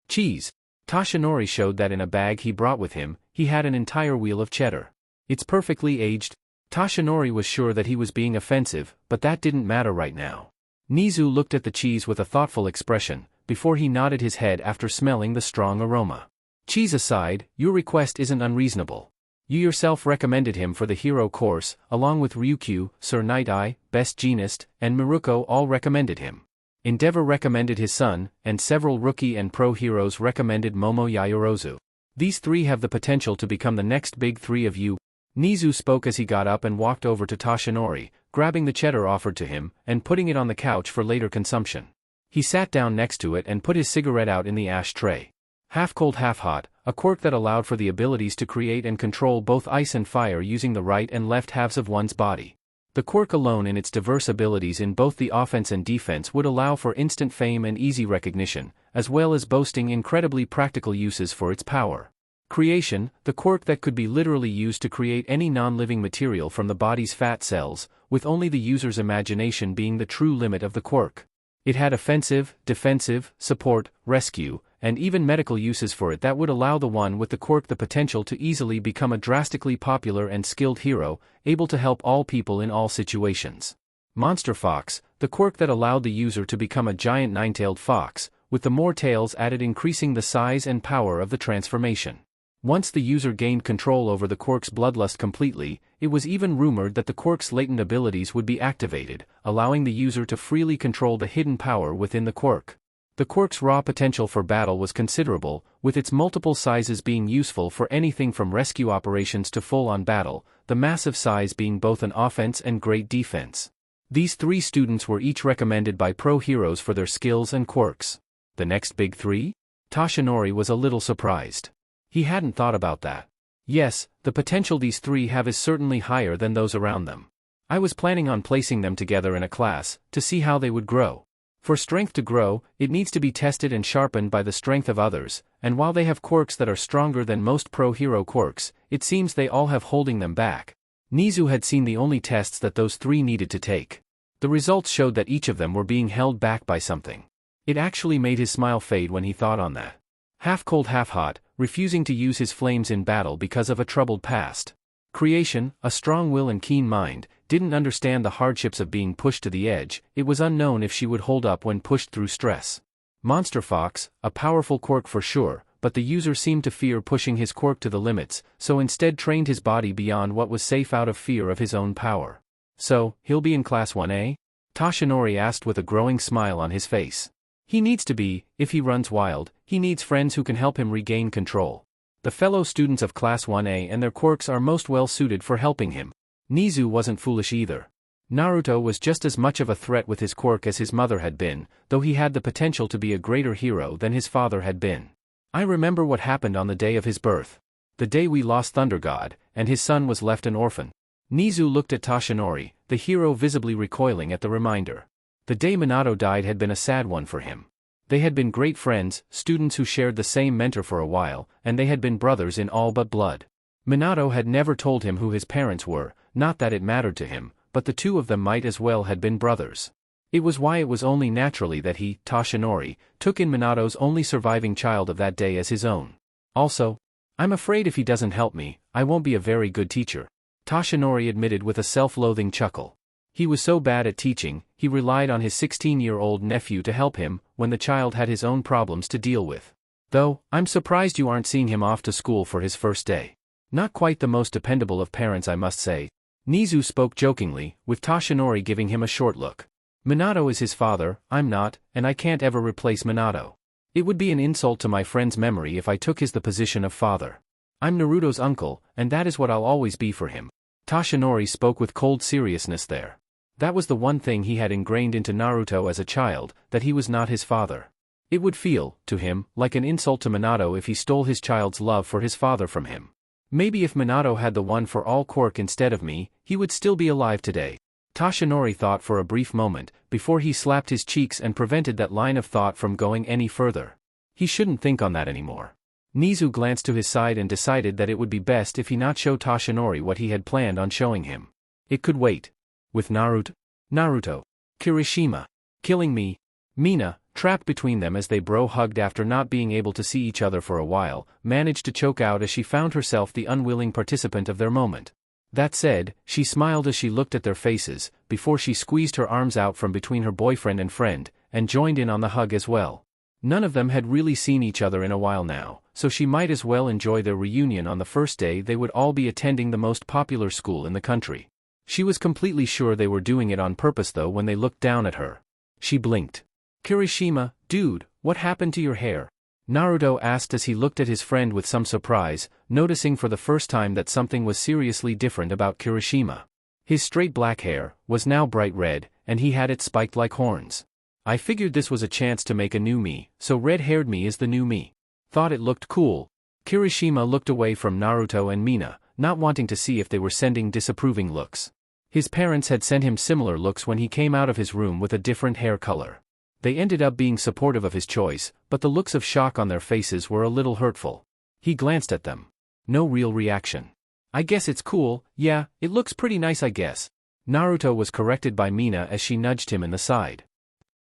Cheese. Toshinori showed that in a bag he brought with him, he had an entire wheel of cheddar. It's perfectly aged. Toshinori was sure that he was being offensive, but that didn't matter right now. Nizu looked at the cheese with a thoughtful expression, before he nodded his head after smelling the strong aroma. Cheese aside, your request isn't unreasonable. You yourself recommended him for the hero course, along with Ryuku, Sir Night-Eye, Best Jeanist, and Miruko all recommended him. Endeavor recommended his son, and several rookie and pro heroes recommended Momo Yaoyorozu. These three have the potential to become the next big three of you. Nizu spoke as he got up and walked over to Toshinori, grabbing the cheddar offered to him, and putting it on the couch for later consumption. He sat down next to it and put his cigarette out in the ashtray. Half cold half hot, a quirk that allowed for the abilities to create and control both ice and fire using the right and left halves of one's body. The quirk alone in its diverse abilities in both the offense and defense would allow for instant fame and easy recognition, as well as boasting incredibly practical uses for its power. Creation, the quirk that could be literally used to create any non-living material from the body's fat cells, with only the user's imagination being the true limit of the quirk. It had offensive, defensive, support, rescue, and even medical uses for it that would allow the one with the quirk the potential to easily become a drastically popular and skilled hero, able to help all people in all situations. Monster Fox, the quirk that allowed the user to become a giant nine-tailed fox, with the more tails added increasing the size and power of the transformation. Once the user gained control over the quirk's bloodlust completely, it was even rumored that the quirk's latent abilities would be activated, allowing the user to freely control the hidden power within the quirk. The quirk's raw potential for battle was considerable, with its multiple sizes being useful for anything from rescue operations to full-on battle, the massive size being both an offense and great defense. These three students were each recommended by pro heroes for their skills and quirks. The next big three? Toshinori was a little surprised. He hadn't thought about that. Yes, the potential these three have is certainly higher than those around them. I was planning on placing them together in a class, to see how they would grow. For strength to grow, it needs to be tested and sharpened by the strength of others, and while they have quirks that are stronger than most pro-hero quirks, it seems they all have holding them back. Nizu had seen the only tests that those three needed to take. The results showed that each of them were being held back by something. It actually made his smile fade when he thought on that. Half cold half hot, refusing to use his flames in battle because of a troubled past. Creation, a strong will and keen mind, didn't understand the hardships of being pushed to the edge, it was unknown if she would hold up when pushed through stress. Monster Fox, a powerful quirk for sure, but the user seemed to fear pushing his quirk to the limits, so instead trained his body beyond what was safe out of fear of his own power. So, he'll be in Class 1A? Toshinori asked with a growing smile on his face. He needs to be, if he runs wild, he needs friends who can help him regain control. The fellow students of Class 1A and their quirks are most well suited for helping him. Nizu wasn't foolish either. Naruto was just as much of a threat with his quirk as his mother had been, though he had the potential to be a greater hero than his father had been. I remember what happened on the day of his birth. The day we lost Thunder God, and his son was left an orphan. Nizu looked at Toshinori, the hero visibly recoiling at the reminder. The day Minato died had been a sad one for him. They had been great friends, students who shared the same mentor for a while, and they had been brothers in all but blood. Minato had never told him who his parents were, not that it mattered to him, but the two of them might as well had been brothers. It was why it was only naturally that he, Toshinori, took in Minato's only surviving child of that day as his own. Also, I'm afraid if he doesn't help me, I won't be a very good teacher, Toshinori admitted with a self-loathing chuckle. He was so bad at teaching, he relied on his 16-year-old nephew to help him when the child had his own problems to deal with. Though, I'm surprised you aren't seeing him off to school for his first day. Not quite the most dependable of parents, I must say. Nizu spoke jokingly, with Toshinori giving him a short look. Minato is his father, I'm not, and I can't ever replace Minato. It would be an insult to my friend's memory if I took the position of father. I'm Naruto's uncle, and that is what I'll always be for him. Toshinori spoke with cold seriousness there. That was the one thing he had ingrained into Naruto as a child, that he was not his father. It would feel, to him, like an insult to Minato if he stole his child's love for his father from him. Maybe if Minato had the one-for-all quirk instead of me, he would still be alive today. Toshinori thought for a brief moment, before he slapped his cheeks and prevented that line of thought from going any further. He shouldn't think on that anymore. Nizu glanced to his side and decided that it would be best if he not show Toshinori what he had planned on showing him. It could wait. With Naruto. Kirishima. Killing me. Mina, trapped between them as they bro-hugged after not being able to see each other for a while, managed to choke out as she found herself the unwilling participant of their moment. That said, she smiled as she looked at their faces, before she squeezed her arms out from between her boyfriend and friend, and joined in on the hug as well. None of them had really seen each other in a while now, so she might as well enjoy their reunion on the first day they would all be attending the most popular school in the country. She was completely sure they were doing it on purpose though when they looked down at her. She blinked. Kirishima, dude, what happened to your hair? Naruto asked as he looked at his friend with some surprise, noticing for the first time that something was seriously different about Kirishima. His straight black hair was now bright red, and he had it spiked like horns. I figured this was a chance to make a new me, so red-haired me is the new me. Thought it looked cool. Kirishima looked away from Naruto and Mina, not wanting to see if they were sending disapproving looks. His parents had sent him similar looks when he came out of his room with a different hair color. They ended up being supportive of his choice, but the looks of shock on their faces were a little hurtful. He glanced at them. No real reaction. I guess it's cool, yeah, it looks pretty nice I guess. Naruto was corrected by Mina as she nudged him in the side.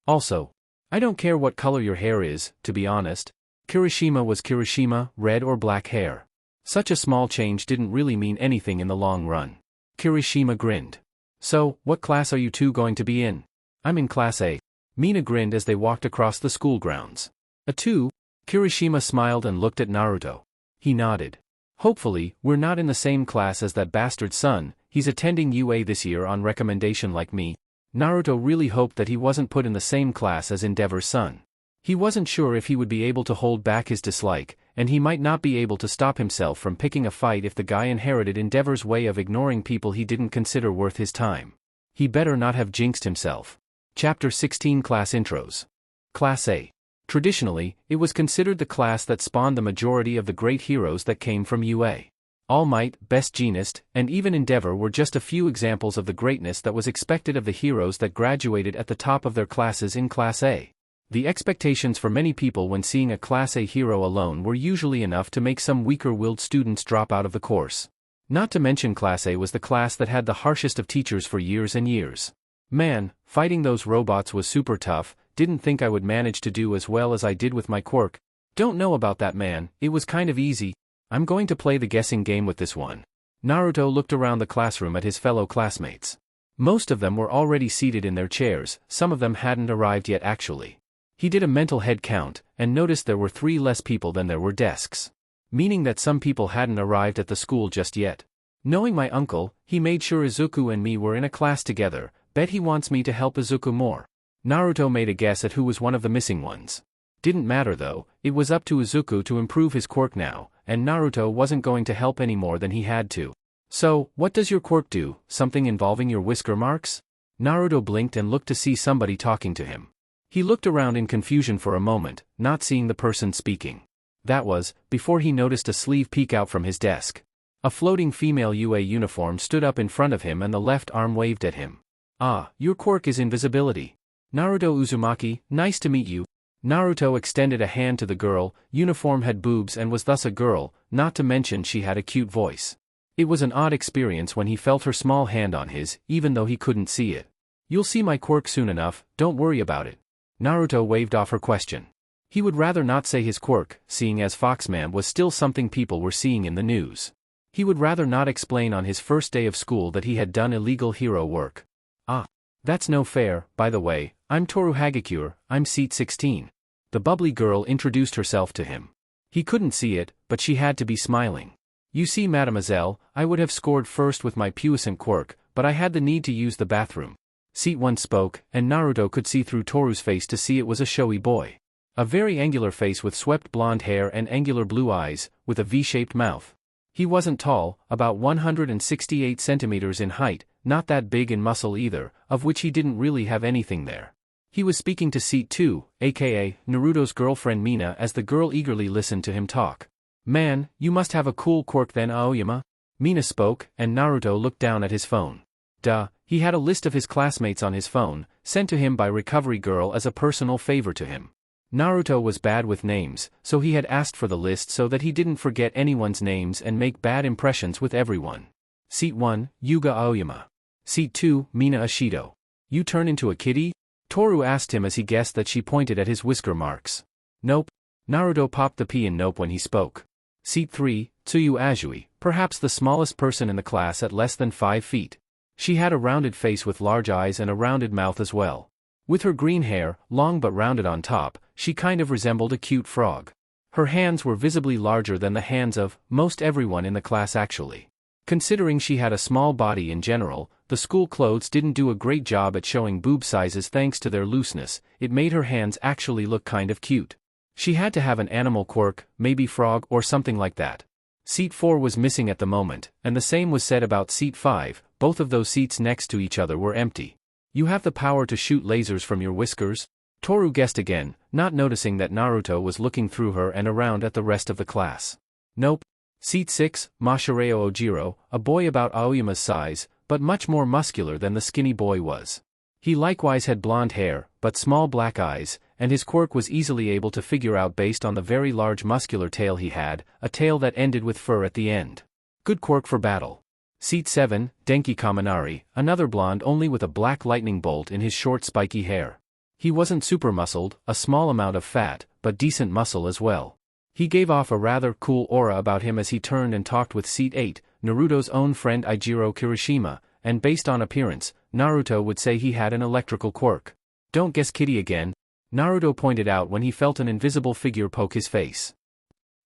Also, I don't care what color your hair is, to be honest. Kirishima was Kirishima, red or black hair. Such a small change didn't really mean anything in the long run. Kirishima grinned. So, what class are you two going to be in? I'm in Class A. Mina grinned as they walked across the school grounds. A 2? Kirishima smiled and looked at Naruto. He nodded. Hopefully, we're not in the same class as that bastard son, he's attending UA this year on recommendation like me. Naruto really hoped that he wasn't put in the same class as Endeavor's son. He wasn't sure if he would be able to hold back his dislike, and he might not be able to stop himself from picking a fight if the guy inherited Endeavor's way of ignoring people he didn't consider worth his time. He better not have jinxed himself. Chapter 16 Class Intros. Class A. Traditionally, it was considered the class that spawned the majority of the great heroes that came from UA. All Might, Best Jeanist, and even Endeavor were just a few examples of the greatness that was expected of the heroes that graduated at the top of their classes in Class A. The expectations for many people when seeing a Class A hero alone were usually enough to make some weaker-willed students drop out of the course. Not to mention Class A was the class that had the harshest of teachers for years and years. Man, fighting those robots was super tough, didn't think I would manage to do as well as I did with my quirk. Don't know about that man, it was kind of easy. I'm going to play the guessing game with this one. Naruto looked around the classroom at his fellow classmates. Most of them were already seated in their chairs, some of them hadn't arrived yet actually. He did a mental head count, and noticed there were 3 less people than there were desks. Meaning that some people hadn't arrived at the school just yet. Knowing my uncle, he made sure Izuku and me were in a class together. Bet he wants me to help Izuku more. Naruto made a guess at who was one of the missing ones. Didn't matter though, it was up to Izuku to improve his quirk now, and Naruto wasn't going to help any more than he had to. So, what does your quirk do, something involving your whisker marks? Naruto blinked and looked to see somebody talking to him. He looked around in confusion for a moment, not seeing the person speaking. That was, before he noticed a sleeve peek out from his desk. A floating female UA uniform stood up in front of him and the left arm waved at him. Ah, your quirk is invisibility. Naruto Uzumaki, nice to meet you. Naruto extended a hand to the girl. Uniform had boobs and was thus a girl, not to mention she had a cute voice. It was an odd experience when he felt her small hand on his, even though he couldn't see it. You'll see my quirk soon enough, don't worry about it. Naruto waved off her question. He would rather not say his quirk, seeing as Foxman was still something people were seeing in the news. He would rather not explain on his first day of school that he had done illegal hero work. Ah. That's no fair, by the way, I'm Toru Hagakure, I'm seat 16. The bubbly girl introduced herself to him. He couldn't see it, but she had to be smiling. You see, mademoiselle, I would have scored first with my puissant quirk, but I had the need to use the bathroom. Seat 1 spoke, and Naruto could see through Toru's face to see it was a showy boy. A very angular face with swept blonde hair and angular blue eyes, with a V-shaped mouth. He wasn't tall, about 168 centimeters in height, not that big in muscle either, of which he didn't really have anything there. He was speaking to Seat 2, aka Naruto's girlfriend Mina, as the girl eagerly listened to him talk. Man, you must have a cool quirk then, Aoyama. Mina spoke, and Naruto looked down at his phone. Duh, he had a list of his classmates on his phone, sent to him by Recovery Girl as a personal favor to him. Naruto was bad with names, so he had asked for the list so that he didn't forget anyone's names and make bad impressions with everyone. Seat 1, Yuga Aoyama. Seat 2, Mina Ashido. You turn into a kitty? Toru asked him as he guessed that she pointed at his whisker marks. Nope. Naruto popped the P in nope when he spoke. Seat 3, Tsuyu Azui, perhaps the smallest person in the class at less than 5 feet. She had a rounded face with large eyes and a rounded mouth as well. With her green hair, long but rounded on top, she kind of resembled a cute frog. Her hands were visibly larger than the hands of most everyone in the class actually. Considering she had a small body in general, the school clothes didn't do a great job at showing boob sizes thanks to their looseness. It made her hands actually look kind of cute. She had to have an animal quirk, maybe frog or something like that. Seat 4 was missing at the moment, and the same was said about Seat 5, both of those seats next to each other were empty. You have the power to shoot lasers from your whiskers? Toru guessed again, not noticing that Naruto was looking through her and around at the rest of the class. Nope. Seat 6, Mashireo Ojiro, a boy about Aoyama's size, but much more muscular than the skinny boy was. He likewise had blonde hair, but small black eyes, and his quirk was easily able to figure out based on the very large muscular tail he had, a tail that ended with fur at the end. Good quirk for battle. Seat 7, Denki Kaminari, another blonde only with a black lightning bolt in his short spiky hair. He wasn't super muscled, a small amount of fat, but decent muscle as well. He gave off a rather cool aura about him as he turned and talked with Seat 8, Naruto's own friend Eijiro Kirishima, and based on appearance, Naruto would say he had an electrical quirk. Don't guess kitty again, Naruto pointed out when he felt an invisible figure poke his face.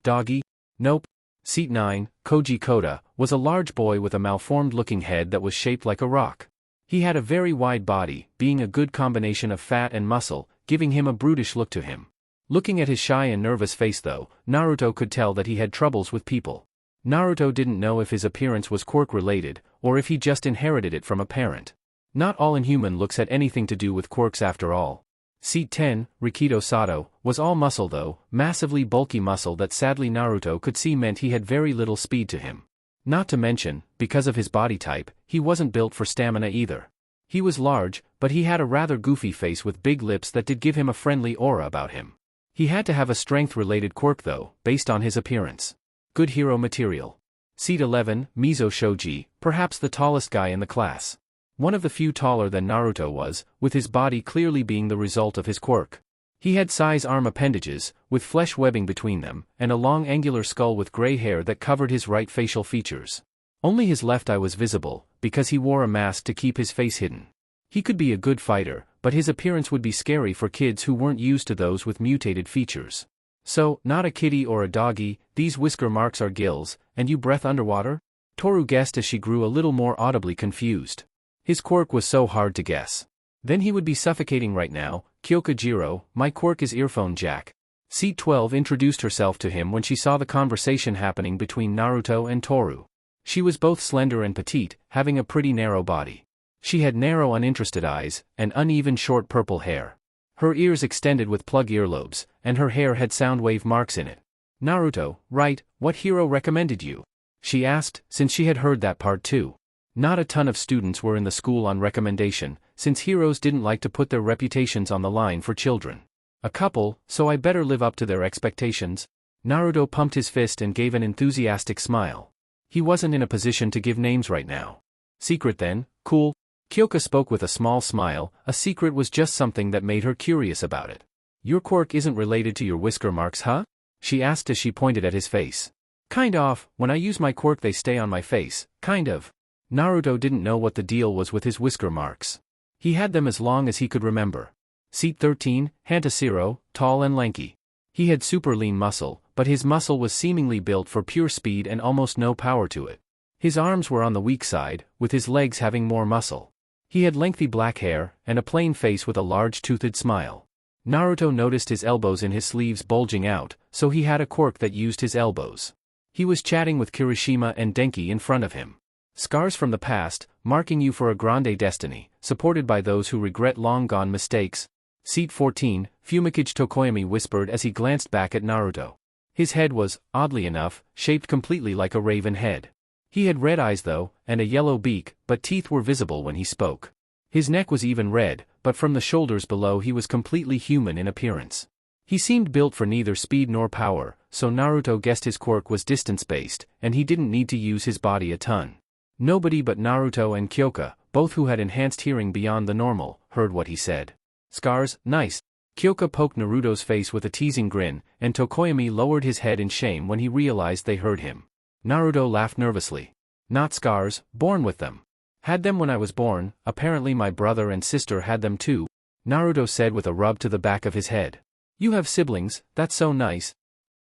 Doggy? Nope. Seat 9, Koji Koda, was a large boy with a malformed-looking head that was shaped like a rock. He had a very wide body, being a good combination of fat and muscle, giving him a brutish look to him. Looking at his shy and nervous face though, Naruto could tell that he had troubles with people. Naruto didn't know if his appearance was quirk-related, or if he just inherited it from a parent. Not all inhuman looks had anything to do with quirks after all. Seat 10, Rikido Sato, was all muscle though, massively bulky muscle that sadly Naruto could see meant he had very little speed to him. Not to mention, because of his body type, he wasn't built for stamina either. He was large, but he had a rather goofy face with big lips that did give him a friendly aura about him. He had to have a strength-related quirk though, based on his appearance. Good hero material. Seat 11, Mizo Shoji, perhaps the tallest guy in the class. One of the few taller than Naruto was, with his body clearly being the result of his quirk. He had size arm appendages, with flesh webbing between them, and a long angular skull with gray hair that covered his right facial features. Only his left eye was visible, because he wore a mask to keep his face hidden. He could be a good fighter, but his appearance would be scary for kids who weren't used to those with mutated features. So, not a kitty or a doggy, these whisker marks are gills, and you breath underwater? Toru guessed as she grew a little more audibly confused. His quirk was so hard to guess. Then he would be suffocating right now. Kyokujiro, my quirk is earphone jack. Seat 12 introduced herself to him when she saw the conversation happening between Naruto and Toru. She was both slender and petite, having a pretty narrow body. She had narrow uninterested eyes, and uneven short purple hair. Her ears extended with plug earlobes, and her hair had sound wave marks in it. Naruto, right, what hero recommended you? She asked, since she had heard that part too. Not a ton of students were in the school on recommendation, since heroes didn't like to put their reputations on the line for children. A couple, so I better live up to their expectations. Naruto pumped his fist and gave an enthusiastic smile. He wasn't in a position to give names right now. Secret then, cool. Kyoka spoke with a small smile. A secret was just something that made her curious about it. Your quirk isn't related to your whisker marks, huh? She asked as she pointed at his face. Kind of, when I use my quirk they stay on my face, kind of. Naruto didn't know what the deal was with his whisker marks. He had them as long as he could remember. Seat 13, Hantashiro, tall and lanky. He had super lean muscle, but his muscle was seemingly built for pure speed and almost no power to it. His arms were on the weak side, with his legs having more muscle. He had lengthy black hair, and a plain face with a large toothed smile. Naruto noticed his elbows in his sleeves bulging out, so he had a quirk that used his elbows. He was chatting with Kirishima and Denki in front of him. Scars from the past, marking you for a grande destiny, supported by those who regret long-gone mistakes. Seat 14, Fumikage Tokoyami whispered as he glanced back at Naruto. His head was, oddly enough, shaped completely like a raven head. He had red eyes though, and a yellow beak, but teeth were visible when he spoke. His neck was even red, but from the shoulders below he was completely human in appearance. He seemed built for neither speed nor power, so Naruto guessed his quirk was distance-based, and he didn't need to use his body a ton. Nobody but Naruto and Kyoka, both who had enhanced hearing beyond the normal, heard what he said. Scars, nice. Kyoka poked Naruto's face with a teasing grin, and Tokoyami lowered his head in shame when he realized they heard him. Naruto laughed nervously. Not scars, born with them. Had them when I was born, apparently my brother and sister had them too, Naruto said with a rub to the back of his head. You have siblings, that's so nice.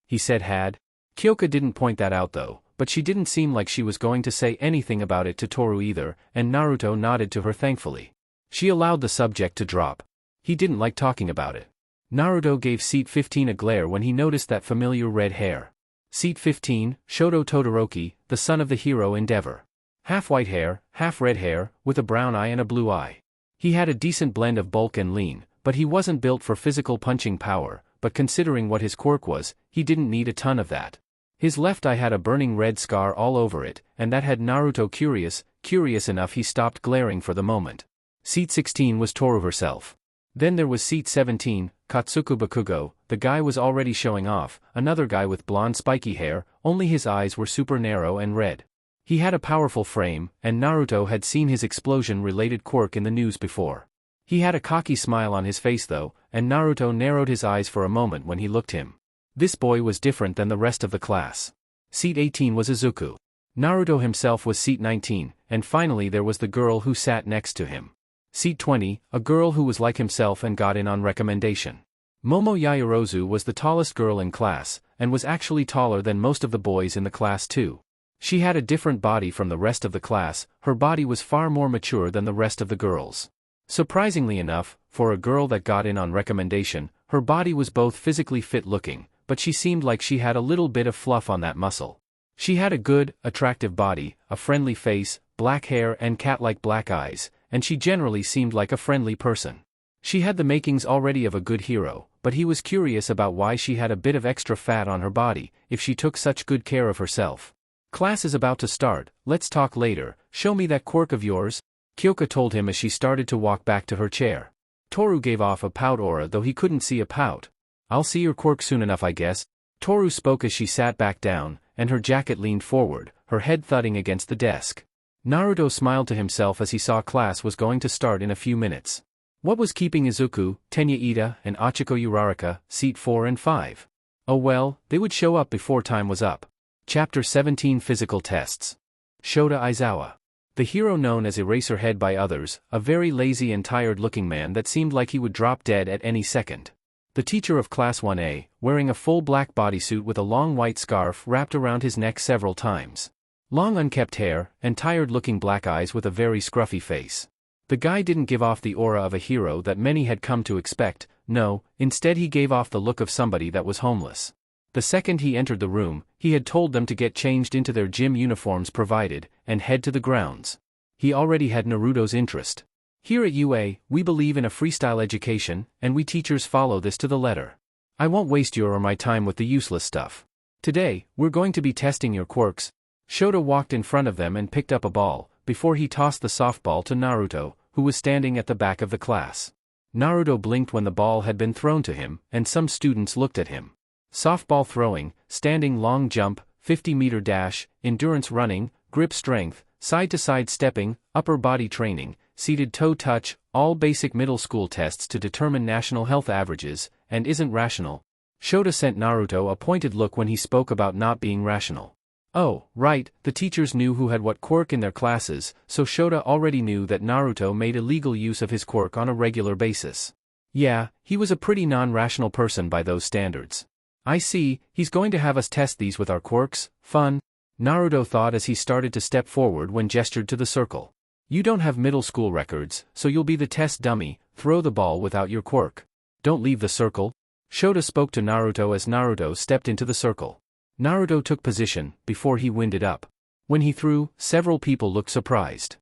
He said had. Kyoka didn't point that out though, but she didn't seem like she was going to say anything about it to Toru either, and Naruto nodded to her thankfully. She allowed the subject to drop. He didn't like talking about it. Naruto gave Seat 15 a glare when he noticed that familiar red hair. Seat 15, Shoto Todoroki, the son of the hero Endeavor. Half white hair, half red hair, with a brown eye and a blue eye. He had a decent blend of bulk and lean, but he wasn't built for physical punching power, but considering what his quirk was, he didn't need a ton of that. His left eye had a burning red scar all over it, and that had Naruto curious enough he stopped glaring for the moment. Seat 16 was Toru herself. Then there was Seat 17, Katsuku Bakugo, the guy was already showing off, another guy with blonde spiky hair, only his eyes were super narrow and red. He had a powerful frame, and Naruto had seen his explosion-related quirk in the news before. He had a cocky smile on his face though, and Naruto narrowed his eyes for a moment when he looked him. This boy was different than the rest of the class. Seat 18 was Izuku. Naruto himself was Seat 19, and finally there was the girl who sat next to him. Seat 20, a girl who was like himself and got in on recommendation. Momo Yaoyorozu was the tallest girl in class, and was actually taller than most of the boys in the class too. She had a different body from the rest of the class, her body was far more mature than the rest of the girls. Surprisingly enough, for a girl that got in on recommendation, her body was both physically fit looking, but she seemed like she had a little bit of fluff on that muscle. She had a good, attractive body, a friendly face, black hair and cat-like black eyes, and she generally seemed like a friendly person. She had the makings already of a good hero, but he was curious about why she had a bit of extra fat on her body, if she took such good care of herself. Class is about to start, let's talk later, show me that quirk of yours, Kyoka told him as she started to walk back to her chair. Toru gave off a pout aura though he couldn't see a pout. I'll see your quirk soon enough I guess. Toru spoke as she sat back down, and her jacket leaned forward, her head thudding against the desk. Naruto smiled to himself as he saw class was going to start in a few minutes. What was keeping Izuku, Tenya Ida, and Achiko Uraraka, Seat 4 and 5? Oh well, they would show up before time was up. Chapter 17 Physical Tests. Shota Aizawa. The hero known as Eraserhead by others, a very lazy and tired-looking man that seemed like he would drop dead at any second. The teacher of Class 1A, wearing a full black bodysuit with a long white scarf wrapped around his neck several times. Long unkempt hair, and tired-looking black eyes with a very scruffy face. The guy didn't give off the aura of a hero that many had come to expect, no, instead he gave off the look of somebody that was homeless. The second he entered the room, he had told them to get changed into their gym uniforms provided, and head to the grounds. He already had Naruto's interest. Here at UA, we believe in a freestyle education, and we teachers follow this to the letter. I won't waste your or my time with the useless stuff. Today, we're going to be testing your quirks. Shota walked in front of them and picked up a ball, before he tossed the softball to Naruto, who was standing at the back of the class. Naruto blinked when the ball had been thrown to him, and some students looked at him. Softball throwing, standing long jump, 50-meter dash, endurance running, grip strength, side-to-side stepping, upper body training, seated toe touch, all basic middle school tests to determine national health averages, and isn't rational. Shota sent Naruto a pointed look when he spoke about not being rational. Oh, right, the teachers knew who had what quirk in their classes, so Shota already knew that Naruto made illegal use of his quirk on a regular basis. Yeah, he was a pretty non-rational person by those standards. I see, he's going to have us test these with our quirks, fun. Naruto thought as he started to step forward when gestured to the circle. You don't have middle school records, so you'll be the test dummy, throw the ball without your quirk. Don't leave the circle. Shota spoke to Naruto as Naruto stepped into the circle. Naruto took position, before he winded up. When he threw, several people looked surprised.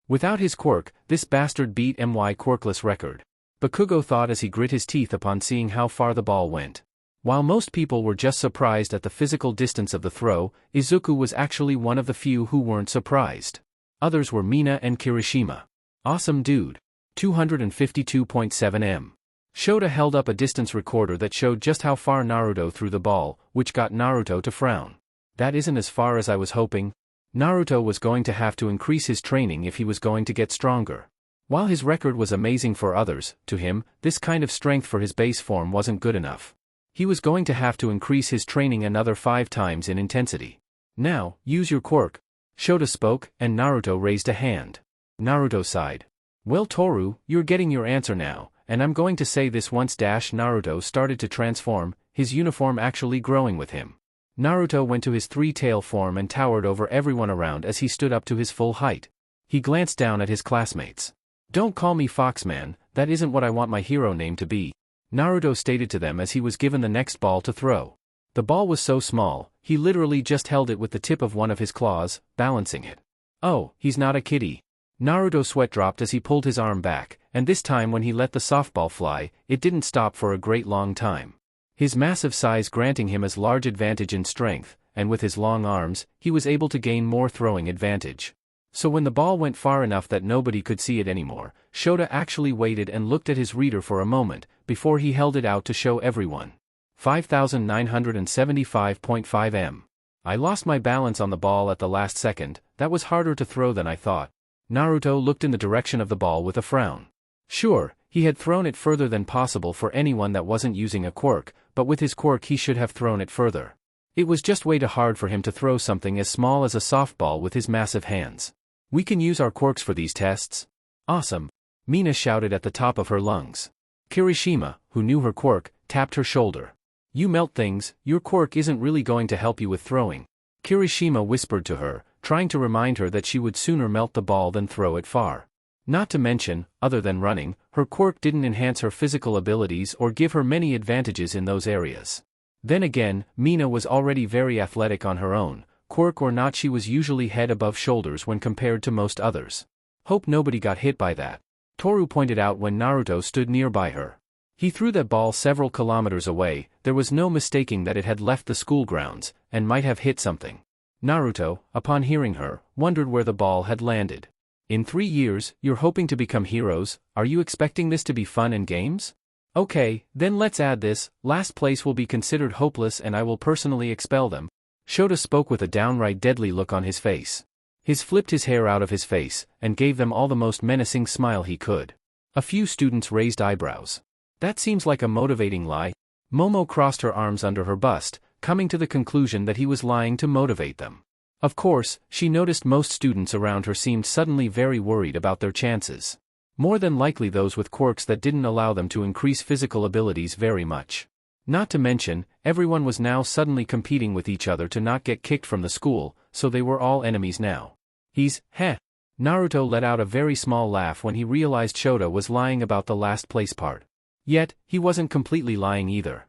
Without his quirk, this bastard beat my quirkless record. Bakugo thought as he grit his teeth upon seeing how far the ball went. While most people were just surprised at the physical distance of the throw, Izuku was actually one of the few who weren't surprised. Others were Mina and Kirishima. Awesome dude. 252.7 m. Shota held up a distance recorder that showed just how far Naruto threw the ball, which got Naruto to frown. That isn't as far as I was hoping. Naruto was going to have to increase his training if he was going to get stronger. While his record was amazing for others, to him, this kind of strength for his base form wasn't good enough. He was going to have to increase his training another 5 times in intensity. Now, use your quirk. Shota spoke, and Naruto raised a hand. Naruto sighed. Well Toru, you're getting your answer now, and I'm going to say this once Naruto started to transform, his uniform actually growing with him. Naruto went to his 3-tail form and towered over everyone around as he stood up to his full height. He glanced down at his classmates. Don't call me Foxman, that isn't what I want my hero name to be. Naruto stated to them as he was given the next ball to throw. The ball was so small, he literally just held it with the tip of one of his claws, balancing it. Oh, he's not a kiddie. Naruto's sweat dropped as he pulled his arm back, and this time when he let the softball fly, it didn't stop for a great long time. His massive size granting him as large advantage in strength, and with his long arms, he was able to gain more throwing advantage. So when the ball went far enough that nobody could see it anymore, Shota actually waited and looked at his reader for a moment, before he held it out to show everyone. 5,975.5 m. I lost my balance on the ball at the last second, that was harder to throw than I thought. Naruto looked in the direction of the ball with a frown. Sure, he had thrown it further than possible for anyone that wasn't using a quirk, but with his quirk he should have thrown it further. It was just way too hard for him to throw something as small as a softball with his massive hands. We can use our quirks for these tests? Awesome. Mina shouted at the top of her lungs. Kirishima, who knew her quirk, tapped her shoulder. You melt things, your quirk isn't really going to help you with throwing. Kirishima whispered to her, trying to remind her that she would sooner melt the ball than throw it far. Not to mention, other than running, her quirk didn't enhance her physical abilities or give her many advantages in those areas. Then again, Mina was already very athletic on her own, quirk or not she was usually head above shoulders when compared to most others. Hope nobody got hit by that. Toru pointed out when Naruto stood nearby her. He threw that ball several kilometers away, there was no mistaking that it had left the school grounds, and might have hit something. Naruto, upon hearing her, wondered where the ball had landed. In 3 years, you're hoping to become heroes, are you expecting this to be fun and games? Okay, then let's add this, last place will be considered hopeless and I will personally expel them. Shota spoke with a downright deadly look on his face. He flipped his hair out of his face, and gave them all the most menacing smile he could. A few students raised eyebrows. That seems like a motivating lie. Momo crossed her arms under her bust, coming to the conclusion that he was lying to motivate them. Of course, she noticed most students around her seemed suddenly very worried about their chances. More than likely those with quirks that didn't allow them to increase physical abilities very much. Not to mention, everyone was now suddenly competing with each other to not get kicked from the school, so they were all enemies now. Naruto let out a very small laugh when he realized Shota was lying about the last place part. Yet, he wasn't completely lying either.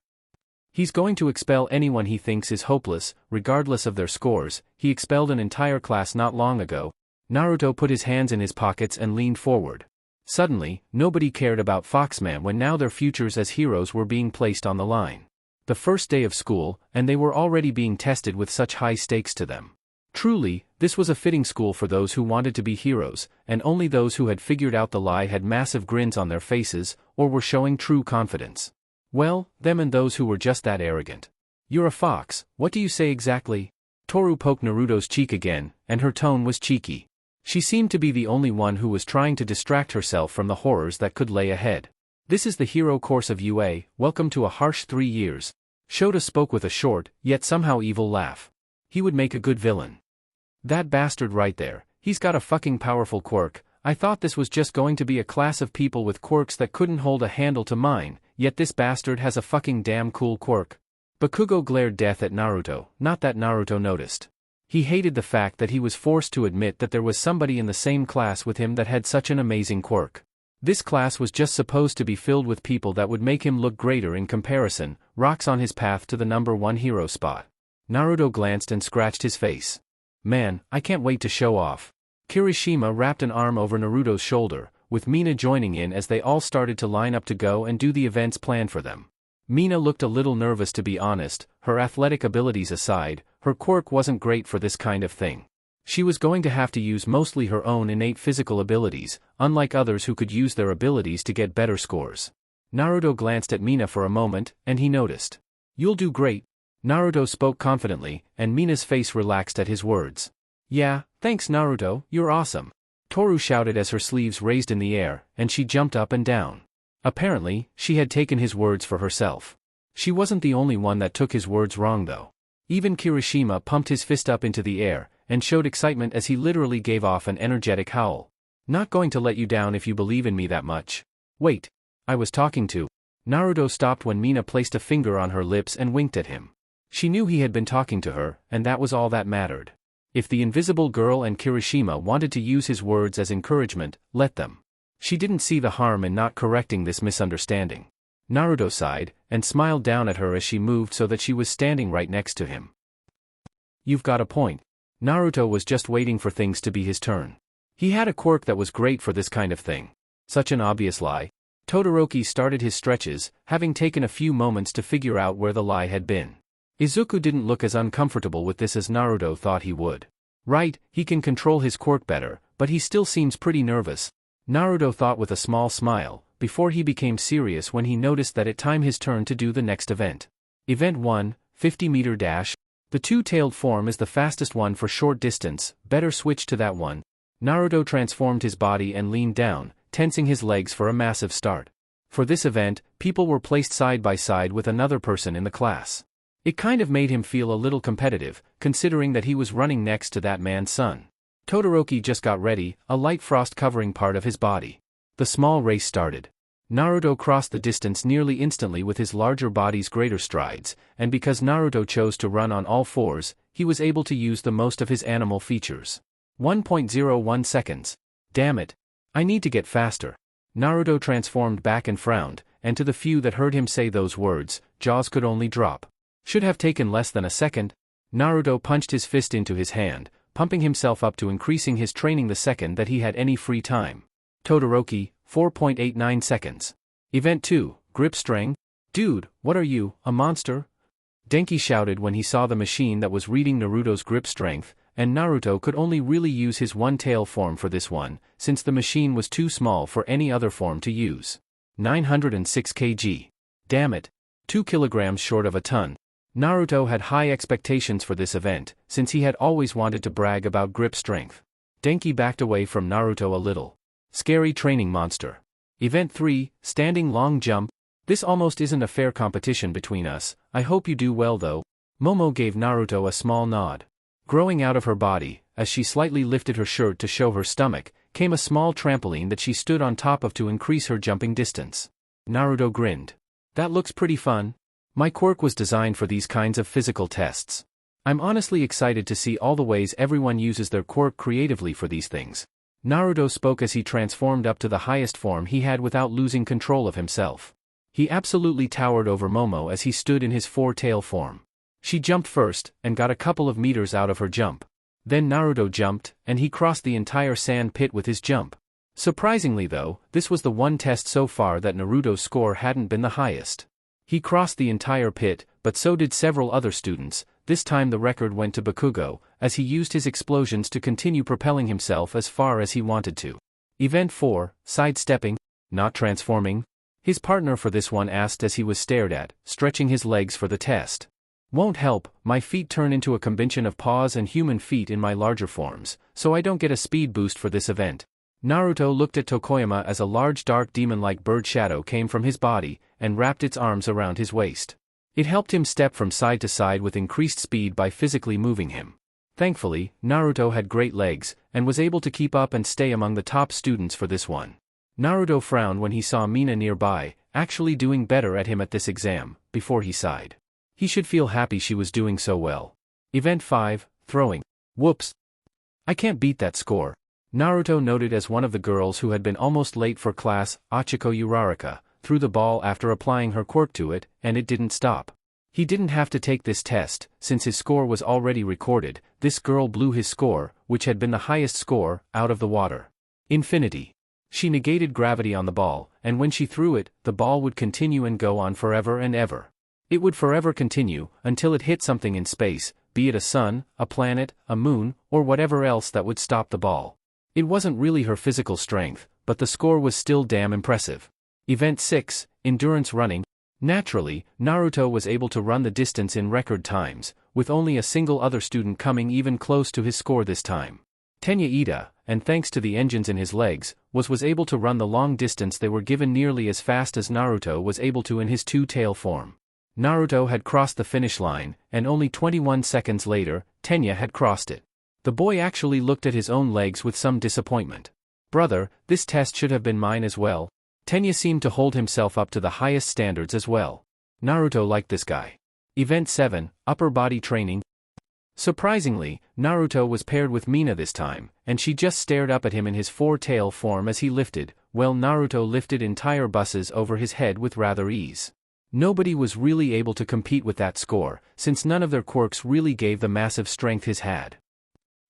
He's going to expel anyone he thinks is hopeless, regardless of their scores. He expelled an entire class not long ago. Naruto put his hands in his pockets and leaned forward. Suddenly, nobody cared about Foxman when now their futures as heroes were being placed on the line. The first day of school, and they were already being tested with such high stakes to them. Truly, this was a fitting school for those who wanted to be heroes, and only those who had figured out the lie had massive grins on their faces, or were showing true confidence. Well, them and those who were just that arrogant. You're a fox, what do you say exactly? Toru poked Naruto's cheek again, and her tone was cheeky. She seemed to be the only one who was trying to distract herself from the horrors that could lay ahead. This is the hero course of UA, welcome to a harsh 3 years. Shota spoke with a short, yet somehow evil laugh. He would make a good villain. That bastard right there, he's got a fucking powerful quirk. I thought this was just going to be a class of people with quirks that couldn't hold a handle to mine, yet this bastard has a fucking damn cool quirk. Bakugo glared death at Naruto, not that Naruto noticed. He hated the fact that he was forced to admit that there was somebody in the same class with him that had such an amazing quirk. This class was just supposed to be filled with people that would make him look greater in comparison, rocks on his path to the #1 hero spot. Naruto glanced and scratched his face. Man, I can't wait to show off. Kirishima wrapped an arm over Naruto's shoulder, with Mina joining in as they all started to line up to go and do the events planned for them. Mina looked a little nervous to be honest, her athletic abilities aside, her quirk wasn't great for this kind of thing. She was going to have to use mostly her own innate physical abilities, unlike others who could use their abilities to get better scores. Naruto glanced at Mina for a moment, and he noticed. You'll do great. Naruto spoke confidently, and Mina's face relaxed at his words. Yeah, thanks Naruto, you're awesome. Toru shouted as her sleeves raised in the air, and she jumped up and down. Apparently, she had taken his words for herself. She wasn't the only one that took his words wrong though. Even Kirishima pumped his fist up into the air, and showed excitement as he literally gave off an energetic howl. Not going to let you down if you believe in me that much. Wait. I was talking to. Naruto stopped when Mina placed a finger on her lips and winked at him. She knew he had been talking to her, and that was all that mattered. If the invisible girl and Kirishima wanted to use his words as encouragement, let them. She didn't see the harm in not correcting this misunderstanding. Naruto sighed, and smiled down at her as she moved so that she was standing right next to him. You've got a point. Naruto was just waiting for things to be his turn. He had a quirk that was great for this kind of thing. Such an obvious lie. Todoroki started his stretches, having taken a few moments to figure out where the lie had been. Izuku didn't look as uncomfortable with this as Naruto thought he would. Right, he can control his quirk better, but he still seems pretty nervous. Naruto thought with a small smile, before he became serious when he noticed that it timed his turn to do the next event. Event 1, 50-meter dash. The two-tailed form is the fastest one for short distance, better switch to that one. Naruto transformed his body and leaned down, tensing his legs for a massive start. For this event, people were placed side by side with another person in the class. It kind of made him feel a little competitive, considering that he was running next to that man's son. Todoroki just got ready, a light frost covering part of his body. The small race started. Naruto crossed the distance nearly instantly with his larger body's greater strides, and because Naruto chose to run on all fours, he was able to use the most of his animal features. 1.01 seconds. Damn it. I need to get faster. Naruto transformed back and frowned, and to the few that heard him say those words, jaws could only drop. Should have taken less than a second. Naruto punched his fist into his hand, pumping himself up to increasing his training the second that he had any free time. Todoroki, 4.89 seconds. Event 2, grip strength? Dude, what are you, a monster? Denki shouted when he saw the machine that was reading Naruto's grip strength, and Naruto could only really use his one-tail form for this one, since the machine was too small for any other form to use. 906 kg. Damn it. 2 kilograms short of a ton. Naruto had high expectations for this event, since he had always wanted to brag about grip strength. Denki backed away from Naruto a little. Scary training monster. Event 3, standing long jump. This almost isn't a fair competition between us, I hope you do well though. Momo gave Naruto a small nod. Growing out of her body, as she slightly lifted her shirt to show her stomach, came a small trampoline that she stood on top of to increase her jumping distance. Naruto grinned. That looks pretty fun. My quirk was designed for these kinds of physical tests. I'm honestly excited to see all the ways everyone uses their quirk creatively for these things. Naruto spoke as he transformed up to the highest form he had without losing control of himself. He absolutely towered over Momo as he stood in his four-tail form. She jumped first, and got a couple of meters out of her jump. Then Naruto jumped, and he crossed the entire sand pit with his jump. Surprisingly though, this was the one test so far that Naruto's score hadn't been the highest. He crossed the entire pit, but so did several other students. This time the record went to Bakugo, as he used his explosions to continue propelling himself as far as he wanted to. Event 4, sidestepping, not transforming. His partner for this one asked as he was stared at, stretching his legs for the test. Won't help, my feet turn into a combination of paws and human feet in my larger forms, so I don't get a speed boost for this event. Naruto looked at Tokoyama as a large dark demon-like bird shadow came from his body and wrapped its arms around his waist. It helped him step from side to side with increased speed by physically moving him. Thankfully, Naruto had great legs and was able to keep up and stay among the top students for this one. Naruto frowned when he saw Mina nearby, actually doing better at him at this exam, before he sighed. He should feel happy she was doing so well. Event 5, Throwing. Whoops. I can't beat that score. Naruto noted as one of the girls who had been almost late for class, Achiko Uraraka, threw the ball after applying her quirk to it, and it didn't stop. He didn't have to take this test, since his score was already recorded. This girl blew his score, which had been the highest score, out of the water. Infinity. She negated gravity on the ball, and when she threw it, the ball would continue and go on forever and ever. It would forever continue, until it hit something in space, be it a sun, a planet, a moon, or whatever else that would stop the ball. It wasn't really her physical strength, but the score was still damn impressive. Event 6, Endurance Running. Naturally, Naruto was able to run the distance in record times, with only a single other student coming even close to his score this time. Tenya Ida, and thanks to the engines in his legs, was able to run the long distance they were given nearly as fast as Naruto was able to in his two-tail form. Naruto had crossed the finish line, and only 21 seconds later, Tenya had crossed it. The boy actually looked at his own legs with some disappointment. Brother, this test should have been mine as well. Tenya seemed to hold himself up to the highest standards as well. Naruto liked this guy. Event 7, Upper Body Training. Surprisingly, Naruto was paired with Mina this time, and she just stared up at him in his four-tail form as he lifted, while Naruto lifted entire buses over his head with rather ease. Nobody was really able to compete with that score, since none of their quirks really gave the massive strength his had.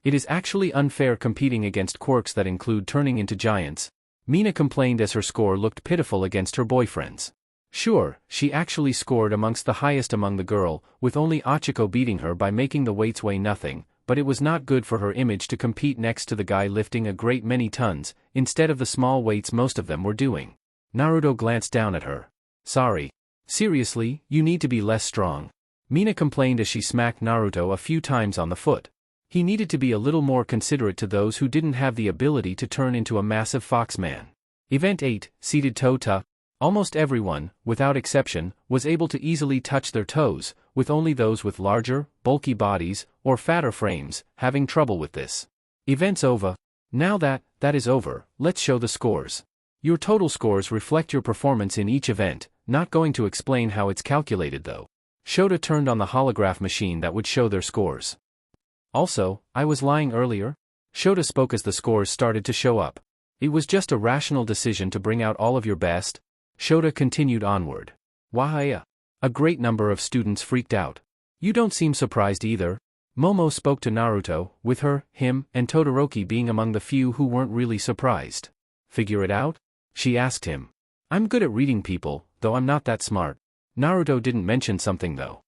It is actually unfair competing against quirks that include turning into giants. Mina complained as her score looked pitiful against her boyfriend's. Sure, she actually scored amongst the highest among the girl, with only Achiko beating her by making the weights weigh nothing, but it was not good for her image to compete next to the guy lifting a great many tons, instead of the small weights most of them were doing. Naruto glanced down at her. Sorry. Seriously, you need to be less strong. Mina complained as she smacked Naruto a few times on the foot. He needed to be a little more considerate to those who didn't have the ability to turn into a massive foxman. Event 8, Seated Toe-Ta. Almost everyone, without exception, was able to easily touch their toes, with only those with larger, bulky bodies, or fatter frames, having trouble with this. Event's over. Now that is over, let's show the scores. Your total scores reflect your performance in each event, not going to explain how it's calculated though. Shota turned on the holograph machine that would show their scores. Also, I was lying earlier? Shota spoke as the scores started to show up. It was just a rational decision to bring out all of your best. Shota continued onward. Wahaya. A great number of students freaked out. You don't seem surprised either. Momo spoke to Naruto, with her, him, and Todoroki being among the few who weren't really surprised. Figure it out? She asked him. I'm good at reading people, though I'm not that smart. Naruto didn't mention something though.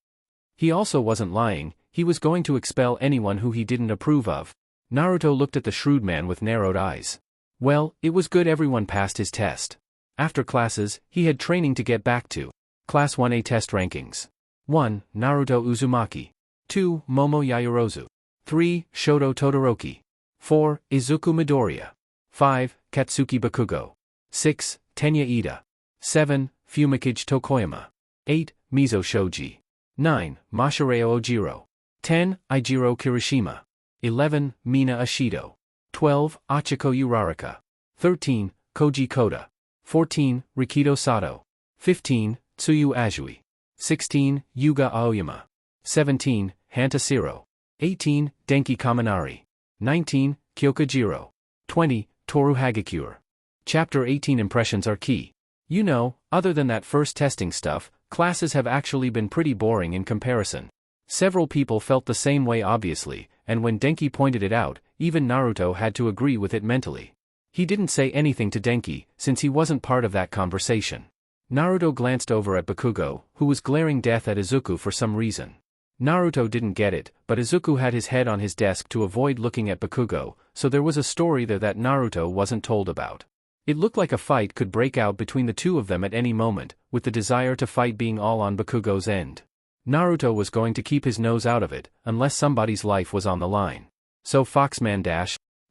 He also wasn't lying. He was going to expel anyone who he didn't approve of. Naruto looked at the shrewd man with narrowed eyes. Well, it was good everyone passed his test. After classes, he had training to get back to. Class 1A test rankings. 1. Naruto Uzumaki. 2. Momo Yaoyorozu. 3. Shoto Todoroki. 4. Izuku Midoriya. 5. Katsuki Bakugo. 6. Tenya Ida. 7. Fumikage Tokoyama. 8. Mizo Shoji. 9. Masahiro Ojiro. 10. Eijiro Kirishima. 11. Mina Ashido. 12. Achiko Uraraka. 13. Koji Koda. 14. Rikido Sato. 15. Tsuyu Azui. 16. Yuga Aoyama. 17. Hantasiro. 18. Denki Kaminari. 19. Kyokujiro. 20. Toru Hagakure. Chapter 18 Impressions are key. You know, other than that first testing stuff, classes have actually been pretty boring in comparison. Several people felt the same way obviously, and when Denki pointed it out, even Naruto had to agree with it mentally. He didn't say anything to Denki, since he wasn't part of that conversation. Naruto glanced over at Bakugo, who was glaring death at Izuku for some reason. Naruto didn't get it, but Izuku had his head on his desk to avoid looking at Bakugo, so there was a story there that Naruto wasn't told about. It looked like a fight could break out between the two of them at any moment, with the desire to fight being all on Bakugo's end. Naruto was going to keep his nose out of it, unless somebody's life was on the line. So Foxman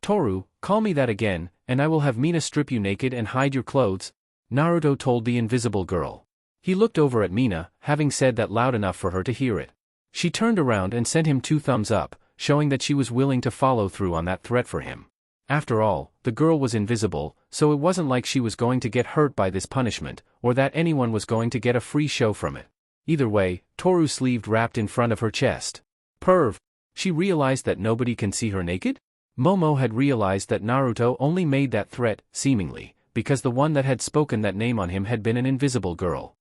Toru, call me that again, and I will have Mina strip you naked and hide your clothes, Naruto told the invisible girl. He looked over at Mina, having said that loud enough for her to hear it. She turned around and sent him 2 thumbs up, showing that she was willing to follow through on that threat for him. After all, the girl was invisible, so it wasn't like she was going to get hurt by this punishment, or that anyone was going to get a free show from it. Either way, Toru's sleeve wrapped in front of her chest. Perv! She realized that nobody can see her naked? Momo had realized that Naruto only made that threat, seemingly, because the one that had spoken that name on him had been an invisible girl.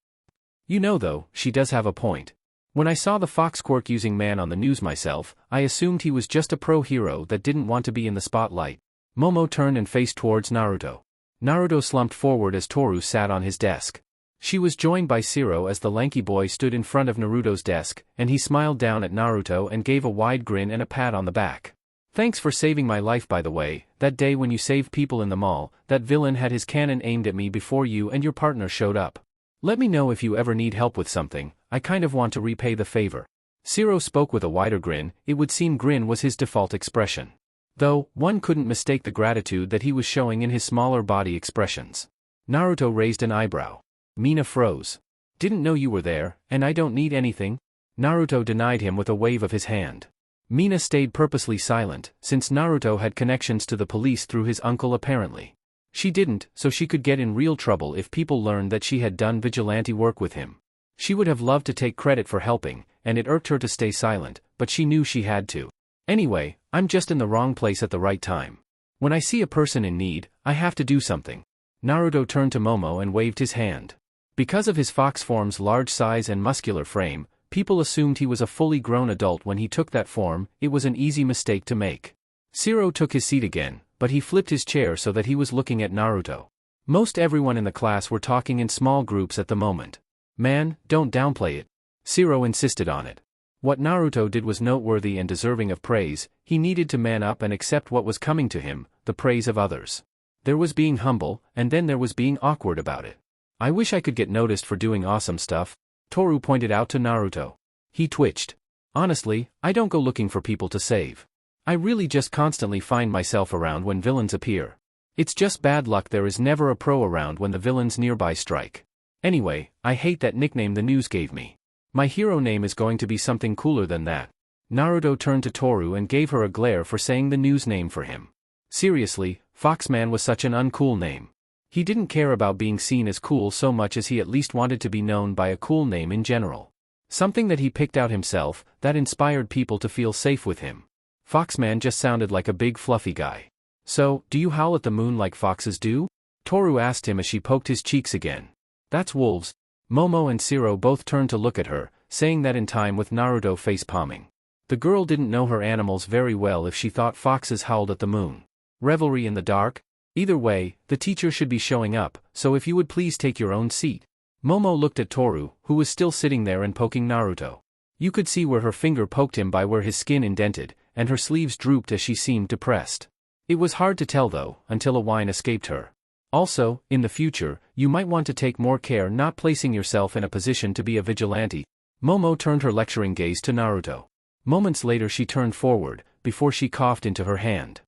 You know though, she does have a point. When I saw the fox quirk-using man on the news myself, I assumed he was just a pro hero that didn't want to be in the spotlight. Momo turned and faced towards Naruto. Naruto slumped forward as Toru sat on his desk. She was joined by Shiro as the lanky boy stood in front of Naruto's desk, and he smiled down at Naruto and gave a wide grin and a pat on the back. Thanks for saving my life, by the way. That day when you saved people in the mall, that villain had his cannon aimed at me before you and your partner showed up. Let me know if you ever need help with something, I kind of want to repay the favor. Shiro spoke with a wider grin. It would seem grin was his default expression. Though, one couldn't mistake the gratitude that he was showing in his smaller body expressions. Naruto raised an eyebrow. Mina froze. Didn't know you were there, and I don't need anything? Naruto denied him with a wave of his hand. Mina stayed purposely silent, since Naruto had connections to the police through his uncle apparently. She didn't, so she could get in real trouble if people learned that she had done vigilante work with him. She would have loved to take credit for helping, and it irked her to stay silent, but she knew she had to. Anyway, I'm just in the wrong place at the right time. When I see a person in need, I have to do something. Naruto turned to Momo and waved his hand. Because of his fox form's large size and muscular frame, people assumed he was a fully grown adult when he took that form. It was an easy mistake to make. Shiro took his seat again, but he flipped his chair so that he was looking at Naruto. Most everyone in the class were talking in small groups at the moment. Man, don't downplay it. Shiro insisted on it. What Naruto did was noteworthy and deserving of praise. He needed to man up and accept what was coming to him, the praise of others. There was being humble, and then there was being awkward about it. I wish I could get noticed for doing awesome stuff, Toru pointed out to Naruto. He twitched. Honestly, I don't go looking for people to save. I really just constantly find myself around when villains appear. It's just bad luck there is never a pro around when the villains nearby strike. Anyway, I hate that nickname the news gave me. My hero name is going to be something cooler than that. Naruto turned to Toru and gave her a glare for saying the news name for him. Seriously, Foxman was such an uncool name. He didn't care about being seen as cool so much as he at least wanted to be known by a cool name in general. Something that he picked out himself, that inspired people to feel safe with him. Foxman just sounded like a big fluffy guy. So, do you howl at the moon like foxes do? Toru asked him as she poked his cheeks again. That's wolves. Momo and Shiro both turned to look at her, saying that in time with Naruto face-palming. The girl didn't know her animals very well if she thought foxes howled at the moon. Revelry in the dark? Either way, the teacher should be showing up, so if you would please take your own seat. Momo looked at Toru, who was still sitting there and poking Naruto. You could see where her finger poked him by where his skin indented, and her sleeves drooped as she seemed depressed. It was hard to tell though, until a whine escaped her. Also, in the future, you might want to take more care not placing yourself in a position to be a vigilante. Momo turned her lecturing gaze to Naruto. Moments later she turned forward, before she coughed into her hand.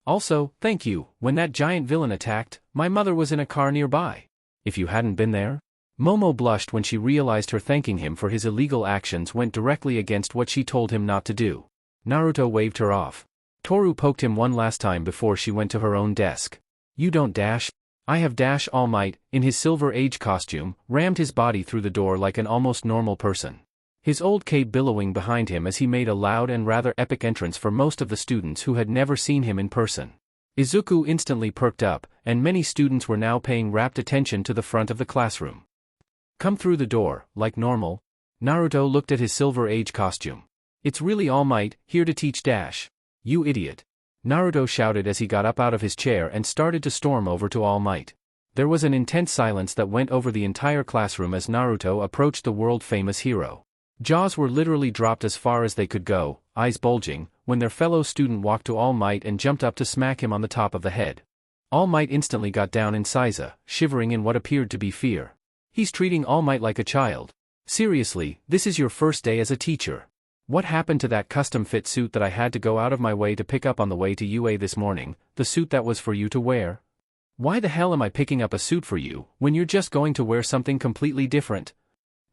Also, thank you, when that giant villain attacked, my mother was in a car nearby. If you hadn't been there? Momo blushed when she realized her thanking him for his illegal actions went directly against what she told him not to do. Naruto waved her off. Toru poked him one last time before she went to her own desk. You don't dash? I have Dash All Might, in his Silver Age costume, rammed his body through the door like an almost normal person. His old cape billowing behind him as he made a loud and rather epic entrance for most of the students who had never seen him in person. Izuku instantly perked up, and many students were now paying rapt attention to the front of the classroom. Come through the door, like normal. Naruto looked at his Silver Age costume. It's really All Might, here to teach Dash. You idiot. Naruto shouted as he got up out of his chair and started to storm over to All Might. There was an intense silence that went over the entire classroom as Naruto approached the world-famous hero. Jaws were literally dropped as far as they could go, eyes bulging, when their fellow student walked to All Might and jumped up to smack him on the top of the head. All Might instantly got down in Seiza, shivering in what appeared to be fear. He's treating All Might like a child. Seriously, this is your first day as a teacher. What happened to that custom-fit suit that I had to go out of my way to pick up on the way to UA this morning, the suit that was for you to wear? Why the hell am I picking up a suit for you, when you're just going to wear something completely different?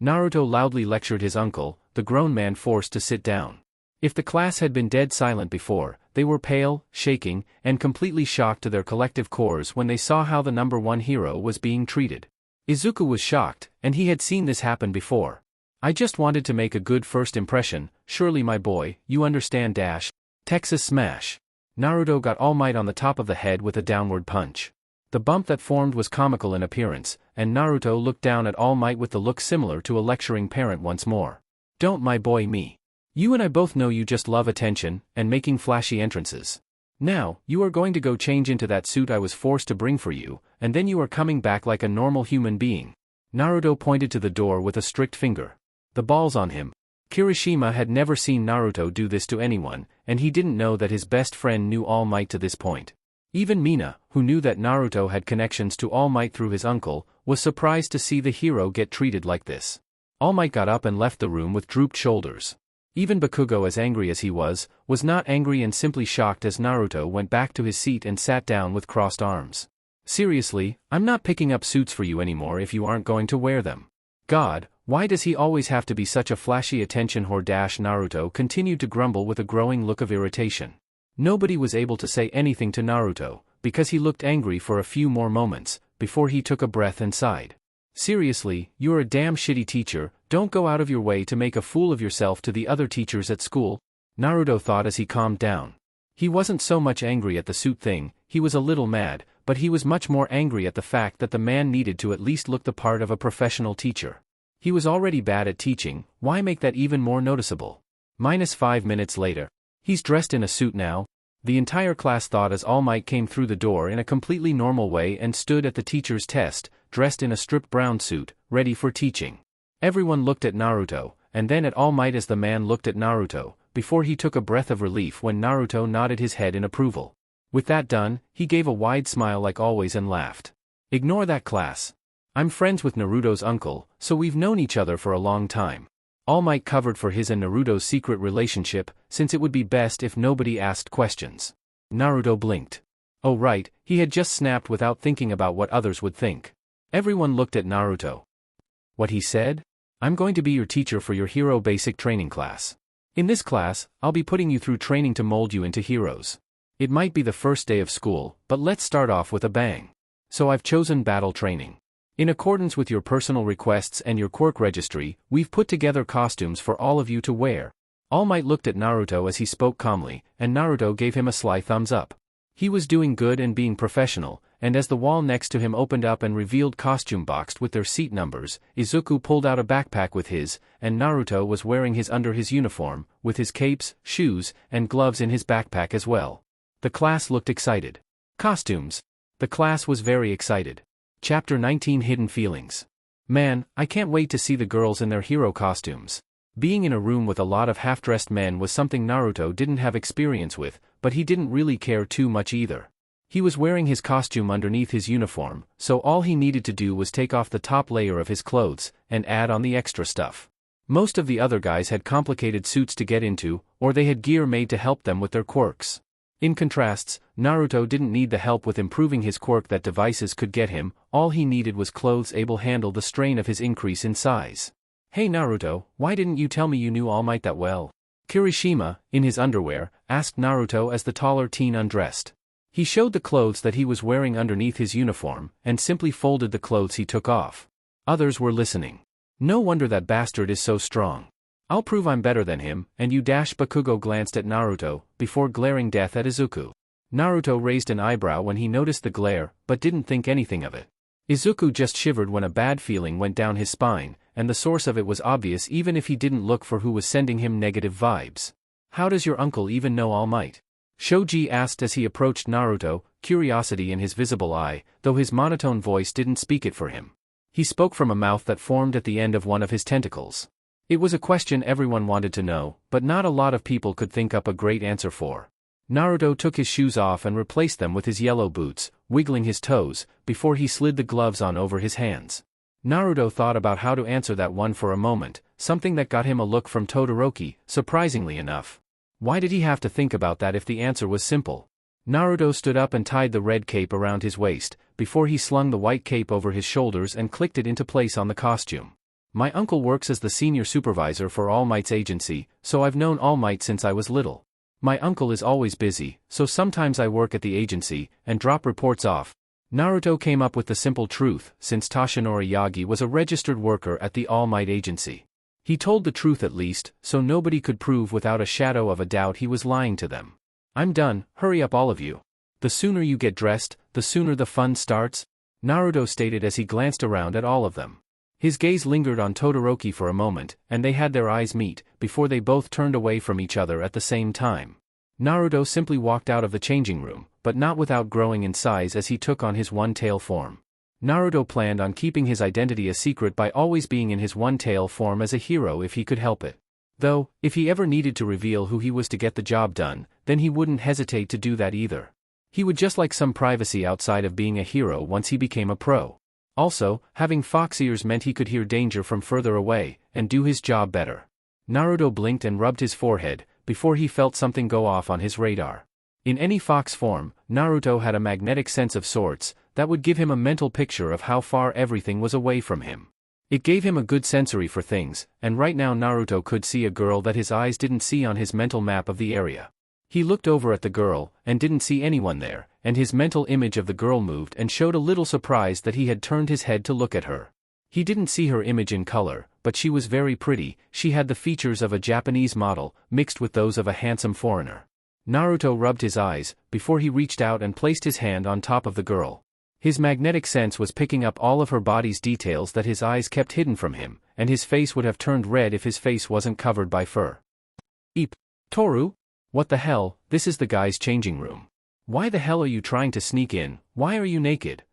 Naruto loudly lectured his uncle, the grown man forced to sit down. If the class had been dead silent before, they were pale, shaking, and completely shocked to their collective cores when they saw how the number one hero was being treated. Izuku was shocked, and he had seen this happen before. I just wanted to make a good first impression, surely my boy, you understand. Texas smash. Naruto got All Might on the top of the head with a downward punch. The bump that formed was comical in appearance, and Naruto looked down at All Might with the look similar to a lecturing parent once more. Don't my boy me. You and I both know you just love attention, and making flashy entrances. Now, you are going to go change into that suit I was forced to bring for you, and then you are coming back like a normal human being. Naruto pointed to the door with a strict finger. The balls on him. Kirishima had never seen Naruto do this to anyone, and he didn't know that his best friend knew All Might to this point. Even Mina, who knew that Naruto had connections to All Might through his uncle, was surprised to see the hero get treated like this. All Might got up and left the room with drooped shoulders. Even Bakugo, as angry as he was not angry and simply shocked as Naruto went back to his seat and sat down with crossed arms. Seriously, I'm not picking up suits for you anymore if you aren't going to wear them. God, why does he always have to be such a flashy attention whore? Naruto continued to grumble with a growing look of irritation. Nobody was able to say anything to Naruto, because he looked angry for a few more moments, before he took a breath and sighed. Seriously, you're a damn shitty teacher, don't go out of your way to make a fool of yourself to the other teachers at school, Naruto thought as he calmed down. He wasn't so much angry at the suit thing, he was a little mad, but he was much more angry at the fact that the man needed to at least look the part of a professional teacher. He was already bad at teaching, why make that even more noticeable? -5 minutes later. He's dressed in a suit now? The entire class thought as All Might came through the door in a completely normal way and stood at the teacher's test, dressed in a stripped brown suit, ready for teaching. Everyone looked at Naruto, and then at All Might as the man looked at Naruto, before he took a breath of relief when Naruto nodded his head in approval. With that done, he gave a wide smile like always and laughed. Ignore that, class. I'm friends with Naruto's uncle, so we've known each other for a long time. All Might covered for his and Naruto's secret relationship, since it would be best if nobody asked questions. Naruto blinked. Oh right, he had just snapped without thinking about what others would think. Everyone looked at Naruto. What he said? I'm going to be your teacher for your hero basic training class. In this class, I'll be putting you through training to mold you into heroes. It might be the first day of school, but let's start off with a bang. So I've chosen battle training. In accordance with your personal requests and your quirk registry, we've put together costumes for all of you to wear. All Might looked at Naruto as he spoke calmly, and Naruto gave him a sly thumbs up. He was doing good and being professional, and as the wall next to him opened up and revealed costume boxed with their seat numbers, Izuku pulled out a backpack with his, and Naruto was wearing his under his uniform, with his capes, shoes, and gloves in his backpack as well. The class looked excited. Costumes. The class was very excited. Chapter 19 Hidden Feelings. Man, I can't wait to see the girls in their hero costumes. Being in a room with a lot of half-dressed men was something Naruto didn't have experience with, but he didn't really care too much either. He was wearing his costume underneath his uniform, so all he needed to do was take off the top layer of his clothes, and add on the extra stuff. Most of the other guys had complicated suits to get into, or they had gear made to help them with their quirks. In contrasts, Naruto didn't need the help with improving his quirk that devices could get him, all he needed was clothes able to handle the strain of his increase in size. Hey Naruto, why didn't you tell me you knew All Might that well? Kirishima, in his underwear, asked Naruto as the taller teen undressed. He showed the clothes that he was wearing underneath his uniform, and simply folded the clothes he took off. Others were listening. No wonder that bastard is so strong. I'll prove I'm better than him, and you. Bakugo glanced at Naruto, before glaring death at Izuku. Naruto raised an eyebrow when he noticed the glare, but didn't think anything of it. Izuku just shivered when a bad feeling went down his spine, and the source of it was obvious even if he didn't look for who was sending him negative vibes. How does your uncle even know All Might? Shoji asked as he approached Naruto, curiosity in his visible eye, though his monotone voice didn't speak it for him. He spoke from a mouth that formed at the end of one of his tentacles. It was a question everyone wanted to know, but not a lot of people could think up a great answer for. Naruto took his shoes off and replaced them with his yellow boots, wiggling his toes, before he slid the gloves on over his hands. Naruto thought about how to answer that one for a moment, something that got him a look from Todoroki, surprisingly enough. Why did he have to think about that if the answer was simple? Naruto stood up and tied the red cape around his waist, before he slung the white cape over his shoulders and clicked it into place on the costume. My uncle works as the senior supervisor for All Might's agency, so I've known All Might since I was little. My uncle is always busy, so sometimes I work at the agency, and drop reports off. Naruto came up with the simple truth, since Toshinori Yagi was a registered worker at the All Might agency. He told the truth at least, so nobody could prove without a shadow of a doubt he was lying to them. I'm done, hurry up all of you. The sooner you get dressed, the sooner the fun starts, Naruto stated as he glanced around at all of them. His gaze lingered on Todoroki for a moment, and they had their eyes meet, before they both turned away from each other at the same time. Naruto simply walked out of the changing room, but not without growing in size as he took on his one-tail form. Naruto planned on keeping his identity a secret by always being in his one-tail form as a hero if he could help it. Though, if he ever needed to reveal who he was to get the job done, then he wouldn't hesitate to do that either. He would just like some privacy outside of being a hero once he became a pro. Also, having fox ears meant he could hear danger from further away, and do his job better. Naruto blinked and rubbed his forehead, before he felt something go off on his radar. In any fox form, Naruto had a magnetic sense of sorts, that would give him a mental picture of how far everything was away from him. It gave him a good sensory for things, and right now Naruto could see a girl that his eyes didn't see on his mental map of the area. He looked over at the girl, and didn't see anyone there, and his mental image of the girl moved and showed a little surprise that he had turned his head to look at her. He didn't see her image in color, but she was very pretty. She had the features of a Japanese model, mixed with those of a handsome foreigner. Naruto rubbed his eyes, before he reached out and placed his hand on top of the girl. His magnetic sense was picking up all of her body's details that his eyes kept hidden from him, and his face would have turned red if his face wasn't covered by fur. Eep. Toru? What the hell, this is the guy's changing room. Why the hell are you trying to sneak in? Why are you naked?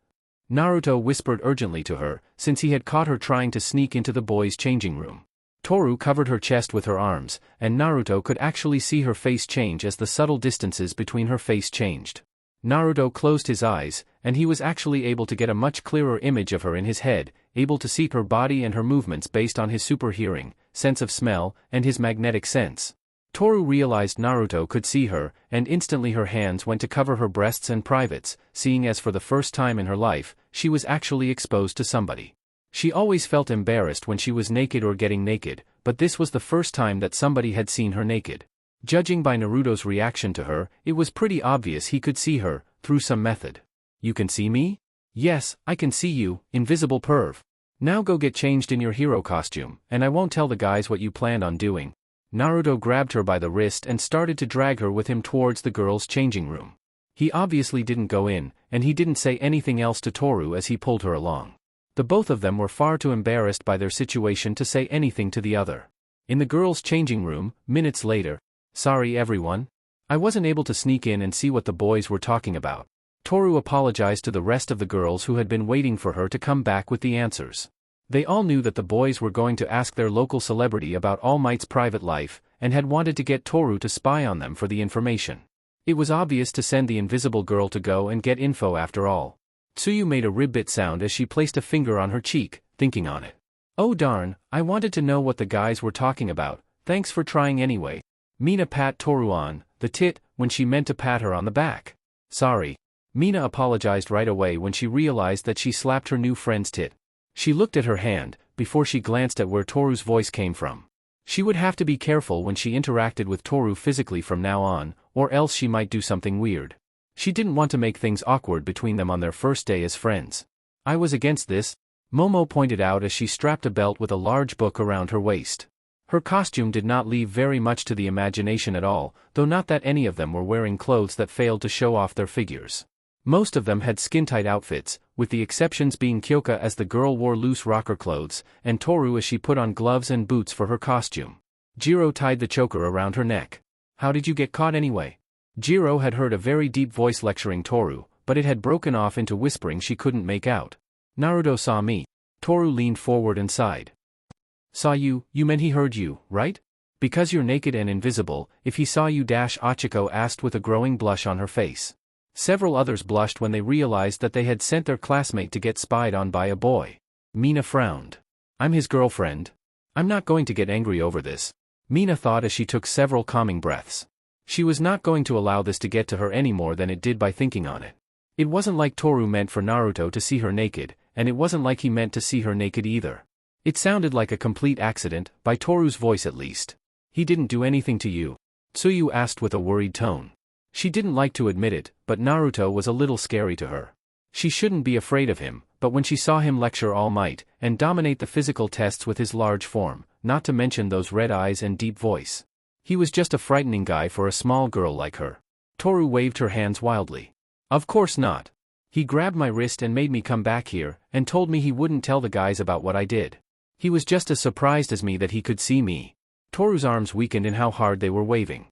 Naruto whispered urgently to her, since he had caught her trying to sneak into the boys' changing room. Toru covered her chest with her arms, and Naruto could actually see her face change as the subtle distances between her face changed. Naruto closed his eyes, and he was actually able to get a much clearer image of her in his head, able to see her body and her movements based on his super hearing, sense of smell, and his magnetic sense. Toru realized Naruto could see her, and instantly her hands went to cover her breasts and privates, seeing as for the first time in her life, she was actually exposed to somebody. She always felt embarrassed when she was naked or getting naked, but this was the first time that somebody had seen her naked. Judging by Naruto's reaction to her, it was pretty obvious he could see her, through some method. You can see me? Yes, I can see you, invisible perv. Now go get changed in your hero costume, and I won't tell the guys what you planned on doing. Naruto grabbed her by the wrist and started to drag her with him towards the girls' changing room. He obviously didn't go in, and he didn't say anything else to Toru as he pulled her along. The both of them were far too embarrassed by their situation to say anything to the other. In the girls' changing room, minutes later. Sorry everyone. I wasn't able to sneak in and see what the boys were talking about. Toru apologized to the rest of the girls who had been waiting for her to come back with the answers. They all knew that the boys were going to ask their local celebrity about All Might's private life, and had wanted to get Toru to spy on them for the information. It was obvious to send the invisible girl to go and get info after all. Tsuyu made a ribbit sound as she placed a finger on her cheek, thinking on it. Oh darn, I wanted to know what the guys were talking about, thanks for trying anyway. Mina pat Toru on the tit, when she meant to pat her on the back. Sorry. Mina apologized right away when she realized that she slapped her new friend's tit. She looked at her hand, before she glanced at where Toru's voice came from. She would have to be careful when she interacted with Toru physically from now on, or else she might do something weird. She didn't want to make things awkward between them on their first day as friends. I was against this, Momo pointed out as she strapped a belt with a large book around her waist. Her costume did not leave very much to the imagination at all, though not that any of them were wearing clothes that failed to show off their figures. Most of them had skin-tight outfits, with the exceptions being Kyoka as the girl wore loose rocker clothes, and Toru as she put on gloves and boots for her costume. Jiro tied the choker around her neck. How did you get caught anyway? Jiro had heard a very deep voice lecturing Toru, but it had broken off into whispering she couldn't make out. Naruto saw me. Toru leaned forward and sighed. Saw you, you meant he heard you, right? Because you're naked and invisible, if he saw you Ochiko asked with a growing blush on her face. Several others blushed when they realized that they had sent their classmate to get spied on by a boy. Mina frowned. I'm his girlfriend. I'm not going to get angry over this, Mina thought as she took several calming breaths. She was not going to allow this to get to her any more than it did by thinking on it. It wasn't like Toru meant for Naruto to see her naked, and it wasn't like he meant to see her naked either. It sounded like a complete accident, by Toru's voice at least. He didn't do anything to you? Tsuyu asked with a worried tone. She didn't like to admit it, but Naruto was a little scary to her. She shouldn't be afraid of him, but when she saw him lecture All Might, and dominate the physical tests with his large form, not to mention those red eyes and deep voice. He was just a frightening guy for a small girl like her. Toru waved her hands wildly. Of course not. He grabbed my wrist and made me come back here, and told me he wouldn't tell the guys about what I did. He was just as surprised as me that he could see me. Toru's arms weakened in how hard they were waving.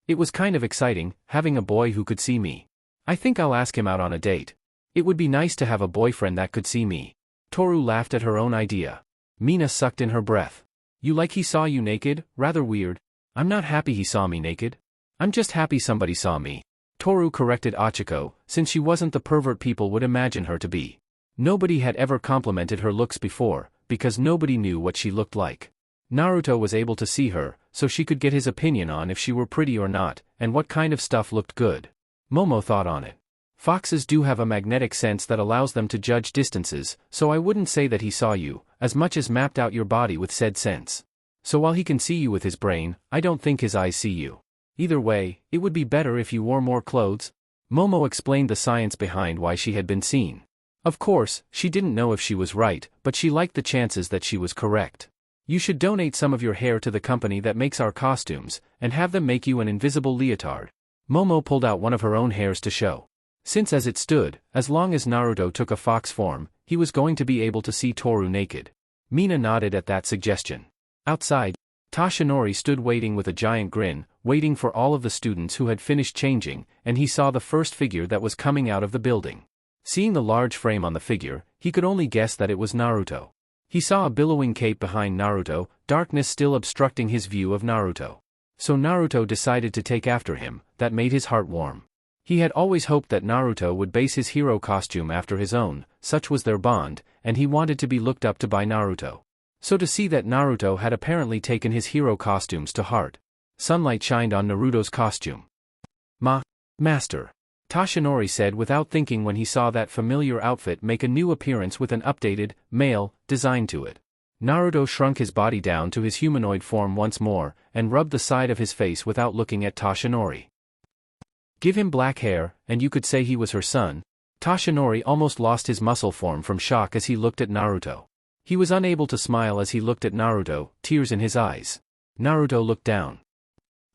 It was kind of exciting, having a boy who could see me. I think I'll ask him out on a date. It would be nice to have a boyfriend that could see me. Toru laughed at her own idea. Mina sucked in her breath. You like he saw you naked? Rather weird. I'm not happy he saw me naked. I'm just happy somebody saw me. Toru corrected Achiko, since she wasn't the pervert people would imagine her to be. Nobody had ever complimented her looks before, because nobody knew what she looked like. Naruto was able to see her, so she could get his opinion on if she were pretty or not, and what kind of stuff looked good. Momo thought on it. Foxes do have a magnetic sense that allows them to judge distances, so I wouldn't say that he saw you, as much as mapped out your body with said sense. So while he can see you with his brain, I don't think his eyes see you. Either way, it would be better if you wore more clothes. Momo explained the science behind why she had been seen. Of course, she didn't know if she was right, but she liked the chances that she was correct. You should donate some of your hair to the company that makes our costumes, and have them make you an invisible leotard. Momo pulled out one of her own hairs to show. Since as it stood, as long as Naruto took a fox form, he was going to be able to see Toru naked. Mina nodded at that suggestion. Outside, Toshinori stood waiting with a giant grin, waiting for all of the students who had finished changing, and he saw the first figure that was coming out of the building. Seeing the large frame on the figure, he could only guess that it was Naruto. He saw a billowing cape behind Naruto, darkness still obstructing his view of Naruto. So Naruto decided to take after him, that made his heart warm. He had always hoped that Naruto would base his hero costume after his own, such was their bond, and he wanted to be looked up to by Naruto. So to see that Naruto had apparently taken his hero costumes to heart. Sunlight shined on Naruto's costume. Master. Toshinori said without thinking when he saw that familiar outfit make a new appearance with an updated, male, design to it. Naruto shrunk his body down to his humanoid form once more, and rubbed the side of his face without looking at Toshinori. Give him black hair, and you could say he was her son. Toshinori almost lost his muscle form from shock as he looked at Naruto. He was unable to smile as he looked at Naruto, tears in his eyes. Naruto looked down.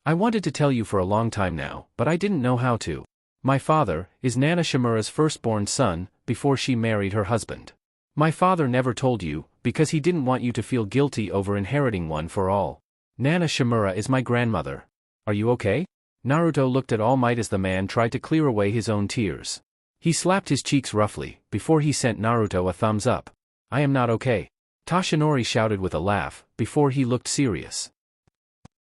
I wanted to tell you for a long time now, but I didn't know how to. My father is Nana Shimura's firstborn son, before she married her husband. My father never told you, because he didn't want you to feel guilty over inheriting one for all. Nana Shimura is my grandmother. Are you okay? Naruto looked at All Might as the man tried to clear away his own tears. He slapped his cheeks roughly, before he sent Naruto a thumbs up. I am not okay. Toshinori shouted with a laugh, before he looked serious.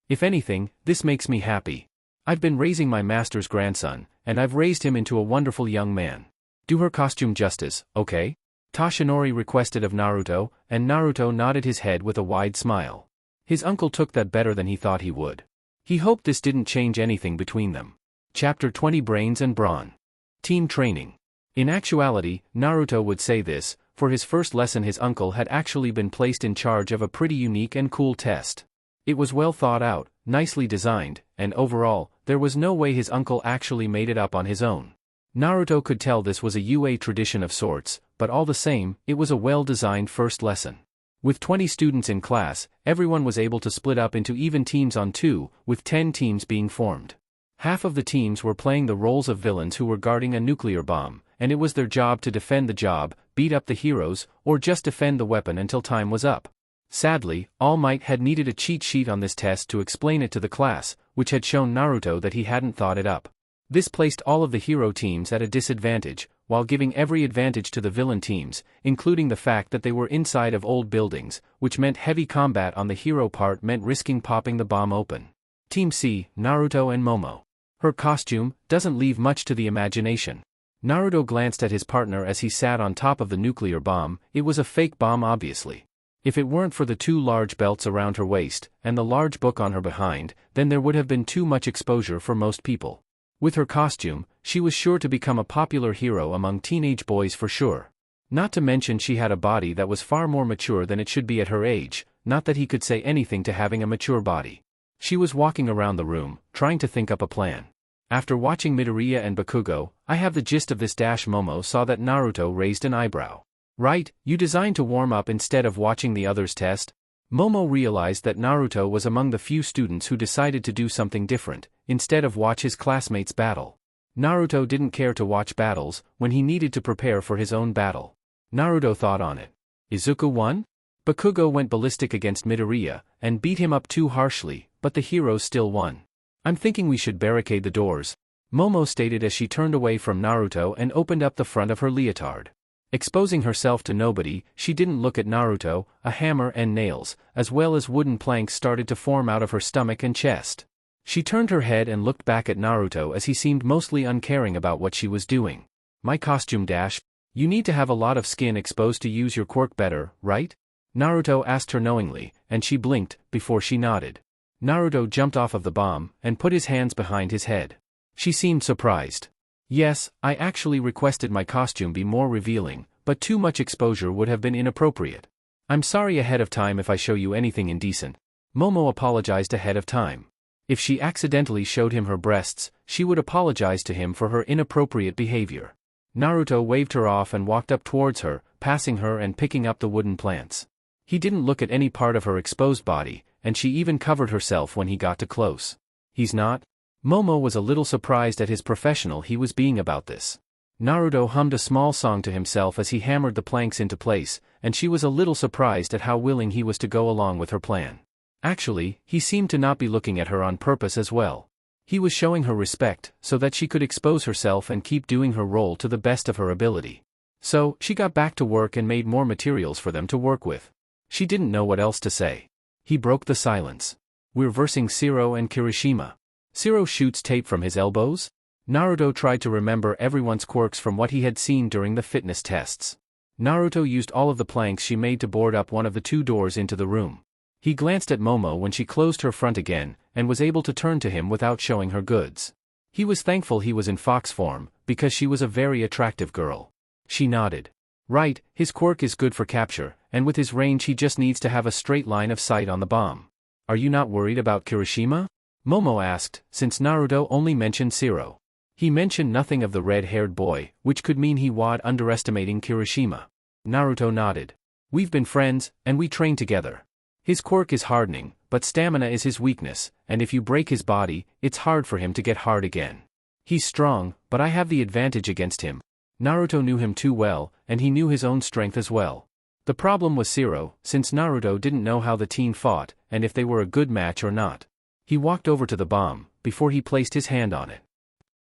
If anything, this makes me happy. I've been raising my master's grandson, and I've raised him into a wonderful young man. Do her costume justice, okay? Toshinori requested of Naruto, and Naruto nodded his head with a wide smile. His uncle took that better than he thought he would. He hoped this didn't change anything between them. Chapter 20 Brains and Brawn. Team Training. In actuality, Naruto would say this, for his first lesson his uncle had actually been placed in charge of a pretty unique and cool test. It was well thought out, nicely designed, and overall, there was no way his uncle actually made it up on his own. Naruto could tell this was a UA tradition of sorts, but all the same, it was a well-designed first lesson. With 20 students in class, everyone was able to split up into even teams on two, with 10 teams being formed. Half of the teams were playing the roles of villains who were guarding a nuclear bomb, and it was their job to defend the job, beat up the heroes, or just defend the weapon until time was up. Sadly, All Might had needed a cheat sheet on this test to explain it to the class, which had shown Naruto that he hadn't thought it up. This placed all of the hero teams at a disadvantage, while giving every advantage to the villain teams, including the fact that they were inside of old buildings, which meant heavy combat on the hero part meant risking popping the bomb open. Team C, Naruto and Momo. Her costume doesn't leave much to the imagination. Naruto glanced at his partner as he sat on top of the nuclear bomb. It was a fake bomb obviously. If it weren't for the 2 large belts around her waist, and the large book on her behind, then there would have been too much exposure for most people. With her costume, she was sure to become a popular hero among teenage boys for sure. Not to mention she had a body that was far more mature than it should be at her age, not that he could say anything to having a mature body. She was walking around the room, trying to think up a plan. After watching Midoriya and Bakugo, I have the gist of this. Momo saw that Naruto raised an eyebrow. Right, you designed to warm up instead of watching the others test? Momo realized that Naruto was among the few students who decided to do something different, instead of watch his classmates battle. Naruto didn't care to watch battles when he needed to prepare for his own battle. Naruto thought on it. Izuku won? Bakugo went ballistic against Midoriya, and beat him up too harshly, but the heroes still won. I'm thinking we should barricade the doors, Momo stated as she turned away from Naruto and opened up the front of her leotard. Exposing herself to nobody, she didn't look at Naruto. A hammer and nails, as well as wooden planks, started to form out of her stomach and chest. She turned her head and looked back at Naruto as he seemed mostly uncaring about what she was doing. My costume dash. You need to have a lot of skin exposed to use your quirk better, right? Naruto asked her knowingly, and she blinked, before she nodded. Naruto jumped off of the bomb, and put his hands behind his head. She seemed surprised. Yes, I actually requested my costume be more revealing, but too much exposure would have been inappropriate. I'm sorry ahead of time if I show you anything indecent. Momo apologized ahead of time. If she accidentally showed him her breasts, she would apologize to him for her inappropriate behavior. Naruto waved her off and walked up towards her, passing her and picking up the wooden plants. He didn't look at any part of her exposed body, and she even covered herself when he got too close. He's not? Momo was a little surprised at his professional he was being about this. Naruto hummed a small song to himself as he hammered the planks into place, and she was a little surprised at how willing he was to go along with her plan. Actually, he seemed to not be looking at her on purpose as well. He was showing her respect, so that she could expose herself and keep doing her role to the best of her ability. So, she got back to work and made more materials for them to work with. She didn't know what else to say. He broke the silence. We're versing Shiro and Kirishima. Shiro shoots tape from his elbows? Naruto tried to remember everyone's quirks from what he had seen during the fitness tests. Naruto used all of the planks she made to board up one of the 2 doors into the room. He glanced at Momo when she closed her front again, and was able to turn to him without showing her goods. He was thankful he was in fox form, because she was a very attractive girl. She nodded. Right, his quirk is good for capture, and with his range he just needs to have a straight line of sight on the bomb. Are you not worried about Kirishima? Momo asked, since Naruto only mentioned Shiro. He mentioned nothing of the red-haired boy, which could mean he was underestimating Kirishima. Naruto nodded. We've been friends, and we train together. His quirk is hardening, but stamina is his weakness, and if you break his body, it's hard for him to get hard again. He's strong, but I have the advantage against him. Naruto knew him too well, and he knew his own strength as well. The problem was Shiro, since Naruto didn't know how the teen fought, and if they were a good match or not. He walked over to the bomb, before he placed his hand on it.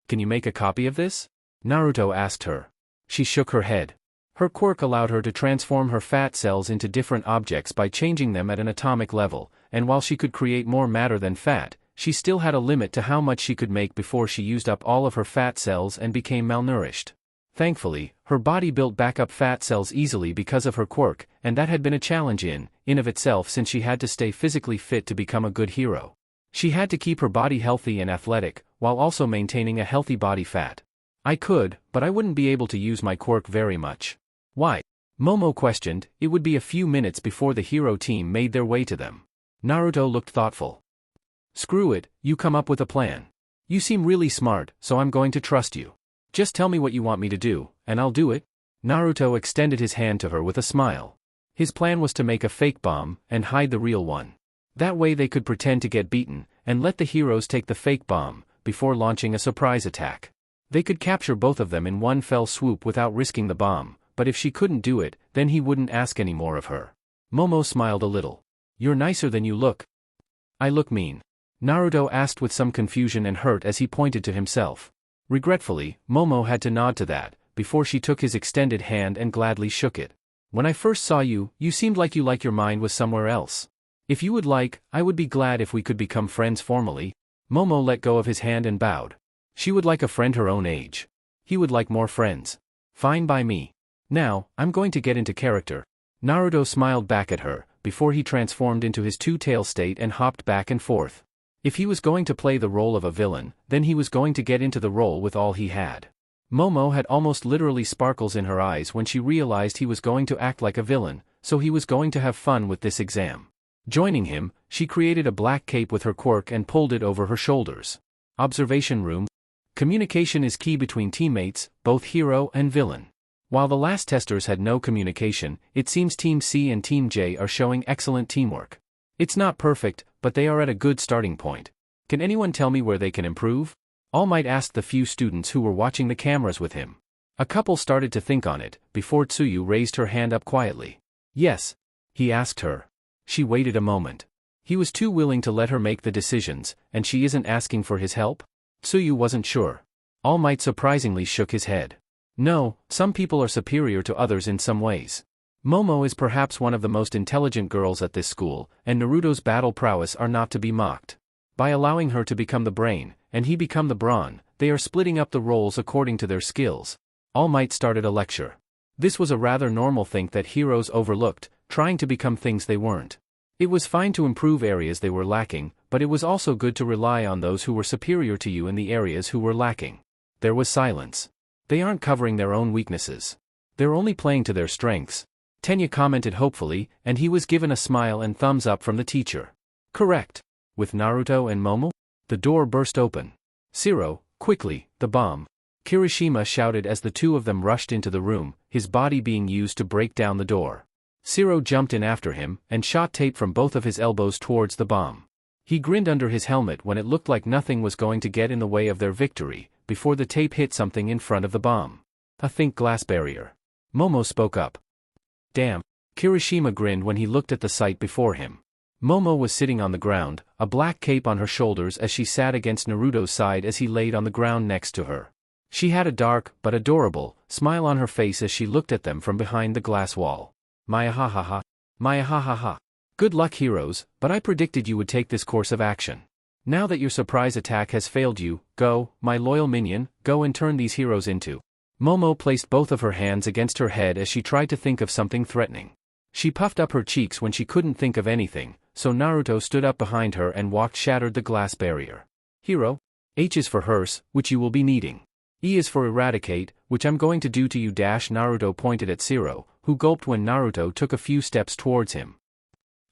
Can you make a copy of this? Naruto asked her. She shook her head. Her quirk allowed her to transform her fat cells into different objects by changing them at an atomic level, and while she could create more matter than fat, she still had a limit to how much she could make before she used up all of her fat cells and became malnourished. Thankfully, her body built back up fat cells easily because of her quirk, and that had been a challenge in of itself since she had to stay physically fit to become a good hero. She had to keep her body healthy and athletic, while also maintaining a healthy body fat. I could, but I wouldn't be able to use my quirk very much. Why? Momo questioned. It would be a few minutes before the hero team made their way to them. Naruto looked thoughtful. Screw it, you come up with a plan. You seem really smart, so I'm going to trust you. Just tell me what you want me to do, and I'll do it. Naruto extended his hand to her with a smile. His plan was to make a fake bomb, and hide the real one. That way they could pretend to get beaten, and let the heroes take the fake bomb, before launching a surprise attack. They could capture both of them in one fell swoop without risking the bomb, but if she couldn't do it, then he wouldn't ask any more of her. Momo smiled a little. You're nicer than you look. I look mean? Naruto asked with some confusion and hurt as he pointed to himself. Regretfully, Momo had to nod to that, before she took his extended hand and gladly shook it. When I first saw you, you seemed like your mind was somewhere else. If you would like, I would be glad if we could become friends formally. Momo let go of his hand and bowed. She would like a friend her own age. He would like more friends. Fine by me. Now, I'm going to get into character. Naruto smiled back at her, before he transformed into his two-tail state and hopped back and forth. If he was going to play the role of a villain, then he was going to get into the role with all he had. Momo had almost literally sparkles in her eyes when she realized he was going to act like a villain, so he was going to have fun with this exam. Joining him, she created a black cape with her quirk and pulled it over her shoulders. Observation room. Communication is key between teammates, both hero and villain. While the last testers had no communication, it seems Team C and Team J are showing excellent teamwork. It's not perfect, but they are at a good starting point. Can anyone tell me where they can improve? All Might asked the few students who were watching the cameras with him. A couple started to think on it, before Tsuyu raised her hand up quietly. Yes, he asked her. She waited a moment. He was too willing to let her make the decisions, and she isn't asking for his help? Tsuyu wasn't sure. All Might surprisingly shook his head. No, some people are superior to others in some ways. Momo is perhaps one of the most intelligent girls at this school, and Naruto's battle prowess are not to be mocked. By allowing her to become the brain, and he become the brawn, they are splitting up the roles according to their skills. All Might started a lecture. This was a rather normal thing that heroes overlooked, trying to become things they weren't. It was fine to improve areas they were lacking, but it was also good to rely on those who were superior to you in the areas who were lacking. There was silence. They aren't covering their own weaknesses. They're only playing to their strengths. Tenya commented hopefully, and he was given a smile and thumbs up from the teacher. Correct. With Naruto and Momo? The door burst open. Zero, quickly, the bomb. Kirishima shouted as the two of them rushed into the room, his body being used to break down the door. Zero jumped in after him, and shot tape from both of his elbows towards the bomb. He grinned under his helmet when it looked like nothing was going to get in the way of their victory, before the tape hit something in front of the bomb. A think glass barrier. Momo spoke up. Damn. Kirishima grinned when he looked at the sight before him. Momo was sitting on the ground, a black cape on her shoulders as she sat against Naruto's side as he laid on the ground next to her. She had a dark, but adorable, smile on her face as she looked at them from behind the glass wall. Maya ha ha ha. Maya ha ha ha. Good luck heroes, but I predicted you would take this course of action. Now that your surprise attack has failed you, go, my loyal minion, go and turn these heroes into. Momo placed both of her hands against her head as she tried to think of something threatening. She puffed up her cheeks when she couldn't think of anything, so Naruto stood up behind her and shattered the glass barrier. Hero. H is for hearse, which you will be needing. E is for eradicate, which I'm going to do to you. Naruto pointed at Zero, who gulped when Naruto took a few steps towards him.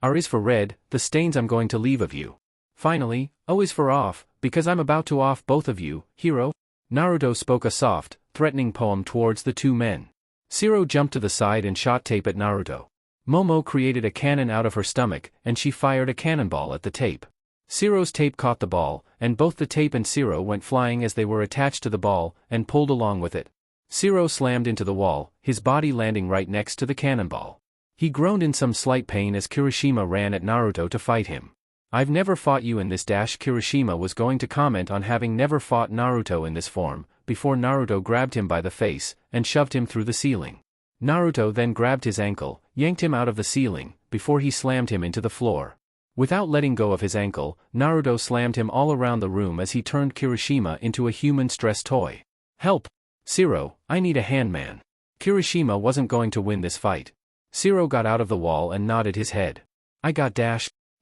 R is for red, the stains I'm going to leave of you. Finally, O is for off, because I'm about to off both of you, hero. Naruto spoke a soft, threatening poem towards the two men. Zero jumped to the side and shot tape at Naruto. Momo created a cannon out of her stomach, and she fired a cannonball at the tape. Zero's tape caught the ball, and both the tape and Zero went flying as they were attached to the ball, and pulled along with it. Zero slammed into the wall, his body landing right next to the cannonball. He groaned in some slight pain as Kirishima ran at Naruto to fight him. I've never fought you in this. Kirishima was going to comment on having never fought Naruto in this form, before Naruto grabbed him by the face, and shoved him through the ceiling. Naruto then grabbed his ankle, yanked him out of the ceiling, before he slammed him into the floor. Without letting go of his ankle, Naruto slammed him all around the room as he turned Kirishima into a human stress toy. Help! Zero, I need a handman. Kirishima wasn't going to win this fight. Zero got out of the wall and nodded his head. I got .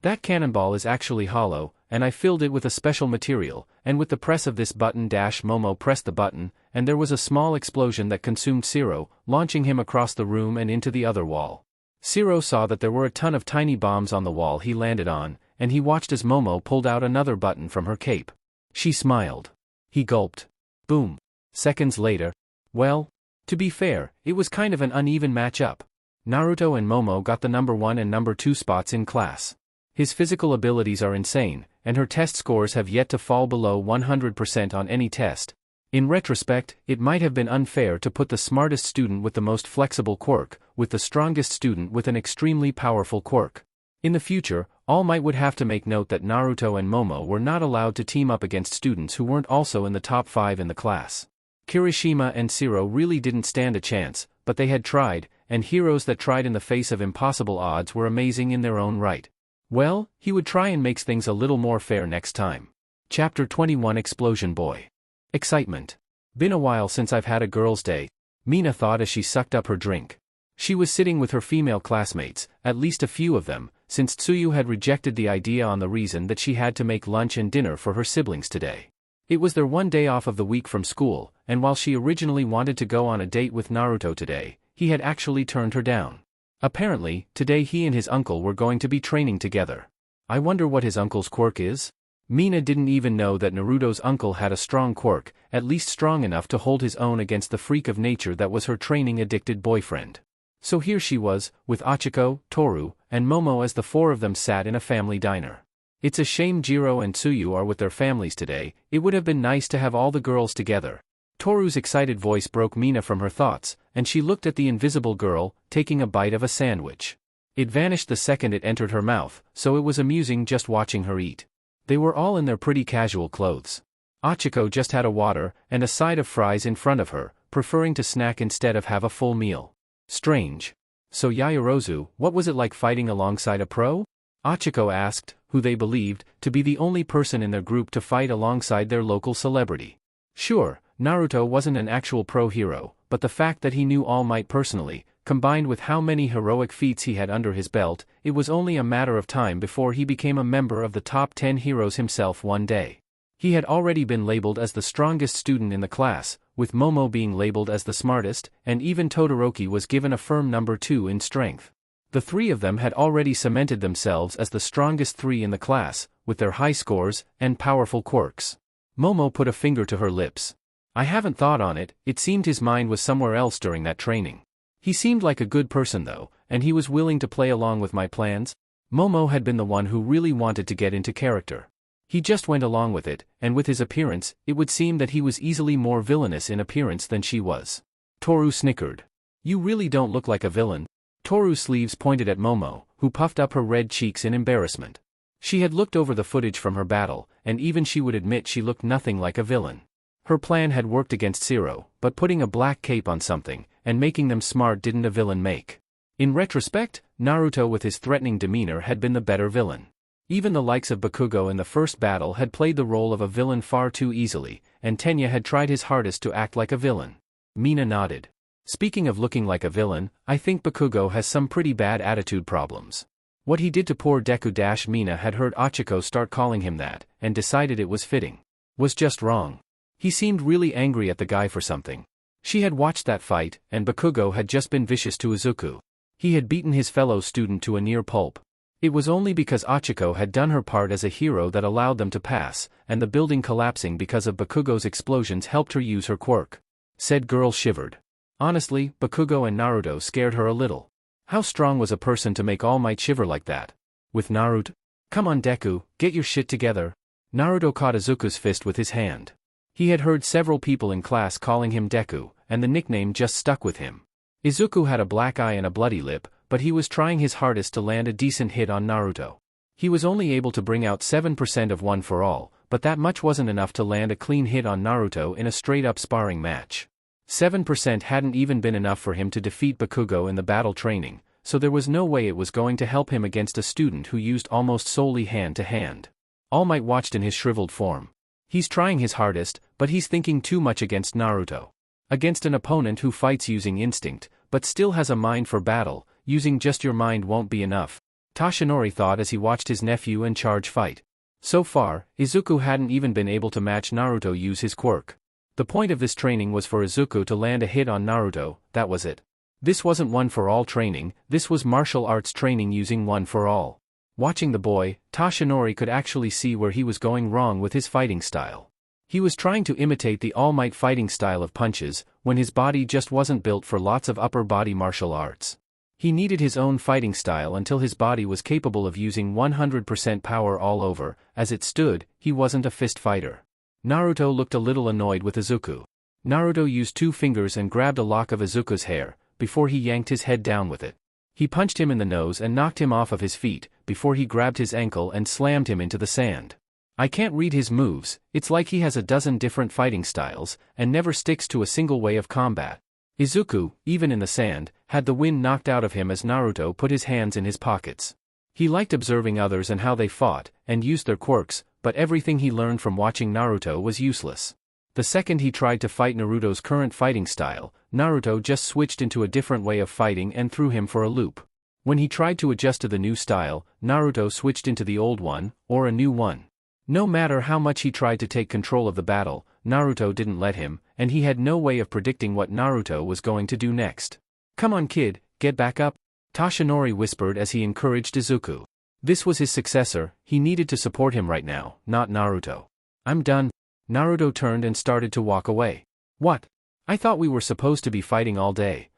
That cannonball is actually hollow, and I filled it with a special material, and with the press of this button . Momo pressed the button, and there was a small explosion that consumed Zero, launching him across the room and into the other wall. Zero saw that there were a ton of tiny bombs on the wall he landed on, and he watched as Momo pulled out another button from her cape. She smiled. He gulped. Boom. Seconds later. Well, to be fair, it was kind of an uneven match-up. Naruto and Momo got the number 1 and number 2 spots in class. His physical abilities are insane, and her test scores have yet to fall below 100% on any test. In retrospect, it might have been unfair to put the smartest student with the most flexible quirk, with the strongest student with an extremely powerful quirk. In the future, All Might would have to make note that Naruto and Momo were not allowed to team up against students who weren't also in the top 5 in the class. Kirishima and Zero really didn't stand a chance, but they had tried, and heroes that tried in the face of impossible odds were amazing in their own right. Well, he would try and make things a little more fair next time. Chapter 21 Explosion Boy. Excitement. Been a while since I've had a girl's day, Mina thought as she sucked up her drink. She was sitting with her female classmates, at least a few of them, since Tsuyu had rejected the idea on the reason that she had to make lunch and dinner for her siblings today. It was their one day off of the week from school, and while she originally wanted to go on a date with Naruto today, he had actually turned her down. Apparently, today he and his uncle were going to be training together. I wonder what his uncle's quirk is? Mina didn't even know that Naruto's uncle had a strong quirk, at least strong enough to hold his own against the freak of nature that was her training-addicted boyfriend. So here she was, with Achiko, Toru, and Momo as the four of them sat in a family diner. It's a shame Jiro and Tsuyu are with their families today. It would have been nice to have all the girls together. Toru's excited voice broke Mina from her thoughts, and she looked at the invisible girl, taking a bite of a sandwich. It vanished the second it entered her mouth, so it was amusing just watching her eat. They were all in their pretty casual clothes. Achiko just had a water and a side of fries in front of her, preferring to snack instead of have a full meal. Strange. So Yaoyorozu, what was it like fighting alongside a pro? Achiko asked, who they believed to be the only person in their group to fight alongside their local celebrity. Sure, Naruto wasn't an actual pro hero, but the fact that he knew All Might personally, combined with how many heroic feats he had under his belt, it was only a matter of time before he became a member of the top 10 heroes himself one day. He had already been labeled as the strongest student in the class, with Momo being labeled as the smartest, and even Todoroki was given a firm number 2 in strength. The three of them had already cemented themselves as the strongest three in the class, with their high scores and powerful quirks. Momo put a finger to her lips. I haven't thought on it. It seemed his mind was somewhere else during that training. He seemed like a good person though, and he was willing to play along with my plans. Momo had been the one who really wanted to get into character. He just went along with it, and with his appearance, it would seem that he was easily more villainous in appearance than she was. Toru snickered. You really don't look like a villain. Toru's sleeves pointed at Momo, who puffed up her red cheeks in embarrassment. She had looked over the footage from her battle, and even she would admit she looked nothing like a villain. Her plan had worked against Zero, but putting a black cape on something, and making them smart didn't a villain make. In retrospect, Naruto with his threatening demeanor had been the better villain. Even the likes of Bakugo in the first battle had played the role of a villain far too easily, and Tenya had tried his hardest to act like a villain. Mina nodded. Speaking of looking like a villain, I think Bakugo has some pretty bad attitude problems. What he did to poor Deku Mina had heard Achiko start calling him that, and decided it was fitting. Was just wrong. He seemed really angry at the guy for something. She had watched that fight, and Bakugo had just been vicious to Izuku. He had beaten his fellow student to a near pulp. It was only because Achiko had done her part as a hero that allowed them to pass, and the building collapsing because of Bakugo's explosions helped her use her quirk. Said girl shivered. Honestly, Bakugo and Naruto scared her a little. How strong was a person to make All Might shiver like that? With Naruto? Come on Deku, get your shit together. Naruto caught Izuku's fist with his hand. He had heard several people in class calling him Deku, and the nickname just stuck with him. Izuku had a black eye and a bloody lip, but he was trying his hardest to land a decent hit on Naruto. He was only able to bring out 7% of One for All, but that much wasn't enough to land a clean hit on Naruto in a straight-up sparring match. 7% hadn't even been enough for him to defeat Bakugo in the battle training, so there was no way it was going to help him against a student who used almost solely hand-to-hand. All Might watched in his shriveled form. He's trying his hardest, but he's thinking too much against Naruto. Against an opponent who fights using instinct, but still has a mind for battle, using just your mind won't be enough, Toshinori thought as he watched his nephew and charge fight. So far, Izuku hadn't even been able to match Naruto use his quirk. The point of this training was for Izuku to land a hit on Naruto, that was it. This wasn't One for All training, this was martial arts training using One for All. Watching the boy, Toshinori could actually see where he was going wrong with his fighting style. He was trying to imitate the All Might fighting style of punches, when his body just wasn't built for lots of upper body martial arts. He needed his own fighting style until his body was capable of using 100% power all over. As it stood, he wasn't a fist fighter. Naruto looked a little annoyed with Izuku. Naruto used 2 fingers and grabbed a lock of Izuku's hair, before he yanked his head down with it. He punched him in the nose and knocked him off of his feet, before he grabbed his ankle and slammed him into the sand. I can't read his moves, it's like he has a dozen different fighting styles, and never sticks to a single way of combat. Izuku, even in the sand, had the wind knocked out of him as Naruto put his hands in his pockets. He liked observing others and how they fought, and used their quirks, but everything he learned from watching Naruto was useless. The second he tried to fight Naruto's current fighting style, Naruto just switched into a different way of fighting and threw him for a loop. When he tried to adjust to the new style, Naruto switched into the old one, or a new one. No matter how much he tried to take control of the battle, Naruto didn't let him, and he had no way of predicting what Naruto was going to do next. "Come on kid, get back up," Toshinori whispered as he encouraged Izuku. This was his successor, he needed to support him right now, not Naruto. "I'm done." Naruto turned and started to walk away. "What? I thought we were supposed to be fighting all day."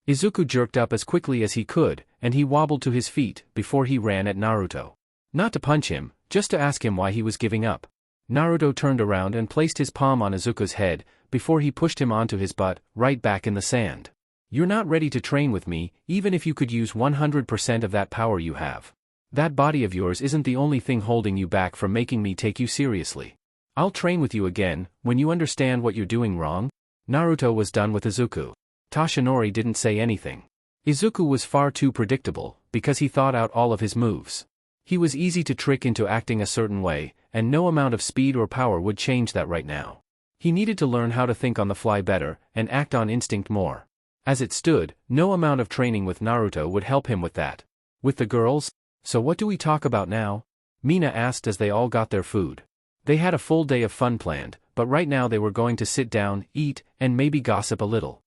Izuku jerked up as quickly as he could, and he wobbled to his feet before he ran at Naruto. Not to punch him, just to ask him why he was giving up. Naruto turned around and placed his palm on Izuku's head, before he pushed him onto his butt, right back in the sand. "You're not ready to train with me, even if you could use 100% of that power you have. That body of yours isn't the only thing holding you back from making me take you seriously. I'll train with you again, when you understand what you're doing wrong." Naruto was done with Izuku. Toshinori didn't say anything. Izuku was far too predictable, because he thought out all of his moves. He was easy to trick into acting a certain way, and no amount of speed or power would change that right now. He needed to learn how to think on the fly better, and act on instinct more. As it stood, no amount of training with Naruto would help him with that. "With the girls? So what do we talk about now?" Mina asked as they all got their food. They had a full day of fun planned, but right now they were going to sit down, eat, and maybe gossip a little.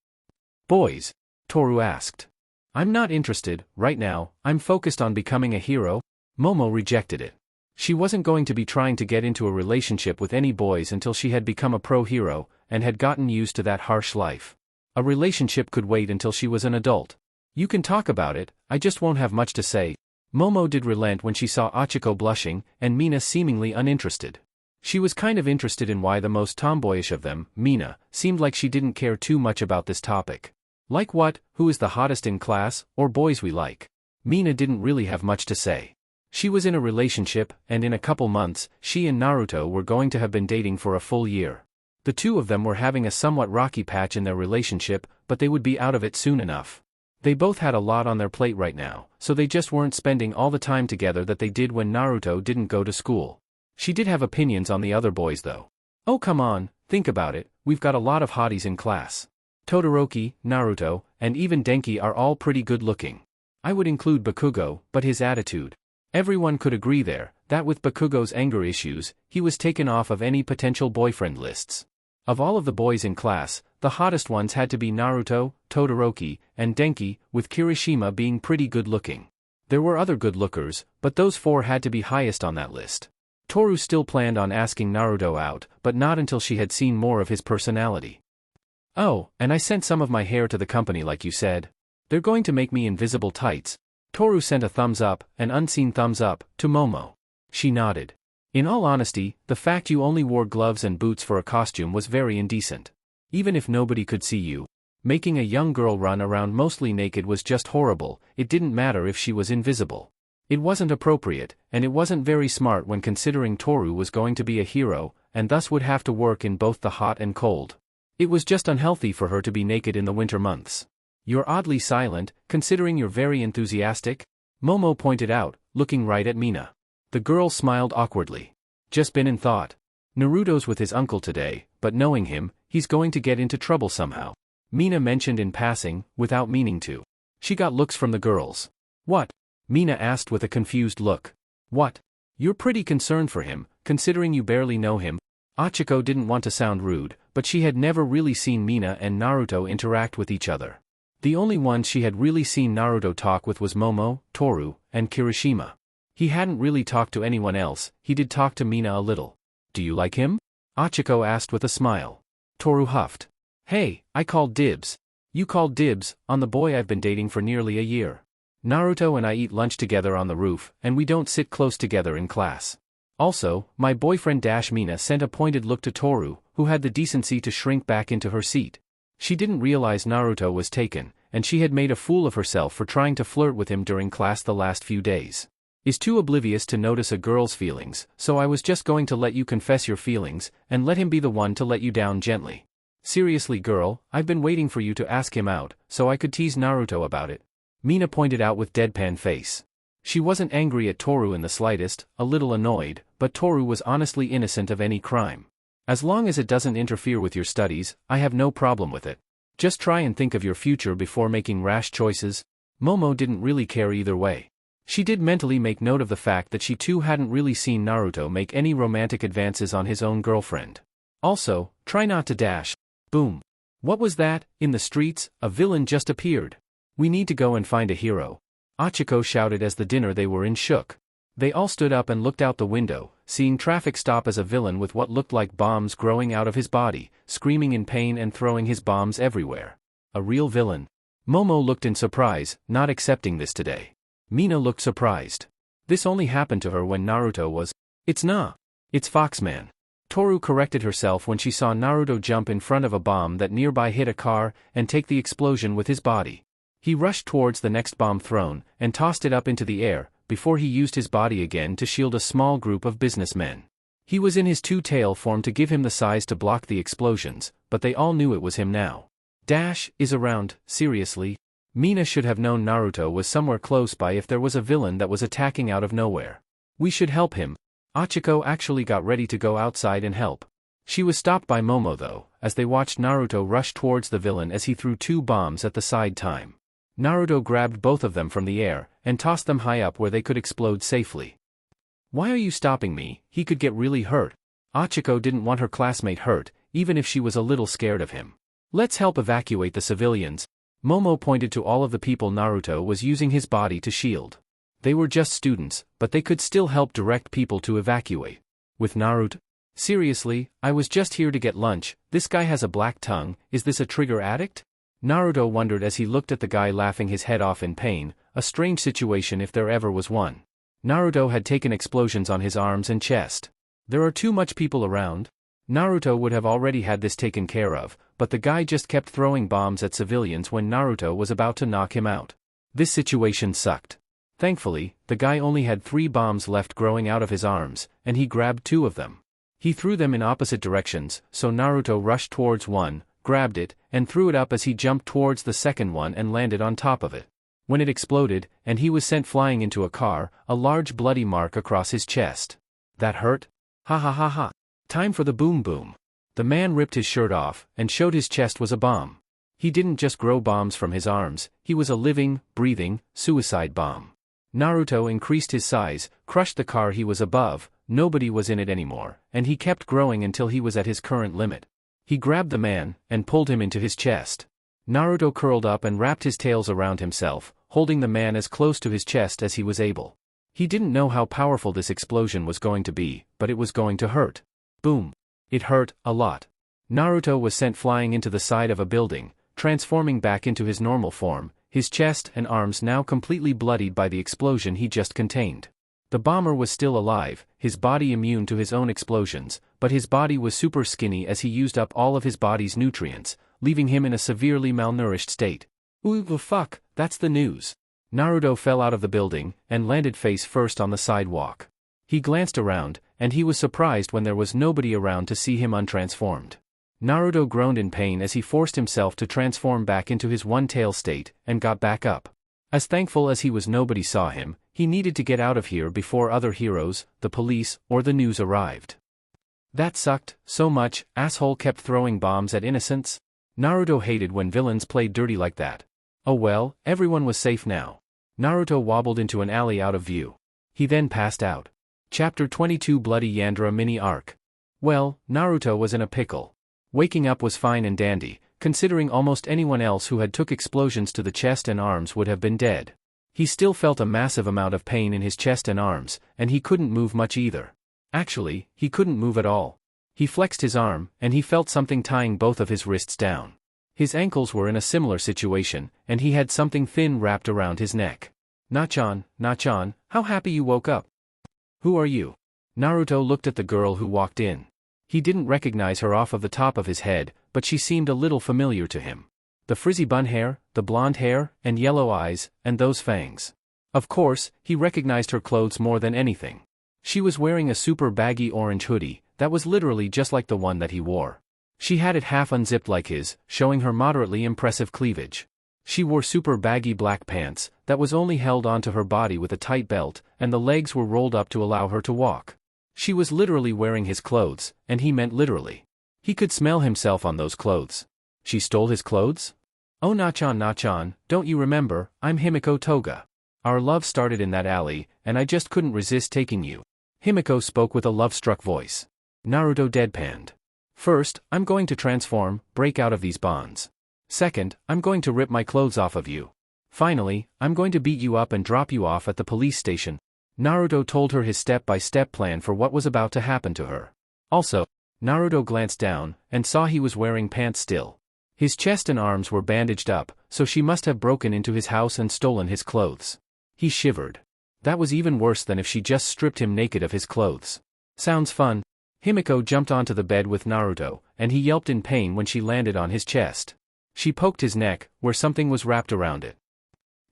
"Boys?" Toru asked. "I'm not interested, right now, I'm focused on becoming a hero." Momo rejected it. She wasn't going to be trying to get into a relationship with any boys until she had become a pro hero, and had gotten used to that harsh life. A relationship could wait until she was an adult. "You can talk about it, I just won't have much to say." Momo did relent when she saw Achiko blushing, and Mina seemingly uninterested. She was kind of interested in why the most tomboyish of them, Mina, seemed like she didn't care too much about this topic. Like what, who is the hottest in class, or boys we like? Mina didn't really have much to say. She was in a relationship, and in a couple months, she and Naruto were going to have been dating for a full year. The two of them were having a somewhat rocky patch in their relationship, but they would be out of it soon enough. They both had a lot on their plate right now, so they just weren't spending all the time together that they did when Naruto didn't go to school. She did have opinions on the other boys though. "Oh come on, think about it, we've got a lot of hotties in class. Todoroki, Naruto, and even Denki are all pretty good looking. I would include Bakugo, but his attitude. Everyone could agree there, that with Bakugo's anger issues, he was taken off of any potential boyfriend lists. Of all of the boys in class, the hottest ones had to be Naruto, Todoroki, and Denki, with Kirishima being pretty good looking. There were other good lookers, but those four had to be highest on that list. Toru still planned on asking Naruto out, but not until she had seen more of his personality. "Oh, and I sent some of my hair to the company like you said. They're going to make me invisible tights." Toru sent a thumbs up, an unseen thumbs up, to Momo. She nodded. "In all honesty, the fact you only wore gloves and boots for a costume was very indecent. Even if nobody could see you, making a young girl run around mostly naked was just horrible. It didn't matter if she was invisible. It wasn't appropriate, and it wasn't very smart when considering Toru was going to be a hero, and thus would have to work in both the hot and cold. It was just unhealthy for her to be naked in the winter months." "You're oddly silent, considering you're very enthusiastic," Momo pointed out, looking right at Mina. The girl smiled awkwardly. "Just been in thought. Naruto's with his uncle today, but knowing him, he's going to get into trouble somehow," Mina mentioned in passing, without meaning to. She got looks from the girls. "What?" Mina asked with a confused look. "What? You're pretty concerned for him, considering you barely know him." Achiko didn't want to sound rude, but she had never really seen Mina and Naruto interact with each other. The only ones she had really seen Naruto talk with was Momo, Toru, and Kirishima. He hadn't really talked to anyone else. He did talk to Mina a little. "Do you like him?" Achiko asked with a smile. Toru huffed. "Hey, I called dibs." "You called dibs on the boy I've been dating for nearly a year. Naruto and I eat lunch together on the roof, and we don't sit close together in class. Also, my boyfriend Mina sent a pointed look to Toru, who had the decency to shrink back into her seat. She didn't realize Naruto was taken, and she had made a fool of herself for trying to flirt with him during class the last few days. Is too oblivious to notice a girl's feelings, so I was just going to let you confess your feelings, and let him be the one to let you down gently. Seriously girl, I've been waiting for you to ask him out, so I could tease Naruto about it," Mina pointed out with deadpan face. She wasn't angry at Toru in the slightest, a little annoyed, but Toru was honestly innocent of any crime. As long as it doesn't interfere with your studies, I have no problem with it. Just try and think of your future before making rash choices. Momo didn't really care either way. She did mentally make note of the fact that she too hadn't really seen Naruto make any romantic advances on his own girlfriend. Also, try not to dash. Boom. What was that? In the streets, a villain just appeared. We need to go and find a hero. Achiko shouted as the dinner they were in shook. They all stood up and looked out the window, seeing traffic stop as a villain with what looked like bombs growing out of his body, screaming in pain and throwing his bombs everywhere. A real villain. Momo looked in surprise, not accepting this today. Mina looked surprised. This only happened to her when Naruto was. It's Foxman. Toru corrected herself when she saw Naruto jump in front of a bomb that nearby hit a car and take the explosion with his body. He rushed towards the next bomb thrown and tossed it up into the air, before he used his body again to shield a small group of businessmen. He was in his two-tail form to give him the size to block the explosions, but they all knew it was him now. Dash is around, seriously? Mina should have known Naruto was somewhere close by if there was a villain that was attacking out of nowhere. We should help him. Achiko actually got ready to go outside and help. She was stopped by Momo though, as they watched Naruto rush towards the villain as he threw two bombs at the side time. Naruto grabbed both of them from the air and tossed them high up where they could explode safely. Why are you stopping me? He could get really hurt. Achiko didn't want her classmate hurt, even if she was a little scared of him. Let's help evacuate the civilians. Momo pointed to all of the people Naruto was using his body to shield. They were just students, but they could still help direct people to evacuate. With Naruto? Seriously, I was just here to get lunch. This guy has a black tongue. Is this a trigger addict? Naruto wondered as he looked at the guy laughing his head off in pain, a strange situation if there ever was one. Naruto had taken explosions on his arms and chest. There are too much people around. Naruto would have already had this taken care of, but the guy just kept throwing bombs at civilians when Naruto was about to knock him out. This situation sucked. Thankfully, the guy only had 3 bombs left growing out of his arms, and he grabbed 2 of them. He threw them in opposite directions, so Naruto rushed towards one, grabbed it, and threw it up as he jumped towards the second one and landed on top of it. When it exploded, and he was sent flying into a car, a large bloody mark across his chest. That hurt? Ha ha ha ha. Time for the boom boom. The man ripped his shirt off, and showed his chest was a bomb. He didn't just grow bombs from his arms, he was a living, breathing, suicide bomb. Naruto increased his size, crushed the car he was above, nobody was in it anymore, and he kept growing until he was at his current limit. He grabbed the man, and pulled him into his chest. Naruto curled up and wrapped his tails around himself, holding the man as close to his chest as he was able. He didn't know how powerful this explosion was going to be, but it was going to hurt. Boom. It hurt, a lot. Naruto was sent flying into the side of a building, transforming back into his normal form, his chest and arms now completely bloodied by the explosion he just contained. The bomber was still alive, his body immune to his own explosions, but his body was super skinny as he used up all of his body's nutrients, leaving him in a severely malnourished state. Ooh fuck, that's the news. Naruto fell out of the building, and landed face first on the sidewalk. He glanced around, and he was surprised when there was nobody around to see him untransformed. Naruto groaned in pain as he forced himself to transform back into his one-tail state, and got back up. As thankful as he was nobody saw him, he needed to get out of here before other heroes, the police, or the news arrived. That sucked so much. Asshole kept throwing bombs at innocents. Naruto hated when villains played dirty like that. Oh well, everyone was safe now. Naruto wobbled into an alley out of view. He then passed out. Chapter 22 Bloody Yandere Mini Arc. Well, Naruto was in a pickle. Waking up was fine and dandy, considering almost anyone else who had took explosions to the chest and arms would have been dead. He still felt a massive amount of pain in his chest and arms, and he couldn't move much either. Actually, he couldn't move at all. He flexed his arm, and he felt something tying both of his wrists down. His ankles were in a similar situation, and he had something thin wrapped around his neck. Nachan, how happy you woke up. Who are you? Naruto looked at the girl who walked in. He didn't recognize her off of the top of his head, but she seemed a little familiar to him. The frizzy bun hair, the blonde hair, and yellow eyes, and those fangs. Of course, he recognized her clothes more than anything. She was wearing a super baggy orange hoodie, that was literally just like the one that he wore. She had it half unzipped like his, showing her moderately impressive cleavage. She wore super baggy black pants, that was only held onto her body with a tight belt, and the legs were rolled up to allow her to walk. She was literally wearing his clothes, and he meant literally. He could smell himself on those clothes. She stole his clothes? Oh Nachan, don't you remember, I'm Himiko Toga. Our love started in that alley, and I just couldn't resist taking you. Himiko spoke with a love-struck voice. Naruto deadpanned. First, I'm going to transform, break out of these bonds. Second, I'm going to rip my clothes off of you. Finally, I'm going to beat you up and drop you off at the police station. Naruto told her his step-by-step plan for what was about to happen to her. Also, Naruto glanced down, and saw he was wearing pants still. His chest and arms were bandaged up, so she must have broken into his house and stolen his clothes. He shivered. That was even worse than if she just stripped him naked of his clothes. Sounds fun. Himiko jumped onto the bed with Naruto, and he yelped in pain when she landed on his chest. She poked his neck, where something was wrapped around it.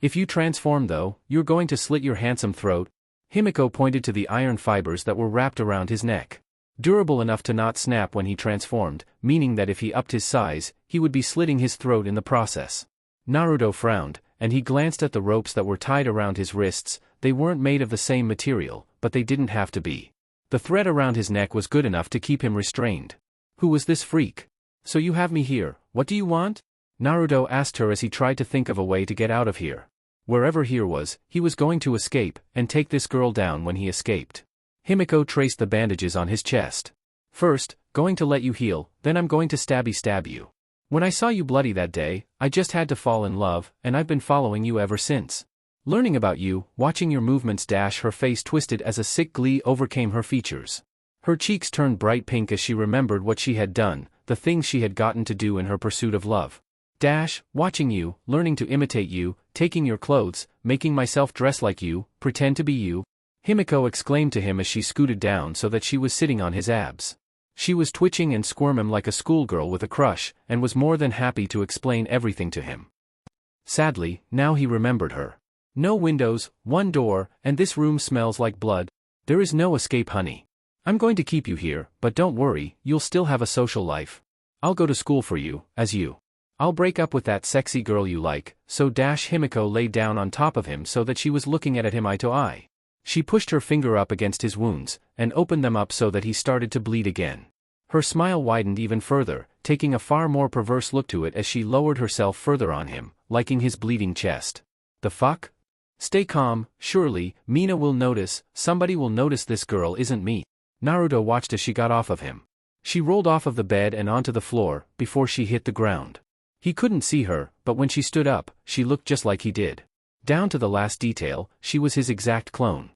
If you transform though, you're going to slit your handsome throat. Himiko pointed to the iron fibers that were wrapped around his neck. Durable enough to not snap when he transformed, meaning that if he upped his size, he would be slitting his throat in the process. Naruto frowned, and he glanced at the ropes that were tied around his wrists. They weren't made of the same material, but they didn't have to be. The thread around his neck was good enough to keep him restrained. Who was this freak? So you have me here, what do you want? Naruto asked her as he tried to think of a way to get out of here. Wherever here was, he was going to escape, and take this girl down when he escaped. Himiko traced the bandages on his chest. First, going to let you heal, then I'm going to stab you. When I saw you bloody that day, I just had to fall in love, and I've been following you ever since. Learning about you, watching your movements. Her face twisted as a sick glee overcame her features. Her cheeks turned bright pink as she remembered what she had done, the things she had gotten to do in her pursuit of love. Watching you, learning to imitate you, taking your clothes, making myself dress like you, pretend to be you. Himiko exclaimed to him as she scooted down so that she was sitting on his abs. She was twitching and squirming like a schoolgirl with a crush, and was more than happy to explain everything to him. Sadly, now he remembered her. No windows, one door, and this room smells like blood. There is no escape, honey. I'm going to keep you here, but don't worry, you'll still have a social life. I'll go to school for you, as you. I'll break up with that sexy girl you like, so Himiko lay down on top of him so that she was looking at him eye to eye. She pushed her finger up against his wounds, and opened them up so that he started to bleed again. Her smile widened even further, taking a far more perverse look to it as she lowered herself further on him, liking his bleeding chest. The fuck? Stay calm, surely, Mina will notice, somebody will notice this girl isn't me. Naruto watched as she got off of him. She rolled off of the bed and onto the floor, before she hit the ground. He couldn't see her, but when she stood up, she looked just like he did. Down to the last detail, she was his exact clone.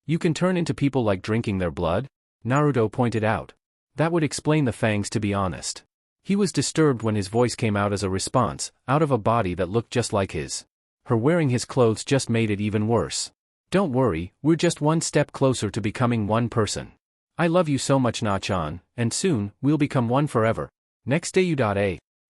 You can turn into people like drinking their blood? Naruto pointed out. That would explain the fangs, to be honest. He was disturbed when his voice came out as a response, out of a body that looked just like his. Her wearing his clothes just made it even worse. Don't worry, we're just one step closer to becoming one person. I love you so much, Nachan, and soon, we'll become one forever. Next day you.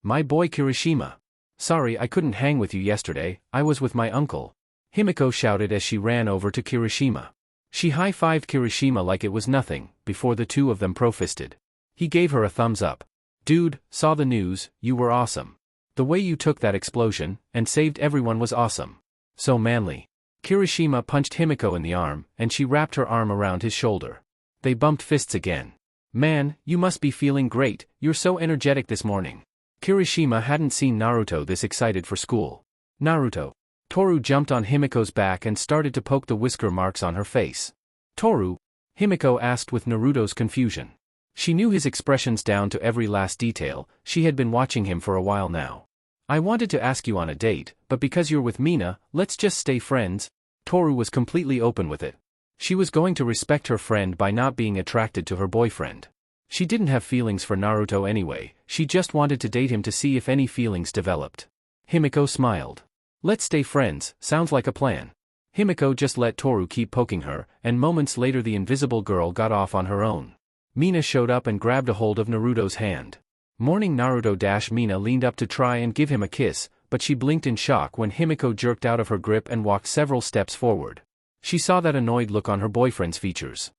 My boy Kirishima. Sorry I couldn't hang with you yesterday, I was with my uncle. Himiko shouted as she ran over to Kirishima. She high-fived Kirishima like it was nothing, before the two of them pro-fisted. He gave her a thumbs up. Dude, saw the news, you were awesome. The way you took that explosion, and saved everyone was awesome. So manly. Kirishima punched Himiko in the arm, and she wrapped her arm around his shoulder. They bumped fists again. Man, you must be feeling great, you're so energetic this morning. Kirishima hadn't seen Naruto this excited for school. Naruto. Toru jumped on Himiko's back and started to poke the whisker marks on her face. Toru? Himiko asked with Naruto's confusion. She knew his expressions down to every last detail, she had been watching him for a while now. I wanted to ask you on a date, but because you're with Mina, let's just stay friends. Toru was completely open with it. She was going to respect her friend by not being attracted to her boyfriend. She didn't have feelings for Naruto anyway, she just wanted to date him to see if any feelings developed. Himiko smiled. Let's stay friends, sounds like a plan. Himiko just let Toru keep poking her, and moments later the invisible girl got off on her own. Mina showed up and grabbed a hold of Naruto's hand. Mourning Naruto. Mina leaned up to try and give him a kiss, but she blinked in shock when Himiko jerked out of her grip and walked several steps forward. She saw that annoyed look on her boyfriend's features.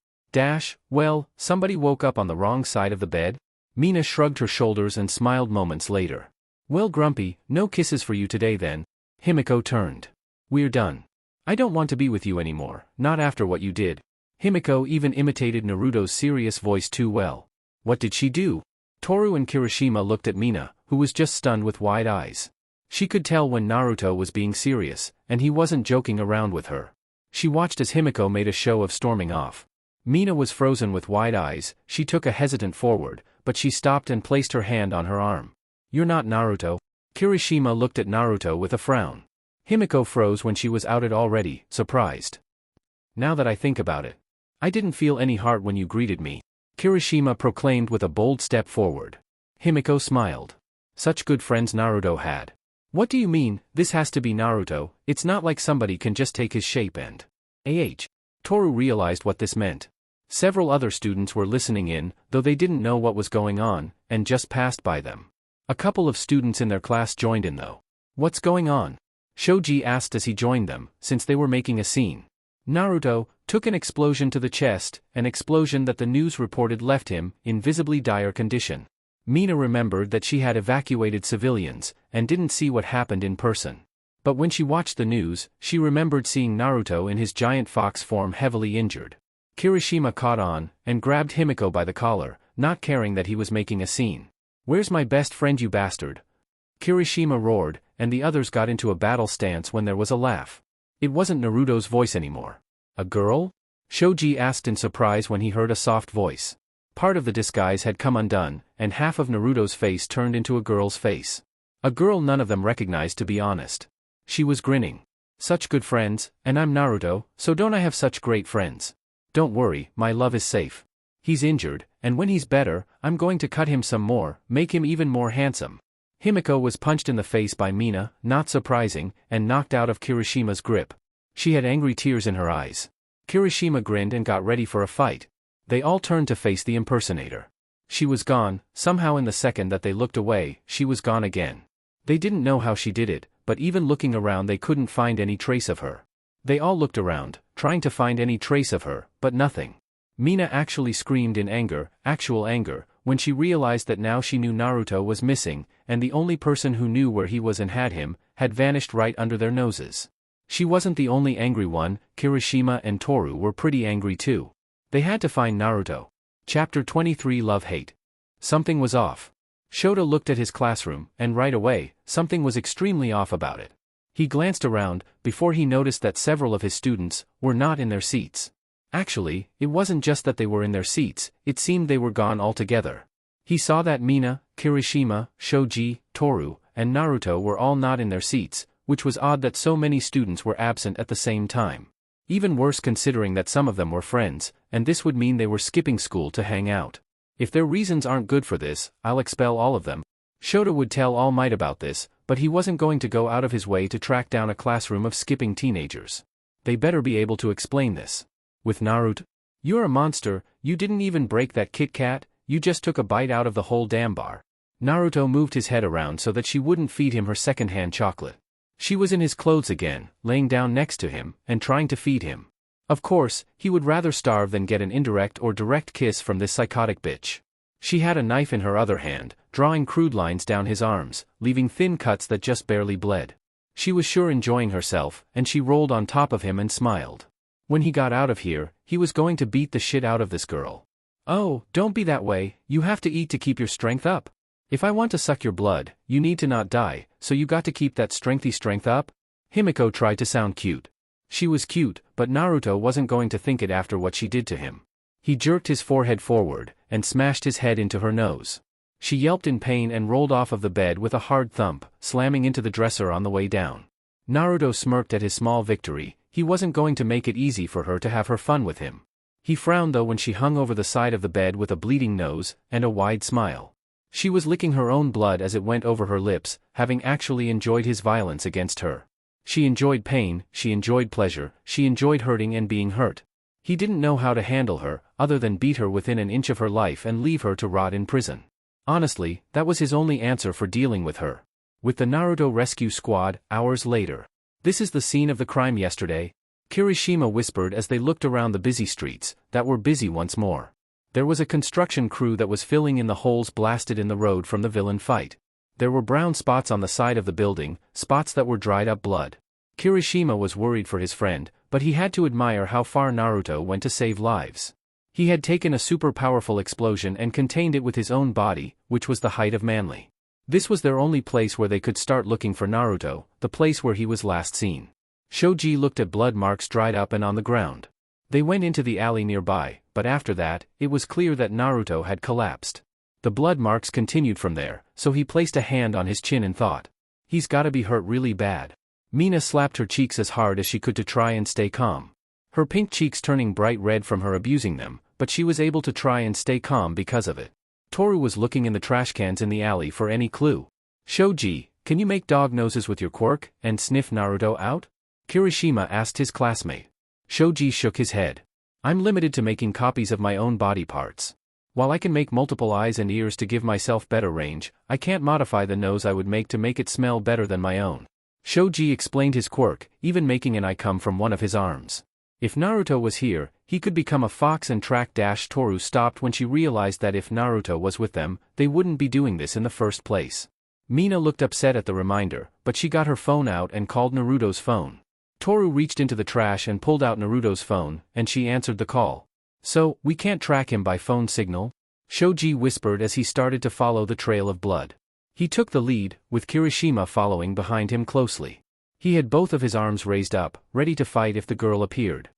Well, somebody woke up on the wrong side of the bed? Mina shrugged her shoulders and smiled moments later. Well, Grumpy, no kisses for you today then. Himiko turned. We're done. I don't want to be with you anymore, not after what you did. Himiko even imitated Naruto's serious voice too well. What did she do? Toru and Kirishima looked at Mina, who was just stunned with wide eyes. She could tell when Naruto was being serious, and he wasn't joking around with her. She watched as Himiko made a show of storming off. Mina was frozen with wide eyes. She took a hesitant forward, but she stopped and placed her hand on her arm. "You're not Naruto." Kirishima looked at Naruto with a frown. Himiko froze when she was outed already, surprised. "Now that I think about it, I didn't feel any heart when you greeted me," Kirishima proclaimed with a bold step forward. Himiko smiled. Such good friends Naruto had. "What do you mean, this has to be Naruto? It's not like somebody can just take his shape and..." Toru realized what this meant. Several other students were listening in, though they didn't know what was going on, and just passed by them. A couple of students in their class joined in though. "What's going on?" Shoji asked as he joined them, since they were making a scene. Naruto took an explosion to the chest, an explosion that the news reported left him in visibly dire condition. Mina remembered that she had evacuated civilians, and didn't see what happened in person. But when she watched the news, she remembered seeing Naruto in his giant fox form heavily injured. Kirishima caught on, and grabbed Himiko by the collar, not caring that he was making a scene. "Where's my best friend, you bastard?" Kirishima roared, and the others got into a battle stance when there was a laugh. It wasn't Naruto's voice anymore. "A girl?" Shoji asked in surprise when he heard a soft voice. Part of the disguise had come undone, and half of Naruto's face turned into a girl's face. A girl none of them recognized, to be honest. She was grinning. "Such good friends, and I'm Naruto, so don't I have such great friends? Don't worry, my love is safe. He's injured, and when he's better, I'm going to cut him some more, make him even more handsome." Himiko was punched in the face by Mina, not surprising, and knocked out of Kirishima's grip. She had angry tears in her eyes. Kirishima grinned and got ready for a fight. They all turned to face the impersonator. She was gone. Somehow in the second that they looked away, she was gone again. They didn't know how she did it, but even looking around they couldn't find any trace of her. They all looked around, trying to find any trace of her, but nothing. Mina actually screamed in anger, actual anger, when she realized that now she knew Naruto was missing, and the only person who knew where he was and had him, had vanished right under their noses. She wasn't the only angry one. Kirishima and Toru were pretty angry too. They had to find Naruto. Chapter 23 Love-Hate. Something was off. Shota looked at his classroom, and right away, something was extremely off about it. He glanced around, before he noticed that several of his students were not in their seats. Actually, it wasn't just that they were in their seats, it seemed they were gone altogether. He saw that Mina, Kirishima, Shoji, Toru, and Naruto were all not in their seats, which was odd that so many students were absent at the same time. Even worse considering that some of them were friends, and this would mean they were skipping school to hang out. "If their reasons aren't good for this, I'll expel all of them." Shota would tell All Might about this, but he wasn't going to go out of his way to track down a classroom of skipping teenagers. They better be able to explain this. With Naruto, "You're a monster, you didn't even break that Kit Kat, you just took a bite out of the whole damn bar." Naruto moved his head around so that she wouldn't feed him her second-hand chocolate. She was in his clothes again, laying down next to him, and trying to feed him. Of course, he would rather starve than get an indirect or direct kiss from this psychotic bitch. She had a knife in her other hand, drawing crude lines down his arms, leaving thin cuts that just barely bled. She was sure enjoying herself, and she rolled on top of him and smiled. When he got out of here, he was going to beat the shit out of this girl. "Oh, don't be that way, you have to eat to keep your strength up. If I want to suck your blood, you need to not die, so you got to keep that strengthy strength up." Himiko tried to sound cute. She was cute, but Naruto wasn't going to think it after what she did to him. He jerked his forehead forward, and smashed his head into her nose. She yelped in pain and rolled off of the bed with a hard thump, slamming into the dresser on the way down. Naruto smirked at his small victory. He wasn't going to make it easy for her to have her fun with him. He frowned though when she hung over the side of the bed with a bleeding nose, and a wide smile. She was licking her own blood as it went over her lips, having actually enjoyed his violence against her. She enjoyed pain, she enjoyed pleasure, she enjoyed hurting and being hurt. He didn't know how to handle her, other than beat her within an inch of her life and leave her to rot in prison. Honestly, that was his only answer for dealing with her. With the Naruto rescue squad, hours later. "This is the scene of the crime yesterday," Kirishima whispered as they looked around the busy streets, that were busy once more. There was a construction crew that was filling in the holes blasted in the road from the villain fight. There were brown spots on the side of the building, spots that were dried up blood. Kirishima was worried for his friend, but he had to admire how far Naruto went to save lives. He had taken a super powerful explosion and contained it with his own body, which was the height of manly. This was their only place where they could start looking for Naruto, the place where he was last seen. Shoji looked at blood marks dried up and on the ground. They went into the alley nearby, but after that, it was clear that Naruto had collapsed. The blood marks continued from there, so he placed a hand on his chin and thought, "He's gotta be hurt really bad." Mina slapped her cheeks as hard as she could to try and stay calm. Her pink cheeks turning bright red from her abusing them, but she was able to try and stay calm because of it. Toru was looking in the trash cans in the alley for any clue. "Shoji, can you make dog noses with your quirk, and sniff Naruto out?" Kirishima asked his classmate. Shoji shook his head. "I'm limited to making copies of my own body parts. While I can make multiple eyes and ears to give myself better range, I can't modify the nose I would make to make it smell better than my own." Shoji explained his quirk, even making an eye come from one of his arms. If Naruto was here, he could become a fox and track. Toru stopped when she realized that if Naruto was with them, they wouldn't be doing this in the first place. Mina looked upset at the reminder, but she got her phone out and called Naruto's phone. Toru reached into the trash and pulled out Naruto's phone, and she answered the call. "So, we can't track him by phone signal?" Shoji whispered as he started to follow the trail of blood. He took the lead, with Kirishima following behind him closely. He had both of his arms raised up, ready to fight if the girl appeared.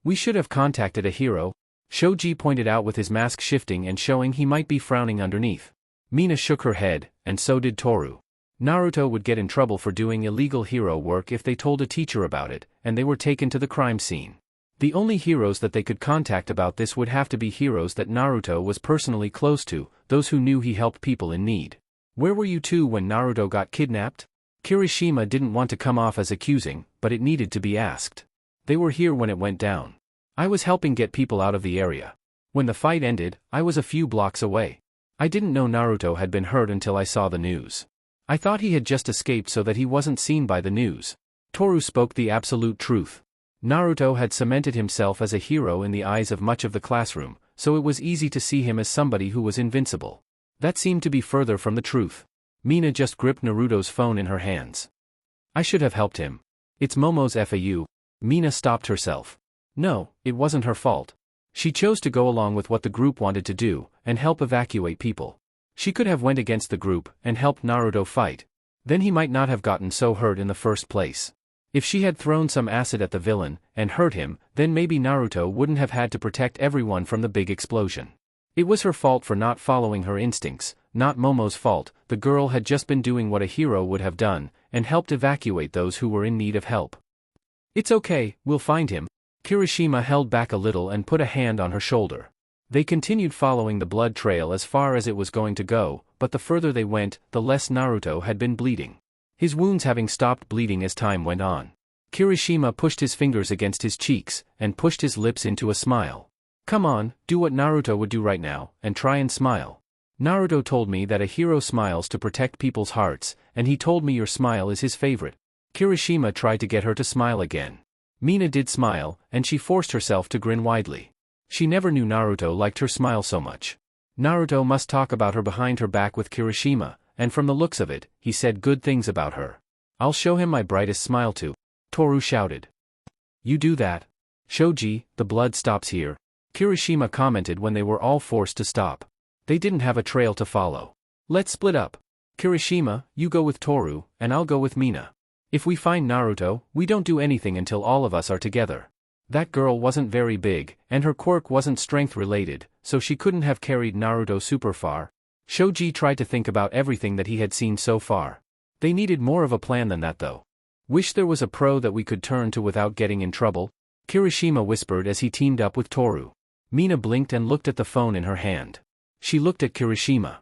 "We should have contacted a hero," Shoji pointed out with his mask shifting and showing he might be frowning underneath. Mina shook her head, and so did Toru. Naruto would get in trouble for doing illegal hero work if they told a teacher about it, and they were taken to the crime scene. The only heroes that they could contact about this would have to be heroes that Naruto was personally close to, those who knew he helped people in need. "Where were you two when Naruto got kidnapped?" Kirishima didn't want to come off as accusing, but it needed to be asked. "They were here when it went down. I was helping get people out of the area. When the fight ended, I was a few blocks away. I didn't know Naruto had been hurt until I saw the news. I thought he had just escaped so that he wasn't seen by the news." Toru spoke the absolute truth. Naruto had cemented himself as a hero in the eyes of much of the classroom, so it was easy to see him as somebody who was invincible. That seemed to be further from the truth. Mina just gripped Naruto's phone in her hands. "I should have helped him. It's Momo's FAU. Mina stopped herself. No, it wasn't her fault. She chose to go along with what the group wanted to do, and help evacuate people. She could have went against the group, and helped Naruto fight. Then he might not have gotten so hurt in the first place. If she had thrown some acid at the villain, and hurt him, then maybe Naruto wouldn't have had to protect everyone from the big explosion. It was her fault for not following her instincts, not Momo's fault. The girl had just been doing what a hero would have done, and helped evacuate those who were in need of help. "It's okay, we'll find him." Kirishima held back a little and put a hand on her shoulder. They continued following the blood trail as far as it was going to go, but the further they went, the less Naruto had been bleeding. His wounds having stopped bleeding as time went on. Kirishima pushed his fingers against his cheeks, and pushed his lips into a smile. "Come on, do what Naruto would do right now, and try and smile. Naruto told me that a hero smiles to protect people's hearts, and he told me your smile is his favorite." Kirishima tried to get her to smile again. Mina did smile, and she forced herself to grin widely. She never knew Naruto liked her smile so much. Naruto must talk about her behind her back with Kirishima, and from the looks of it, he said good things about her. "I'll show him my brightest smile too," Toru shouted. "You do that. Shoji, the blood stops here," Kirishima commented when they were all forced to stop. They didn't have a trail to follow. "Let's split up. Kirishima, you go with Toru, and I'll go with Mina. If we find Naruto, we don't do anything until all of us are together." That girl wasn't very big, and her quirk wasn't strength-related, so she couldn't have carried Naruto super far. Shoji tried to think about everything that he had seen so far. They needed more of a plan than that though. "Wish there was a pro that we could turn to without getting in trouble," Kirishima whispered as he teamed up with Toru. Mina blinked and looked at the phone in her hand. She looked at Kirishima.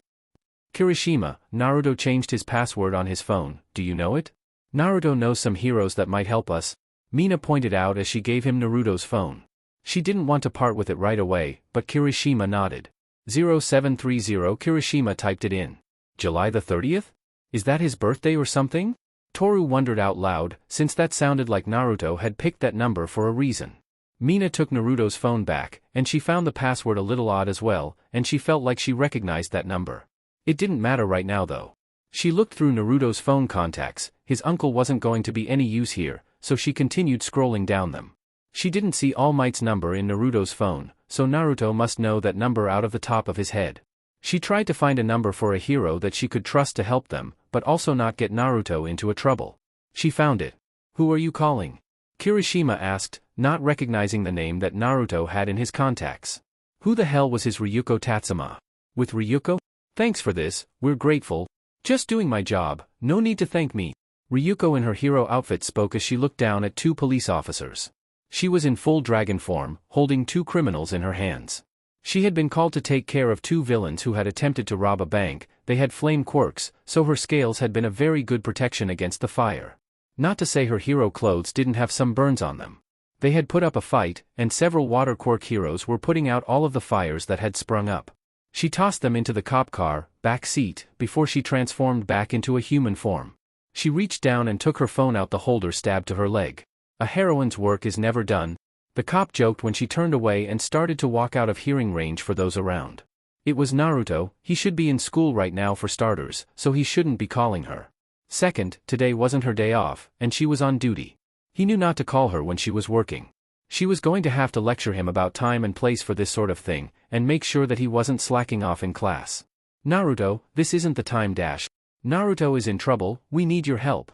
"Kirishima, Naruto changed his password on his phone, do you know it? Naruto knows some heroes that might help us," Mina pointed out as she gave him Naruto's phone. She didn't want to part with it right away, but Kirishima nodded. 0730 Kirishima typed it in. "July the 30th? Is that his birthday or something?" Toru wondered out loud, since that sounded like Naruto had picked that number for a reason. Mina took Naruto's phone back, and she found the password a little odd as well, and she felt like she recognized that number. It didn't matter right now though. She looked through Naruto's phone contacts. His uncle wasn't going to be any use here, so she continued scrolling down them. She didn't see All Might's number in Naruto's phone, so Naruto must know that number out of the top of his head. She tried to find a number for a hero that she could trust to help them, but also not get Naruto into a trouble. She found it. "Who are you calling?" Kirishima asked, not recognizing the name that Naruto had in his contacts. Who the hell was his Ryuko Tatsuma? With Ryuko? "Thanks for this, we're grateful. Just doing my job, no need to thank me." Ryuko in her hero outfit spoke as she looked down at two police officers. She was in full dragon form, holding two criminals in her hands. She had been called to take care of two villains who had attempted to rob a bank. They had flame quirks, so her scales had been a very good protection against the fire. Not to say her hero clothes didn't have some burns on them. They had put up a fight, and several water quirk heroes were putting out all of the fires that had sprung up. She tossed them into the cop car, back seat, before she transformed back into a human form. She reached down and took her phone out the holder stabbed to her leg. A heroine's work is never done. The cop joked when she turned away and started to walk out of hearing range for those around. It was Naruto. He should be in school right now for starters, so he shouldn't be calling her. Second, today wasn't her day off, and she was on duty. He knew not to call her when she was working. She was going to have to lecture him about time and place for this sort of thing, and make sure that he wasn't slacking off in class. "Naruto, this isn't the time dash. Naruto is in trouble, we need your help."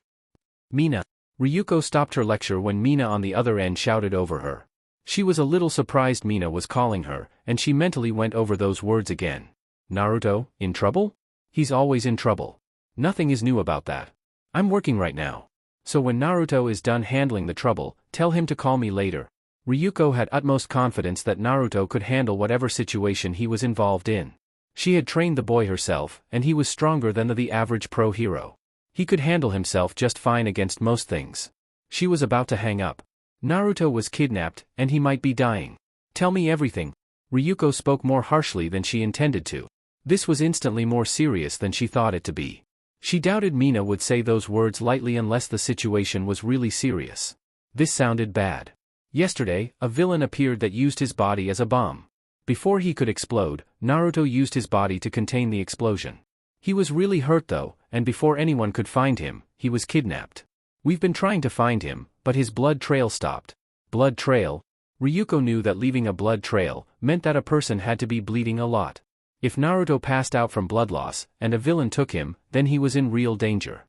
"Mina." Ryuko stopped her lecture when Mina on the other end shouted over her. She was a little surprised Mina was calling her, and she mentally went over those words again. "Naruto, in trouble? He's always in trouble. Nothing is new about that. I'm working right now. So when Naruto is done handling the trouble, tell him to call me later." Ryuko had utmost confidence that Naruto could handle whatever situation he was involved in. She had trained the boy herself, and he was stronger than the average pro hero. He could handle himself just fine against most things. She was about to hang up. Naruto was kidnapped, and he might be dying. "Tell me everything." Ryuko spoke more harshly than she intended to. This was instantly more serious than she thought it to be. She doubted Mina would say those words lightly unless the situation was really serious. This sounded bad. Yesterday, a villain appeared that used his body as a bomb. Before he could explode, Naruto used his body to contain the explosion. He was really hurt though, and before anyone could find him, he was kidnapped. "We've been trying to find him, but his blood trail stopped." Blood trail? Ryuko knew that leaving a blood trail meant that a person had to be bleeding a lot. If Naruto passed out from blood loss, and a villain took him, then he was in real danger.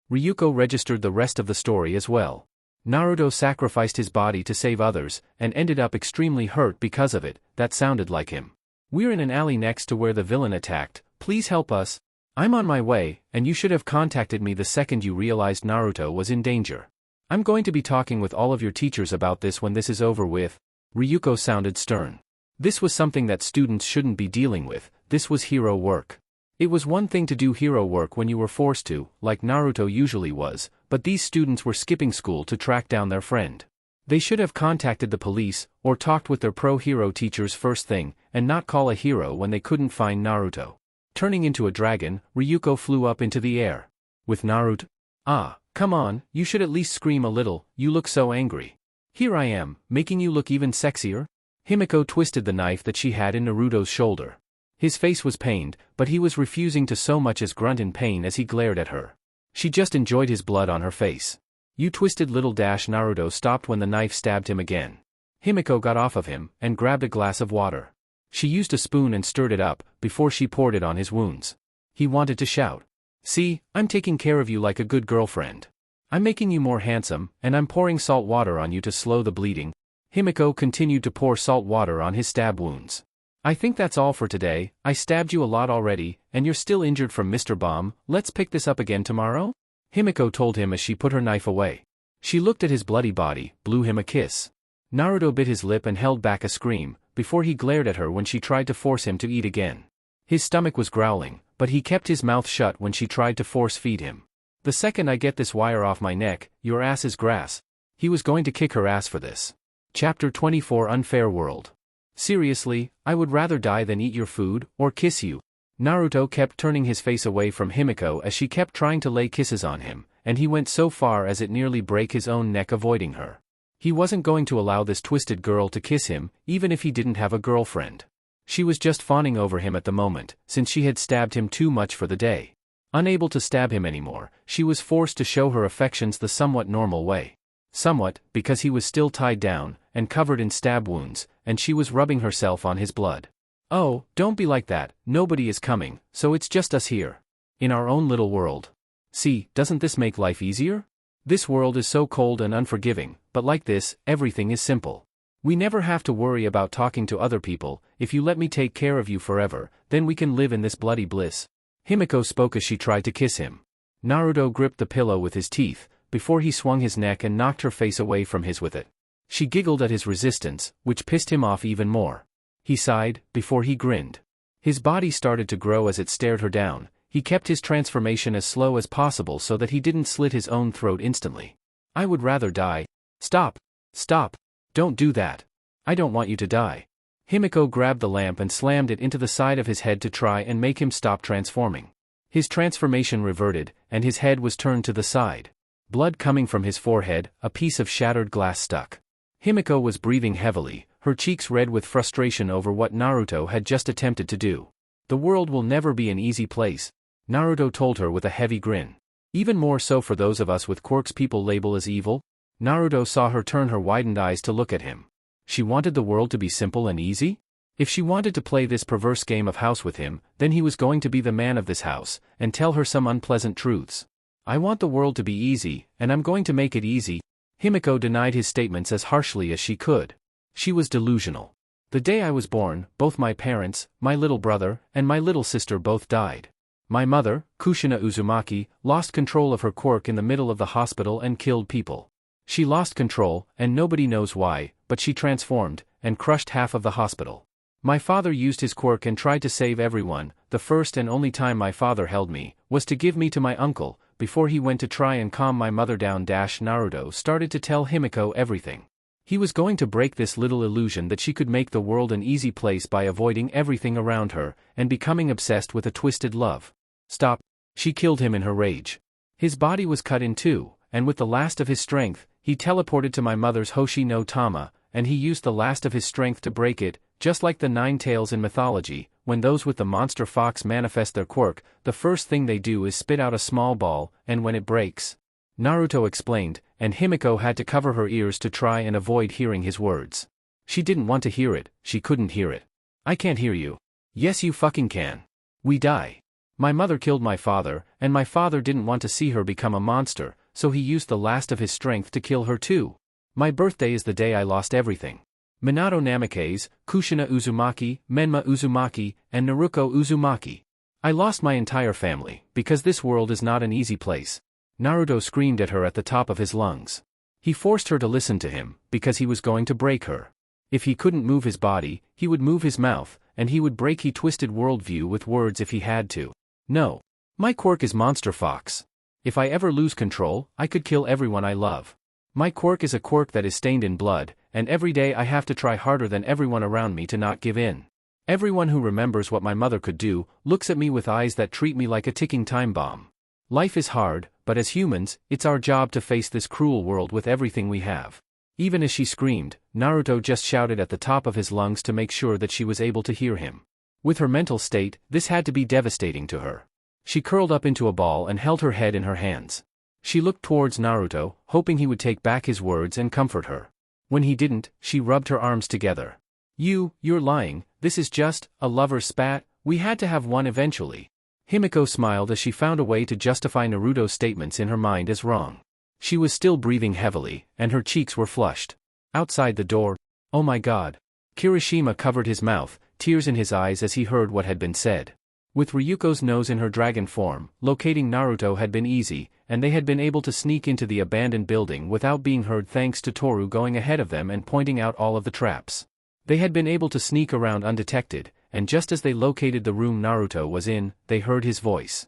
Ryuko registered the rest of the story as well. Naruto sacrificed his body to save others, and ended up extremely hurt because of it. That sounded like him. "We're in an alley next to where the villain attacked, please help us." "I'm on my way, and you should have contacted me the second you realized Naruto was in danger. I'm going to be talking with all of your teachers about this when this is over with." Ryuko sounded stern. This was something that students shouldn't be dealing with. This was hero work. It was one thing to do hero work when you were forced to, like Naruto usually was, but these students were skipping school to track down their friend. They should have contacted the police, or talked with their pro-hero teachers first thing, and not call a hero when they couldn't find Naruto. Turning into a dragon, Ryuko flew up into the air. "With Naruto? Ah, come on, you should at least scream a little, you look so angry." "Here I am, making you look even sexier?" Himiko twisted the knife that she had in Naruto's shoulder. His face was pained, but he was refusing to so much as grunt in pain as he glared at her. She just enjoyed his blood on her face. "You twisted little dash." Naruto stopped when the knife stabbed him again. Himiko got off of him, and grabbed a glass of water. She used a spoon and stirred it up, before she poured it on his wounds. He wanted to shout. "See, I'm taking care of you like a good girlfriend. I'm making you more handsome, and I'm pouring salt water on you to slow the bleeding." Himiko continued to pour salt water on his stab wounds. "I think that's all for today. I stabbed you a lot already, and you're still injured from Mr. Bomb. Let's pick this up again tomorrow?" Himiko told him as she put her knife away. She looked at his bloody body, blew him a kiss. Naruto bit his lip and held back a scream, before he glared at her when she tried to force him to eat again. His stomach was growling, but he kept his mouth shut when she tried to force feed him. "The second I get this wire off my neck, your ass is grass." He was going to kick her ass for this. Chapter 24 Unfair World. "Seriously, I would rather die than eat your food, or kiss you." Naruto kept turning his face away from Himiko as she kept trying to lay kisses on him, and he went so far as it nearly break his own neck avoiding her. He wasn't going to allow this twisted girl to kiss him, even if he didn't have a girlfriend. She was just fawning over him at the moment, since she had stabbed him too much for the day. Unable to stab him anymore, she was forced to show her affections the somewhat normal way. Somewhat, because he was still tied down, and covered in stab wounds, and she was rubbing herself on his blood. "Oh, don't be like that, nobody is coming, so it's just us here. In our own little world. See, doesn't this make life easier? This world is so cold and unforgiving, but like this, everything is simple. We never have to worry about talking to other people. If you let me take care of you forever, then we can live in this bloody bliss." Himiko spoke as she tried to kiss him. Naruto gripped the pillow with his teeth, before he swung his neck and knocked her face away from his with it. She giggled at his resistance, which pissed him off even more. He sighed, before he grinned. His body started to grow as it stared her down. He kept his transformation as slow as possible so that he didn't slit his own throat instantly. "I would rather die." "Stop! Stop! Don't do that. I don't want you to die." Himiko grabbed the lamp and slammed it into the side of his head to try and make him stop transforming. His transformation reverted, and his head was turned to the side. Blood coming from his forehead, a piece of shattered glass stuck. Himiko was breathing heavily, her cheeks red with frustration over what Naruto had just attempted to do. "The world will never be an easy place," Naruto told her with a heavy grin. "Even more so for those of us with quirks people label as evil." Naruto saw her turn her widened eyes to look at him. She wanted the world to be simple and easy? If she wanted to play this perverse game of house with him, then he was going to be the man of this house, and tell her some unpleasant truths. "I want the world to be easy, and I'm going to make it easy." Himiko denied his statements as harshly as she could. She was delusional. "The day I was born, both my parents, my little brother, and my little sister both died. My mother, Kushina Uzumaki, lost control of her quirk in the middle of the hospital and killed people. She lost control, and nobody knows why, but she transformed, and crushed half of the hospital. My father used his quirk and tried to save everyone. The first and only time my father held me, was to give me to my uncle, before he went to try and calm my mother down." Naruto started to tell Himiko everything. He was going to break this little illusion that she could make the world an easy place by avoiding everything around her, and becoming obsessed with a twisted love. "Stop!" She killed him in her rage. His body was cut in two, and with the last of his strength, he teleported to my mother's Hoshi no Tama, and he used the last of his strength to break it, just like the nine tails in mythology. When those with the monster fox manifest their quirk, the first thing they do is spit out a small ball, and when it breaks, Naruto explained, and Himiko had to cover her ears to try and avoid hearing his words. She didn't want to hear it, she couldn't hear it. "I can't hear you." "Yes you fucking can. We die. My mother killed my father, and my father didn't want to see her become a monster, so he used the last of his strength to kill her too. My birthday is the day I lost everything. Minato Namikaze, Kushina Uzumaki, Menma Uzumaki, and Naruko Uzumaki. I lost my entire family, because this world is not an easy place." Naruto screamed at her at the top of his lungs. He forced her to listen to him, because he was going to break her. If he couldn't move his body, he would move his mouth, and he would break his twisted worldview with words if he had to. "No. My quirk is Monster Fox. If I ever lose control, I could kill everyone I love. My quirk is a quirk that is stained in blood, and every day I have to try harder than everyone around me to not give in. Everyone who remembers what my mother could do, looks at me with eyes that treat me like a ticking time bomb. Life is hard, but as humans, it's our job to face this cruel world with everything we have." Even as she screamed, Naruto just shouted at the top of his lungs to make sure that she was able to hear him. With her mental state, this had to be devastating to her. She curled up into a ball and held her head in her hands. She looked towards Naruto, hoping he would take back his words and comfort her. When he didn't, she rubbed her arms together. You're lying, this is just a lover's spat, we had to have one eventually." Himiko smiled as she found a way to justify Naruto's statements in her mind as wrong. She was still breathing heavily, and her cheeks were flushed. Outside the door, "Oh my god." Kirishima covered his mouth, tears in his eyes as he heard what had been said. With Ryuko's nose in her dragon form, locating Naruto had been easy, and they had been able to sneak into the abandoned building without being heard thanks to Toru going ahead of them and pointing out all of the traps. They had been able to sneak around undetected, and just as they located the room Naruto was in, they heard his voice.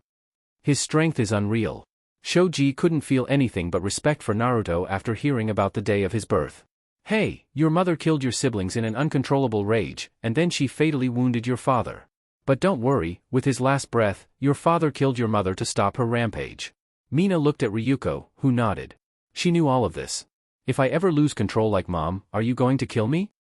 "His strength is unreal." Shoji couldn't feel anything but respect for Naruto after hearing about the day of his birth. "Hey, your mother killed your siblings in an uncontrollable rage, and then she fatally wounded your father. But don't worry, with his last breath, your father killed your mother to stop her rampage." Mina looked at Ryuko, who nodded. She knew all of this. "If I ever lose control like mom, are you going to kill me?"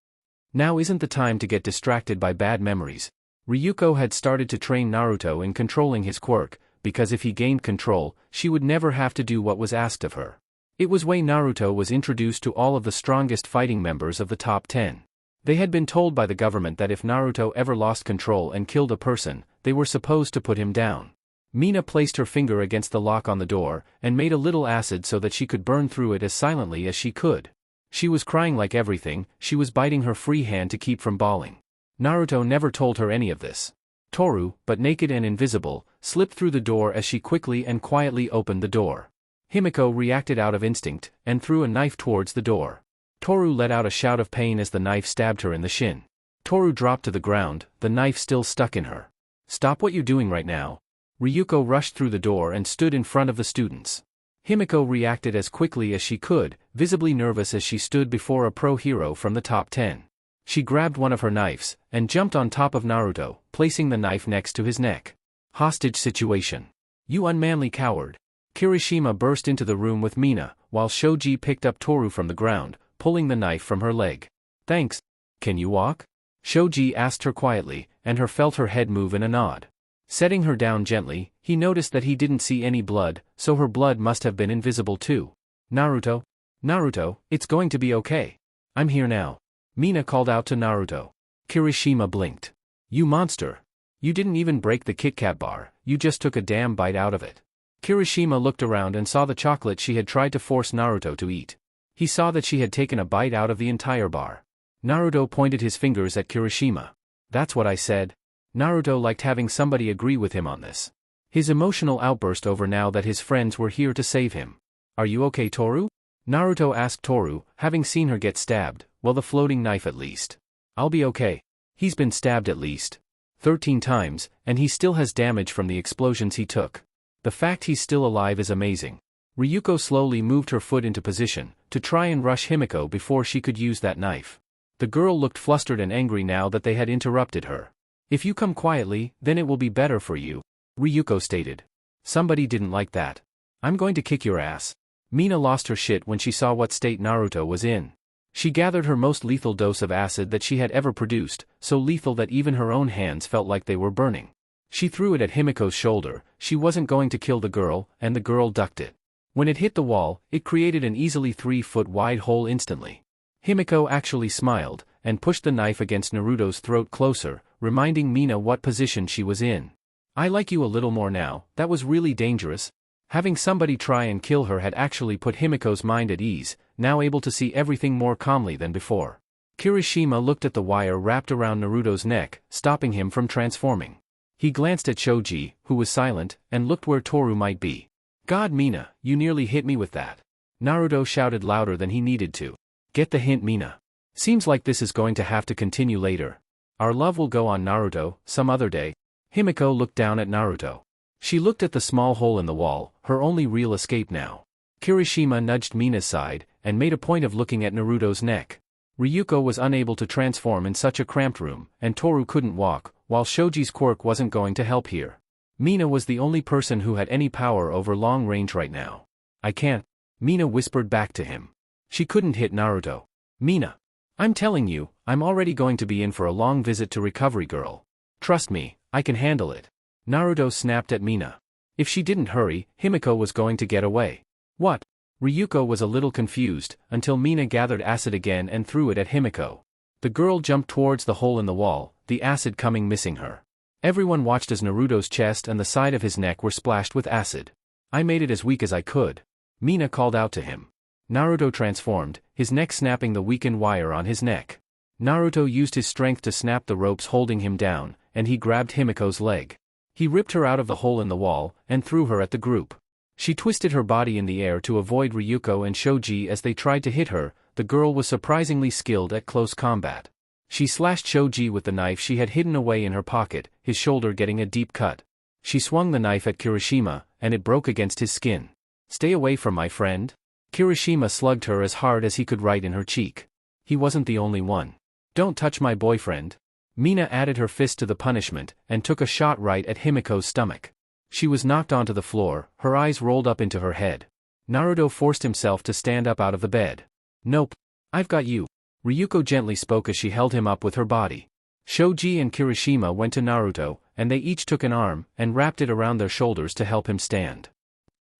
Now isn't the time to get distracted by bad memories. Ryuko had started to train Naruto in controlling his quirk, because if he gained control, she would never have to do what was asked of her. It was way Naruto was introduced to all of the strongest fighting members of the top 10. They had been told by the government that if Naruto ever lost control and killed a person, they were supposed to put him down. Mina placed her finger against the lock on the door, and made a little acid so that she could burn through it as silently as she could. She was crying like everything, she was biting her free hand to keep from bawling. Naruto never told her any of this. Toru, but naked and invisible, slipped through the door as she quickly and quietly opened the door. Himiko reacted out of instinct, and threw a knife towards the door. Toru let out a shout of pain as the knife stabbed her in the shin. Toru dropped to the ground, the knife still stuck in her. "Stop what you're doing right now." Ryuko rushed through the door and stood in front of the students. Himiko reacted as quickly as she could, visibly nervous as she stood before a pro hero from the top 10. She grabbed one of her knives, and jumped on top of Naruto, placing the knife next to his neck. Hostage situation. "You unmanly coward." Kirishima burst into the room with Mina, while Shoji picked up Toru from the ground, pulling the knife from her leg. "Thanks. Can you walk?" Shoji asked her quietly, and her felt her head move in a nod. Setting her down gently, he noticed that he didn't see any blood, so her blood must have been invisible too. "Naruto? Naruto, it's going to be okay. I'm here now." Mina called out to Naruto. Kirishima blinked. "You monster. You didn't even break the Kit Kat bar, you just took a damn bite out of it." Kirishima looked around and saw the chocolate she had tried to force Naruto to eat. He saw that she had taken a bite out of the entire bar. Naruto pointed his fingers at Kirishima. "That's what I said." Naruto liked having somebody agree with him on this. His emotional outburst over now that his friends were here to save him. "Are you okay, Toru?" Naruto asked Toru, having seen her get stabbed. "Well, the floating knife at least." "I'll be okay. He's been stabbed at least 13 times, and he still has damage from the explosions he took. The fact he's still alive is amazing." Ryuko slowly moved her foot into position, to try and rush Himiko before she could use that knife. The girl looked flustered and angry now that they had interrupted her. "If you come quietly, then it will be better for you," Ryuko stated. "Somebody didn't like that. I'm going to kick your ass." Mina lost her shit when she saw what state Naruto was in. She gathered her most lethal dose of acid that she had ever produced, so lethal that even her own hands felt like they were burning. She threw it at Himiko's shoulder. She wasn't going to kill the girl, and the girl ducked it. When it hit the wall, it created an easily 3-foot wide hole instantly. Himiko actually smiled, and pushed the knife against Naruto's throat closer, reminding Mina what position she was in. "I like you a little more now, that was really dangerous." Having somebody try and kill her had actually put Himiko's mind at ease, now able to see everything more calmly than before. Kirishima looked at the wire wrapped around Naruto's neck, stopping him from transforming. He glanced at Shoji, who was silent, and looked where Toru might be. "God, Mina, you nearly hit me with that." Naruto shouted louder than he needed to. "Get the hint, Mina. Seems like this is going to have to continue later. Our love will go on, Naruto, some other day." Himiko looked down at Naruto. She looked at the small hole in the wall, her only real escape now. Kirishima nudged Mina's side, and made a point of looking at Naruto's neck. Ryuko was unable to transform in such a cramped room, and Toru couldn't walk, while Shoji's quirk wasn't going to help here. Mina was the only person who had any power over long range right now. "I can't," Mina whispered back to him. She couldn't hit Naruto. "Mina. I'm telling you, I'm already going to be in for a long visit to Recovery Girl. Trust me, I can handle it." Naruto snapped at Mina. If she didn't hurry, Himiko was going to get away. "What?" Ryuko was a little confused, until Mina gathered acid again and threw it at Himiko. The girl jumped towards the hole in the wall, the acid coming missing her. Everyone watched as Naruto's chest and the side of his neck were splashed with acid. "I made it as weak as I could," Mina called out to him. Naruto transformed, his neck snapping the weakened wire on his neck. Naruto used his strength to snap the ropes holding him down, and he grabbed Himiko's leg. He ripped her out of the hole in the wall, and threw her at the group. She twisted her body in the air to avoid Ryuko and Shoji as they tried to hit her. The girl was surprisingly skilled at close combat. She slashed Shoji with the knife she had hidden away in her pocket, his shoulder getting a deep cut. She swung the knife at Kirishima, and it broke against his skin. "Stay away from my friend." Kirishima slugged her as hard as he could right in her cheek. He wasn't the only one. "Don't touch my boyfriend." Mina added her fist to the punishment, and took a shot right at Himiko's stomach. She was knocked onto the floor, her eyes rolled up into her head. Naruto forced himself to stand up out of the bed. "Nope. I've got you," Ryuko gently spoke as she held him up with her body. Shoji and Kirishima went to Naruto, and they each took an arm, and wrapped it around their shoulders to help him stand.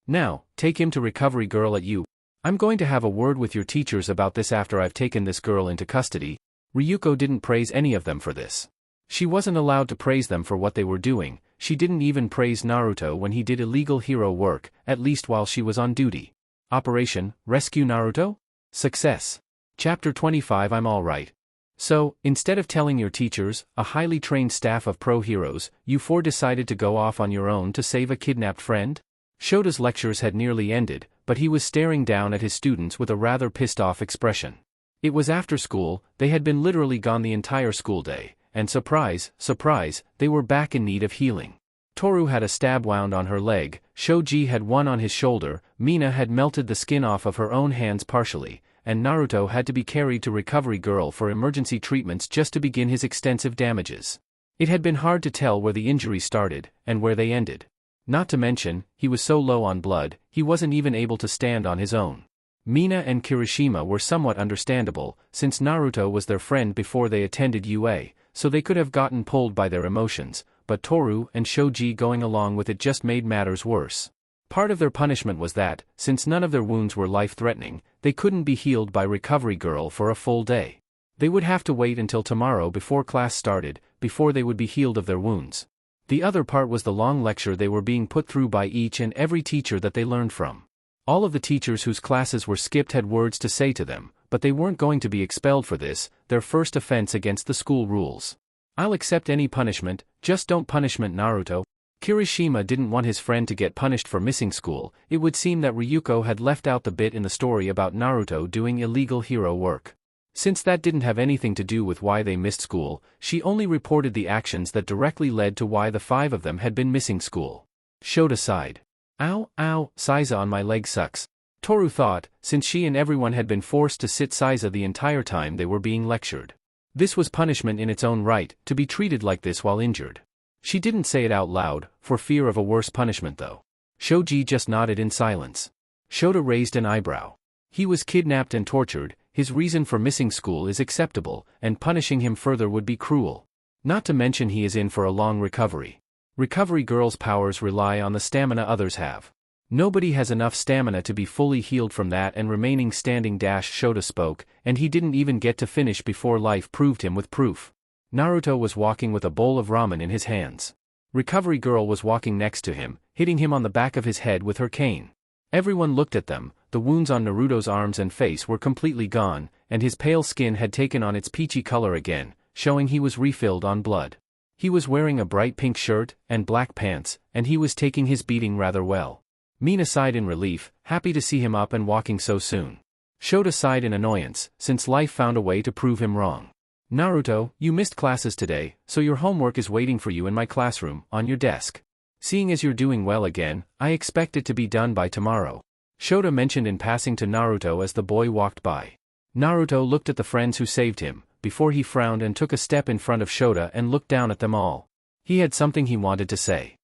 "Now, take him to Recovery Girl at you." I'm going to have a word with your teachers about this after I've taken this girl into custody. Ryuko didn't praise any of them for this. She wasn't allowed to praise them for what they were doing. She didn't even praise Naruto when he did illegal hero work, at least while she was on duty. Operation Rescue Naruto? Success. Chapter 25. I'm alright. So, instead of telling your teachers, a highly trained staff of pro heroes, you four decided to go off on your own to save a kidnapped friend? Shota's lectures had nearly ended, but he was staring down at his students with a rather pissed-off expression. It was after school, they had been literally gone the entire school day, and surprise, surprise, they were back in need of healing. Toru had a stab wound on her leg, Shoji had one on his shoulder, Mina had melted the skin off of her own hands partially, and Naruto had to be carried to Recovery Girl for emergency treatments just to begin his extensive damages. It had been hard to tell where the injuries started, and where they ended. Not to mention, he was so low on blood, he wasn't even able to stand on his own. Mina and Kirishima were somewhat understandable, since Naruto was their friend before they attended UA, so they could have gotten pulled by their emotions, but Toru and Shoji going along with it just made matters worse. Part of their punishment was that, since none of their wounds were life-threatening, they couldn't be healed by Recovery Girl for a full day. They would have to wait until tomorrow before class started, before they would be healed of their wounds. The other part was the long lecture they were being put through by each and every teacher that they learned from. All of the teachers whose classes were skipped had words to say to them, but they weren't going to be expelled for this, their first offense against the school rules. I'll accept any punishment, just don't punishment Naruto. Kirishima didn't want his friend to get punished for missing school. It would seem that Ryuko had left out the bit in the story about Naruto doing illegal hero work. Since that didn't have anything to do with why they missed school, she only reported the actions that directly led to why the five of them had been missing school. Shota sighed. Ow, ow, Saiza on my leg sucks. Toru thought, since she and everyone had been forced to sit Saiza the entire time they were being lectured. This was punishment in its own right, to be treated like this while injured. She didn't say it out loud, for fear of a worse punishment though. Shoji just nodded in silence. Shota raised an eyebrow. He was kidnapped and tortured, his reason for missing school is acceptable, and punishing him further would be cruel. Not to mention he is in for a long recovery. Recovery Girl's powers rely on the stamina others have. Nobody has enough stamina to be fully healed from that and remaining standing. Shota spoke, and he didn't even get to finish before life proved him with proof. Naruto was walking with a bowl of ramen in his hands. Recovery Girl was walking next to him, hitting him on the back of his head with her cane. Everyone looked at them. The wounds on Naruto's arms and face were completely gone, and his pale skin had taken on its peachy color again, showing he was refilled on blood. He was wearing a bright pink shirt and black pants, and he was taking his beating rather well. Mina sighed in relief, happy to see him up and walking so soon. Shota sighed in annoyance, since life found a way to prove him wrong. Naruto, you missed classes today, so your homework is waiting for you in my classroom, on your desk. Seeing as you're doing well again, I expect it to be done by tomorrow. Shota mentioned in passing to Naruto as the boy walked by. Naruto looked at the friends who saved him, before he frowned and took a step in front of Shota and looked down at them all. He had something he wanted to say.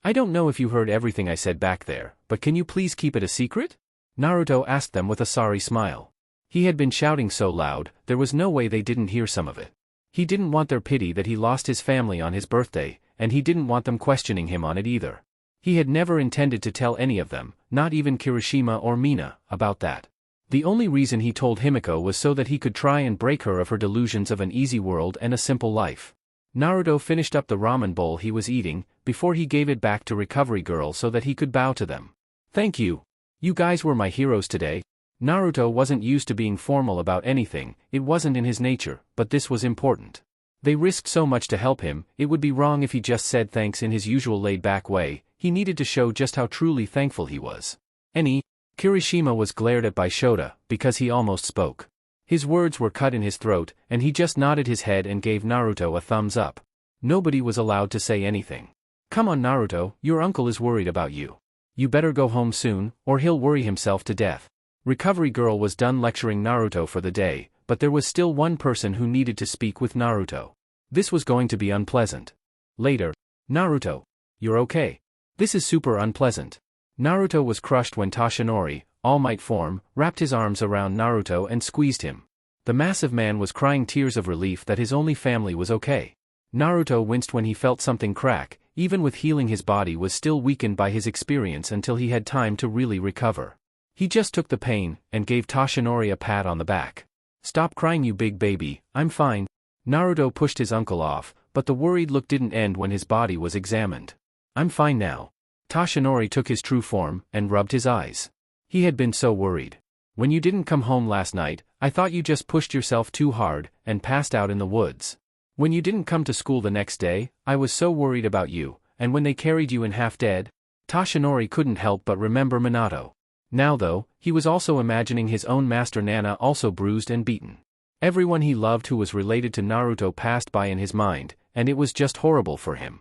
I don't know if you heard everything I said back there, but can you please keep it a secret? Naruto asked them with a sorry smile. He had been shouting so loud, there was no way they didn't hear some of it. He didn't want their pity that he lost his family on his birthday, and he didn't want them questioning him on it either. He had never intended to tell any of them, not even Kirishima or Mina, about that. The only reason he told Himiko was so that he could try and break her of her delusions of an easy world and a simple life. Naruto finished up the ramen bowl he was eating, before he gave it back to Recovery Girl so that he could bow to them. Thank you. You guys were my heroes today. Naruto wasn't used to being formal about anything, it wasn't in his nature, but this was important. They risked so much to help him, it would be wrong if he just said thanks in his usual laid-back way. He needed to show just how truly thankful he was. Kirishima was glared at by Shota, because he almost spoke. His words were cut in his throat, and he just nodded his head and gave Naruto a thumbs up. Nobody was allowed to say anything. Come on Naruto, your uncle is worried about you. You better go home soon, or he'll worry himself to death. Recovery Girl was done lecturing Naruto for the day, but there was still one person who needed to speak with Naruto. This was going to be unpleasant. Later. Naruto. You're okay. This is super unpleasant. Naruto was crushed when Toshinori, All Might form, wrapped his arms around Naruto and squeezed him. The massive man was crying tears of relief that his only family was okay. Naruto winced when he felt something crack, even with healing his body was still weakened by his experience until he had time to really recover. He just took the pain, and gave Toshinori a pat on the back. "Stop crying, you big baby, I'm fine." Naruto pushed his uncle off, but the worried look didn't end when his body was examined. "I'm fine now." Toshinori took his true form, and rubbed his eyes. He had been so worried. "When you didn't come home last night, I thought you just pushed yourself too hard, and passed out in the woods. When you didn't come to school the next day, I was so worried about you, and when they carried you in half dead." Toshinori couldn't help but remember Minato. Now though, he was also imagining his own master Nana also bruised and beaten. Everyone he loved who was related to Naruto passed by in his mind, and it was just horrible for him.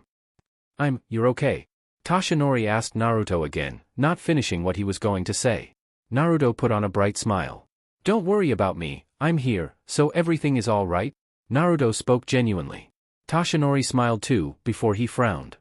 You're okay?" Toshinori asked Naruto again, not finishing what he was going to say. Naruto put on a bright smile. "Don't worry about me, I'm here, so everything is all right?" Naruto spoke genuinely. Toshinori smiled too, before he frowned.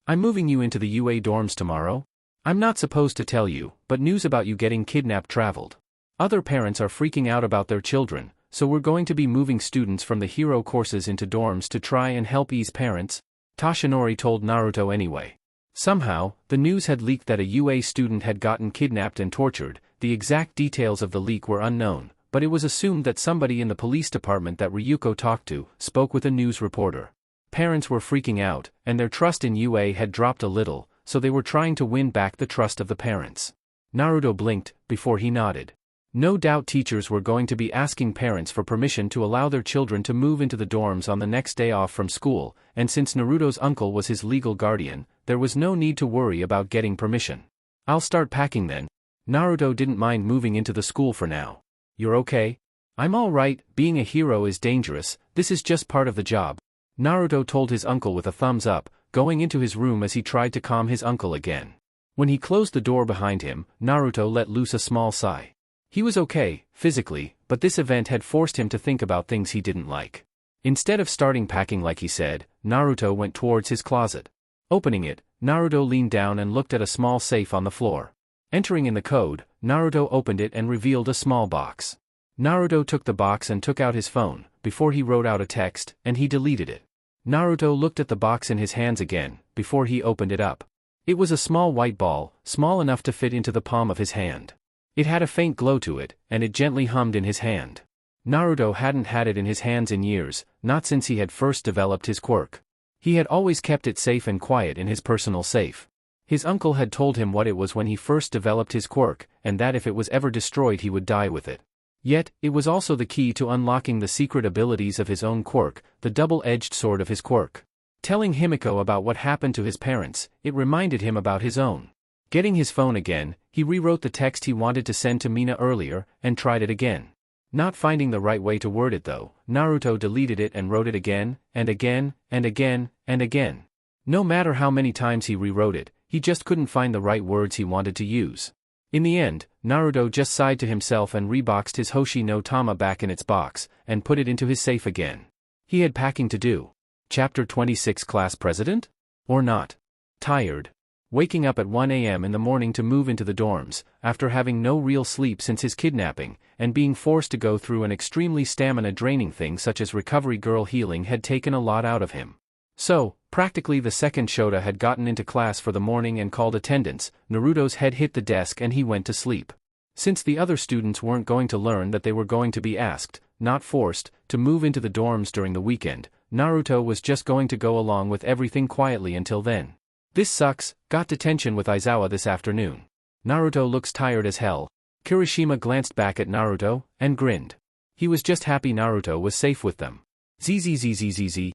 "I'm moving you into the UA dorms tomorrow. I'm not supposed to tell you, but news about you getting kidnapped traveled. Other parents are freaking out about their children, so we're going to be moving students from the hero courses into dorms to try and help ease parents," Toshinori told Naruto anyway. Somehow, the news had leaked that a UA student had gotten kidnapped and tortured. The exact details of the leak were unknown, but it was assumed that somebody in the police department that Ryuku talked to spoke with a news reporter. Parents were freaking out, and their trust in UA had dropped a little, so they were trying to win back the trust of the parents. Naruto blinked, before he nodded. No doubt teachers were going to be asking parents for permission to allow their children to move into the dorms on the next day off from school, and since Naruto's uncle was his legal guardian, there was no need to worry about getting permission. "I'll start packing then." Naruto didn't mind moving into the school for now. "You're okay?" "I'm all right, being a hero is dangerous, this is just part of the job," Naruto told his uncle with a thumbs up, going into his room as he tried to calm his uncle again. When he closed the door behind him, Naruto let loose a small sigh. He was okay, physically, but this event had forced him to think about things he didn't like. Instead of starting packing like he said, Naruto went towards his closet. Opening it, Naruto leaned down and looked at a small safe on the floor. Entering in the code, Naruto opened it and revealed a small box. Naruto took the box and took out his phone, before he wrote out a text, and he deleted it. Naruto looked at the box in his hands again, before he opened it up. It was a small white ball, small enough to fit into the palm of his hand. It had a faint glow to it, and it gently hummed in his hand. Naruto hadn't had it in his hands in years, not since he had first developed his quirk. He had always kept it safe and quiet in his personal safe. His uncle had told him what it was when he first developed his quirk, and that if it was ever destroyed he would die with it. Yet, it was also the key to unlocking the secret abilities of his own quirk, the double-edged sword of his quirk. Telling Himiko about what happened to his parents, it reminded him about his own. Getting his phone again, he rewrote the text he wanted to send to Mina earlier, and tried it again. Not finding the right way to word it though, Naruto deleted it and wrote it again, and again, and again, and again. No matter how many times he rewrote it, he just couldn't find the right words he wanted to use. In the end, Naruto just sighed to himself and reboxed his Hoshi no Tama back in its box, and put it into his safe again. He had packing to do. Chapter 26 Class President? Or not? Tired. Waking up at 1 a.m. in the morning to move into the dorms, after having no real sleep since his kidnapping, and being forced to go through an extremely stamina-draining thing such as recovery girl healing had taken a lot out of him. So, practically the second Shota had gotten into class for the morning and called attendance, Naruto's head hit the desk and he went to sleep. Since the other students weren't going to learn that they were going to be asked, not forced, to move into the dorms during the weekend, Naruto was just going to go along with everything quietly until then. "This sucks, got detention with Aizawa this afternoon. Naruto looks tired as hell." Kirishima glanced back at Naruto, and grinned. He was just happy Naruto was safe with them. "Zzzzzzz.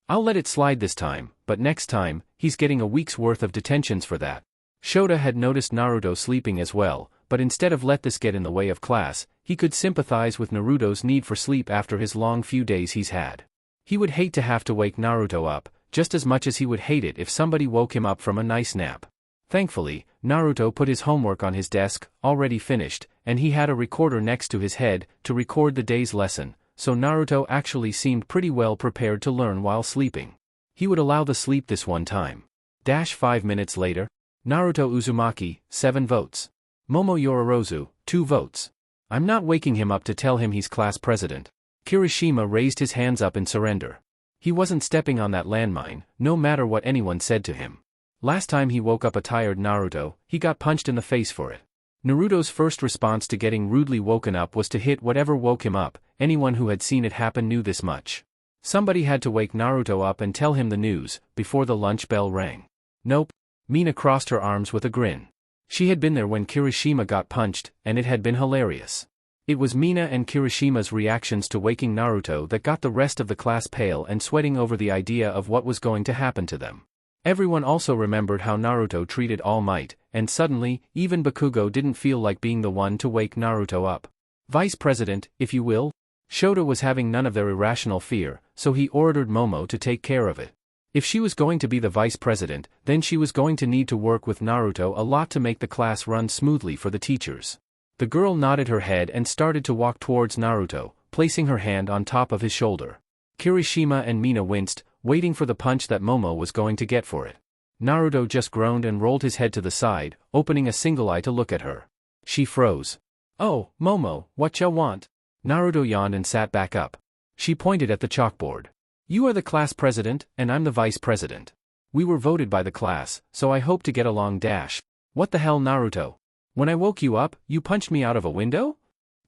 I'll let it slide this time, but next time, he's getting a week's worth of detentions for that." Shota had noticed Naruto sleeping as well, but instead of let this get in the way of class, he could sympathize with Naruto's need for sleep after his long few days he's had. He would hate to have to wake Naruto up, just as much as he would hate it if somebody woke him up from a nice nap. Thankfully, Naruto put his homework on his desk, already finished, and he had a recorder next to his head to record the day's lesson, so Naruto actually seemed pretty well prepared to learn while sleeping. He would allow the sleep this one time. 5 minutes later. Naruto Uzumaki, 7 votes. Momo Yororozu, 2 votes. I'm not waking him up to tell him he's class president. Kirishima raised his hands up in surrender. He wasn't stepping on that landmine, no matter what anyone said to him. Last time he woke up a tired Naruto, he got punched in the face for it. Naruto's first response to getting rudely woken up was to hit whatever woke him up. Anyone who had seen it happen knew this much. Somebody had to wake Naruto up and tell him the news, before the lunch bell rang. Nope. Mina crossed her arms with a grin. She had been there when Kirishima got punched, and it had been hilarious. It was Mina and Kirishima's reactions to waking Naruto that got the rest of the class pale and sweating over the idea of what was going to happen to them. Everyone also remembered how Naruto treated All Might, and suddenly, even Bakugo didn't feel like being the one to wake Naruto up. Vice President, if you will? Shota was having none of their irrational fear, so he ordered Momo to take care of it. If she was going to be the vice president, then she was going to need to work with Naruto a lot to make the class run smoothly for the teachers. The girl nodded her head and started to walk towards Naruto, placing her hand on top of his shoulder. Kirishima and Mina winced, waiting for the punch that Momo was going to get for it. Naruto just groaned and rolled his head to the side, opening a single eye to look at her. She froze. "Oh, Momo, what ya want?" Naruto yawned and sat back up. She pointed at the chalkboard. "You are the class president, and I'm the vice president. We were voted by the class, so I hope to get along dash. What the hell, Naruto? When I woke you up, you punched me out of a window?"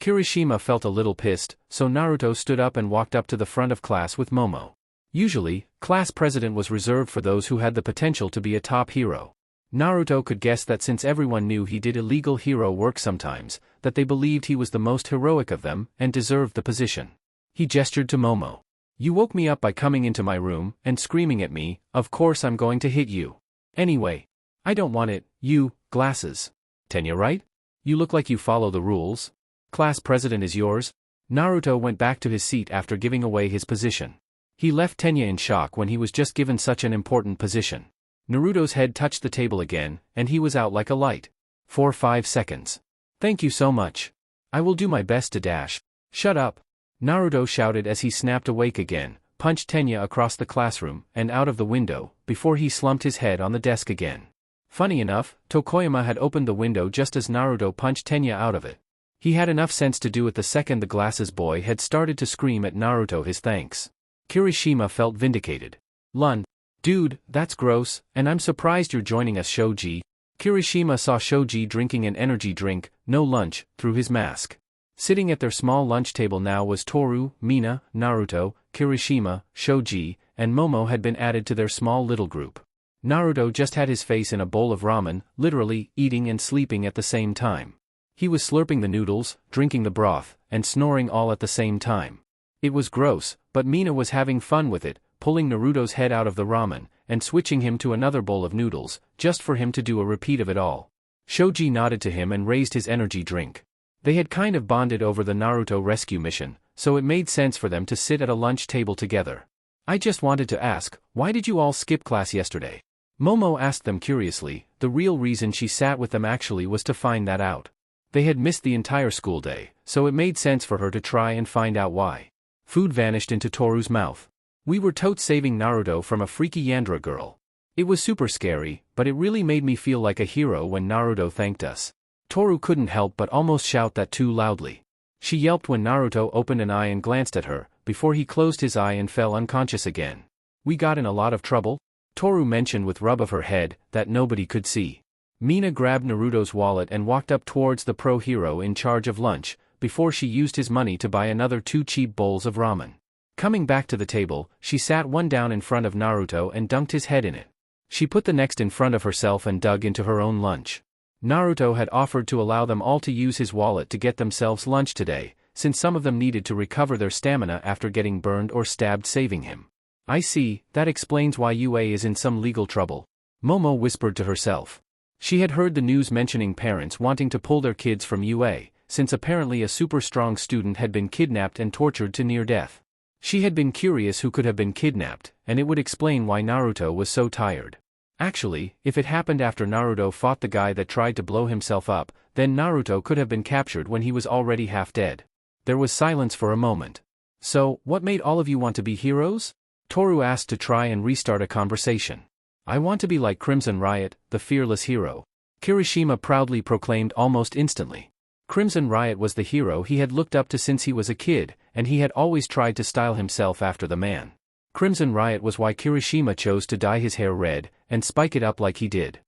Kirishima felt a little pissed, so Naruto stood up and walked up to the front of class with Momo. Usually, class president was reserved for those who had the potential to be a top hero. Naruto could guess that since everyone knew he did illegal hero work sometimes, that they believed he was the most heroic of them and deserved the position. He gestured to Momo. "You woke me up by coming into my room and screaming at me. Of course I'm going to hit you. Anyway. I don't want it, you, glasses. Tenya, right? You look like you follow the rules. Class president is yours?" Naruto went back to his seat after giving away his position. He left Tenya in shock when he was just given such an important position. Naruto's head touched the table again, and he was out like a light. 5 seconds. "Thank you so much. I will do my best to dash." "Shut up!" Naruto shouted as he snapped awake again, punched Tenya across the classroom and out of the window, before he slumped his head on the desk again. Funny enough, Tokoyama had opened the window just as Naruto punched Tenya out of it. He had enough sense to do it the second the glasses boy had started to scream at Naruto his thanks. Kirishima felt vindicated. "Lun. Dude, that's gross, and I'm surprised you're joining us, Shoji." Kirishima saw Shoji drinking an energy drink, no lunch, through his mask. Sitting at their small lunch table now was Toru, Mina, Naruto, Kirishima, Shoji, and Momo had been added to their small little group. Naruto just had his face in a bowl of ramen, literally, eating and sleeping at the same time. He was slurping the noodles, drinking the broth, and snoring all at the same time. It was gross, but Mina was having fun with it, pulling Naruto's head out of the ramen, and switching him to another bowl of noodles, just for him to do a repeat of it all. Shoji nodded to him and raised his energy drink. They had kind of bonded over the Naruto rescue mission, so it made sense for them to sit at a lunch table together. "I just wanted to ask, why did you all skip class yesterday?" Momo asked them curiously. The real reason she sat with them actually was to find that out. They had missed the entire school day, so it made sense for her to try and find out why. Food vanished into Toru's mouth. "We were totes saving Naruto from a freaky Yandere girl. It was super scary, but it really made me feel like a hero when Naruto thanked us." Toru couldn't help but almost shout that too loudly. She yelped when Naruto opened an eye and glanced at her, before he closed his eye and fell unconscious again. "We got in a lot of trouble?" Toru mentioned with rub of her head, that nobody could see. Mina grabbed Naruto's wallet and walked up towards the pro hero in charge of lunch, before she used his money to buy another 2 cheap bowls of ramen. Coming back to the table, she sat one down in front of Naruto and dunked his head in it. She put the next in front of herself and dug into her own lunch. Naruto had offered to allow them all to use his wallet to get themselves lunch today, since some of them needed to recover their stamina after getting burned or stabbed saving him. "I see, that explains why UA is in some legal trouble," Momo whispered to herself. She had heard the news mentioning parents wanting to pull their kids from UA, since apparently a super strong student had been kidnapped and tortured to near death. She had been curious who could have been kidnapped, and it would explain why Naruto was so tired. Actually, if it happened after Naruto fought the guy that tried to blow himself up, then Naruto could have been captured when he was already half dead. There was silence for a moment. "So, what made all of you want to be heroes?" Toru asked to try and restart a conversation. "I want to be like Crimson Riot, the fearless hero," Kirishima proudly proclaimed almost instantly. Crimson Riot was the hero he had looked up to since he was a kid, and he had always tried to style himself after the man. Crimson Riot was why Kirishima chose to dye his hair red, and spike it up like he did.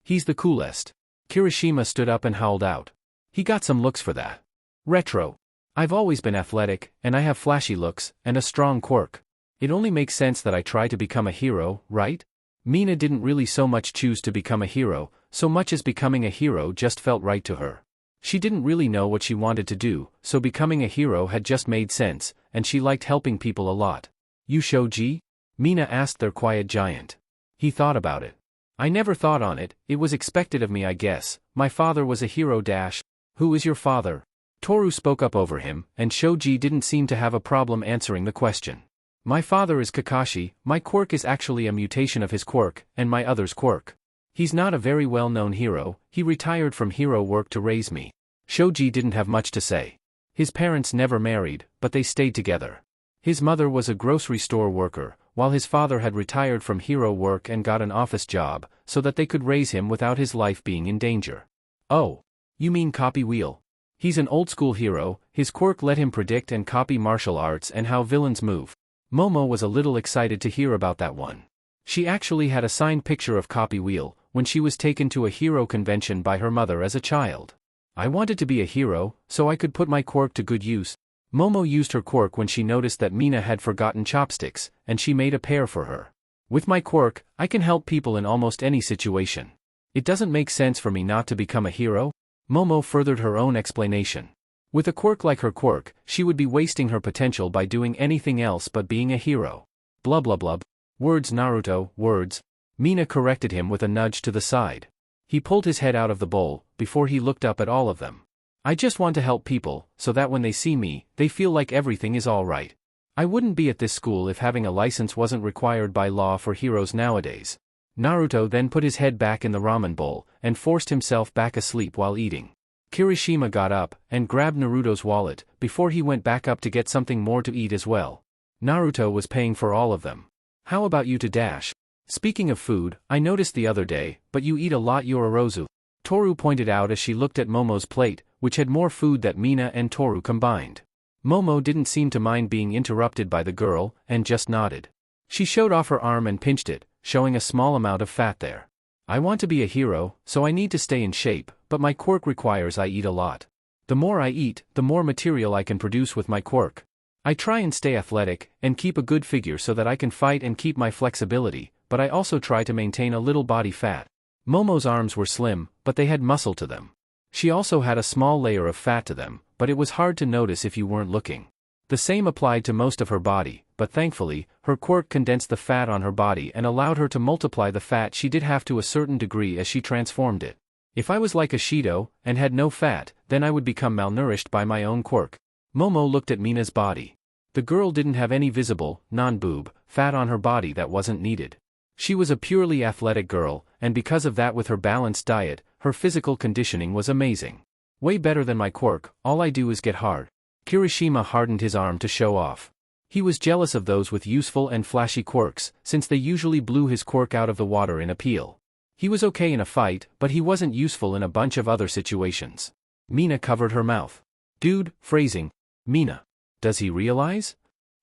"He's the coolest." Kirishima stood up and howled out. He got some looks for that. Retro. I've always been athletic, and I have flashy looks, and a strong quirk. It only makes sense that I try to become a hero, right? Mina didn't really so much choose to become a hero, so much as becoming a hero just felt right to her. She didn't really know what she wanted to do, so becoming a hero had just made sense, and she liked helping people a lot. You Shoji? Mina asked their quiet giant. He thought about it. I never thought on it, it was expected of me I guess, my father was a hero dash. Who is your father? Toru spoke up over him, and Shoji didn't seem to have a problem answering the question. My father is Kakashi, my quirk is actually a mutation of his quirk, and my other's quirk. He's not a very well-known hero, he retired from hero work to raise me. Shoji didn't have much to say. His parents never married, but they stayed together. His mother was a grocery store worker, while his father had retired from hero work and got an office job, so that they could raise him without his life being in danger. Oh. You mean copy wheel? He's an old-school hero, his quirk let him predict and copy martial arts and how villains move. Momo was a little excited to hear about that one. She actually had a signed picture of Copy Wheel when she was taken to a hero convention by her mother as a child. I wanted to be a hero, so I could put my quirk to good use. Momo used her quirk when she noticed that Mina had forgotten chopsticks, and she made a pair for her. With my quirk, I can help people in almost any situation. It doesn't make sense for me not to become a hero? Momo furthered her own explanation. With a quirk like her quirk, she would be wasting her potential by doing anything else but being a hero. Blah blah blah. Words Naruto, words. Mina corrected him with a nudge to the side. He pulled his head out of the bowl, before he looked up at all of them. I just want to help people, so that when they see me, they feel like everything is alright. I wouldn't be at this school if having a license wasn't required by law for heroes nowadays. Naruto then put his head back in the ramen bowl, and forced himself back asleep while eating. Kirishima got up, and grabbed Naruto's wallet, before he went back up to get something more to eat as well. Naruto was paying for all of them. How about you to dash? Speaking of food, I noticed the other day, but you eat a lot Yororozu. Toru pointed out as she looked at Momo's plate, which had more food than Mina and Toru combined. Momo didn't seem to mind being interrupted by the girl, and just nodded. She showed off her arm and pinched it, showing a small amount of fat there. I want to be a hero, so I need to stay in shape, but my quirk requires I eat a lot. The more I eat, the more material I can produce with my quirk. I try and stay athletic, and keep a good figure so that I can fight and keep my flexibility, but I also try to maintain a little body fat. Momo's arms were slim, but they had muscle to them. She also had a small layer of fat to them, but it was hard to notice if you weren't looking. The same applied to most of her body, but thankfully, her quirk condensed the fat on her body and allowed her to multiply the fat she did have to a certain degree as she transformed it. If I was like a Shido, and had no fat, then I would become malnourished by my own quirk. Momo looked at Mina's body. The girl didn't have any visible, non-boob, fat on her body that wasn't needed. She was a purely athletic girl, and because of that with her balanced diet, her physical conditioning was amazing. Way better than my quirk, all I do is get hard. Kirishima hardened his arm to show off. He was jealous of those with useful and flashy quirks, since they usually blew his quirk out of the water in a peel. He was okay in a fight, but he wasn't useful in a bunch of other situations. Mina covered her mouth. Dude, phrasing. Mina. Does he realize?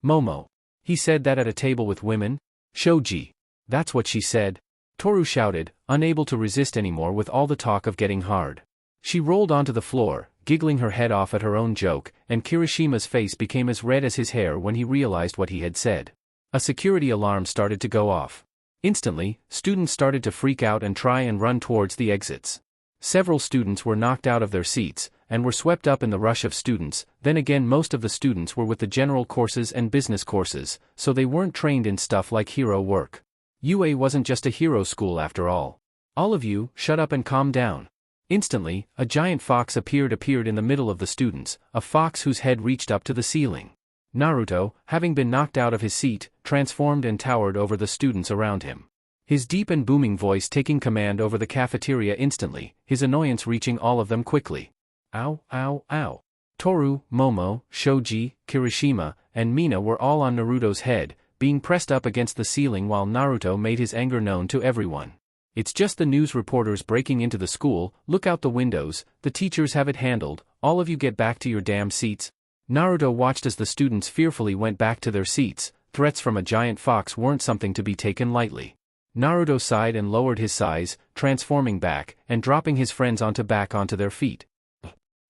Momo. He said that at a table with women? Shoji. That's what she said. Toru shouted, unable to resist anymore with all the talk of getting hard. She rolled onto the floor, giggling her head off at her own joke, and Kirishima's face became as red as his hair when he realized what he had said. A security alarm started to go off. Instantly, students started to freak out and try and run towards the exits. Several students were knocked out of their seats, and were swept up in the rush of students. Then again most of the students were with the general courses and business courses, so they weren't trained in stuff like hero work. UA wasn't just a hero school after all. All of you, shut up and calm down. Instantly, a giant fox appeared in the middle of the students, a fox whose head reached up to the ceiling. Naruto, having been knocked out of his seat, transformed and towered over the students around him. His deep and booming voice taking command over the cafeteria instantly, his annoyance reaching all of them quickly. Ow, ow, ow. Toru, Momo, Shoji, Kirishima, and Mina were all on Naruto's head, being pressed up against the ceiling while Naruto made his anger known to everyone. It's just the news reporters breaking into the school, look out the windows, the teachers have it handled, all of you get back to your damn seats. Naruto watched as the students fearfully went back to their seats. Threats from a giant fox weren't something to be taken lightly. Naruto sighed and lowered his size, transforming back, and dropping his friends onto their feet.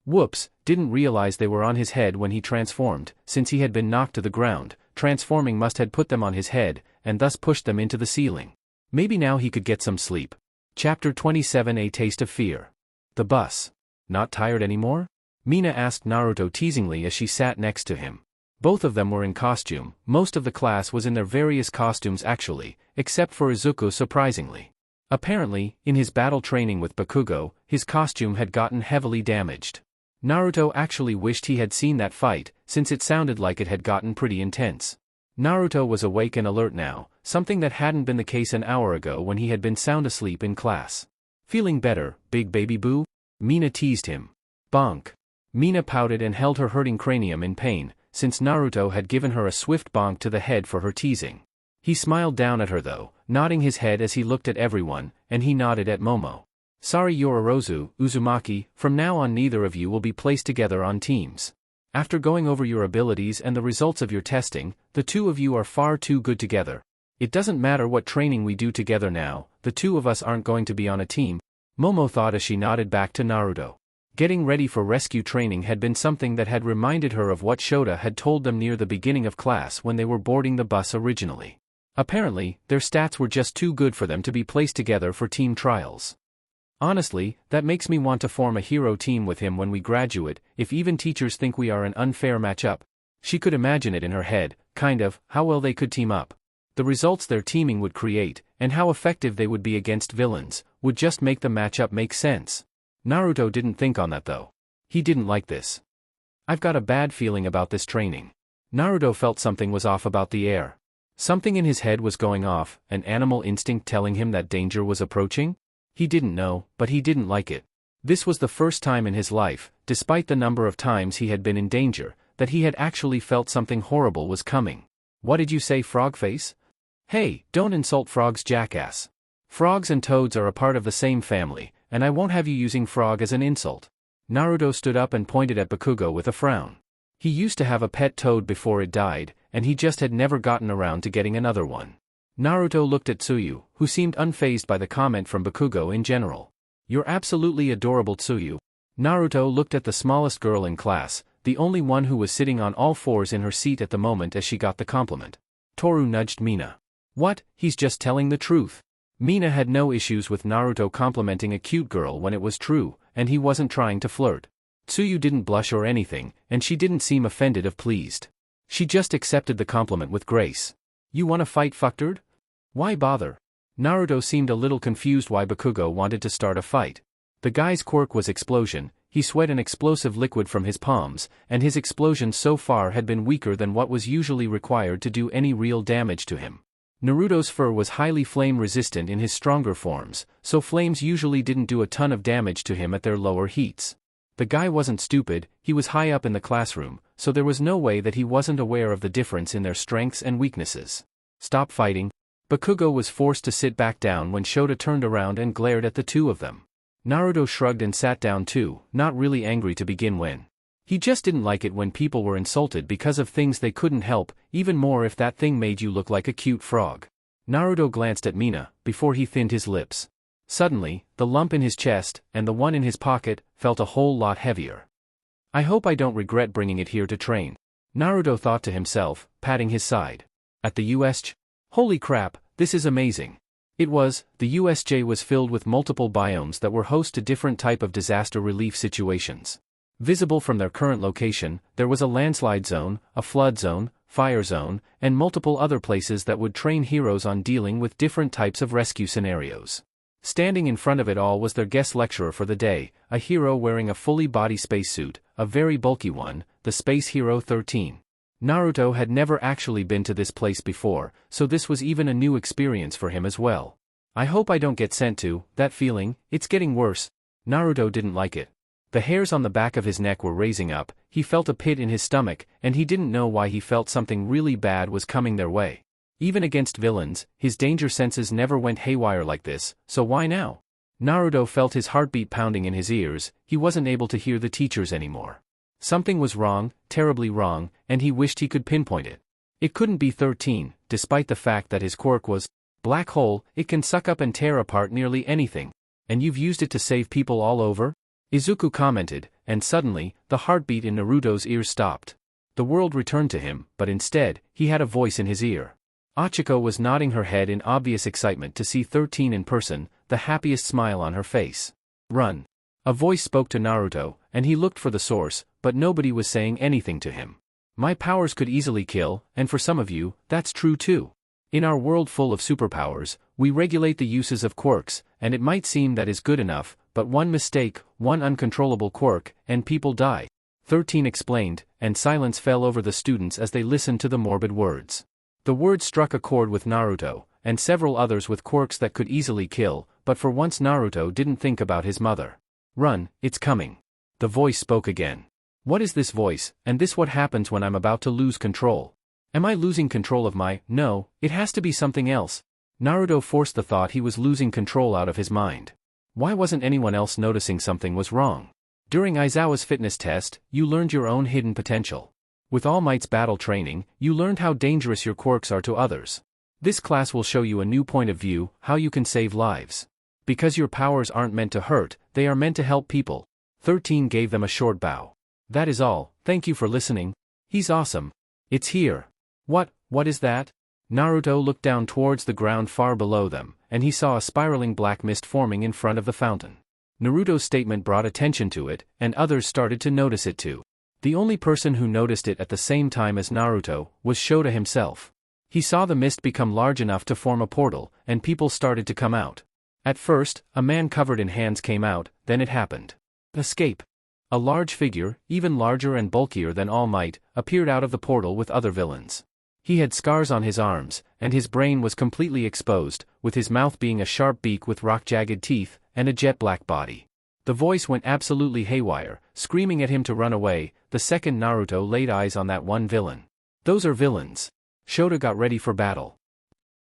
Whoops, didn't realize they were on his head when he transformed, since he had been knocked to the ground. Transforming must had put them on his head, and thus pushed them into the ceiling. Maybe now he could get some sleep. Chapter 27: A Taste of Fear. The bus. Not tired anymore? Mina asked Naruto teasingly as she sat next to him. Both of them were in costume. Most of the class was in their various costumes actually, except for Izuku surprisingly. Apparently, in his battle training with Bakugo, his costume had gotten heavily damaged. Naruto actually wished he had seen that fight, since it sounded like it had gotten pretty intense. Naruto was awake and alert now, something that hadn't been the case an hour ago when he had been sound asleep in class. Feeling better, big baby boo? Mina teased him. Bonk. Mina pouted and held her hurting cranium in pain, since Naruto had given her a swift bonk to the head for her teasing. He smiled down at her though, nodding his head as he looked at everyone, and he nodded at Momo. Sorry Yororozu, Uzumaki, from now on neither of you will be placed together on teams. After going over your abilities and the results of your testing, the two of you are far too good together. It doesn't matter what training we do together now, the two of us aren't going to be on a team, Momo thought as she nodded back to Naruto. Getting ready for rescue training had been something that had reminded her of what Shota had told them near the beginning of class when they were boarding the bus originally. Apparently, their stats were just too good for them to be placed together for team trials. Honestly, that makes me want to form a hero team with him when we graduate, if even teachers think we are an unfair matchup. She could imagine it in her head, kind of, how well they could team up. The results their teaming would create, and how effective they would be against villains, would just make the matchup make sense. Naruto didn't think on that though. He didn't like this. I've got a bad feeling about this training. Naruto felt something was off about the air. Something in his head was going off, an animal instinct telling him that danger was approaching? He didn't know, but he didn't like it. This was the first time in his life, despite the number of times he had been in danger, that he had actually felt something horrible was coming. What did you say, Frogface? Hey, don't insult frogs, jackass. Frogs and toads are a part of the same family, and I won't have you using frog as an insult. Naruto stood up and pointed at Bakugo with a frown. He used to have a pet toad before it died, and he just had never gotten around to getting another one. Naruto looked at Tsuyu, who seemed unfazed by the comment from Bakugo in general. You're absolutely adorable, Tsuyu. Naruto looked at the smallest girl in class, the only one who was sitting on all fours in her seat at the moment as she got the compliment. Toru nudged Mina. What, he's just telling the truth. Mina had no issues with Naruto complimenting a cute girl when it was true, and he wasn't trying to flirt. Tsuyu didn't blush or anything, and she didn't seem offended or pleased. She just accepted the compliment with grace. You wanna fight, fucktard? Why bother? Naruto seemed a little confused why Bakugo wanted to start a fight. The guy's quirk was explosion, he sweat an explosive liquid from his palms, and his explosion so far had been weaker than what was usually required to do any real damage to him. Naruto's fur was highly flame-resistant in his stronger forms, so flames usually didn't do a ton of damage to him at their lower heats. The guy wasn't stupid, he was high up in the classroom, so there was no way that he wasn't aware of the difference in their strengths and weaknesses. Stop fighting. Bakugo was forced to sit back down when Shota turned around and glared at the two of them. Naruto shrugged and sat down too, not really angry to begin with. He just didn't like it when people were insulted because of things they couldn't help, even more if that thing made you look like a cute frog. Naruto glanced at Mina, before he thinned his lips. Suddenly, the lump in his chest, and the one in his pocket, felt a whole lot heavier. I hope I don't regret bringing it here to train. Naruto thought to himself, patting his side. At the USJ? Holy crap, this is amazing. The USJ was filled with multiple biomes that were host to different type of disaster relief situations. Visible from their current location, there was a landslide zone, a flood zone, fire zone, and multiple other places that would train heroes on dealing with different types of rescue scenarios. Standing in front of it all was their guest lecturer for the day, a hero wearing a fully body spacesuit, a very bulky one, the Space Hero 13. Naruto had never actually been to this place before, so this was even a new experience for him as well. I hope I don't get sent to, that feeling, it's getting worse. Naruto didn't like it. The hairs on the back of his neck were raising up, he felt a pit in his stomach, and he didn't know why he felt something really bad was coming their way. Even against villains, his danger senses never went haywire like this, so why now? Naruto felt his heartbeat pounding in his ears, he wasn't able to hear the teachers anymore. Something was wrong, terribly wrong, and he wished he could pinpoint it. It couldn't be 13, despite the fact that his quirk was. Black hole, it can suck up and tear apart nearly anything. And you've used it to save people all over? Izuku commented, and suddenly, the heartbeat in Naruto's ears stopped. The world returned to him, but instead, he had a voice in his ear. Achiko was nodding her head in obvious excitement to see 13 in person, the happiest smile on her face. Run. A voice spoke to Naruto, and he looked for the source, but nobody was saying anything to him. My powers could easily kill, and for some of you, that's true too. In our world full of superpowers, we regulate the uses of quirks, and it might seem that is good enough, but one mistake, one uncontrollable quirk, and people die. 13 explained, and silence fell over the students as they listened to the morbid words. The words struck a chord with Naruto, and several others with quirks that could easily kill, but for once Naruto didn't think about his mother. Run, it's coming. The voice spoke again. What is this voice, and this what happens when I'm about to lose control? Am I losing control of my— No, it has to be something else. Naruto forced the thought he was losing control out of his mind. Why wasn't anyone else noticing something was wrong? During Aizawa's fitness test, you learned your own hidden potential. With All Might's battle training, you learned how dangerous your quirks are to others. This class will show you a new point of view, how you can save lives. Because your powers aren't meant to hurt, they are meant to help people. 13 gave them a short bow. That is all, thank you for listening. He's awesome. It's here. What is that? Naruto looked down towards the ground far below them, and he saw a spiraling black mist forming in front of the fountain. Naruto's statement brought attention to it, and others started to notice it too. The only person who noticed it at the same time as Naruto was Shota himself. He saw the mist become large enough to form a portal, and people started to come out. At first, a man covered in hands came out, then it happened. Escape. A large figure, even larger and bulkier than All Might, appeared out of the portal with other villains. He had scars on his arms, and his brain was completely exposed, with his mouth being a sharp beak with rock-jagged teeth, and a jet-black body. The voice went absolutely haywire, screaming at him to run away. The second Naruto laid eyes on that one villain. Those are villains. Shota got ready for battle.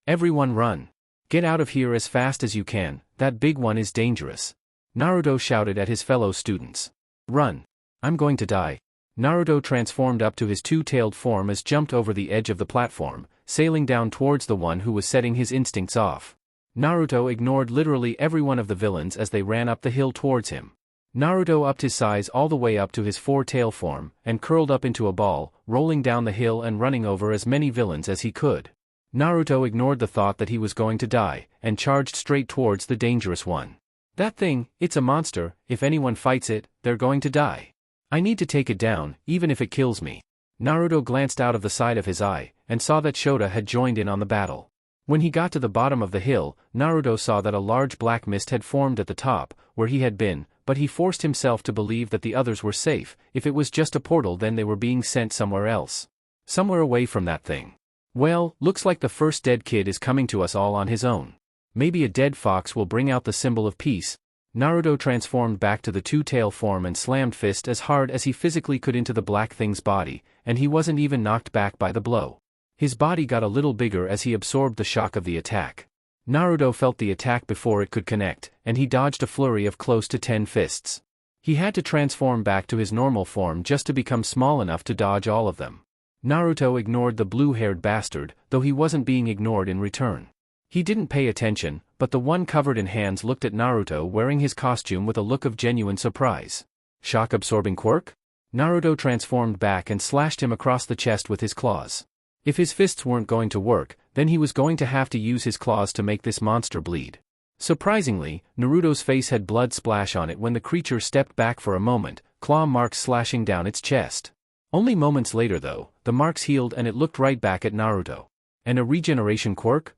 Everyone run. Get out of here as fast as you can, that big one is dangerous. Naruto shouted at his fellow students. Run. I'm going to die. Naruto transformed up to his two-tailed form as jumped over the edge of the platform, sailing down towards the one who was setting his instincts off. Naruto ignored literally every one of the villains as they ran up the hill towards him. Naruto upped his size all the way up to his four-tail form, and curled up into a ball, rolling down the hill and running over as many villains as he could. Naruto ignored the thought that he was going to die, and charged straight towards the dangerous one. That thing, it's a monster, if anyone fights it, they're going to die. I need to take it down, even if it kills me. Naruto glanced out of the side of his eye, and saw that Shota had joined in on the battle. When he got to the bottom of the hill, Naruto saw that a large black mist had formed at the top, where he had been, but he forced himself to believe that the others were safe. If it was just a portal, then they were being sent somewhere else. Somewhere away from that thing. Well, looks like the first dead kid is coming to us all on his own. Maybe a dead fox will bring out the symbol of peace. Naruto transformed back to the two-tail form and slammed fist as hard as he physically could into the black thing's body, and he wasn't even knocked back by the blow. His body got a little bigger as he absorbed the shock of the attack. Naruto felt the attack before it could connect, and he dodged a flurry of close to 10 fists. He had to transform back to his normal form just to become small enough to dodge all of them. Naruto ignored the blue-haired bastard, though he wasn't being ignored in return. He didn't pay attention, but the one covered in hands looked at Naruto wearing his costume with a look of genuine surprise. Shock-absorbing quirk? Naruto transformed back and slashed him across the chest with his claws. If his fists weren't going to work, then he was going to have to use his claws to make this monster bleed. Surprisingly, Naruto's face had blood splash on it when the creature stepped back for a moment, claw marks slashing down its chest. Only moments later though, the marks healed and it looked right back at Naruto. And a regeneration quirk?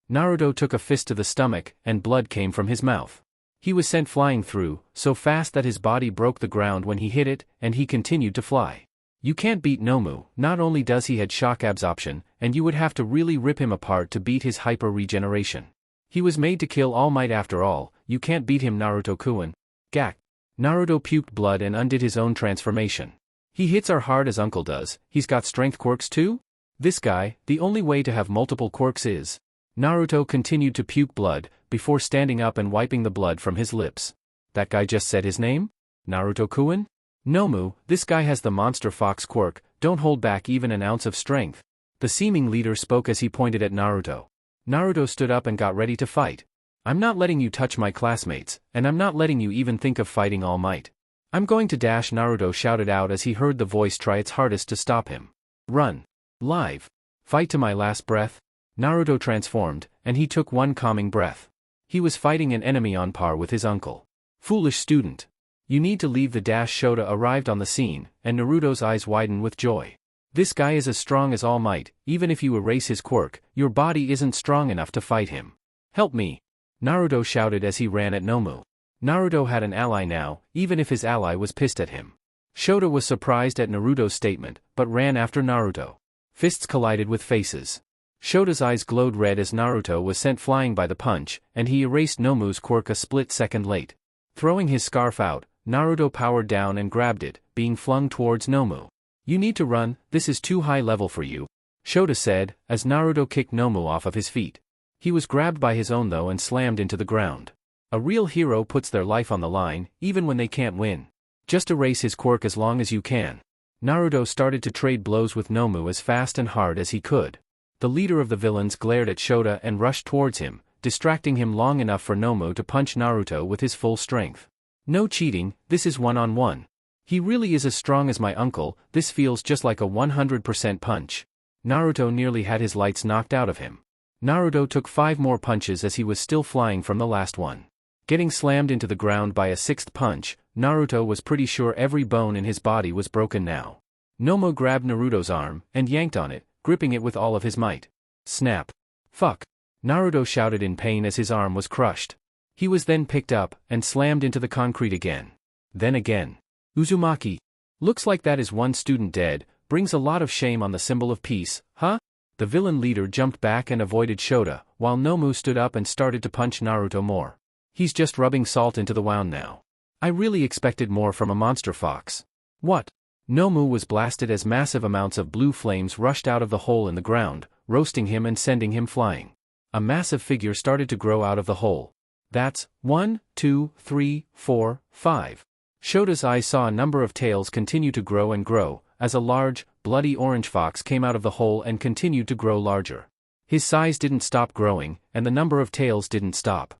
Naruto took a fist to the stomach, and blood came from his mouth. He was sent flying through, so fast that his body broke the ground when he hit it, and he continued to fly. You can't beat Nomu. Not only does he had shock absorption, and you would have to really rip him apart to beat his hyper-regeneration. He was made to kill All Might after all. You can't beat him, Naruto-kun. Gak. Naruto puked blood and undid his own transformation. He hits as hard as Uncle does. He's got strength quirks too? This guy, the only way to have multiple quirks is... Naruto continued to puke blood, before standing up and wiping the blood from his lips. That guy just said his name? Naruto-kun? Nomu, this guy has the monster fox quirk, don't hold back even an ounce of strength. The seeming leader spoke as he pointed at Naruto. Naruto stood up and got ready to fight. I'm not letting you touch my classmates, and I'm not letting you even think of fighting All Might. I'm going to dash, Naruto shouted out as he heard the voice try its hardest to stop him. Run. Live. Fight to my last breath. Naruto transformed, and he took one calming breath. He was fighting an enemy on par with his uncle. Foolish student. You need to leave the dash. Shota arrived on the scene, and Naruto's eyes widened with joy. This guy is as strong as All Might. Even if you erase his quirk, your body isn't strong enough to fight him. Help me. Naruto shouted as he ran at Nomu. Naruto had an ally now, even if his ally was pissed at him. Shota was surprised at Naruto's statement, but ran after Naruto. Fists collided with faces. Shota's eyes glowed red as Naruto was sent flying by the punch, and he erased Nomu's quirk a split second late. Throwing his scarf out, Naruto powered down and grabbed it, being flung towards Nomu. You need to run, this is too high level for you, Shota said, as Naruto kicked Nomu off of his feet. He was grabbed by his own though and slammed into the ground. A real hero puts their life on the line, even when they can't win. Just erase his quirk as long as you can. Naruto started to trade blows with Nomu as fast and hard as he could. The leader of the villains glared at Shota and rushed towards him, distracting him long enough for Nomu to punch Naruto with his full strength. No cheating, this is one-on-one. He really is as strong as my uncle, this feels just like a 100% punch. Naruto nearly had his lights knocked out of him. Naruto took 5 more punches as he was still flying from the last one. Getting slammed into the ground by a 6th punch, Naruto was pretty sure every bone in his body was broken now. Nomu grabbed Naruto's arm and yanked on it, gripping it with all of his might. Snap. Fuck. Naruto shouted in pain as his arm was crushed. He was then picked up and slammed into the concrete again. Then again. Uzumaki. Looks like that is one student dead, brings a lot of shame on the symbol of peace, huh? The villain leader jumped back and avoided Shota, while Nomu stood up and started to punch Naruto more. He's just rubbing salt into the wound now. I really expected more from a monster fox. What? Nomu was blasted as massive amounts of blue flames rushed out of the hole in the ground, roasting him and sending him flying. A massive figure started to grow out of the hole. That's 1, 2, 3, 4, 5. Shota's eyes saw a number of tails continue to grow and grow, as a large, bloody orange fox came out of the hole and continued to grow larger. His size didn't stop growing, and the number of tails didn't stop.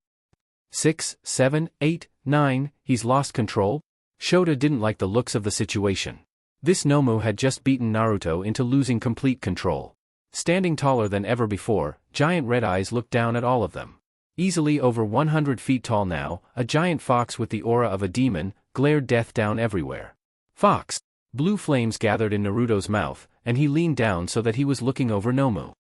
6, 7, 8, 9, he's lost control? Shota didn't like the looks of the situation. This Nomu had just beaten Naruto into losing complete control. Standing taller than ever before, giant red eyes looked down at all of them. Easily over 100 feet tall now, a giant fox with the aura of a demon, glared death down everywhere. Fox! Blue flames gathered in Naruto's mouth, and he leaned down so that he was looking over Nomu.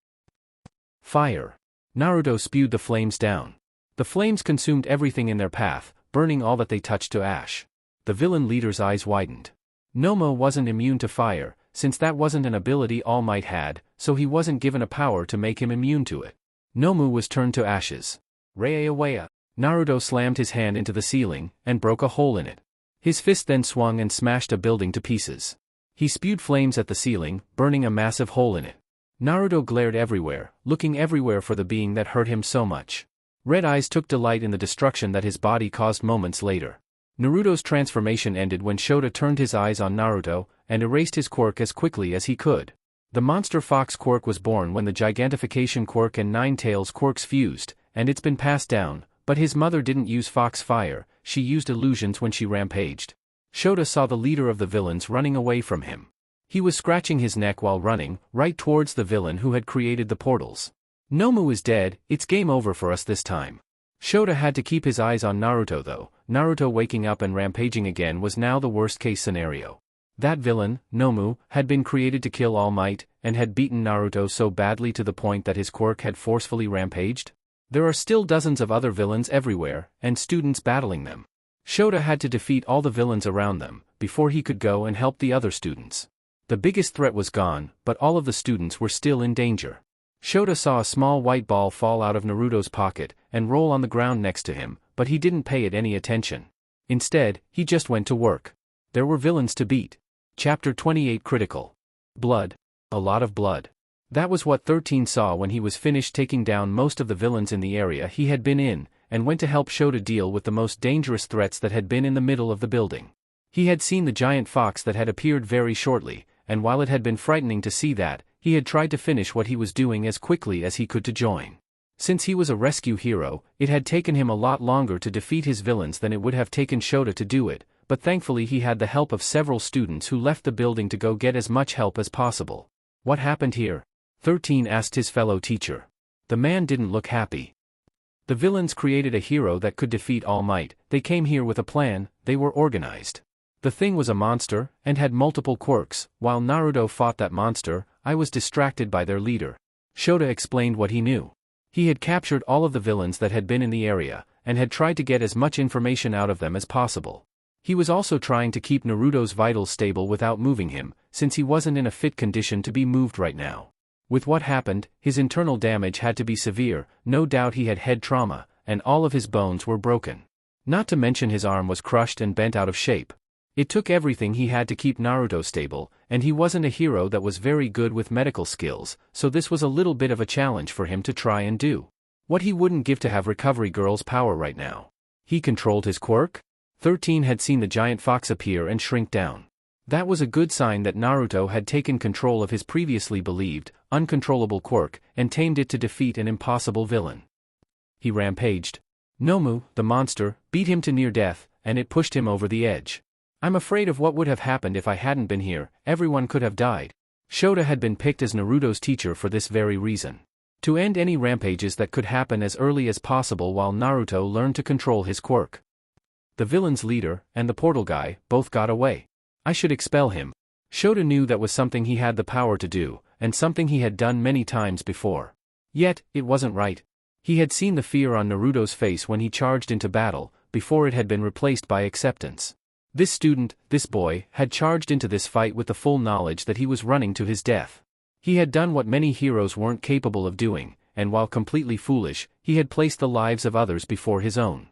Fire! Naruto spewed the flames down. The flames consumed everything in their path, burning all that they touched to ash. The villain leader's eyes widened. Nomu wasn't immune to fire, since that wasn't an ability All Might had, so he wasn't given a power to make him immune to it. Nomu was turned to ashes. Reawaya. Naruto slammed his hand into the ceiling, and broke a hole in it. His fist then swung and smashed a building to pieces. He spewed flames at the ceiling, burning a massive hole in it. Naruto glared everywhere, looking everywhere for the being that hurt him so much. Red eyes took delight in the destruction that his body caused moments later. Naruto's transformation ended when Shota turned his eyes on Naruto, and erased his quirk as quickly as he could. The Monster Fox quirk was born when the Gigantification quirk and Nine Tails quirks fused, and it's been passed down, but his mother didn't use Fox Fire, she used illusions when she rampaged. Shota saw the leader of the villains running away from him. He was scratching his neck while running, right towards the villain who had created the portals. Nomu is dead, it's game over for us this time. Shota had to keep his eyes on Naruto though. Naruto waking up and rampaging again was now the worst case scenario. That villain, Nomu, had been created to kill All Might, and had beaten Naruto so badly to the point that his quirk had forcefully rampaged. There are still dozens of other villains everywhere, and students battling them. Shota had to defeat all the villains around them, before he could go and help the other students. The biggest threat was gone, but all of the students were still in danger. Shota saw a small white ball fall out of Naruto's pocket, and roll on the ground next to him, but he didn't pay it any attention. Instead, he just went to work. There were villains to beat. Chapter 28 Critical. Blood. A lot of blood. That was what 13 saw when he was finished taking down most of the villains in the area he had been in, and went to help Shota deal with the most dangerous threats that had been in the middle of the building. He had seen the giant fox that had appeared very shortly, and while it had been frightening to see that, he had tried to finish what he was doing as quickly as he could to join. Since he was a rescue hero, it had taken him a lot longer to defeat his villains than it would have taken Shota to do it, but thankfully he had the help of several students who left the building to go get as much help as possible. What happened here? 13 asked his fellow teacher. The man didn't look happy. The villains created a hero that could defeat All Might. They came here with a plan, they were organized. The thing was a monster, and had multiple quirks. While Naruto fought that monster, I was distracted by their leader. Shota explained what he knew. He had captured all of the villains that had been in the area, and had tried to get as much information out of them as possible. He was also trying to keep Naruto's vitals stable without moving him, since he wasn't in a fit condition to be moved right now. With what happened, his internal damage had to be severe, no doubt he had head trauma, and all of his bones were broken. Not to mention his arm was crushed and bent out of shape. It took everything he had to keep Naruto stable, and he wasn't a hero that was very good with medical skills, so this was a little bit of a challenge for him to try and do. What he wouldn't give to have Recovery Girl's power right now. He controlled his quirk? 13 had seen the giant fox appear and shrink down. That was a good sign that Naruto had taken control of his previously believed, uncontrollable quirk, and tamed it to defeat an impossible villain. He rampaged. Nomu, the monster, beat him to near death, and it pushed him over the edge. I'm afraid of what would have happened if I hadn't been here. Everyone could have died. Shota had been picked as Naruto's teacher for this very reason. To end any rampages that could happen as early as possible while Naruto learned to control his quirk. The villain's leader, and the portal guy, both got away. I should expel him. Shota knew that was something he had the power to do, and something he had done many times before. Yet, it wasn't right. He had seen the fear on Naruto's face when he charged into battle, before it had been replaced by acceptance. This student, this boy, had charged into this fight with the full knowledge that he was running to his death. He had done what many heroes weren't capable of doing, and while completely foolish, he had placed the lives of others before his own.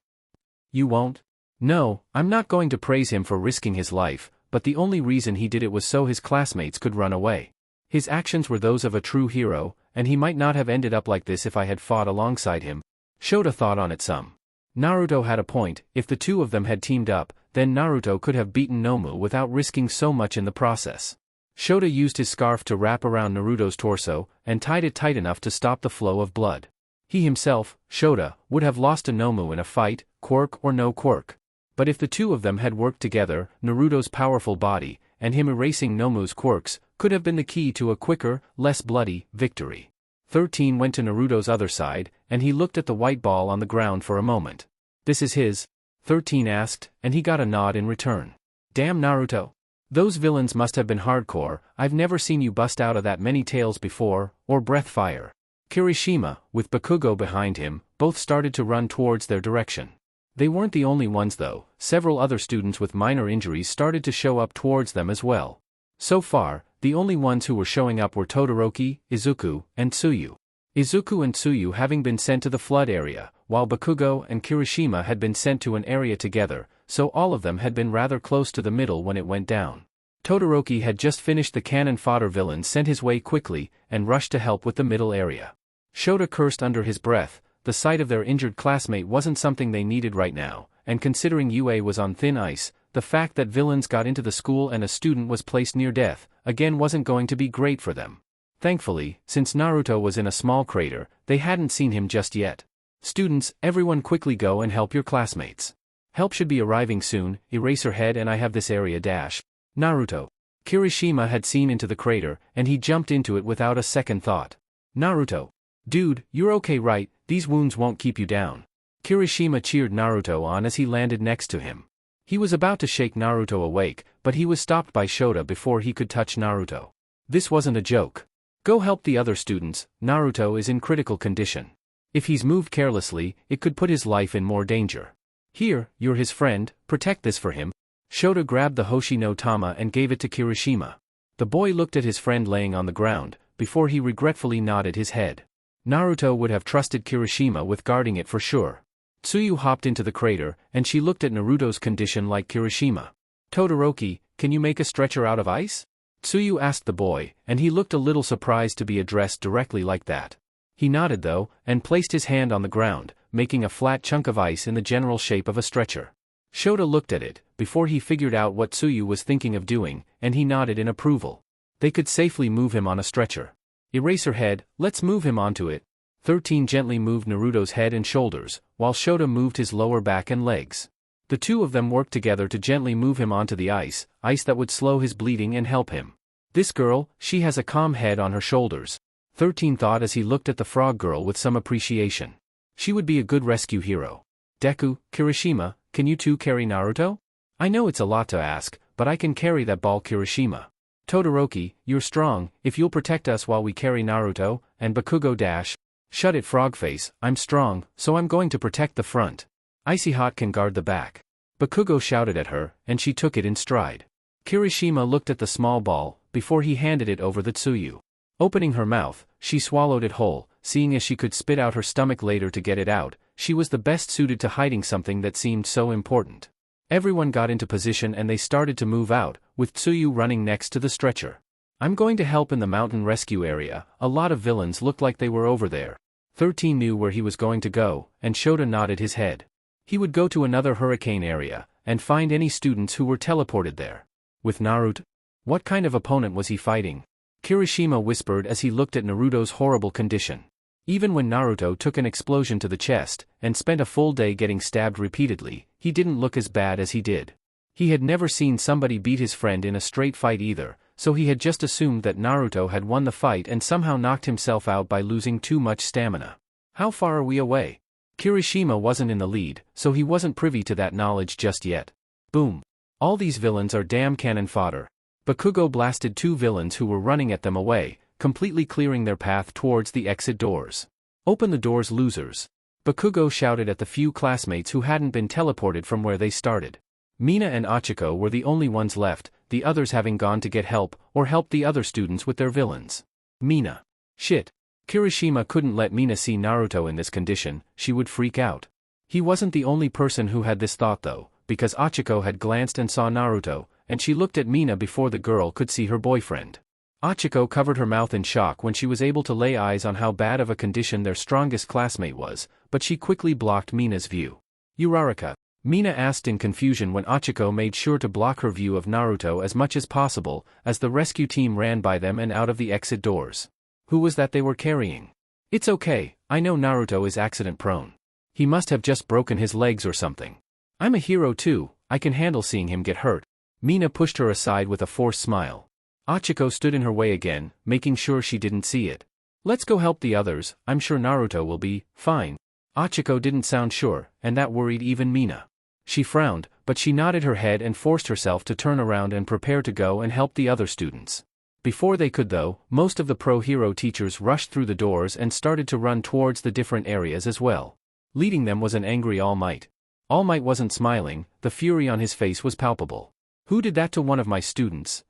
You won't? No, I'm not going to praise him for risking his life, but the only reason he did it was so his classmates could run away. His actions were those of a true hero, and he might not have ended up like this if I had fought alongside him. Shota thought on it some. Naruto had a point. If the two of them had teamed up, then Naruto could have beaten Nomu without risking so much in the process. Shota used his scarf to wrap around Naruto's torso, and tied it tight enough to stop the flow of blood. He himself, Shota, would have lost to Nomu in a fight, quirk or no quirk. But if the two of them had worked together, Naruto's powerful body, and him erasing Nomu's quirks, could have been the key to a quicker, less bloody, victory. 13 went to Naruto's other side, and he looked at the white ball on the ground for a moment. This is his? 13 asked, and he got a nod in return. Damn Naruto. Those villains must have been hardcore. I've never seen you bust out of that many tails before, or breath fire. Kirishima, with Bakugo behind him, both started to run towards their direction. They weren't the only ones though. Several other students with minor injuries started to show up towards them as well. So far, the only ones who were showing up were Todoroki, Izuku, and Tsuyu. Izuku and Tsuyu having been sent to the flood area, while Bakugo and Kirishima had been sent to an area together, so all of them had been rather close to the middle when it went down. Todoroki had just finished the cannon fodder villain sent his way quickly, and rushed to help with the middle area. Shota cursed under his breath. The sight of their injured classmate wasn't something they needed right now, and considering UA was on thin ice, the fact that villains got into the school and a student was placed near death, again wasn't going to be great for them. Thankfully, since Naruto was in a small crater, they hadn't seen him just yet. Students, everyone quickly go and help your classmates. Help should be arriving soon. Eraserhead and I have this area dash. Naruto. Kirishima had seen into the crater, and he jumped into it without a second thought. Naruto. Dude, you're okay, right? These wounds won't keep you down. Kirishima cheered Naruto on as he landed next to him. He was about to shake Naruto awake, but he was stopped by Shota before he could touch Naruto. This wasn't a joke. Go help the other students. Naruto is in critical condition. If he's moved carelessly, it could put his life in more danger. Here, you're his friend, protect this for him. Shota grabbed the Hoshi no Tama and gave it to Kirishima. The boy looked at his friend laying on the ground, before he regretfully nodded his head. Naruto would have trusted Kirishima with guarding it for sure. Tsuyu hopped into the crater, and she looked at Naruto's condition like Kirishima. Todoroki, can you make a stretcher out of ice? Tsuyu asked the boy, and he looked a little surprised to be addressed directly like that. He nodded though, and placed his hand on the ground, making a flat chunk of ice in the general shape of a stretcher. Shota looked at it, before he figured out what Tsuyu was thinking of doing, and he nodded in approval. They could safely move him on a stretcher. Eraserhead, let's move him onto it. 13 gently moved Naruto's head and shoulders, while Shota moved his lower back and legs. The two of them worked together to gently move him onto the ice that would slow his bleeding and help him. This girl, she has a calm head on her shoulders, 13 thought as he looked at the frog girl with some appreciation. She would be a good rescue hero. Deku, Kirishima, can you two carry Naruto? I know it's a lot to ask, but I can carry that ball, Kirishima. Todoroki, you're strong, if you'll protect us while we carry Naruto, and Bakugo dash. Shut it, Frogface, I'm strong, so I'm going to protect the front. Icy Hot can guard the back. Bakugo shouted at her, and she took it in stride. Kirishima looked at the small ball, before he handed it over the Tsuyu. Opening her mouth, she swallowed it whole, seeing as she could spit out her stomach later to get it out. She was the best suited to hiding something that seemed so important. Everyone got into position and they started to move out, with Tsuyu running next to the stretcher. I'm going to help in the mountain rescue area, a lot of villains looked like they were over there. 13 knew where he was going to go, and Shota nodded his head. He would go to another hurricane area, and find any students who were teleported there. With Naruto? What kind of opponent was he fighting? Kirishima whispered as he looked at Naruto's horrible condition. Even when Naruto took an explosion to the chest, and spent a full day getting stabbed repeatedly, he didn't look as bad as he did. He had never seen somebody beat his friend in a straight fight either, so he had just assumed that Naruto had won the fight and somehow knocked himself out by losing too much stamina. How far are we away? Kirishima wasn't in the lead, so he wasn't privy to that knowledge just yet. Boom. All these villains are damn cannon fodder. Bakugo blasted two villains who were running at them away, completely clearing their path towards the exit doors. Open the doors, losers. Bakugo shouted at the few classmates who hadn't been teleported from where they started. Mina and Achiko were the only ones left, the others having gone to get help or help the other students with their villains. Mina. Shit. Kirishima couldn't let Mina see Naruto in this condition, she would freak out. He wasn't the only person who had this thought though, because Achiko had glanced and saw Naruto, and she looked at Mina before the girl could see her boyfriend. Achiko covered her mouth in shock when she was able to lay eyes on how bad of a condition their strongest classmate was, but she quickly blocked Mina's view. Uraraka? Mina asked in confusion when Achiko made sure to block her view of Naruto as much as possible, as the rescue team ran by them and out of the exit doors. Who was that they were carrying? It's okay, I know Naruto is accident-prone. He must have just broken his legs or something. I'm a hero too, I can handle seeing him get hurt. Mina pushed her aside with a forced smile. Achiko stood in her way again, making sure she didn't see it. Let's go help the others, I'm sure Naruto will be fine. Achiko didn't sound sure, and that worried even Mina. She frowned, but she nodded her head and forced herself to turn around and prepare to go and help the other students. Before they could though, most of the pro-hero teachers rushed through the doors and started to run towards the different areas as well. Leading them was an angry All Might. All Might wasn't smiling, the fury on his face was palpable. Who did that to one of my students?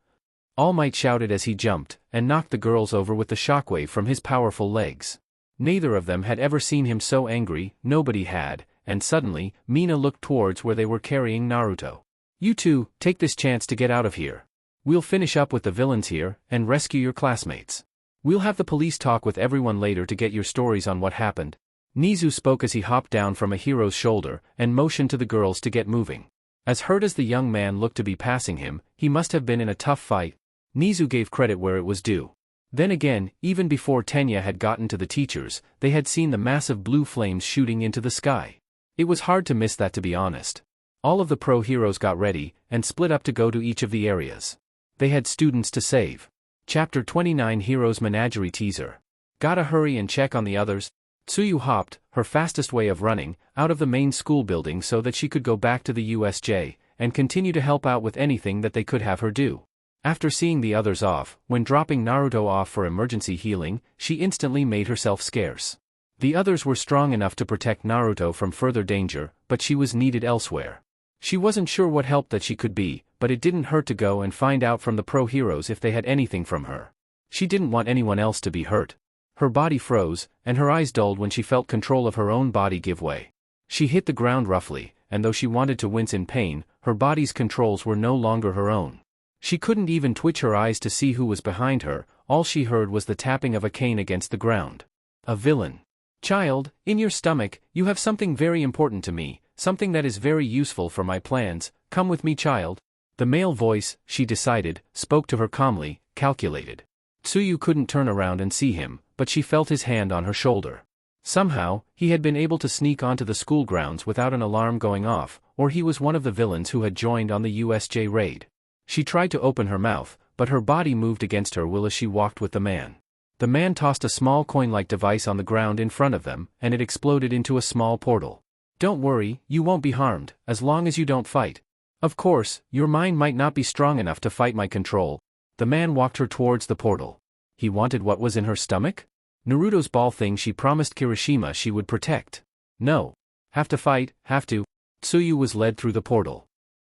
All Might shouted as he jumped, and knocked the girls over with the shockwave from his powerful legs. Neither of them had ever seen him so angry, nobody had, and suddenly, Mina looked towards where they were carrying Naruto. You two, take this chance to get out of here. We'll finish up with the villains here, and rescue your classmates. We'll have the police talk with everyone later to get your stories on what happened. Nizu spoke as he hopped down from a hero's shoulder, and motioned to the girls to get moving. As hurt as the young man looked to be passing him, he must have been in a tough fight. Nizu gave credit where it was due. Then again, even before Tenya had gotten to the teachers, they had seen the massive blue flames shooting into the sky. It was hard to miss that, to be honest. All of the pro-heroes got ready, and split up to go to each of the areas. They had students to save. Chapter 29 Heroes Menagerie Teaser. Gotta hurry and check on the others. Tsuyu hopped, her fastest way of running, out of the main school building so that she could go back to the USJ, and continue to help out with anything that they could have her do. After seeing the others off, when dropping Naruto off for emergency healing, she instantly made herself scarce. The others were strong enough to protect Naruto from further danger, but she was needed elsewhere. She wasn't sure what help that she could be, but it didn't hurt to go and find out from the pro-heroes if they had anything from her. She didn't want anyone else to be hurt. Her body froze, and her eyes dulled when she felt control of her own body give way. She hit the ground roughly, and though she wanted to wince in pain, her body's controls were no longer her own. She couldn't even twitch her eyes to see who was behind her, all she heard was the tapping of a cane against the ground. A villain. Child, in your stomach, you have something very important to me, something that is very useful for my plans, come with me, child. The male voice, she decided, spoke to her calmly, calculated. Tsuyu couldn't turn around and see him, but she felt his hand on her shoulder. Somehow, he had been able to sneak onto the school grounds without an alarm going off, or he was one of the villains who had joined on the USJ raid. She tried to open her mouth, but her body moved against her will as she walked with the man. The man tossed a small coin-like device on the ground in front of them, and it exploded into a small portal. Don't worry, you won't be harmed, as long as you don't fight. Of course, your mind might not be strong enough to fight my control. The man walked her towards the portal. He wanted what was in her stomach? Naruto's ball thing she promised Kirishima she would protect. No. Have to fight, have to. Tsuyu was led through the portal.